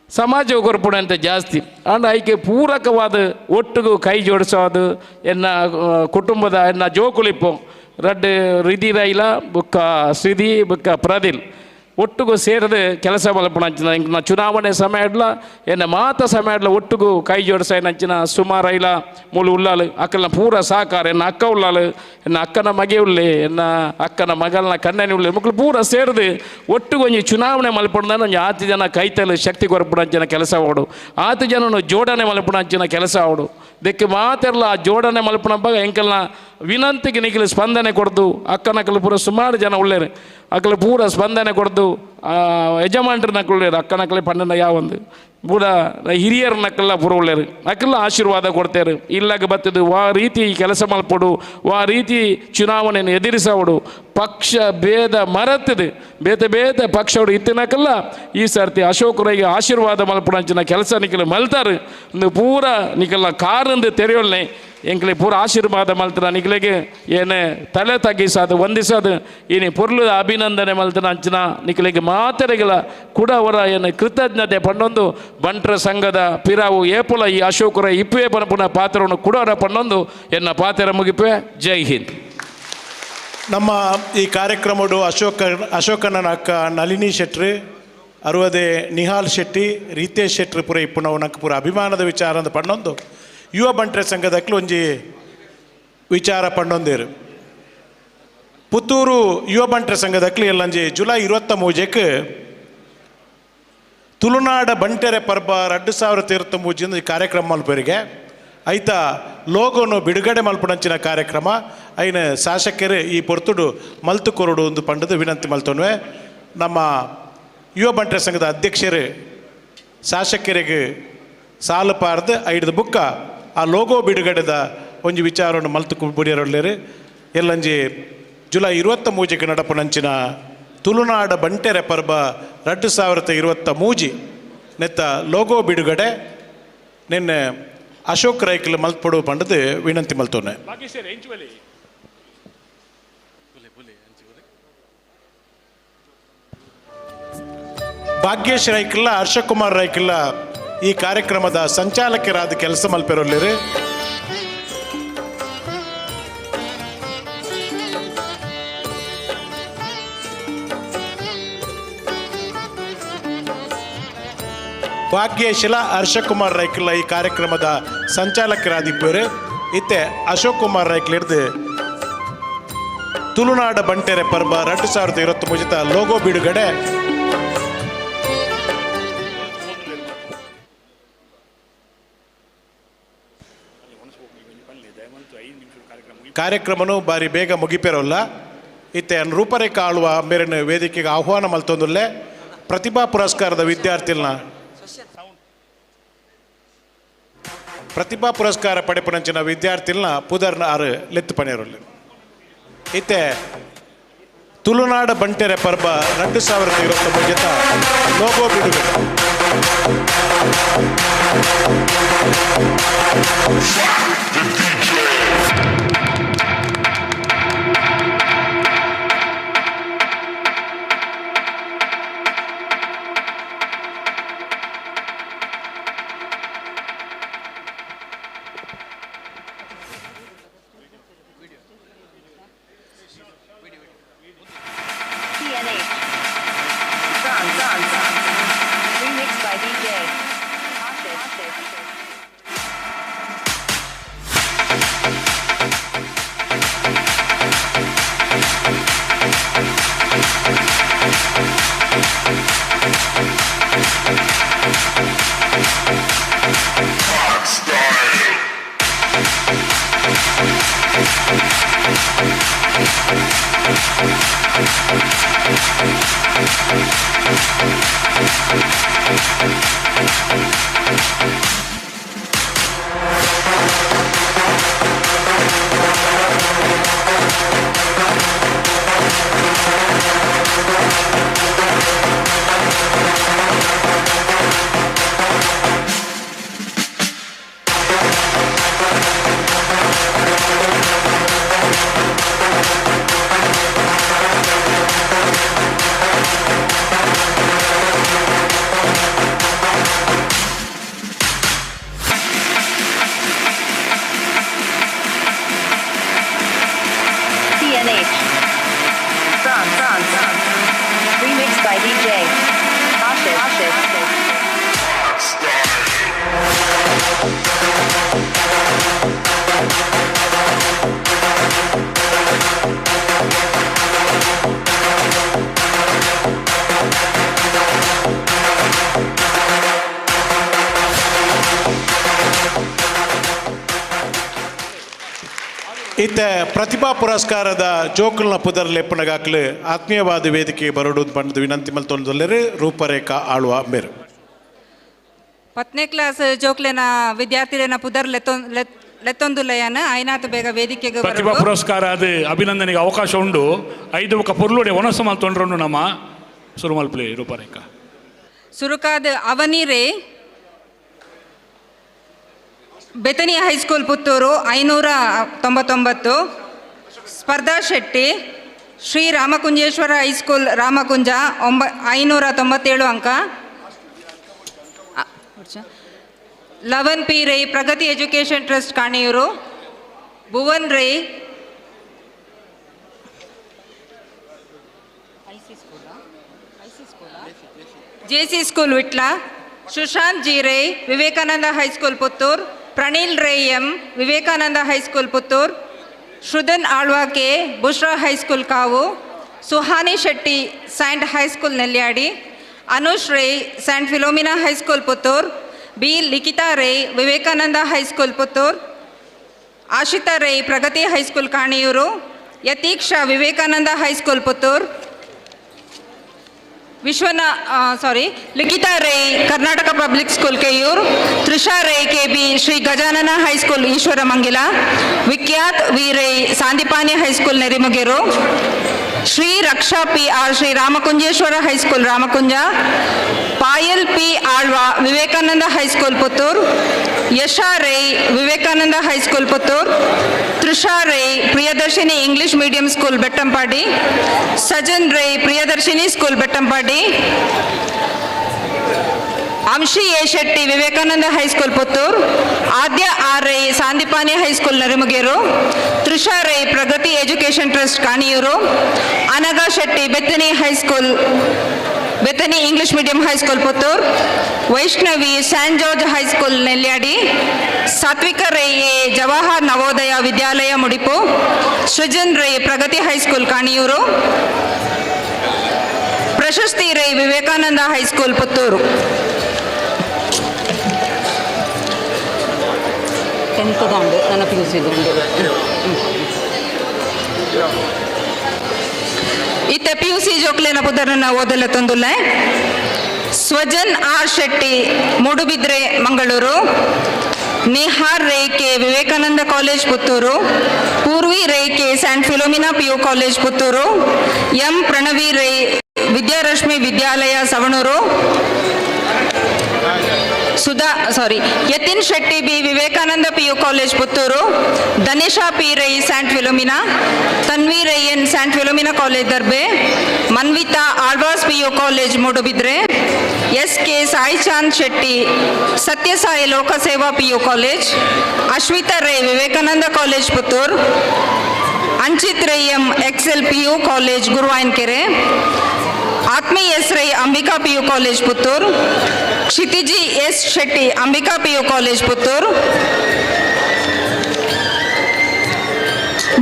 ಸಮಾಜವು ಕೊರ್ಪುಣ ಅಂತ ಜಾಸ್ತಿ ಅಂಡ್ ಐಕೆ ಪೂರಕವಾದ ಒಟ್ಟಿಗೂ ಕೈ ಜೋಡಿಸೋದು ಎನ್ನ ಕುಟುಂಬದ ಎನ್ನ ಜೋಕುಳಿಪ್ಪು ರಡ್ಡು ರಿದಿರೈಲ ಬುಕ್ಕ ಶ್ರೀದಿ ಬುಕ್ಕ ಪ್ರದಿಲ್ ಒಟ್ಟಿಗೂ ಸೇರಿದು ಕೆಲಸ ಮಲ್ಪಣ ಅಂಚಿನ ಇಂಕ ಚುನಾವಣೆ ಸಮಯಡ್ಲ ಎನ್ನ ಮಾತ ಸಮಯಡ್ಲ ಒಟ್ಟಿಗೂ ಕೈ ಜೋಡಿಸ ನಂಚಿನ ಸುಮಾರು ಐಲ ಮೂಲು ಉಳ್ಳಾಲು ಅಕ್ಕನ ಪೂರ ಸಾಕಾರ ಎನ್ನ ಅಕ್ಕ ಉಳ್ಳಾಲು ಎನ್ನ ಅಕ್ಕನ ಮಗೆ ಉಳ್ಳಿ ಎನ್ನ ಅಕ್ಕನ ಮಗಳನ್ನ ಕಣ್ಣನೆ ಉಳ್ಳಿ ಮಕ್ಕಳು ಪೂರ ಸೇರಿದು ಒಟ್ಟಿಗೂ ಒಂಜಿ ಚುನಾವಣೆ ಮಲ್ಪಣ್ಣ ಒಂಜಿ 10 ಜನ ಕೈತಲು ಶಕ್ತಿ ಕೊರ್ಪುಣ ಅಂಚಿನ ಕೆಲಸ ಓಡು 10 ಜನನು ಜೋಡಣೆ ಮಲ್ಪಣ ಅಂಚಿನ ಕೆಲಸ ಓಡು ದೆಕ್ಕೆ ಮಾತೆಲ್ಲ ಆ ಜೋಡಣೆ ಮಲ್ಪಣಪ್ಪಾಗ ಎಂಕಲ್ನ ವಿನಂತಿಗೆ ನಿಖಿಲು ಸ್ಪಂದನೆ ಕೊಡ್ದು ಅಕ್ಕನಕ್ಕಲು ಪೂರ ಸುಮಾರು ಜನ ಉಳ್ಳೇರು ಅಕ್ಕಲು ಪೂರ ಸ್ಪಂದನೆ ಕೊಡ್ದು ಯಜಮಾನ್ರ ನಕ್ಕುಳ್ಳೇರು ಅಕ್ಕನಕ್ಕಲೆ ಪಂಡನ ಯಾವೊಂದು ಪೂರ ಹಿರಿಯರ ನಕ್ಕಲ್ಲ ಪೂರ ಉಳ್ಳೇರು ಅಕ್ಕಲ್ಲ ಆಶೀರ್ವಾದ ಕೊಡ್ತೇರು ಇಲ್ಲಾಗ ಬತ್ತದು ವಾ ರೀತಿ ಕೆಲಸ ಮಲ್ಪಡು ವಾ ರೀತಿ ಚುನಾವಣೆಯನ್ನು ಎದುರಿಸೋಡು ಪಕ್ಷ ಭೇದ ಮರತ್ತದೆ ಬೇತೆ ಪಕ್ಷಗಳು ಇತ್ತಿನಕಲ್ಲ ಈ ಸರ್ತಿ ಅಶೋಕ್ ರೈಗೆ ಆಶೀರ್ವಾದ ಮಲ್ಪಡಂಚಿನ ಕೆಲಸ ನಿಖಿಲು ಮಲ್ತಾರೆ ಒಂದು ಪೂರ ನಿಖಲ್ಲ ಕಾರಂದು ತೆರೆಯೋಳ್ನೆ ಎಂಕ್ಲೆ ಪೂರ ಆಶೀರ್ವಾದ ಮಲ್ತನ ನಿಖಿಲಿಗೆ ಏನೇ ತಲೆ ತಗ್ಗಿಸೋದು ವಂದಿಸೋದು ಇನಿ ಪುರ್ಲುದ ಅಭಿನಂದನೆ ಮಲ್ತನ ಅಂಚಿನ ನಿಖಿಲಿಗೆ ಮಾತೆರೆಗಳ ಕೂಡ ಅವರ ಏನು ಕೃತಜ್ಞತೆ ಪಂಡೊಂದು ಬಂಟ್ರ ಸಂಘದ ಪಿರಾವು ಏಪುಲ ಈ ಅಶೋಕ್ ರೈ ಇಪ್ಪುವೆ ಪನಪುನ ಪಾತ್ರವನ್ನು ಕೂಡ ಪಂಡೊಂದು ಎನ್ನ ಪಾತ್ರ ಮುಗಿಪೆ ಜೈ ಹಿಂದ್. ನಮ್ಮ ಈ ಕಾರ್ಯಕ್ರಮಡು ಅಶೋಕಣ್ಣನ ಅಕ್ಕ ನಳಿನಿ ಶೆಟ್ಟಿ ಅರುವದೆ ನಿಹಾಲ್ ಶೆಟ್ಟಿ ರೀತೇಶ್ ಶೆಟ್ಟಿ ಪೂರ ಇಪ್ಪು ನಾವು ನಂಗೆ ಪೂರ ಅಭಿಮಾನದ ವಿಚಾರ ಅಂತ ಪಂಡೊಂದು ಯುವ ಬಂಟ್ರೆ ಸಂಘದಕ್ಲು ಒಂಜಿ ವಿಚಾರ ಪಂಡೊಂದೇರು ಪುತ್ತೂರು ಯುವ ಬಂಟ್ರೆ ಸಂಘದಕ್ಲು ಎಲ್ಲಂಜಿ ಜುಲೈ 23 ತುಳುನಾಡ ಬಂಟೆರೆ ಪರ್ಬ 2023 ಕಾರ್ಯಕ್ರಮ ಮಲ್ಪರಿಗೆ ಐತ ಲೋಗೋನು ಬಿಡುಗಡೆ ಮಲ್ಪುನಂಚಿನ ಕಾರ್ಯಕ್ರಮ ಐನ ಶಾಸಕರು ಈ ಪೊರ್ತುಡು ಮಲ್ತು ಕೊರಡು ಒಂದು ಪಂಡದು ವಿನಂತಿ ಮಲ್ತೊನ್ವೆ ನಮ್ಮ ಯುವ ಬಂಟ್ರೆ ಸಂಘದ ಅಧ್ಯಕ್ಷರು ಶಾಸಕರಿಗೆ ಸಾಲು ಪಾರ್ದು ಐದು ಬುಕ್ಕ ಆ ಲೋಗೋ ಬಿಡುಗಡೆದ ಒಂಜಿ ವಿಚಾರವನ್ನು ಮಲ್ತು ಬುಡಿಯರೊಳ್ಳೇರು ಎಲ್ಲಂಜಿ ಜುಲೈ 23 ನಡಪುನಂಚಿನ ತುಳುನಾಡ ಬಂಟೆರೆ ಪರ್ಬ 2023 ನೆತ್ತ ಲೋಗೋ ಬಿಡುಗಡೆ ನಿನ್ನೆ ಅಶೋಕ್ ರೈಕಲ್ ಮಲ್ಪಡು ಪಂಡದು ವಿನಂತಿ ಮಲ್ತೋನೆ ಭಾಗ್ಯೇಶ್ ರೈಕಲ್ಲ ಹರ್ಷಕುಮಾರ್ ರೈಕಲ್ಲ ಈ ಕಾರ್ಯಕ್ರಮದ ಸಂಚಾಲಕರಾದ ಕೆಲಸ ಮಲ್ಪೆರೊಳ್ಳೇರು ಭಾಗ್ಯೇಶಲ ಹರ್ಷಕುಮಾರ್ ರೈಕಲ್ಲ ಈ ಕಾರ್ಯಕ್ರಮದ ಸಂಚಾಲಕರಾದಿಪ್ಪರು ಇತ್ತೆ ಅಶೋಕ್ ಕುಮಾರ್ ರೈಕಲ್ ಹಿಡಿದು ತುಳುನಾಡ ಬಂಟೆರೆ ಪರ್ಬ 2023 ಲೋಗೋ ಬಿಡುಗಡೆ ಕಾರ್ಯಕ್ರಮನು ಬಾರಿ ಬೇಗ ಮುಗಿಪೇರೋಲ್ಲ ಇತ್ತೆ ರೂಪರೇಖೆ ಆಳುವ ಮೇರಿನ ವೇದಿಕೆಗೆ ಆಹ್ವಾನ ಮಲ್ತೊಂದುಲ್ಲೆ ಪ್ರತಿಭಾ ಪುರಸ್ಕಾರದ ವಿದ್ಯಾರ್ಥಿಗಳನ್ನ ಪ್ರತಿಭಾ ಪುರಸ್ಕಾರ ಪಡೆಪನಂಚಿನ ವಿದ್ಯಾರ್ಥಿಗಳನ್ನ ಪುದರ್ನ ಆರು ಲೆತ್ತು ಪನೆಯರೊಲ್ಲೆ ಇತ್ತೆ ತುಳುನಾಡ ಬಂಟೆರೆ ಪರ್ಬ 2023 ಲೋಗೋ ಬಿಡುಗಡೆ Remixed by DJ. CNH. France. Remixed by DJ Ashish. ಇತ್ತ ಪ್ರತಿಭಾ ಪುರಸ್ಕಾರದ ಜೋಕುಲ್ನ ಪುದರ್ ಲೆಪ್ಪನಗಾಕ್ಲು ಆತ್ಮೀಯವಾದ ವೇದಿಕೆ ಬರೋಡು ಪಂಡದು ವಿನಂತಿ ಮಲ್ತೊಂದಲ್ಲರು ರೂಪರೇಖಾ ಆಳ್ವ ಮೇರು 10ನೇ ಕ್ಲಾಸ್ ಜೋಕ್ಲೆನ ವಿದ್ಯಾರ್ಥಿಗಳನ್ನ ಪುದರ್ ಲೆತ್ತೊಂದುಲೆಯನ ಐನಾತು ಬೇಗ ವೇದಿಕೆಗೆ ಪ್ರತಿಭಾ ಪುರಸ್ಕಾರ ಅದು ಅಭಿನಂದನೆಗೆ ಅವಕಾಶ ಉಂಡು 5 ಒಕ್ಕ ಪೊರ್ಲುಡೆ ಒನಸ ಮಲ್ತೊಂಡ್ರು ನಮ್ಮ ಸುರು ಮಲ್ಪಲೆ ರೂಪರೇಖಾ ಸುರುಕಾದ ಅವನಿರೇ ಬೆತನಿ ಹೈಸ್ಕೂಲ್ ಪುತ್ತೂರು 599, ಸ್ಪರ್ಧಾ ಶೆಟ್ಟಿ ಶ್ರೀ ರಾಮಕುಂಜೇಶ್ವರ ಹೈಸ್ಕೂಲ್ ರಾಮಕುಂಜ 597 ಅಂಕ. Lavan P Rai Pragati education trust Kaniyur. Bhuvan Rai JC school Vitla. Sushanth G Rai Vivekananda high school Puttur. Praneel Rai M Vivekananda high school Puttur. Shrudan ಆಳ್ವಾಕೆ Bushra high school Kavu. Suhani Shetty Saint high school Nelyadi. Anush Rai Saint Philomena high school Puttur. B Likhita Rai Vivekananda high school Puttur. Ashita Rai Pragati high school Kaniyur. Yatiksha Vivekananda high school Puttur. Likhita Rai Karnataka public school Keyur. Trisha Rai KB Shri Gajanana high school Eshwaramangala. Vikhyath V Rai Sandipani high school Narimogaru. Shri Raksha P R Shri Ramakunjeshwara high school Ramakunja. Payal P Alva Vivekananda high school Puttur. Yasha Rai Vivekananda high school Puttur. Trisha Rai Priyadarshini English medium school Bettampady. Sajan Rai Priyadarshini school Bettampady. Anshi A Shetty Vivekananda high school Puttur. Adya R Rai Sandipani high school Narimogaru. Trisha Rai Pragati education trust Kaniyur. Anagha Shetty Bethany English medium high school Puttur. Vaishnavi Saint George high school Nelyadi. Sathvika Rai A Jawahar Navodaya Vidyalaya Mudipu. Srujan Rai Pragati high school Kaniyur. Prashasti Rai Vivekananda high school Puttur. 10th ದಾಂಡು ನನ್ನ PUC ಇತ್ತ PUC ಜೋಕ್ಲೆನ ಪುದರನ್ನ ಓದಲ್ಲ ತಂದುಲ್ಲ. Swajan R Shetty Moodbidri Mangalore. Nihar Rai K Vivekananda college Puttur. Poorvi Rai K Saint Philomena PU college Puttur. M Pranavi Rai Vidyarashmi Vidyalaya Savanur. Yathin Shetty B Vivekananda PU college Puttur. Dhanisha P Rai Saint Philomena. Tanvi Rai N Saint Philomena college Darbe. Manvitha Alva's PU college Moodbidri. S K Sai Chand Shetty Sathya Sai Lokaseva PU college. Ashwitha Rai Vivekananda college Puttur. Anchith Rai M Excel PU college Guruvayanakere. Athmi S Rai Ambika PU college Puttur. Kshitiji S Shetty Ambika PU college Puttur.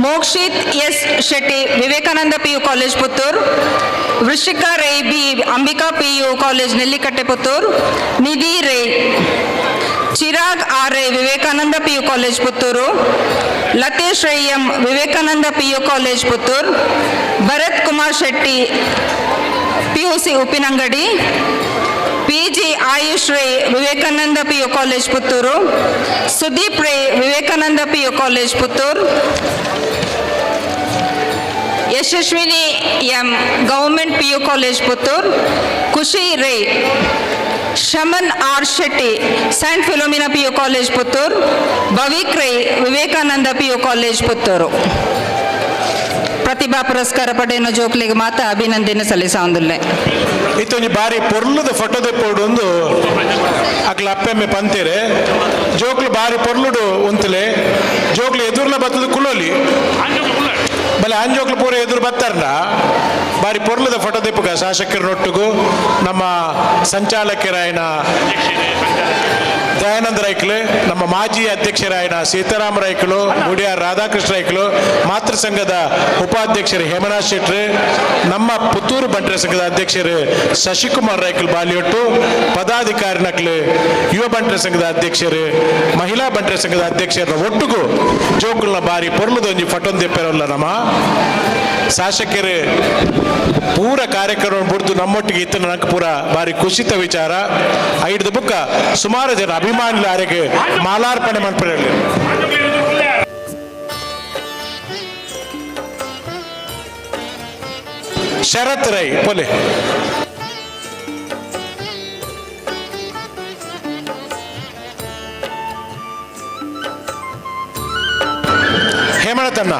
Mokshith S Shetty Vivekananda PU college Puttur. Vrushika Rai B Ambika PU college Nellikatte Puttur. Nidhi Rai Chirag R Rai Vivekananda PU college Puttur. Lathesh Rai M Vivekananda PU college Puttur. Bharath Kumar Shetty PUC Uppinangady. PG Ayush Ray, Vivekananda PU College Putturu. Sudeep Ray, Vivekananda PU College Puttur. Yashashwini M, Government PU College Puttur. Kushi Ray, Shaman R. Shetty, Saint Philomena PU College Puttur. Bhavik Ray, Vivekananda PU College Putturu. ಪ್ರತಿಭಾ ಪುರಸ್ಕಾರ ಪಡೆಯನ ಜೋಕ್ಲಿಗೆ ಮಾತ ಅಭಿನಂದನೆ ಸಲ್ಲಿಸಾಂದುಲ್ಲೆ ಇತ್ತೊಂದು ಬಾರಿ ಪೊರ್ಲದ photo ತೆಪ್ಪೋಡು ಒಂದು ಅಕ್ಲ ಅಪ್ಪೆಮ್ಮೆ ಪಂತೇರೆ ಜೋಕ್ಲು ಬಾರಿ ಪೊರ್ಲುಡು ಉಂತಲೆ ಜೋಕ್ಲು ಎದುರ್ಲ ಬತ್ತದ ಕುಲೋಲಿ ಬಲೆ ಅಂಜೋಕ್ಲು ಪೂರ ಎದುರು ಬತ್ತಾರಲ್ಲ ಬಾರಿ ಪೊರ್ಲದ ಫೋಟೋ ತೆಪ್ಪುಗ ಶಾಸಕರನೊಟ್ಟಿಗೂ ನಮ್ಮ ಸಂಚಾಲಕರಾಯನ ದಯಾನಂದ ರೈಕಲು ನಮ್ಮ ಮಾಜಿ ಅಧ್ಯಕ್ಷರಾಯನ ಸೀತಾರಾಮ ರೈಕಲು ಗುಡಿಯಾರ್ ರಾಧಾಕೃಷ್ಣ ರೈಕಲು ಮಾತೃ ಸಂಘದ ಉಪಾಧ್ಯಕ್ಷರು ಹೇಮನಾಥ್ ಶೆಟ್ರು ನಮ್ಮ ಪುತ್ತೂರು ಬಂಟರ ಸಂಘದ ಅಧ್ಯಕ್ಷರು ಶಶಿಕುಮಾರ್ ರೈಕಲ್ ಬಾಲಿಯೊಟ್ಟು ಪದಾಧಿಕಾರಿನಕ್ಲು ಯುವ ಬಂಟರ ಸಂಘದ ಅಧ್ಯಕ್ಷರು ಮಹಿಳಾ ಬಂಟರ ಸಂಘದ ಅಧ್ಯಕ್ಷರ ಒಟ್ಟಿಗೂ ಜೋಕುಲ್ನ ಬಾರಿ ಪೊರ್ಲದೊಂಜಿ ಫಟೊಂದು ತೆಪ್ಪರಲ್ಲ ನಮ್ಮ ಶಾಸಕರು ಪೂರ ಕಾರ್ಯಕ್ರಮ ಬಿಡ್ದು ನಮ್ಮೊಟ್ಟಿಗೆ ಇತ್ತು ನನಗೆ ಪೂರ ಬಾರಿ ಖುಷಿತ ವಿಚಾರ ಐದು ಬುಕ್ಕ ಸುಮಾರು ಜನ ಅಭಿಮಾನಿಗಳಿಗೆ ಮಾಲಾರ್ಪಣೆ ಮಾಡ್ಬಿಡಲಿ ಶರತ್ ರೈ ಪೊಲೆ ಹೇಮಳತನ್ನ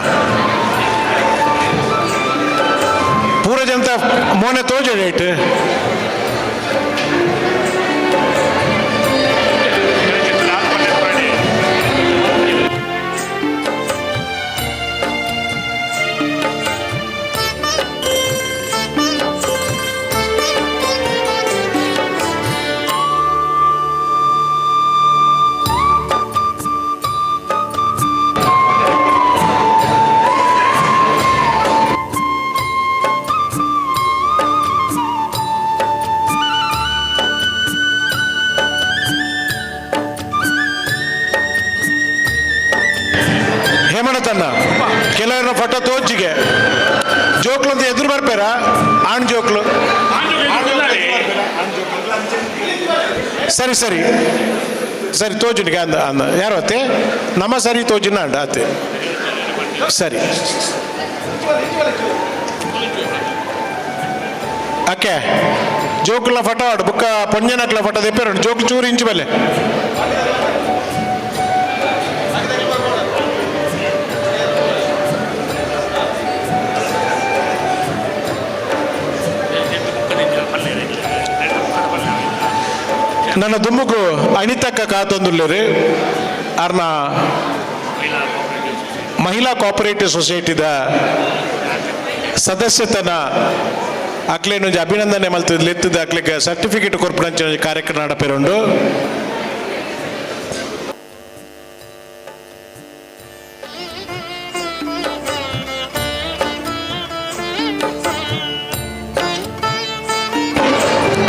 पूरा जनता मोने तो जो रेट ಹೇಮಣತನ್ನ ಕೆಲವರ ಫೋಟೋ ತೋಜಿಗೆ ಜೋಕ್ಲು ಅಂತ ಎದುರು ಬರ್ಬೇರ ಆಣ್ ಜೋಕ್ಲು ಸರಿ ಸರಿ ಸರಿ ತೋಜುನಿಗೆ ಅಂದ ಅಂದ ಯಾರು ಅತ್ತೆ ನಮ್ಮ ಸರಿ ತೋಜಿನ ಅಂಡ ಅತ್ತೆ ಸರಿ ಅಕ್ಕೆ ಜೋಕ್ಲ ಫೋಟೋ ಆಡು ಬುಕ್ಕ ಪೊಂಜನಕ್ಲ ಫೋಟೋ ತೆಪ್ಪೇರ ಜೋಕ್ ಚೂರು ಇಂಚು ಬೆಲೆ ನನ್ನ ದುಮ್ಮುಗು ಅಣಿತಕ್ಕ ಕಾತೊಂದುಲ್ಲೇರಿ ಅರ್ನ ಮಹಿಳಾ ಕೋಆಪರೇಟಿವ್ ಸೊಸೈಟಿದ ಸದಸ್ಯತನ ಅಕ್ಲೇನು ಅಭಿನಂದನೆ ಮಲ್ತದ ಲೆತ್ತದ ಅಕ್ಲೆಗೆ ಸರ್ಟಿಫಿಕೇಟ್ ಕೊರ್ಪಣೆ ಕಾರ್ಯಕ್ರಮ ನಡಪೇರುಂಡು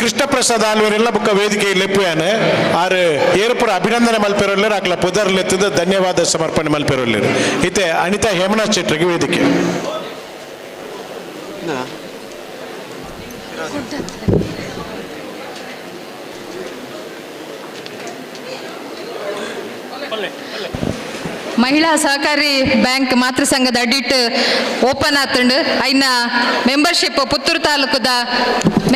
ಕೃಷ್ಣ ಪ್ರಸಾದ್ ಆಲ್ವರೆಲ್ಲ ಬುಕ್ಕ ವೇದಿಕೆ ಲೆಪ್ಪುಯಾನೆ ಆರು ಏರ್ಪುರ ಅಭಿನಂದನೆ ಮಲ್ಪೆರೋಲ್ಲರು ಅಕ್ಲ ಪುದರ್ಲೆತ್ತದ ಧನ್ಯವಾದ ಸಮರ್ಪಣೆ ಮಲ್ಪೆರೋಲ್ಲರು ಇತ್ತೆ ಅನಿತಾ ಹೇಮನಾಥ್ ಶೆಟ್ರಿಗೆ ವೇದಿಕೆ ಮಹಿಳಾ ಸಹಕಾರಿ ಬ್ಯಾಂಕ್ ಮಾತೃ ಸಂಘದ ಅಡಿಟ್ ಓಪನ್ ಆತಂಡು ಐನ ಮೆಂಬರ್ಶಿಪ್ ಪುತ್ತೂರು ತಾಲೂಕದ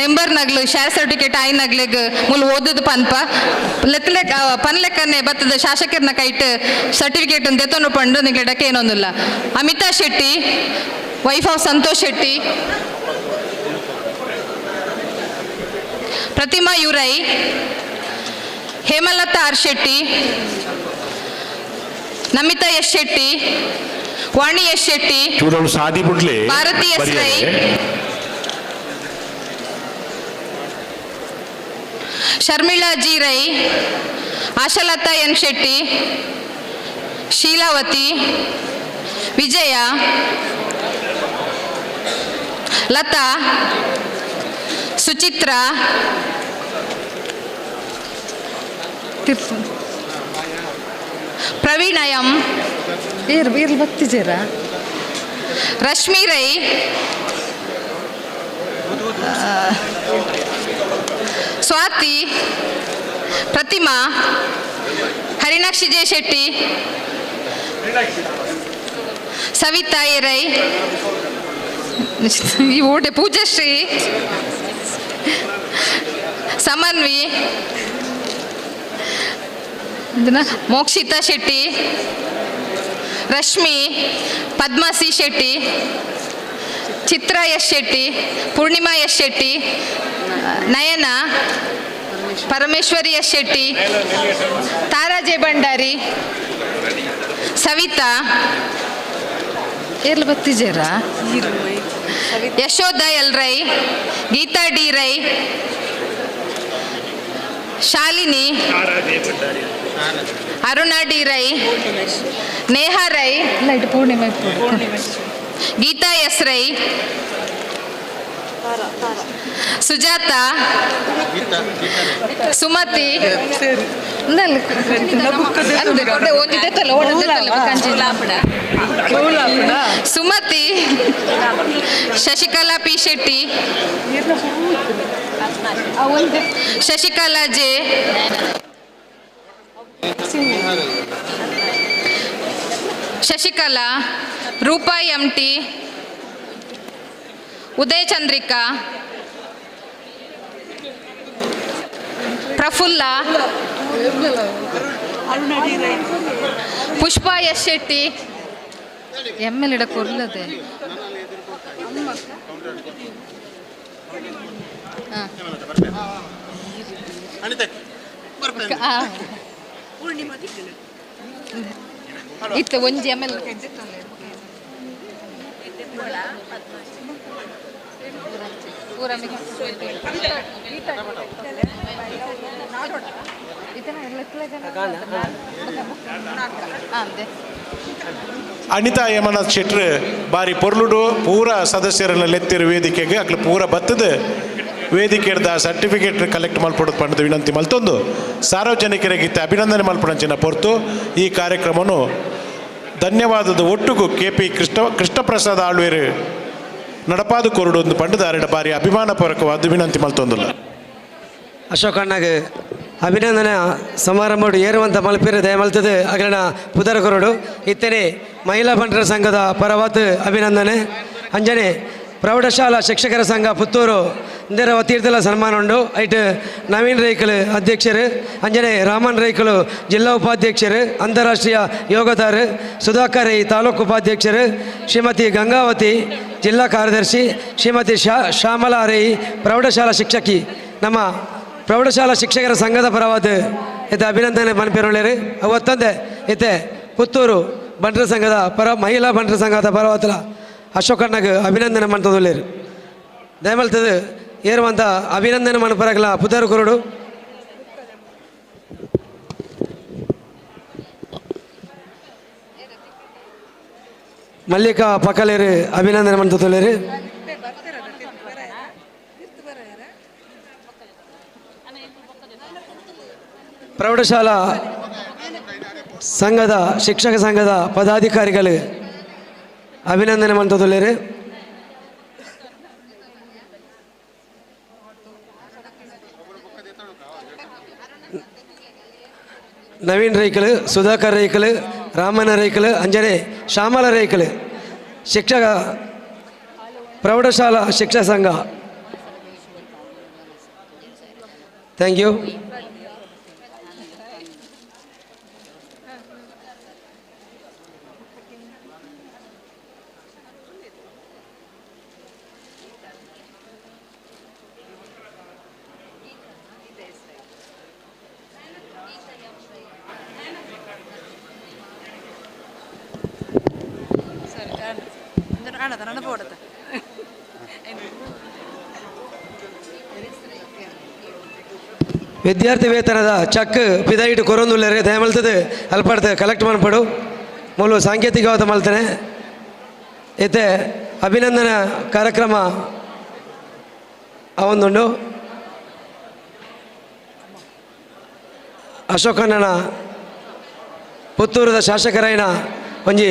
ಮೆಂಬರ್ ನಗ್ಲು ಶೇರ್ ಸರ್ಟಿಫಿಕೇಟ್ ಐನಗ್ಲಿಗ್ ಮುಲ್ ಓದುದು ಪನ್ಪ ಲೆಕ್ಕ ಪನ್ಲೆಕ್ಕನೆ ಬತ್ತದ ಶಾಸಕರನ್ನ ಕೈಟ್ ಸರ್ಟಿಫಿಕೇಟ್ ದೆತೊಂಡು ಪಂಡು ನಿಗಡಕ್ಕೆ ಏನೊಂದಿಲ್ಲ ಅಮಿತಾ ಶೆಟ್ಟಿ ವೈಫ್ ಆಫ್ ಸಂತೋಷ್ ಶೆಟ್ಟಿ ಪ್ರತಿಮಾ ಯುರೈ Hemalatha R Shetty Namita S Shetty Vani S Shetty ಸಾದಿ ಬಿಡ್ಲಿ Bharati S Rai Sharmila G Rai Ashalatha N Shetty Sheelavathi Vijayalatha Suchitra ಪ್ರವೀಣಯಂ ಭಕ್ತಿಜರ ರಶ್ಮಿ ರೈ ಸ್ವಾತಿ, ಪ್ರತಿಮಾ, ಹರಿಣಾಕ್ಷಿ ಜೆ ಶೆಟ್ಟಿ, ಸವಿತಾ ಎರೈ, ಈ ಓಟೆ Poojashree, Samanvi, Mokshitha Shetty, Rashmi, Padma C Shetty, Chitra S Shetty, Poornima S Shetty, Nayana, Parameshwari S Shetty, Tara J Bhandari, Savitha ಎಲ್ಲಿ ಬತ್ತಿಜರ, Yashoda L Rai, Geetha D Rai, Shalini, Aruna D Rai, Neha Rai, Poornima, Geetha S Rai, Sujatha, Sumathi, Sumathi, Shashikala P Shetty, Shashikala J, Shashikala, Roopa M T, Udaya Chandrika, Praphulla, Pushpa S Shetty, ಎಮ್ಮೆಲ್ ಇಡ ಕೊರ್ಲದೆ ಇತ್ತು ಒಂಜಿ ಎಮ್ಮೆಲ್ ಅನಿತಾ ಯಮನಾಥ್ ಶೆಟ್ರು ಬಾರಿ ಪೊರ್ಲುಡು ಪೂರ ಸದಸ್ಯರನ್ನ ಲೆತ್ತಿರು ವೇದಿಕೆಗೆ ಅಕ್ಲು ಪೂರ ಬತ್ತದ ವೇದಿಕೆದ ಸರ್ಟಿಫಿಕೇಟ್ ಕಲೆಕ್ಟ್ ಮಲ್ಪಡೋದು ಪಂಡದ ವಿನಂತಿ ಮಲ್ತೊಂದು ಸಾರ್ವಜನಿಕರಿಗೆ ಅಭಿನಂದನೆ ಮಲ್ಪಡಂಚಿನ ಹೊರತು ಈ ಕಾರ್ಯಕ್ರಮನು ಧನ್ಯವಾದದ ಒಟ್ಟುಗು KP ಕೃಷ್ಣಪ್ರಸಾದ್ ಆಳ್ವೇರು ನಡಪಾದು ಕೊರಡು ಒಂದು ಪಂಡದಾರಿಡ ಬಾರಿ ಅಭಿಮಾನಪೂರ್ವಕವಾದ ವಿನಂತಿ ಮಲ್ತೊಂದುಲ್ಲ. ಅಶೋಕ್ ಅಣ್ಣಗೆ ಅಭಿನಂದನೆ ಸಮಾರಂಭ ಏರುವಂಥ ಮಲ್ಪಿರ ದಯಮಲ್ತದೆ ಅಗಣ ಪುದರ ಕೊರಡು ಇತ್ತನೆ ಮಹಿಳಾ ಬಂಟರ ಸಂಘದ ಪರವಾತ್ ಅಭಿನಂದನೆ ಅಂಜನೆ ಪ್ರೌಢಶಾಲಾ ಶಿಕ್ಷಕರ ಸಂಘ ಪುತ್ತೂರು ಇಂದಿರ ತೀರ್ಥಲ ಸನ್ಮಾನ ಉಂಡು ಐಟ್ ನವೀನ್ ರೈಕಲ್ ಅಧ್ಯಕ್ಷರು ಅಂಜನೆ ರಾಮನ್ ರೈಕಲು ಜಿಲ್ಲಾ ಉಪಾಧ್ಯಕ್ಷರು ಅಂತಾರಾಷ್ಟ್ರೀಯ ಯೋಗದಾರು ಸುಧಾಕರ್ ರೈ ತಾಲೂಕು ಉಪಾಧ್ಯಕ್ಷರು ಶ್ರೀಮತಿ ಗಂಗಾವತಿ ಜಿಲ್ಲಾ ಕಾರ್ಯದರ್ಶಿ ಶ್ರೀಮತಿ ಶ್ಯಾಮಲಾ ರೈ ಪ್ರೌಢಶಾಲಾ ಶಿಕ್ಷಕಿ ನಮ್ಮ ಪ್ರೌಢಶಾಲಾ ಶಿಕ್ಷಕರ ಸಂಘದ ಪರವಾದ ಇತ್ತೆ ಅಭಿನಂದನೆ ಮನ್ಪೇರೊಳ್ಳೆರು ಅವತ್ತೊಂದೆ ಇತ್ತೆ ಪುತ್ತೂರು ಬಂಟರ ಸಂಘದ ಮಹಿಳಾ ಬಂಟರ ಸಂಘದ ಪರವಾತಲ ಅಶೋಕಣ್ಣಗೆ ಅಭಿನಂದನೆ ಮಾಡ್ತದಲ್ಲೇರು ದಯಮಲ್ತದು ಏರುವಂಥ ಅಭಿನಂದನೆ ಮನಪರಗಲ ಪುದರ್ ಕೊರಡು ಮಲ್ಲಿಕಾ ಪಕ್ಕಲೇರು ಅಭಿನಂದನೆ ಮಾಡ್ತದಲ್ಲೇರು ಪ್ರೌಢಶಾಲಾ ಸಂಘದ ಶಿಕ್ಷಕ ಸಂಘದ ಪದಾಧಿಕಾರಿಗಳು ಅಭಿನಂದನೆ ಮಾಡ್ತದಲ್ಲೇರು ನವೀನ್ ರೈಕಲ್ ಸುಧಾಕರ್ ರೈಕಲ್ ರಾಮನ ರೈಕಲ್ ಅಂಜನೆ ಶ್ಯಾಮಲ ರೈಕಲ್ ಶಿಕ್ಷಕ ಪ್ರೌಢಶಾಲಾ ಶಿಕ್ಷಕ ಸಂಘ ಥ್ಯಾಂಕ್ ಯು. ವಿದ್ಯಾರ್ಥಿ ವೇತನದ ಚೆಕ್ ಪಿದೈಟ್ ಕೊರೊಂದುಲ್ಲರೆ ದಯಮಲ್ತದೆ ಅಲ್ಪಡ್ತದೆ ಕಲೆಕ್ಟ್ ಮಾಡ್ಪಡು ಮೂಲ ಸಾಂಕೇತಿಕವಾದ ಮಲ್ತಾನೆ ಇತ್ತೆ ಅಭಿನಂದನಾ ಕಾರ್ಯಕ್ರಮ ಅವೊಂದುಂಡು ಅಶೋಕಣ್ಣನ ಪುತ್ತೂರದ ಶಾಸಕರಾಯನ ಒಂಜಿ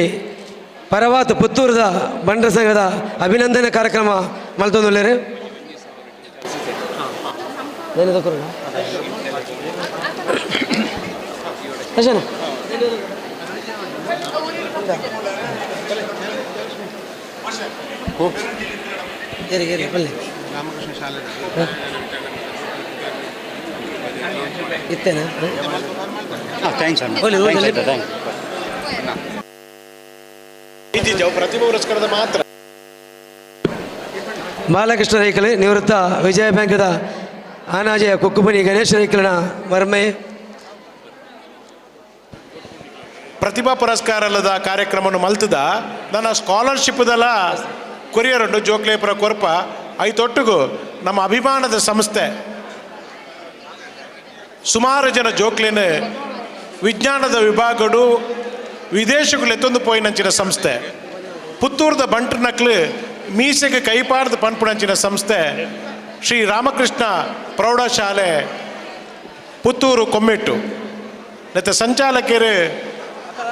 ಪರವಾತ್ ಪುತ್ತೂರದ ಬಂಟರ ಸಂಘದ ಅಭಿನಂದನೆ ಕಾರ್ಯಕ್ರಮ ಮಲ್ತೊಂದುಲ್ಲೇರು ರಾಮಕೃಷ್ಣ ಶಾಲೆ ಇತ್ತೇನಾ? ಪ್ರತಿಭಾ ಪುರಸ್ಕಾರದ ಮಾತ್ರ ಬಾಲಕೃಷ್ಣ ರೈಕಲೆ ನಿವೃತ್ತ ವಿಜಯ ಬ್ಯಾಂಕದ ಆನಾಜೆಯ ಕುಕ್ಕುಪಣಿ ಗಣೇಶ ರೈಕಲನ ಮರ್ಮೆ ಪ್ರತಿಭಾ ಪುರಸ್ಕಾರಲದ ಕಾರ್ಯಕ್ರಮವನ್ನು ಮಲ್ತದ ನನ್ನ ಸ್ಕಾಲರ್ಶಿಪ್ದಲ್ಲ ಕೊರಿಯರುಂಡು ಜೋಕ್ಲೇಪುರ ಕೊರ್ಪ ಐತೊಟ್ಟಿಗೂ ನಮ್ಮ ಅಭಿಮಾನದ ಸಂಸ್ಥೆ ಸುಮಾರು ಜನ ಜೋಕ್ಲೇನ ವಿಜ್ಞಾನದ ವಿಭಾಗಡು ವಿದೇಶಗಳು ಎತ್ತೊಂದು ಪೋಯಿನಂಚಿನ ಸಂಸ್ಥೆ ಪುತ್ತೂರದ ಬಂಟ್ರನಕ್ಲು ಮೀಸೆಗೆ ಕೈಪಾರ್ದು ಪನ್ಪುಣಂಚಿನ ಸಂಸ್ಥೆ ಶ್ರೀ ರಾಮಕೃಷ್ಣ ಪ್ರೌಢಶಾಲೆ ಪುತ್ತೂರು ಕೊಮ್ಮೆಟ್ಟು ಮತ್ತು ಸಂಚಾಲಕರು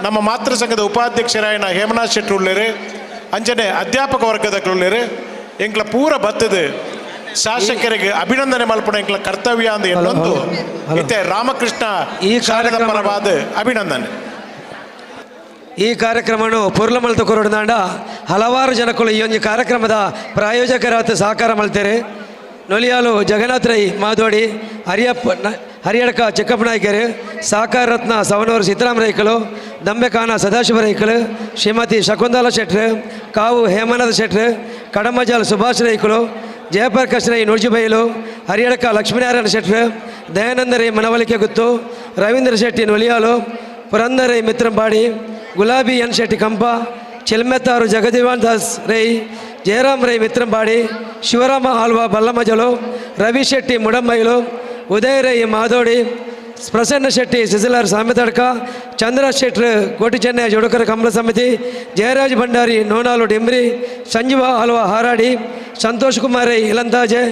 ನಮ್ಮ ಮಾತೃ ಸಂಘದ ಉಪಾಧ್ಯಕ್ಷರಾಯನ ಹೇಮನಾಥ್ ಶೆಟ್ಟಿ ಉಳ್ಳೇರು ಅಂಚನೆ ಅಧ್ಯಾಪಕ ವರ್ಗದಕ್ಳುಳ್ಳೇರು ಎಂಕ್ಲ ಪೂರ ಬತ್ತದು ಶಾಸಕರಿಗೆ ಅಭಿನಂದನೆ ಮಲ್ಪಣ ಎಂಕ್ಲ ಕರ್ತವ್ಯ ಅಂದ ಇನ್ನೊಂದು ಇತ್ತೆ ರಾಮಕೃಷ್ಣ ಈ ಶಾಲೆದ ಪರವಾದ ಅಭಿನಂದನೆ. ಈ ಕಾರ್ಯಕ್ರಮವನ್ನು ಪೂರ್ಲ ಮಲ್ತ ಕೊರಡನಾಂಡ ಹಲವಾರು ಜನಗಳು ಈ ಒಂದು ಕಾರ್ಯಕ್ರಮದ ಪ್ರಾಯೋಜಕರಾದ ಸಹಕಾರ ಮಲ್ತೇರೆ. ನೊಲಿಯಾಲು ಜಗನ್ನಾಥ್ ರೈ ಮಾದೋಡಿ ಹರಿಯಡಕ ಚಿಕ್ಕಪ್ಪ ನಾಯ್ಕರು ಸಹಕಾರ ರತ್ನ ಸವನೂರು ಸೀತಾರಾಮ ರೈಕಲು ದಂಬೆಕಾನ ಸದಾಶಿವ ರೈಕಲು ಶ್ರೀಮತಿ ಶಕುಂತಲಾ ಶೆಟ್ರು ಕಾವು ಹೇಮನಾಥ ಶೆಟ್ರು ಕಡಮಜಾಲ್ ಸುಭಾಷ್ ರೈಕಲು ಜಯಪ್ರಕಾಶ್ ರೈ ನುರ್ಜಿಬೈಲು ಹರಿಯಡಕ ಲಕ್ಷ್ಮೀನಾರಾಯಣ ಶೆಟ್ರು ದಯಾನಂದ ರೈ ಮನವಲಿಕೆ ಗುತ್ತು ರವೀಂದ್ರ ಶೆಟ್ಟಿ ನೊಲಿಯಾಲು ಪುರಂದರ್ ರೈ ಮಿತ್ರಂಬಾಡಿ ಗುಲಾಬಿ ಎನ್ ಶೆಟ್ಟಿ ಕಂಪ ಚಿಲ್ಮೆತ್ತಾರು ಜಗಜೀವನ್ ದಾಸ್ ರೈ ಜಯರಾಮ್ ರೈ ಮಿತ್ರಂಬಾಡಿ ಶಿವರಾಮ ಆಲ್ವಾ ಬಲ್ಲಮಜಲು ರವಿ ಶೆಟ್ಟಿ ಮುಡಂಬೈಲು ಉದಯ ರೈ ಮಾದೋಡಿ ಪ್ರಸನ್ನ ಶೆಟ್ಟಿ ಸಿಸಿಲಾರ್ ಸಾಮೆತಡ್ಕ ಚಂದ್ರ ಶೆಟ್ರು ಕೋಟಿ ಚೆನ್ನೈ ಜೋಡಕರ ಕಮಲ ಸಮಿತಿ ಜಯರಾಜ್ ಭಂಡಾರಿ ನೋನಾಲು ಡಿಂಬ್ರಿ ಸಂಜೀವ ಆಲ್ವಾ ಹಾರಾಡಿ ಸಂತೋಷ್ ಕುಮಾರ್ ರೈ ಇಲಂತಾಜೆ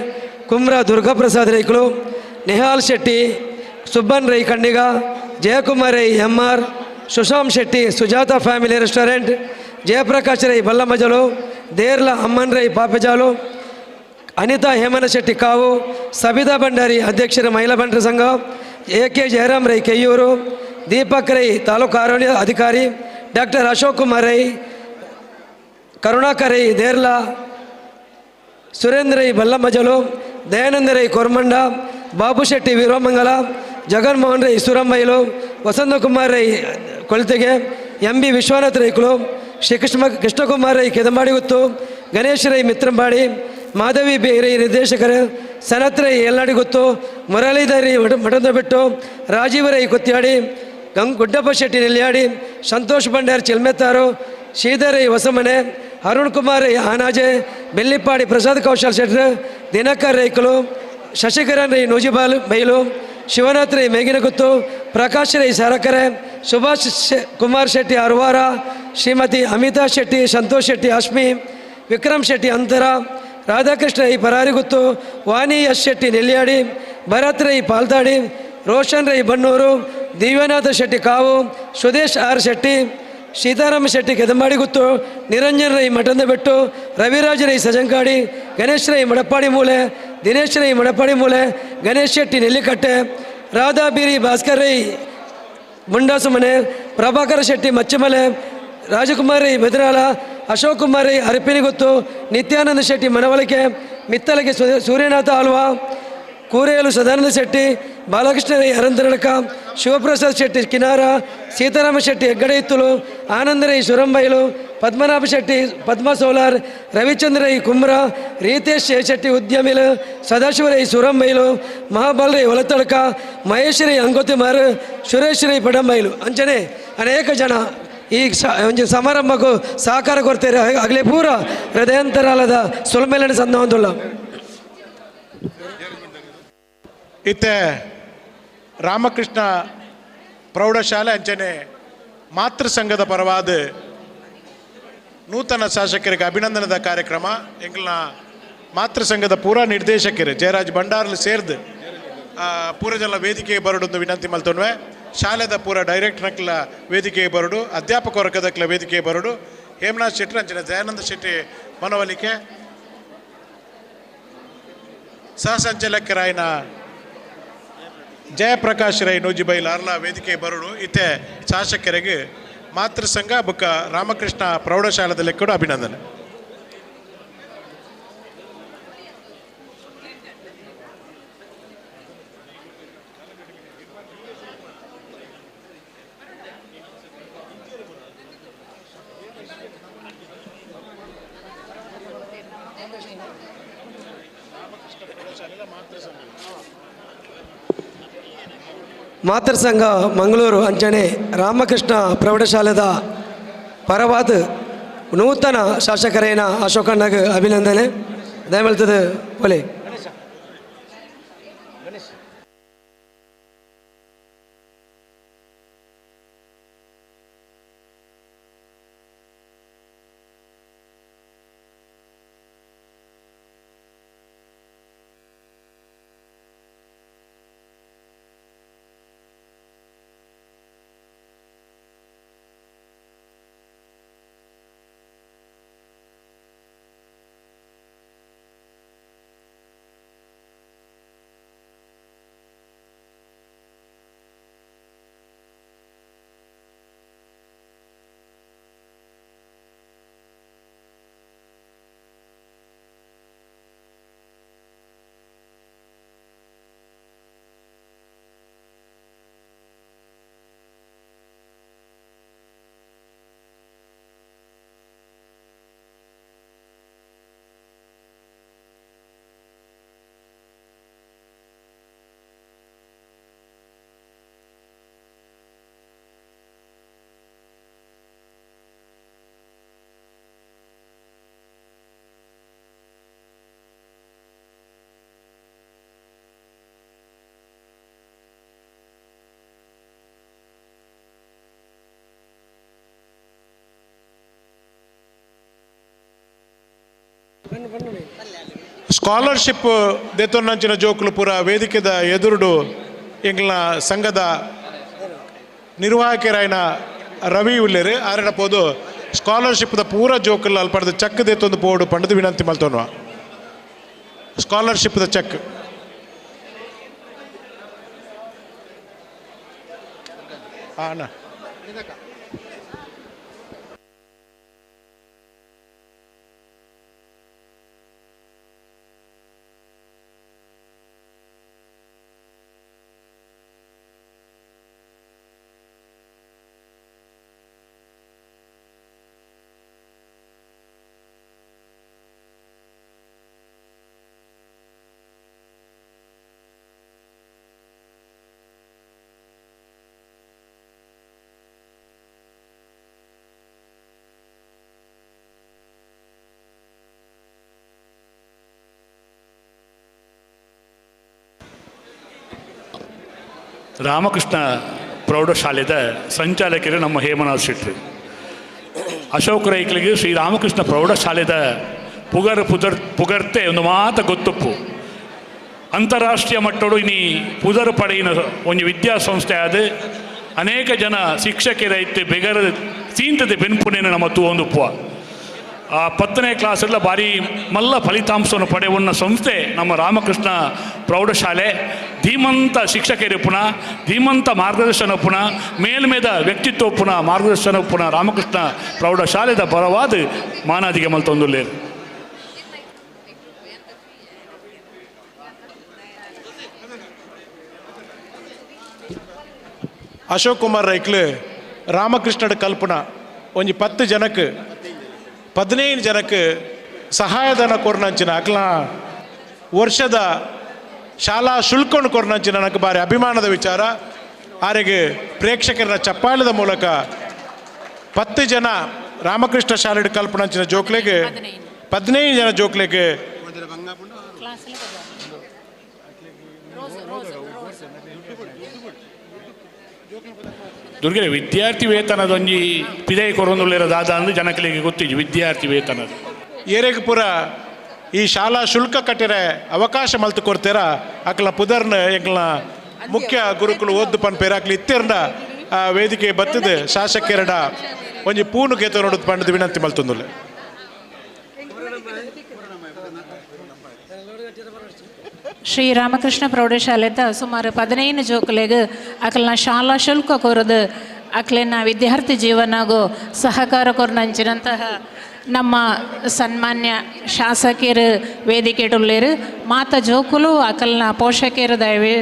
ಕುಮ್ರಾ ದುರ್ಗಾಪ್ರಸಾದ್ ರೈಕಲು Nihal Shetty Subban Rai Khandiga Jayakumar Rai MR Susham Shetty Sujatha family restaurant Jayaprakash Rai Ballamajalu Derla Amman Rai ಪಾಪೆಜಾಲು Anita ಹೇಮನ Shetty ಕಾವು ಸಬಿತಾ ಭಂಡಾರಿ ಅಧ್ಯಕ್ಷರ ಮಹಿಳಾ ಬಂಟರ ಸಂಘ ಎಕೆ ಜಯರಾಮ್ ರೈ ಕೆಯ್ಯೂರು ದೀಪಕ್ ರೈ ತಾಲೂಕು ಆರೋಗ್ಯ ಅಧಿಕಾರಿ doctor Ashok Kumar Rai Karunakar Rai Derla Surendra Rai Ballamajalu Dayananda Rai Kormanda Babu Shetty Veeramangala Jaganmohan Rai Surambailu Vasanthkumar Rai Koltige M B Vishwanath ರೈಕುಲು ಕೃಷ್ಣಕುಮಾರ್ ರೈ ಕೆದಮಾಡಿ ಗುತ್ತು ಗಣೇಶ್ ರೈ ಮಿತ್ರಂಬಾಡಿ ಮಾಧವಿ ಬಿ ರೈ ನಿರ್ದೇಶಕರು ಸನತ್ ರೈ ಎಲ್ಲಾಡಿ ಗುತ್ತು ಮುರಳೀಧರ್ ರೈ ಮಠದ ಬಿಟ್ಟು ರಾಜೀವ್ ರೈ ಕುತ್ತಿಯಾಡಿ ಗುಡ್ಡಪ್ಪ ಶೆಟ್ಟಿ ನೆಲ್ಲಿಯಾಡಿ ಸಂತೋಷ್ ಭಂಡಾರ್ ಚಿಲ್ಮೆತ್ತಾರು ಶ್ರೀಧರ್ ರೈ ಹೊಸಮನೆ ಅರುಣ್ ಕುಮಾರ್ ರೈ ಆನಾಜೆ ಬೆಲ್ಲಿಪ್ಪಾಡಿ ಪ್ರಸಾದ್ ಕೌಶಲ್ ಶೆಟ್ರು ದಿನಕರ್ ರೈಕಲು ಶಶಿಕರಣ್ ರೈ ನೂಜಿಬಾಲ್ ಬೈಲು ಶಿವನಾಥ್ ರೈ ಮೇಗಿನಗುತ್ತು ಪ್ರಕಾಶ್ ರೈ ಸರಕರೆ ಸುಭಾಷ್ ಕುಮಾರ್ ಶೆಟ್ಟಿ ಅರ್ವಾರ ಶ್ರೀಮತಿ ಅಮಿತಾ ಶೆಟ್ಟಿ ಸಂತೋಷ್ ಶೆಟ್ಟಿ ಅಶ್ಮಿ ವಿಕ್ರಮ್ ಶೆಟ್ಟಿ ಅಂತರ ರಾಧಾಕೃಷ್ಣ ರೈ ಪರಾರಿಗುತ್ತು ವಾಣಿ ಎಸ್ ಶೆಟ್ಟಿ ನೆಲ್ಲಿಯಾಡಿ ಭರತ್ ರೈ ಪಾಲ್ತಾಡಿ ರೋಷನ್ ರೈ ಬನ್ನೂರು ದಿವ್ಯನಾಥ ಶೆಟ್ಟಿ ಕಾವು ಸುದೇಶ್ ಆರ್ ಶೆಟ್ಟಿ ಸೀತಾರಾಮ ಶೆಟ್ಟಿ ಕೆದಮಾಡಿಗುತ್ತು ನಿರಂಜನ್ ರೈ ಮಠದ ಬೆಟ್ಟು ರವಿರಾಜ ರೈ ಸಜಂಕಾಡಿ ಗಣೇಶ್ ರೈ ಮಡಪ್ಪಾಡಿ ಮೂಲೆ ದಿನೇಶ್ ರೈ ಮಡಪ್ಪಾಡಿ ಮೂಲೆ ಗಣೇಶ್ ಶೆಟ್ಟಿ ನೆಲ್ಲಿಕಟ್ಟೆ ರಾಧಾ ಬೀರಿ ಭಾಸ್ಕರ್ ರೈ ಮುಂಡಾಸು ಮನೆ ಪ್ರಭಾಕರ ಶೆಟ್ಟಿ ಮಚ್ಚಮಲೆ ರಾಜಕುಮಾರ್ ರೈ ಬೆದರಾಲ ಅಶೋಕ್ ಕುಮಾರ್ ರೈ ಅರಪಿನಿಗುತ್ತು ನಿತ್ಯಾನಂದ ಶೆಟ್ಟಿ ಮನವಲಿಕೆ ಮಿತ್ತಲಗೆ ಸೂರ್ಯನಾಥ ಆಲ್ವಾ ಕೂರೇಲು ಸದಾನಂದ ಶೆಟ್ಟಿ ಬಾಲಕೃಷ್ಣ ರೈ ಅರಂತರಡಕ ಶಿವಪ್ರಸಾದ್ ಶೆಟ್ಟಿ ಕಿನಾರ ಸೀತಾರಾಮ ಶೆಟ್ಟಿ ಹೆಗ್ಗಡೆ ಇತ್ತುಲು ಆನಂದ ರೈ ಸುರಂಬೈಲು ಪದ್ಮನಾಭ ಶೆಟ್ಟಿ ಪದ್ಮ ಸೋಲಾರ್ ರವಿಚಂದ್ರ ರೈ ಕುಮ್ರ ರೀತೇಶ್ ಶೆಟ್ಟಿ ಉದ್ಯಮಿಲು ಸದಾಶಿವ ರೈ ಸುರಂಬೈಲು ಮಹಾಬಲ್ ರೈ ಹೊಲತಡಕ ಮಹೇಶ್ ರೈ ಅಂಗೋತಿಮಾರ್ ಸುರೇಶ್ ರೈ ಪಡಂಬೈಲು ಅಂಚನೆ ಅನೇಕ ಜನ ಈ ಒಂದು ಸಮಾರಂಭಕ್ಕೂ ಸಹಕಾರ ಕೊಡ್ತಾರೆ ಆಗಲೇ ಪೂರ ಹೃದಯಾಂತರಾಲದ ಸುಲ್ಮೇಲನ ಸಂದ ಹೊಂದಿಲ್ಲ ಇತ್ತೆ ರಾಮಕೃಷ್ಣ ಪ್ರೌಢಶಾಲೆ ಅಂಚನೆ ಮಾತೃ ಸಂಘದ ಪರವಾದ ನೂತನ ಶಾಸಕರಿಗೆ ಅಭಿನಂದನದ ಕಾರ್ಯಕ್ರಮ ಎಂಗ್ಲ ಮಾತೃ ಸಂಘದ ಪೂರ ನಿರ್ದೇಶಕರು ಜಯರಾಜ್ ಭಂಡಾರ್ಲು ಸೇರ್ದು ಪೂರಜಲ ವೇದಿಕೆಗೆ ಬರೋದೊಂದು ವಿನಂತಿ ಮಲ್ತೊನ್ವೆ ಶಾಲೆದ ಪೂರ ಡೈರೆಕ್ಟರ್ನಕ್ಲ ವೇದಿಕೆಗೆ ಬರೋಡು ಅಧ್ಯಾಪಕ ವರ್ಗದಕ್ಲ ವೇದಿಕೆಗೆ ಬರೋಡು ಹೇಮನಾಥ್ ಶೆಟ್ಟಿ ಅಂಚನೆ ದಯಾನಂದ ಶೆಟ್ಟಿ ಮನವಲಿಕೆ ಸಹ ಸಂಚಾಲಕರಾಯನ ಜಯಪ್ರಕಾಶ್ ರೈ ನೋಜಿಬೈಲ್ ಅರ್ಲ ವೇದಿಕೆ ಬರೋಡು ಇತ್ತೆ ಶಾಸಕರಿಗೆ ಮಾತೃ ಸಂಘ ಬುಕ್ಕ ರಾಮಕೃಷ್ಣ ಪ್ರೌಢಶಾಲೆದಲ್ಲಿ ಕೂಡ ಅಭಿನಂದನೆ. ಮಾತೃ ಸಂಘ ಮಂಗಳೂರು ಅಂಚನೆ ರಾಮಕೃಷ್ಣ ಪ್ರೌಢಶಾಲೆದ ಪರವಾದ ನೂತನ ಶಾಸಕರೇನ ಅಶೋಕಣ್ಣಗೆ ಅಭಿನಂದನೆ ದಯಮಲ್ತದ ಪೊಲೆ. ಸ್ಕಾಲರ್ಶಿಪ್ ದೇತೊನ್ನಂಚಿನ ಜೋಕುಲು ಪೂರ ವೇದಿಕೆದ ಎದುರುಡು ಎಂಗ್ಲ ಸಂಘದ ನಿರ್ವಾಹಕರಾಯಿನ ರವಿ ಉಲ್ಲೇರು ಆರನ ಪೋದು ಸ್ಕಾಲರ್ಶಿಪ್ದ ಪೂರ ಜೋಕುಲು ಅಲ್ಲಿ ಪಡೆದು ಚೆಕ್ ದೇತೊಂದು ಪೋಡು ಪಂಡದು ವಿನಂತಿ ಮಲ್ತೋನ್ವ. ಸ್ಕಾಲರ್ಶಿಪ್ದ ಚೆಕ್ ಅಣ್ಣ ರಾಮಕೃಷ್ಣ ಪ್ರೌಢಶಾಲೆದ ಸಂಚಾಲಕರು ನಮ್ಮ ಹೇಮನಾಥ್ ಶೆಟ್ಟಿ. ಅಶೋಕ್ ರೈಕ್ಲಿಗೆ ಶ್ರೀರಾಮಕೃಷ್ಣ ಪ್ರೌಢಶಾಲೆದ ಪುಗರ್ತೆ ಒಂದು ಮಾತ ಗೊತ್ತುಪ್ಪು. ಅಂತಾರಾಷ್ಟ್ರೀಯ ಮಟ್ಟಡು ಇನಿ ಪುದರ್ ಪಡೆಯಿನ ಒಂದು ವಿದ್ಯಾಸಂಸ್ಥೆ ಆದ ಅನೇಕ ಜನ ಶಿಕ್ಷಕರೈತೆ ಬೆಗರ ಸೀಂತದೆ ಬೆನ್ಪುನೇನ ನಮ್ಮ ತೂವೊಂದುಪ್ಪುವ. ಆ 10ನೇ ಕ್ಲಾಸೆಲ್ಲ ಭಾರಿ ಮಲ್ಲ ಫಲಿತಾಂಶವನ್ನು ಪಡೆಯುವ ಸಂಸ್ಥೆ ನಮ್ಮ ರಾಮಕೃಷ್ಣ ಪ್ರೌಢಶಾಲೆ. ಧೀಮಂತ ಶಿಕ್ಷಕರಿಪ್ಪುನ, ಧೀಮಂತ ಮಾರ್ಗದರ್ಶನಪ್ಪುನ, ಮೇಲ್ಮೇದ ವ್ಯಕ್ತಿತ್ವಪ್ಪುನ ಮಾರ್ಗದರ್ಶನಪ್ಪುನ ರಾಮಕೃಷ್ಣ ಪ್ರೌಢಶಾಲೆದ ಬರವಾದ ಮಾನಾದಿಗೆ ಮಲ್ತೊಂದುಲ್ಲೇರು. ಅಶೋಕ್ ಕುಮಾರ್ ರೈಕ್ಲು ರಾಮಕೃಷ್ಣದ ಕಲ್ಪನಾ ಒಂಜಿ 10 ಜನಕ್ಕೆ 15 ಜನಕ್ಕೆ ಸಹಾಯಧನ ಕೊರ್ನಂಚಿನ ಅಕ್ಲ ವರ್ಷದ ಶಾಲಾ ಶುಲ್ಕವನ್ನು ಕೊರ್ನಂಚಿನ ನನಗೆ ಭಾರಿ ಅಭಿಮಾನದ ವಿಚಾರ. ಆರೆಗೆ ಪ್ರೇಕ್ಷಕರನ್ನ ಚಪ್ಪಾಳದ ಮೂಲಕ 10 ಜನ ರಾಮಕೃಷ್ಣ ಶಾಲೆ ಕಲ್ಪನಂಚಿನ ಜೋಕ್ಲೆಗೆ 15 ಜನ ಜೋಕ್ಲೆಗೆ ದುರ್ಗೆ ವಿದ್ಯಾರ್ಥಿ ವೇತನದೊಂಜಿ ಪಿದೈ ಕೊರೊಂದುಳ್ಳೇರ ದಾದ ಅಂದ್ರೆ ಜನಕಲಿಗೆ ಗೊತ್ತಿದ್ದು ವಿದ್ಯಾರ್ಥಿ ವೇತನದ ಏರೆಗೆ ಪೂರ ಈ ಶಾಲಾ ಶುಲ್ಕ ಕಟ್ಟಿರೆ ಅವಕಾಶ ಮಲ್ತು ಕೊಡ್ತೀರ ಅಕ್ಲ ಪುದರ್ನ ಎಂಕ್ಲ ಮುಖ್ಯ ಗುರುಕುಲು ಓದ್ದು ಪನ್ ಪೇರಾಕ್ಲಿ ಇತ್ತೆರ್ನ ವೇದಿಕೆ ಬತ್ತದ ಶಾಸಕರಡ ಒಂಜಿ ಪೂನು ಕೇತ ನೋಡೋದು ಪಂಡದ ವಿನಂತಿ ಮಲ್ತೊಂದುಲ್ಲೆ. ಶ್ರೀರಾಮಕೃಷ್ಣ ಪ್ರೌಢಶಾಲೆದ ಸುಮಾರು 15 ಜೋಕುಲೆಗ್ ಅಕಲ್ನ ಶಾಲಾ ಶುಲ್ಕ ಕೊರದು ಅಕ್ಲೆನ ವಿದ್ಯಾರ್ಥಿ ಜೀವನಗೂ ಸಹಕಾರ ಕೊರ್ನಂಚಿನಂತಹ ನಮ್ಮ ಸನ್ಮಾನ್ಯ ಶಾಸಕರು ವೇದಿಕೆಟುಲ್ಲೇರು ಮಾತ ಜೋಕುಲು ಅಕಲ್ನ ಪೋಷಕರು ದಯವಿ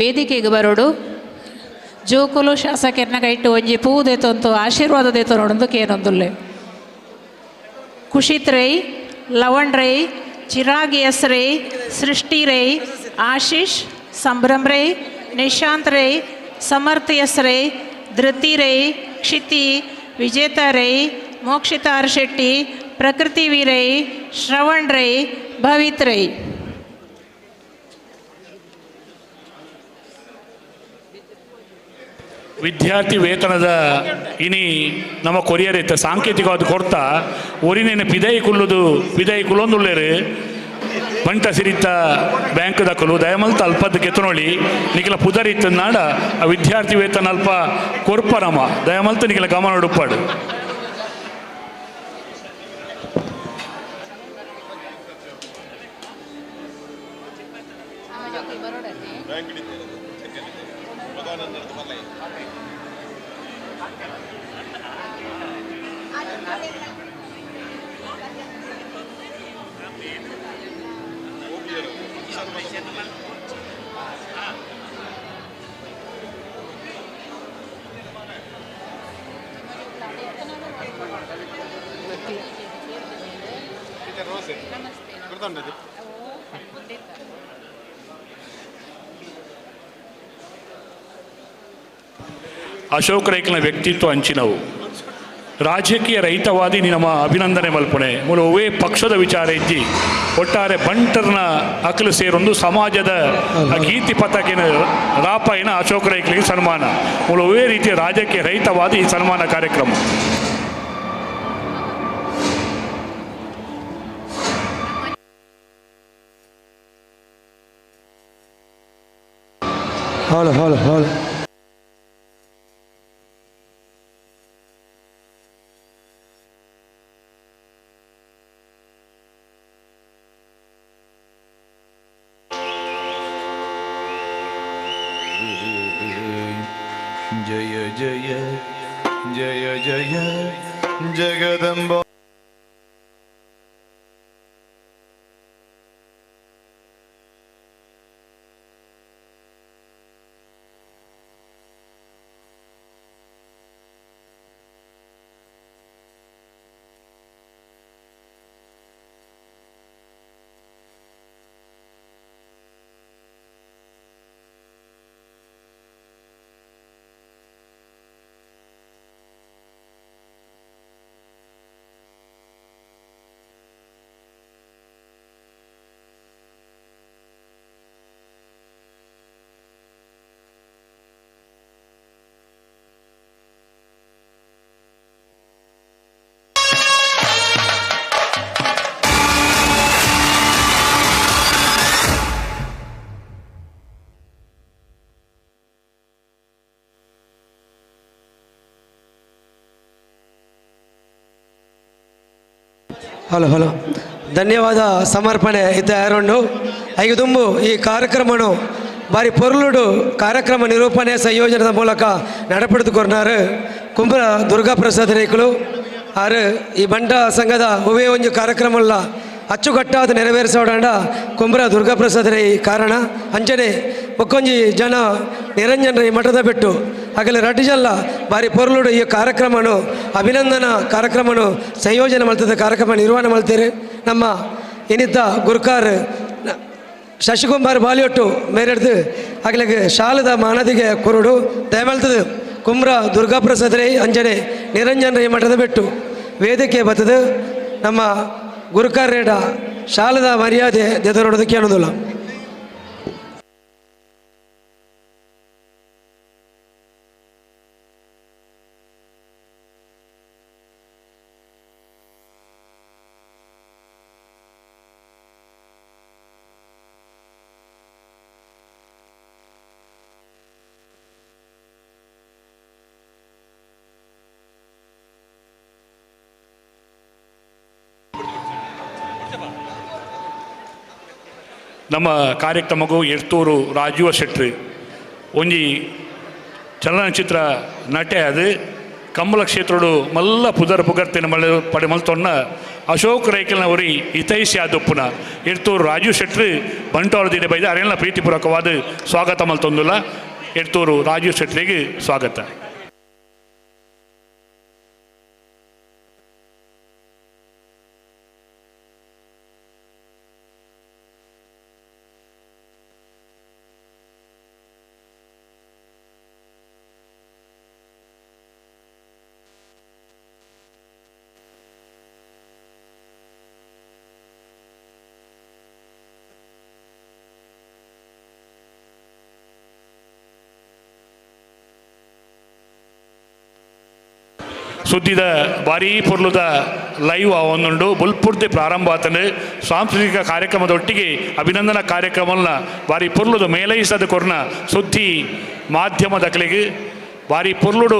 ವೇದಿಕೆಗೆ ಬರೋಡು ಜೋಕುಲು ಶಾಸಕರನ್ನ ಕೈಟ್ಟು ಒಂಜಿ ಪೂ ದೇತಂತು ಆಶೀರ್ವಾದ ದೇತು ನೋಡೊಂದು ಕೇನೊಂದುಲ್ಲೆ ಕುಶಿತ್ ರೈ ಲವಣ್ ರೈ ಚಿರಾಗ್ ಎಸ್ ರೈ ಸೃಷ್ಟಿ ರೈ ಆಶೀಶ್ ಸಂಭ್ರಮ್ ರೈ ನಿಶಾಂತ್ ರೈ ಸಮರ್ಥ ಎಸ್ ರೈ ಧೃತಿ ರೈ ಕ್ಷಿತಿ ವಿಜೇತಾ ರೈ ಮೋಕ್ಷಿತಾ ಆರ್ ಶೆಟ್ಟಿ ಪ್ರಕೃತಿ ವಿ ರೈ ಶ್ರವಣ್ ರೈ ಭವಿತ್ ರೈ. ವಿದ್ಯಾರ್ಥಿ ವೇತನದ ಇನಿ ನಮ್ಮ ಕೊರಿಯರ್ ಸಾಂಕೇತಿಕವಾದ ಕೊಡ್ತಾ ಒರಿನೇನು ಪಿದೈ ಕುಲ್ಲೊಂದುಳ್ಳೇರು ಬಂಟ ಸಿರಿತ ಬ್ಯಾಂಕ್ ದಕ್ಕಲು ದಯಮಲ್ತ ಅಲ್ಪದ ಕೆತ್ತನೊಳಿ ನಿಖಿಲ ಪುದರಿತ್ತ ನಾಡ ಆ ವಿದ್ಯಾರ್ಥಿ ವೇತನ ಅಲ್ಪ ಕೊರ್ಪರಮ ದಯಮಲ್ತ ನಿಖಿಲ ಗಮನ ಉಡುಪಾಡು. ಅಶೋಕ್ ರೈಕಲ್ನ ವ್ಯಕ್ತಿತ್ವ ಹಂಚಿನವು ರಾಜಕೀಯ ರಹಿತವಾದಿ ನಮ್ಮ ಅಭಿನಂದನೆ ಮಲ್ಪನೆ ಮೂಲ ಒವೇ ಪಕ್ಷದ ವಿಚಾರ ಇದ್ದಿ ಒಟ್ಟಾರೆ ಬಂಟರ್ನ ಅಕಲು ಸೇರೊಂದು ಸಮಾಜದ ಗೀತಿ ಪತಾಕಿನ ರಾಪಾಯಿನ ಅಶೋಕ್ ರೈಕಲ್ಗೆ ಸನ್ಮಾನ ಮೂಲ ಒವೇ ರೀತಿಯ ರಾಜಕೀಯ ರಹಿತವಾದಿ ಈ ಸನ್ಮಾನ ಕಾರ್ಯಕ್ರಮ. ಹಾಲು ಜಯ ಜಯ ಜಯ ಜಯ ಜಗದಂಬ. ಹಲೋ ಧನ್ಯವಾದ ಸಮರ್ಪಣೆ ಇದ್ದ ಯಾರುಂಡು ಐದು ತುಂಬು ಈ ಕಾರ್ಯಕ್ರಮನು ಬಾರಿ ಪೊರ್ಲುಡು ಕಾರ್ಯಕ್ರಮ ನಿರೂಪಣೆ ಸಂಯೋಜನದ ಮೂಲಕ ನಡಪಡಿದುಕೊರ್ನಾರು ಕುಂಬ್ರ ದುರ್ಗಾಪ್ರಸಾದ್ ರೈಕಲು ಆರು ಈ ಬಂಟ ಸಂಘದ ಉವೇ ಒಂಜಿ ಕಾರ್ಯಕ್ರಮಲ್ಲ ಅಚ್ಚುಕಟ್ಟಾದ ನೆರವೇರಿಸೋಡಂಡ ಕುಂಬ್ರ ದುರ್ಗಾಪ್ರಸಾದ್ ರೈ ಕಾರಣ ಅಂಚನೆ ಒಕ್ಕೊಂಜಿ ಜನ ನಿರಂಜನ್ ರೈ ಮಠದ ಬಿಟ್ಟು ಆಗಲೇ ರಡ್ಡಿಜಲ್ಲ ಬಾರಿ ಪೊರ್ಲುಡು ಈ ಕಾರ್ಯಕ್ರಮನು ಅಭಿನಂದನಾ ಕಾರ್ಯಕ್ರಮನು ಸಂಯೋಜನೆ ಮಾಡ್ತದೆ ಕಾರ್ಯಕ್ರಮ ನಿರ್ವಹಣೆ ಮಾಡ್ತೀರಿ ನಮ್ಮ ಏನಿದ್ದ ಗುರುಕಾರ್ ಶಶಿಕುಮಾರ್ ಬಾಲಿಯೊಟ್ಟು ಮೇರೆಡ್ದು ಆಗಲಿಗೆ ಶಾಲದ ಮಾನದಿಗೆ ಕುರುಡು ದಯಮಲ್ತದು ಕುಂಬ್ರ ದುರ್ಗಾಪ್ರಸಾದ್ ರೈ ಅಂಜನೆ ನಿರಂಜನ್ ರೈ ಮಠದ ಬಿಟ್ಟು ವೇದಿಕೆ ಬರ್ತದೆ ನಮ್ಮ ಗುರುಕಾರ್ಯಡ ಶಾಲದ ಮರ್ಯಾದೆ ದೆದರೋಡೋದಕ್ಕೆ ಅನ್ನೋದಿಲ್ಲ. ನಮ್ಮ ಕಾರ್ಯಕ್ರಮಗೂ ಎರ್ತೂರು ರಾಜೀವ ಶೆಟ್ಟಿ ಒಂಜಿ ಚಲನಚಿತ್ರ ನಟೆ ಅದು ಕಂಬಳ ಕ್ಷೇತ್ರಡು ಮಲ್ಲ ಪುಗರ್ತಿನ ಪಡೆ ಮಲ್ತೊನ್ನ ಅಶೋಕ್ ರೈಕಲ್ನ ಉರಿ ಹಿತೈಷಿ ಆದೊಪ್ಪುನ ಎರ್ತೂರು ರಾಜೀವ್ ಶೆಟ್ಟಿ ಬಂಟವಾಳ ದಿನ ಬೈದ ಅರೆಲ್ಲ ಪ್ರೀತಿಪೂರ್ವಕವಾದ ಸ್ವಾಗತ ಮಲ್ತೊಂದುಲ್ಲ ಎರ್ತೂರು ರಾಜೀವ್ ಶೆಟ್ಟಿಗೆ ಸ್ವಾಗತ. ಸುದ್ದಿದ ಭಾರೀ ಪೊರ್ಲುದ ಲೈವ್ ಒಂದುಂಡು ಬುಲ್ಪುರ್ದೆ ಪ್ರಾರಂಭ ಆತಂಡು ಸಾಂಸ್ಕೃತಿಕ ಕಾರ್ಯಕ್ರಮದೊಟ್ಟಿಗೆ ಅಭಿನಂದನಾ ಕಾರ್ಯಕ್ರಮನ ಭಾರಿ ಪೊರ್ಲುದ ಮೇಲೈಸದ ಕೊರ್ನ ಸುದ್ದಿ ಮಾಧ್ಯಮದಕ್ಲೆಗೆ ಭಾರಿ ಪೊರ್ಲುಡು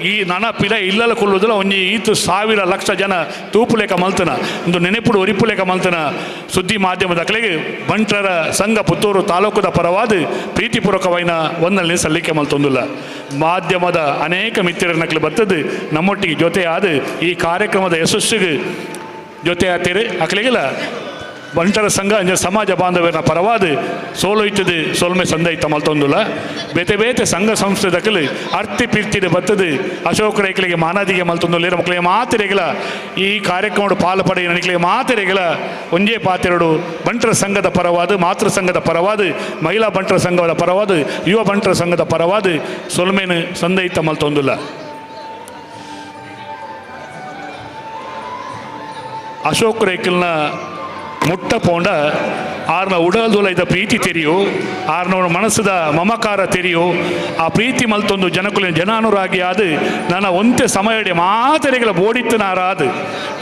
ಈ ನನಪಿಲ ಇಲ್ಲಲ ಕೊಲ್ಲುದಿಲ್ಲ ಒಂಜಿ ಈತು 1,000 ಲಕ್ಷ ಜನ ತೂಪುಲೇಕ ಮಲ್ತನ ಒಂದು ನೆನೆಪುಡು ಒರಿಪುಲೇಕ ಮಲ್ತನ ಸುದ್ದಿ ಮಾಧ್ಯಮದಕ್ಲೆಗೆ ಬಂಟರ ಸಂಘ ಪುತ್ತೂರು ತಾಲೂಕುದ ಪರವಾದ ಪ್ರೀತಿಪೂರ್ವಕವಾದ ಒಂದಲ್ಲಿ ಸಲ್ಲಿಕೆ ಮಲ್ತೊಂದುಲ್ಲ ಮಾಧ್ಯಮದ ಅನೇಕ ಮಿತ್ರರನ್ನಕ್ಲೆ ಬರ್ತದೆ ನಮ್ಮೊಟ್ಟಿಗೆ ಜೊತೆ ಆದ ಈ ಕಾರ್ಯಕ್ರಮದ ಯಶಸ್ಸಿಗೆ ಜೊತೆ ಆತೇರಿ ಅಕ್ಲೆಗಿಲ್ಲ ಬಂಟರ ಸಂಘ ಅಂಜ ಸಮಾಜ ಬಾಂಧವ್ಯನ ಪರವಾದ ಸೋಲೊಯ್ತದೆ ಸೋಲ್ಮೆ ಸಂದೈತ ಮಲ್ತೊಂದುಲ್ಲ ಬೇತೆ ಬೇತೆ ಸಂಘ ಸಂಸ್ಥೆದಕ್ಕಲು ಅರ್ತಿ ಪಿರ್ತಿದೆ ಬರ್ತದೆ ಅಶೋಕ ರೈಕಲಿಗೆ ಮಾನದಿಗೆ ಮಲ್ತೊಂದುಲ್ಲ ಮಕ್ಕಳಿಗೆ ಮಾತಿರೆಗಿಲ ಈ ಕಾರ್ಯಕ್ರಮ ಪಾಲು ಪಡೆ ನನಗೆ ಮಾತಿರೆಗಿಲ ಒಂಜೇ ಪಾತೆರಡು ಬಂಟರ ಸಂಘದ ಪರವಾದ ಮಾತೃ ಸಂಘದ ಪರವಾದ ಮಹಿಳಾ ಬಂಟರ ಸಂಘದ ಪರವಾದ ಯುವ ಬಂಟರ ಸಂಘದ ಪರವಾದ ಸೊಲ್ಮೇನು ಸಂದೈತ ಮಲ್ತೊಂದುಲ್ಲ ಅಶೋಕ ರೈಕಲ್ನ ಮುಟ್ಟ ಪೋಂಡ ಆರ್ನ ಉಡಲ್ದೊಲೈದ ಪ್ರೀತಿ ತೆರೆಯೋ ಆರ್ನವರ ಮನಸ್ಸದ ಮಮಕಾರ ತೆರೆಯೋ ಆ ಪ್ರೀತಿ ಮಲ್ತೊಂದು ಜನಕುಲಿನ ಜನಾನುರಾಗಿ ಆದ ನನ್ನ ಒಂತೆ ಸಮಯಡೆ ಮಾತರೆಗಳ ಬೋಡಿತ್ತನಾರಾದ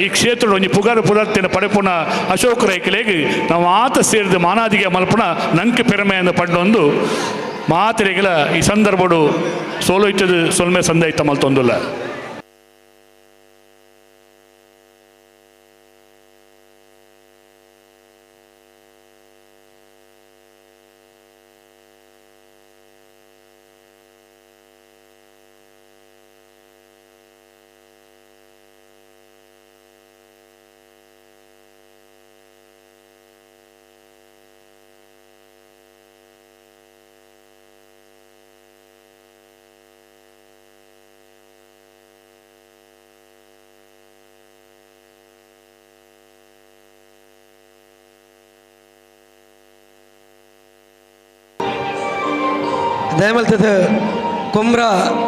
ಈ ಕ್ಷೇತ್ರ ಒಂಜಿ ಪುಗರ್ತಿನ ಪಡೆಪುಣ ಅಶೋಕ ರೈಕಲೆಗೆ ನಾವು ಮಾತ ಸೇರಿದ ಮಾನಾದಿಗೆ ಮಲ್ಪುಣ ನಂಗೆ ಪೆರಮೆಯನ್ನು ಪಡ್ಡೊಂದು ಮಾತರೆಗಳ ಈ ಸಂದರ್ಭಡು ಸೋಲೋಯ್ತದ ಸೊಲ್ಮೆ ಸಂದೈತ ಮಲ್ತೊಂದುಲ್ಲ ದಯಮಲ್ತದ ಕುಮ್ರ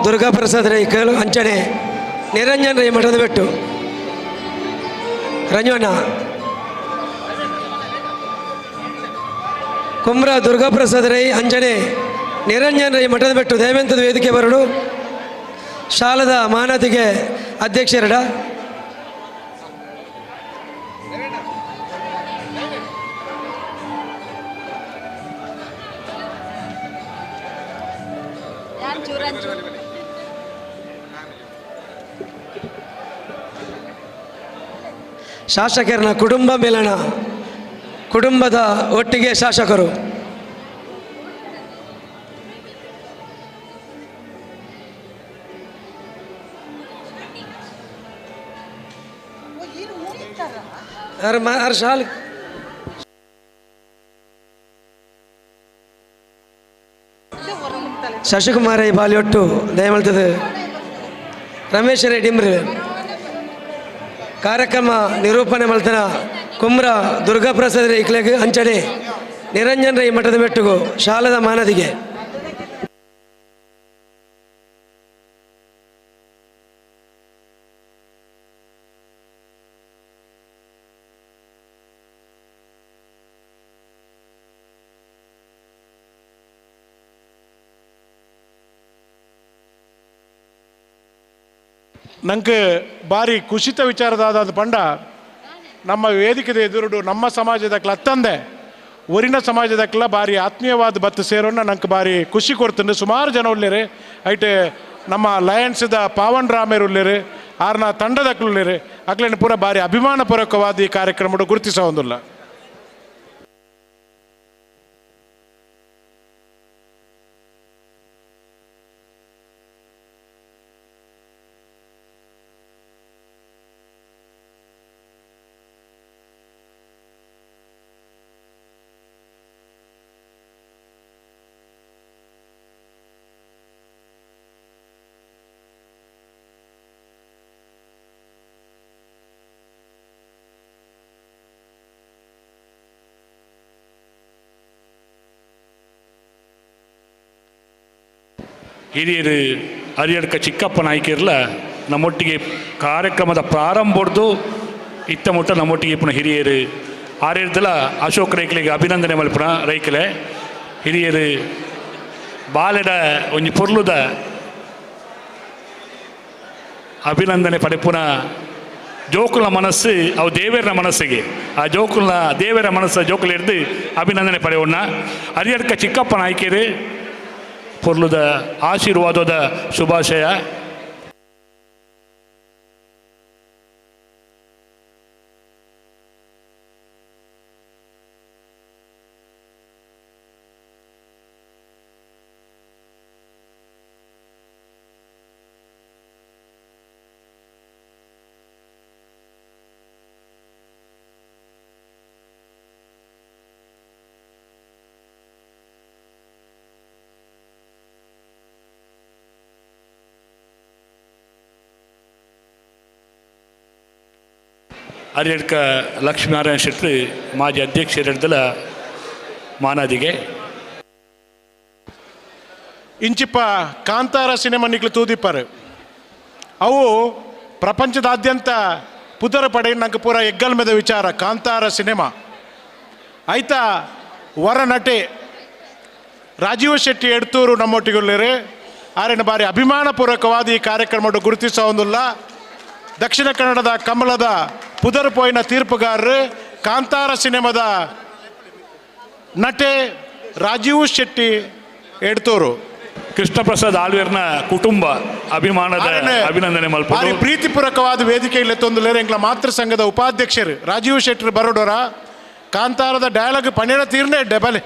ದುರ್ಗಾಪ್ರಸಾದ್ ರೈ ಕೇಳು ಅಂಚನೆ ನಿರಂಜನ್ ರೈ ಮಠದ ಬೆಟ್ಟು ರಂಜಣ್ಣ ಕುಮ್ರ ದುರ್ಗಾಪ್ರಸಾದ್ ರೈ ಅಂಜನೆ ನಿರಂಜನ್ ರೈ ಮಠದ ಬೆಟ್ಟು ದಯಮೆಂತದ ವೇದಿಕೆ ಬರಡು ಶಾಲದ ಮಾನತಿಗೆ ಅಧ್ಯಕ್ಷರಡ ಶಾಸಕರನ್ನ ಕುಟುಂಬ ಮೇಲಣ ಕುಟುಂಬದ ಒಟ್ಟಿಗೆ ಶಾಸಕರು ಹರ್ ಶಾಲ್ ಶಶಿಕುಮಾರ ಬಾಲಿಯೊಟ್ಟು ದಯಮಲ್ತದ ರಮೇಶ್ ರೈ ಡಿಮ್ರಿ ಕಾರ್ಯಕ್ರಮ ನಿರೂಪಣೆ ಮಲ್ತನ ಕುಮ್ರ ದುರ್ಗಾಪ್ರಸಾದ್ ರೈ ಇಕ್ಲೆಗೆ ಅಂಚನೆ ನಿರಂಜನ್ ರೈ ಮಠದ ಬೆಟ್ಟುಗು ಶಾಲದ ಮಾನದಿಗೆ ನಂಗೆ ಭಾರಿ ಖುಷಿತ ವಿಚಾರದಾದ ಪಂಡ ನಮ್ಮ ವೇದಿಕೆದ ಎದುರುಡು ನಮ್ಮ ಸಮಾಜದಕ್ಲ ಅತ್ತಂದೆ ಒರಿನ ಸಮಾಜದಕ್ಲ ಭಾರಿ ಆತ್ಮೀಯವಾದ ಬತ್ತು ಸೇರೋಣ ನಂಗೆ ಭಾರಿ ಖುಷಿ ಕೊಡ್ತಂಡು ಸುಮಾರು ಜನ ಉಳ್ಳೇರಿ ಐಟೆ ನಮ್ಮ ಲಯನ್ಸ್ದ ಪಾವನ್ ರಾಮೇರು ಉಳ್ಳೇರಿ ಆರ್ನ ತಂಡದಕ್ಲು ಉಳ್ಳೇರಿ ಅಕ್ಲೇನು ಪೂರ ಭಾರಿ ಅಭಿಮಾನಪೂರ್ವಕವಾದ ಈ ಕಾರ್ಯಕ್ರಮ ಗುರುತಿಸ ಹೊಂದಿಲ್ಲ ಹಿರಿಯರು ಹರಿಯಡ್ಕ ಚಿಕ್ಕಪ್ಪ ನಾಯ್ಕರ್ಲ ನಮ್ಮೊಟ್ಟಿಗೆ ಕಾರ್ಯಕ್ರಮದ ಪ್ರಾರಂಭದ್ದು ಇತ್ತ ಮುಟ್ಟ ನಮ್ಮೊಟ್ಟಿಗೆ ಪುನಃ ಹಿರಿಯರು ಆರೇರ್ದಲ ಅಶೋಕ್ ರೈಕ್ಲಿಗೆ ಅಭಿನಂದನೆ ಮಲ್ಪುನ ರೈಕಲೆ ಹಿರಿಯರು ಬಾಲೆಡ ಒಂಜಿ ಪೊರ್ಲುದ ಅಭಿನಂದನೆ ಪಡೆಪುನ ಜೋಕುಲ ಮನಸ್ಸು ಅವು ದೇವರ ಮನಸ್ಸಿಗೆ ಆ ಜೋಕುಲ ದೇವರ ಮನಸ್ಸು ಜೋಕುಲ ಹಿಡ್ದು ಅಭಿನಂದನೆ ಪಡೆಯೋಣ ಹರಿಯಡ್ಕ ಚಿಕ್ಕಪ್ಪ ನಾಯ್ಕರು ಪೊರ್ಲುದ ಆಶೀರ್ವಾದದ ಶುಭಾಶಯ. ಹರಿಯಡ್ಕ ಲಕ್ಷ್ಮೀನಾರಾಯಣ ಶೆಟ್ಟಿ ಮಾಜಿ ಅಧ್ಯಕ್ಷರಿಡ್ದಲ ಮಾನಾದಿಗೆ ಇಂಚಿಪ್ಪ ಕಾಂತಾರ ಸಿನಿಮಾ ನಿಕ್ಲು ತೂದಿಪ್ಪರು ಅವು ಪ್ರಪಂಚದಾದ್ಯಂತ ಪುದರ ಪಡೆ ನಂಗೆ ಪೂರ ಎಗ್ಗಲ್ಮೆದ ವಿಚಾರ ಕಾಂತಾರ ಸಿನಿಮಾ ಆಯ್ತಾ ವರ ನಟೆ ರಾಜೀವ್ ಶೆಟ್ಟಿ ಎಡ್ತೂರು ನಮ್ಮೊಟ್ಟಿಗುಳ್ಳೇರು ಆರೇನು ಬಾರಿ ಅಭಿಮಾನಪೂರ್ವಕವಾದ ಈ ಕಾರ್ಯಕ್ರಮ ಗುರುತಿಸೋ ಒಂದಿಲ್ಲ. ದಕ್ಷಿಣ ಕನ್ನಡದ ಕಮಲದ ಪುದರ್ ಪೋಯಿನ ತೀರ್ಪುಗಾರರು ಕಾಂತಾರ ಸಿನಿಮಾದ ನಟೆ ರಾಜೀವ್ ಶೆಟ್ಟಿ ಎಡ್ತೂರು ಕೃಷ್ಣ ಪ್ರಸಾದ್ ಆಳ್ವೇರ್ನ ಕುಟುಂಬ ಅಭಿಮಾನದ ಅಭಿನಂದನೆ ಮಲ್ಪರು ಪ್ರೀತಿಪೂರ್ವಕವಾದ ವೇದಿಕೆಯಲ್ಲಿ ತೊಂದಲೇರು ಎಂಗ್ಲ ಮಾತೃ ಸಂಘದ ಉಪಾಧ್ಯಕ್ಷರು ರಾಜೀವ್ ಶೆಟ್ಟಿ ಬರೋಡೋರ ಕಾಂತಾರದ ಡಯಲಾಗ್ ಪನ್ನೆರ ತೀರ್ನೇ ಡಬಲೆ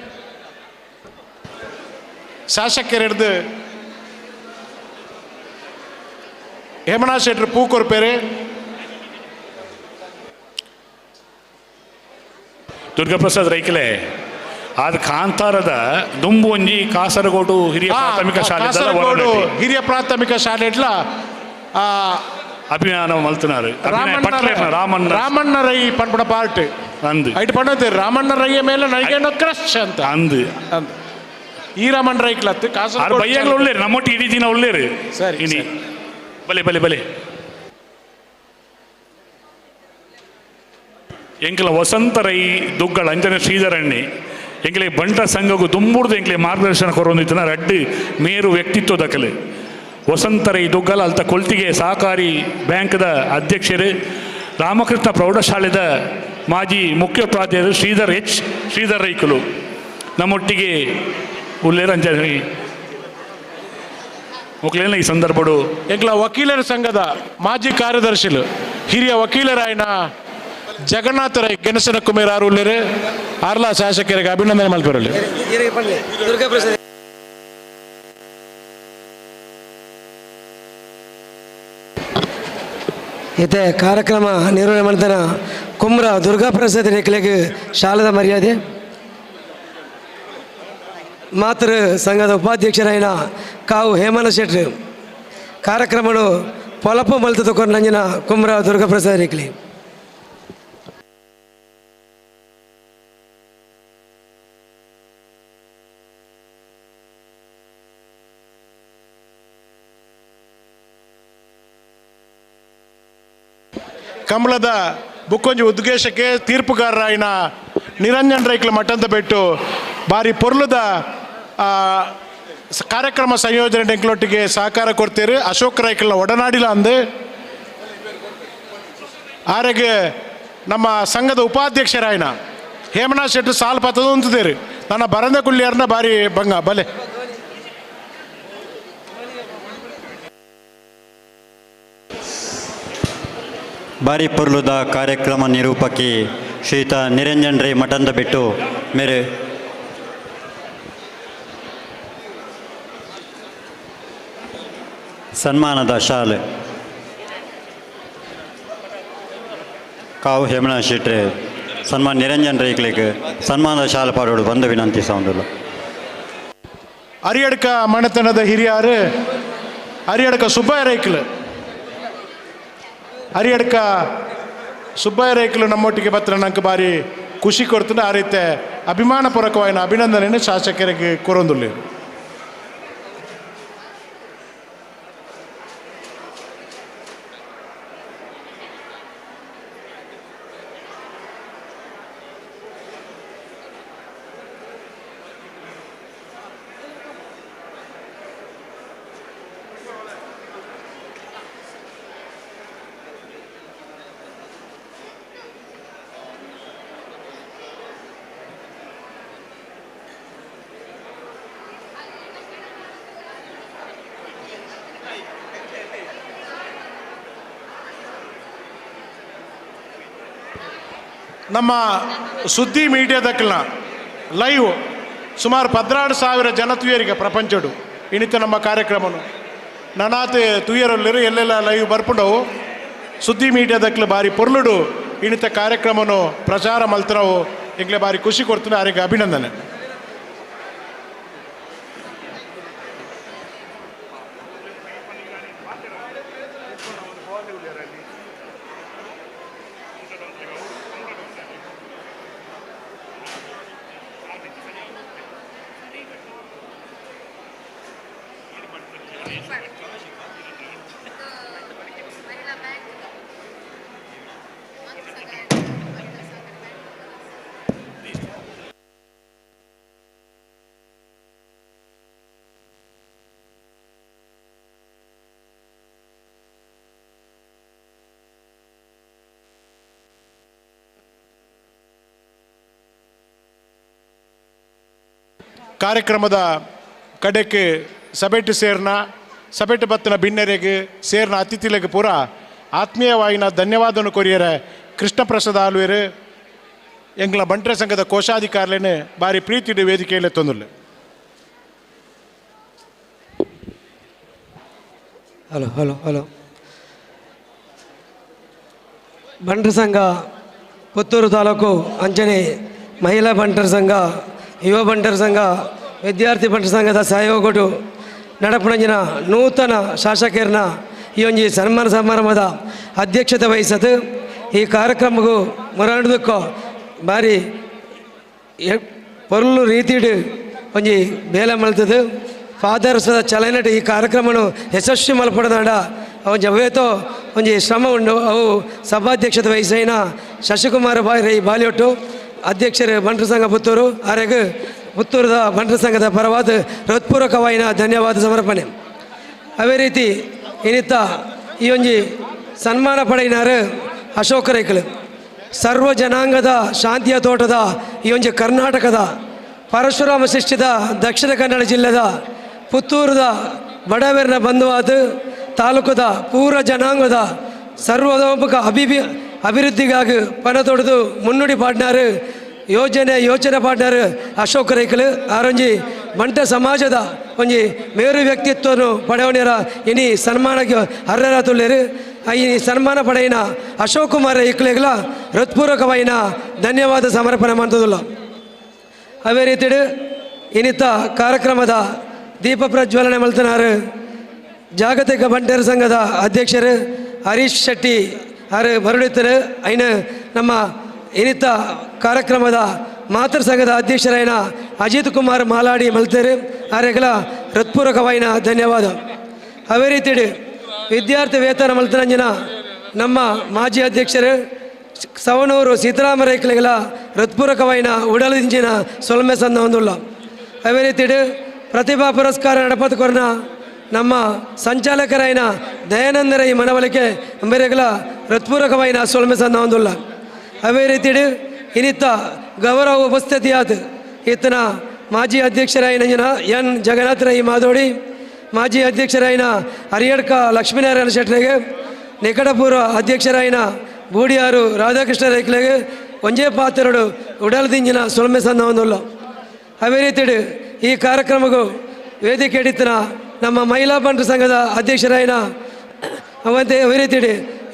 ಶಾಸಕರು ಹಿಡ್ದು ಹೇಮನಾ ಶೆಟ್ಟಿ ಪೂಕೂರು ಪೇರೆ ದುರ್ಗಾಪ್ರಸಾದ್ ರೈಕಲೆ ಆದ ಕಾಂತಾರದ ದುಂಬು ಒಂಜಿ ಕಾಸರಗೋಡು ಹಿರಿಯ ಪ್ರಾಥಮಿಕ ಶಾಲೆ ಹಿರಿಯ ಪ್ರಾಥಮಿಕ ಶಾಲೆ ಇಟ್ಲ ಅಭಿನಯ ಮಲ್ತನಾರು ರಾಮಣ್ಣ ರೈ ಪಂಪಡ ಪಾರ್ಟ್ ಅಂದು ಐಟ್ ಪಂಡತೆ ರಾಮಣ್ಣ ರೈಯ ಮೇಲೆ ನೈಗೇನೋ ಕ್ರಶ್ ಅಂತ ಅಂದು ಈ ರಾಮಣ್ಣ ರೈಕ್ಲತ್ತು ಕಾಸರಗೋಡು ಬೈಯಗಳು ಒಳ್ಳೇರು ನಮ್ಮೊಟ್ಟಿಗೆ ಇಡೀ ದಿನ ಒಳ್ಳೇರು ಸರಿ ಇನಿ ಬಲೆ ಬಲೆ ಬಲೆ ಎಂಕಲ ವಸಂತ ರೈ ದುಗ್ಗಳ ಅಂಜನ ಶ್ರೀಧರಣ್ಣಿ ಎಂಕಲೆ ಬಂಟ ಸಂಘಗೂ ದುಂಬುಡ್ದು ಎಂಕಲೆ ಮಾರ್ಗದರ್ಶನ ಕೊರೊಂದಿತ್ತಿನ ರಡ್ಡು ಮೇರು ವ್ಯಕ್ತಿತ್ವದ ಕಲೆ ವಸಂತ ರೈ ದುಗ್ಗಲ ಅಲ್ತ ಕೊಲ್ತಿಗೆ ಸಹಕಾರಿ ಬ್ಯಾಂಕ್ದ ಅಧ್ಯಕ್ಷರು ರಾಮಕೃಷ್ಣ ಪ್ರೌಢಶಾಲೆದ ಮಾಜಿ ಮುಖ್ಯೋಪಾಧ್ಯಾಯರು ಶ್ರೀಧರ್ ರೈಕುಲು ನಮ್ಮೊಟ್ಟಿಗೆ ಉಲ್ಲೇರಂಜನಿ ಒಕ್ಲೇನ ಈ ಸಂದರ್ಭಡು ಎಂಕ್ಲ ವಕೀಲರ ಸಂಘದ ಮಾಜಿ ಕಾರ್ಯದರ್ಶಿಲು ಹಿರಿಯ ವಕೀಲರಾಯನ ಜಗನ್ನಾಥ ರೈ ಗೆಣಸನ ಕುಮೇರ್ ಆರು ಉಳ್ಳೇರು ಆರ್ಲಾ ಶಾಸಕರಿಗೆ ಅಭಿನಂದನೆ ಮಲ್ಪರಲ್ಲಿ ಇತ್ತೆ ಕಾರ್ಯಕ್ರಮ ನಿರ್ವಹಣೆ ಮಾಡ್ತಾನ ಕುಮ್ರ ದುರ್ಗಾಪ್ರಸಾದ್ ರೇಖಲೆಗೆ ಶಾಲದ ಮರ್ಯಾದೆ ಮಾತೃ ಸಂಘದ ಉಪಾಧ್ಯಕ್ಷರಾಯನ ಕಾವು ಹೇಮನ ಶೆಟ್ಟಿ ಕಾರ್ಯಕ್ರಮಗಳು ಪೊಲಪ ಮಲ್ತು ತಕೊಂಡು ನಂಜಿನ ಕುಮ್ರ ದುರ್ಗಾಪ್ರಸಾದ್ ರೇಖಲಿ ಕಮಲದ ಬುಕ್ಕೊಂಜಿ ಉದ್ಘೇಶಕ್ಕೆ ತೀರ್ಪುಗಾರರಾಯಿನ ನಿರಂಜನ್ ರೈಕ್ಲ ಮಟ್ಟಂತ ಬಿಟ್ಟು ಬಾರಿ ಪೊರ್ಲದ ಕಾರ್ಯಕ್ರಮ ಸಂಯೋಜನೆ ಎಂಕ್ಲೊಟ್ಟಿಗೆ ಸಹಕಾರ ಕೊಡ್ತೀರಿ ಅಶೋಕ್ ರೈಕ್ಲ ಒಡನಾಡಿಲ್ಲ ಅಂದು ಆರೆಗೆ ನಮ್ಮ ಸಂಘದ ಉಪಾಧ್ಯಕ್ಷರಾಯಿನ ಹೇಮನಾ ಶೆಟ್ಟಿ ಸಾಲ್ ಪತ್ತದು ಅಂತಿದ್ದೀರಿ ನನ್ನ ಬರಂದ ಕುಳ್ಳಿಯರ್ನ ಬಾರಿ ಬಂಗ ಬಲೆ ಬಾರಿ ಪೊರ್ಲುದ ಕಾರ್ಯಕ್ರಮ ನಿರೂಪಕಿ ಶ್ರೀಯುತ ನಿರಂಜನ್ ರೈ ಮಠಂದ ಬಿಟ್ಟು ಮೇರೆ ಸನ್ಮಾನದ ಶಾಲೆ ಕಾವು ಹೇಮನಾ ಶೆಟ್ಟಿ ಸನ್ಮಾನ್ ನಿರಂಜನ್ ರೈಕ್ಲಿಗೆ ಸನ್ಮಾನದ ಶಾಲೆ ಪಾಡೋಡು ಬಂದು ವಿನಂತಿ ಸೌಂದಲ್ಲ ಅರಿಯಡ್ಕ ಮನೆತನದ ಹಿರಿಯರು ಅರಿಯಡ್ಕ ಸುಬ್ಬಯ್ಯ ರೈಕ್ಲು ಹರಿಯಡ್ಕ ಸುಬ್ಬಯ್ಯ ರೈಕ್ಲು ನಮ್ಮೊಟ್ಟಿಗೆ ಬತ್ರ ನಂಗೆ ಬಾರಿ ಖುಷಿ ಕೊಡ್ತೀನಿ ಆ ರೀತಿ ಅಭಿಮಾನಪೂರ್ವಕವಾದ ಅಭಿನಂದನೆ ಶಾಸಕರಿಗೆ ಕೊರೊಂದುಳ್ಳಿ ನಮ್ಮ ಸುದ್ದಿ ಮೀಡಿಯಾದಕ್ಕೆಲ್ಲ ಲೈವ್ ಸುಮಾರು 16,000 ಜನ ತುಯರಿಗೆ ಪ್ರಪಂಚಡು ಇನಿತ ನಮ್ಮ ಕಾರ್ಯಕ್ರಮನು ನನಾತ್ ತುಯರಲ್ಲಿರು ಎಲ್ಲೆಲ್ಲ ಲೈವ್ ಬರ್ಪುಂಡವು ಸುದ್ದಿ ಮೀಡಿಯಾದಕ್ಲೆ ಬಾರಿ ಪೊರ್ಲುಡು ಇನಿತ ಕಾರ್ಯಕ್ರಮನು ಪ್ರಚಾರ ಮಲ್ತರವು ಎಂಗ್ಲೆ ಬಾರಿ ಖುಷಿ ಕೊಡ್ತೀನಿ ಅವರಿಗೆ ಅಭಿನಂದನೆ. ಕಾರ್ಯಕ್ರಮದ ಕಡೆಗೆ ಸಭೆಟ್ಟು ಸೇರ್ನ ಸಭೆಟ್ಟು ಬತ್ತನ ಭಿನ್ನರೆಗೆ ಸೇರ್ನ ಅತಿಥಿಗಳಿಗೆ ಪೂರ ಆತ್ಮೀಯವಾಯಿನ ಧನ್ಯವಾದನು ಕೊರಿಯರೆ ಕೃಷ್ಣ ಪ್ರಸಾದ್ ಆಳ್ವೇರು ಎಂಗ್ಲ ಬಂಟ್ರೆ ಸಂಘದ ಕೋಶಾಧಿಕಾರಿಲೇನೆ ಬಾರಿ ಪ್ರೀತಿಡು ವೇದಿಕೆಯಲ್ಲೇ ತೊಂದರ್ಲೆ. ಹಲೋ ಹಲೋ ಹಲೋ ಬಂಟ್ರ ಸಂಘ ಪುತ್ತೂರು ತಾಲೂಕು ಅಂಚನೆ ಮಹಿಳಾ ಬಂಟರ ಸಂಘ ಯುವ ಬಂಟರ ಸಂಘ ವಿದ್ಯಾರ್ಥಿ ಬಂಟರ ಸಂಘದ ಸಹಯೋಗಟ್ಟು ನಡಪಣಂಜಿನ ನೂತನ ಶಾಸಕರನ್ನ ಈ ಒಂಜಿ ಸನ್ಮಾನ ಸಮಾರಂಭದ ಅಧ್ಯಕ್ಷತೆ ವಹಿಸದು ಈ ಕಾರ್ಯಕ್ರಮಕ್ಕೂ ಮೊರಡುದಕ್ಕೂ ಬಾರಿ ಪೊರ್ಲು ರೀತಿಡು ಒಂಜಿ ಬೇಲೆ ಮಲ್ತದು ಫಾದರ್ಸ್ದ ಚಲನಟ್ ಈ ಕಾರ್ಯಕ್ರಮನು ಯಶಸ್ವಿ ಮಲ್ಪಡದಾಂಡ ಅವನ್ ಜವೇತೋ ಒಂಜಿ ಶ್ರಮ ಉಂಡು ಅವು ಸಭಾಧ್ಯಕ್ಷತೆ ವಹಿಸೈನ ಶಶಿಕುಮಾರ ರೈ ಬಾಲಿಯೊಟ್ಟು ಅಧ್ಯಕ್ಷರು ಬಂಟ್ರ ಸಂಘ ಪುತ್ತೂರು ಆರೆಗೆ ಪುತ್ತೂರದ ಬಂಟ್ರ ಸಂಘದ ಪರವಾದ ಹೃತ್ಪೂರ್ವಕವಾಯಿನ ಧನ್ಯವಾದ ಸಮರ್ಪಣೆ. ಅವೇ ರೀತಿ ಇನ್ನಿತ್ತ ಈ ಒಂಜಿ ಸನ್ಮಾನ ಪಡೆಯಿನಾರು ಅಶೋಕ ರೈಕಲು ಸರ್ವ ಜನಾಂಗದ ಶಾಂತಿಯ ತೋಟದ ಈ ಒಂಜಿ ಕರ್ನಾಟಕದ ಪರಶುರಾಮ ಸೃಷ್ಟಿದ ದಕ್ಷಿಣ ಕನ್ನಡ ಜಿಲ್ಲೆದ ಪುತ್ತೂರದ ಬಡವೇರಿನ ಬಂಧುವಾದ ತಾಲೂಕದ ಪೂರ ಜನಾಂಗದ ಸರ್ವತೋಮುಖ ಅಭಿವೃದ್ಧಿಗಾಗಿ ಪಣ ತೊಡೆದು ಮುನ್ನುಡಿ ಪಾಡ್ನಾರು ಯೋಚನೆ ಪಾಡ್ನಾರು ಅಶೋಕ ರೈಕಲು ಆರೊಂಜಿ ಬಂಟ ಸಮಾಜದ ಒಂಜಿ ಮೇರು ವ್ಯಕ್ತಿತ್ವನು ಪಡೆಯೋಣ್ಯರ ಇನಿ ಸನ್ಮಾನಕ್ಕೆ ಅರ್ಹರ ತುಳ್ಳೇರು ಈ ಸನ್ಮಾನ ಪಡೆಯಿನ ಅಶೋಕ್ ಕುಮಾರ್ ರೈಕಲೆಗಳ ಹೃತ್ಪೂರ್ವಕವಾಯಿನ ಧನ್ಯವಾದ ಸಮರ್ಪಣೆ ಮಾಡ್ತದಲ್ಲ. ಅವೇ ರೀತಿ ಇನ್ನಿತ ಕಾರ್ಯಕ್ರಮದ ದೀಪ ಪ್ರಜ್ವಲನೆ ಮಲ್ತನಾರು ಜಾಗತಿಕ ಬಂಟರ ಸಂಘದ ಅಧ್ಯಕ್ಷರು ಹರೀಶ್ ಶೆಟ್ಟಿ ಆರು ಬರುಡಿತರು ಐನ ನಮ್ಮ ಇನ್ನಿತ ಕಾರ್ಯಕ್ರಮದ ಮಾತೃ ಸಂಘದ ಅಧ್ಯಕ್ಷರಾಯಿನ ಅಜಿತ್ ಕುಮಾರ್ ಮಾಲಾಡಿ ಮಲ್ತರು ಆರೆಗಳ ಹೃತ್ಪೂರ್ವಕವಾಯಿನ ಧನ್ಯವಾದ. ಅವೇ ರೀತಿ ವಿದ್ಯಾರ್ಥಿ ವೇತನ ಮಲ್ತರಂಜನ ನಮ್ಮ ಮಾಜಿ ಅಧ್ಯಕ್ಷರು ಸವಣೂರು ಸೀತಾರಾಮ ರೈಕಲೆಗಳ ಹೃತ್ಪೂರ್ವಕವಾಯಿನ ಉಡಲಿಂಜಿನ ಸೊಲ್ಮೆ ಸಂದ ಹೊಂದುಲ್ಲ. ಅವೇ ರೀತಿ ಪ್ರತಿಭಾ ಪುರಸ್ಕಾರ ನಡಪತ್ತು ಕೊರನ ನಮ್ಮ ಸಂಚಾಲಕರಾಯಿನ ದಯಾನಂದ ರೈ ಮನವಲಿಕೆ ಅಂಬೇರೆಗಳ ಹೃತ್ಪೂರ್ವಕವಾಯಿನ ಸೊಲ್ಮೆ ಸಂದ ಹೊಂದುಲ್ಲ. ಅವೇ ರೀತಿ ಇನ್ನಿತ್ತ ಗೌರವ ಉಪಸ್ಥಿತಿಯಾದ ಈತನ ಮಾಜಿ ಅಧ್ಯಕ್ಷರಾಯಿನ ಎನ್ ಜಗನ್ನಾಥ ರೈ ಮಾದೋಡಿ, ಮಾಜಿ ಅಧ್ಯಕ್ಷರಾಯಿನ ಹರಿಯಡ್ಕ ಲಕ್ಷ್ಮೀನಾರಾಯಣ ಶೆಟ್ಟರಿಗೆ, ನಿಕಟಪೂರ್ವ ಅಧ್ಯಕ್ಷರಾಯಿನ ಬೂಡಿಯಾರು ರಾಧಾಕೃಷ್ಣ ರೈಕ್ಲೆಗೆ ಒಂಜೇ ಪಾತ್ರರು ಉಡಲ್ದಿಂಜಿನ ಸೊಲ್ಮೆ ಸಂದ ಹೊಂದುಲ್ಲ. ಅವೇ ರೀತಿ ಈ ಕಾರ್ಯಕ್ರಮಕ್ಕೂ ವೇದಿಕೆ ಹಿಡಿತನ ನಮ್ಮ ಮಹಿಳಾ ಬಂಟರ ಸಂಘದ ಅಧ್ಯಕ್ಷರಾಯಿನ ಅವಂತೆ ಅವೇ ರೀತಿ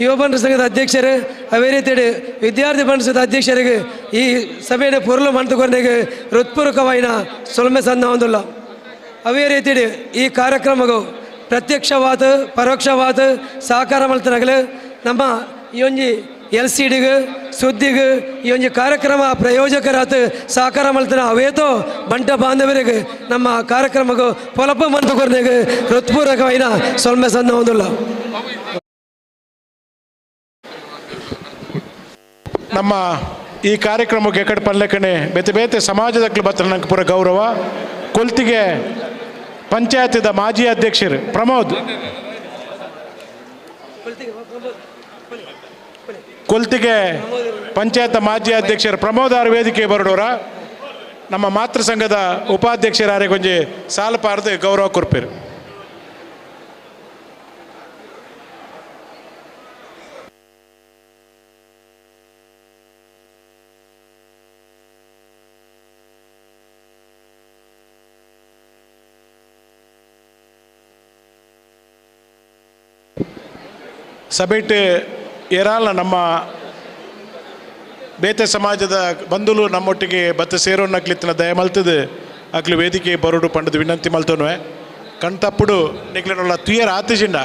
ಯುವ ಬಂಟರ ಸಂಘದ ಅಧ್ಯಕ್ಷರು, ಅವೇ ರೀತಿ ವಿದ್ಯಾರ್ಥಿ ಬಂಟರ ಸಂಘದ ಅಧ್ಯಕ್ಷರಿಗೆ ಈ ಸಭೆಯ ಪೊರ್ಲು ಮಂತುಕೊರನೆಗೆ ಹೃತ್ಪೂರ್ವಕವಾಯಿನ ಸೊಲ್ಮೆ ಸಂದ ಹೊಂದುಲ್ಲ. ಅವೇ ರೀತಿ ಈ ಕಾರ್ಯಕ್ರಮಕ್ಕೂ ಪ್ರತ್ಯಕ್ಷವಾದ ಪರೋಕ್ಷವಾದ ಸಹಕಾರ ಮಲ್ತನಾಗಲು ನಮ್ಮ ಈ ಒಂಜಿ LCDಗೆ ಸುದ್ದಿಗೆ ಈ ಒಂದು ಕಾರ್ಯಕ್ರಮ ಪ್ರಯೋಜಕರಾತ ಸಹಕಾರ ಮಲ್ತನ ಅವೇತೋ ಬಂಟ ಬಾಂಧವರಿಗೆ ನಮ್ಮ ಕಾರ್ಯಕ್ರಮಕ್ಕೂ ಪೊಲಪ ಮಂತುಕೊರನೆಗೆ ಹೃತ್ಪೂರ್ವಕವಾಯಿನ ಸೊಲ್ಮೆ ಸಂದ ಹೊಂದುಲ್ಲ. ನಮ್ಮ ಈ ಕಾರ್ಯಕ್ರಮಕ್ಕೆ ಎಕಡೆ ಪಲ್ಲೆಕನೆ ಬೇತೆ ಬೇತೆ ಸಮಾಜದಕ್ಕೆ ಬತ್ತ ನಂಗೆ ಪೂರ ಗೌರವ. ಕೊಲ್ತಿಗೆ ಪಂಚಾಯತದ ಮಾಜಿ ಅಧ್ಯಕ್ಷರು ಪ್ರಮೋದ್, ಕೊಲ್ತಿಗೆ ಪಂಚಾಯತ್ ಮಾಜಿ ಅಧ್ಯಕ್ಷರು ಪ್ರಮೋದ್ ಆರ್ ವೇದಿಕೆ ಬರಡೋರ ನಮ್ಮ ಮಾತೃ ಸಂಘದ ಉಪಾಧ್ಯಕ್ಷರಾರೆ ಕೊಂಚ ಸಾಲ ಪಾರ್ದು ಗೌರವ ಕೊರ್ಪೇರು. ಸಭೆಟ್ ಏರಾಲ್ನ ನಮ್ಮ ಬೇತೆ ಸಮಾಜದ ಬಂಧುಲು ನಮ್ಮೊಟ್ಟಿಗೆ ಬತ್ತ ಸೇರೋನಕ್ಲಿತ್ತಿನ ದಯ ಮಲ್ತದು ಅಕ್ಲು ವೇದಿಕೆ ಬರೋಡು ಪಂಡದು ವಿನಂತಿ ಮಲ್ತೋನ್ವೆ ಕಣ್ತప్పుడు ನಿಕ್ಲೆನೊಲ್ಲ ತುಯರ್ ಆತಿಜಿಂಡ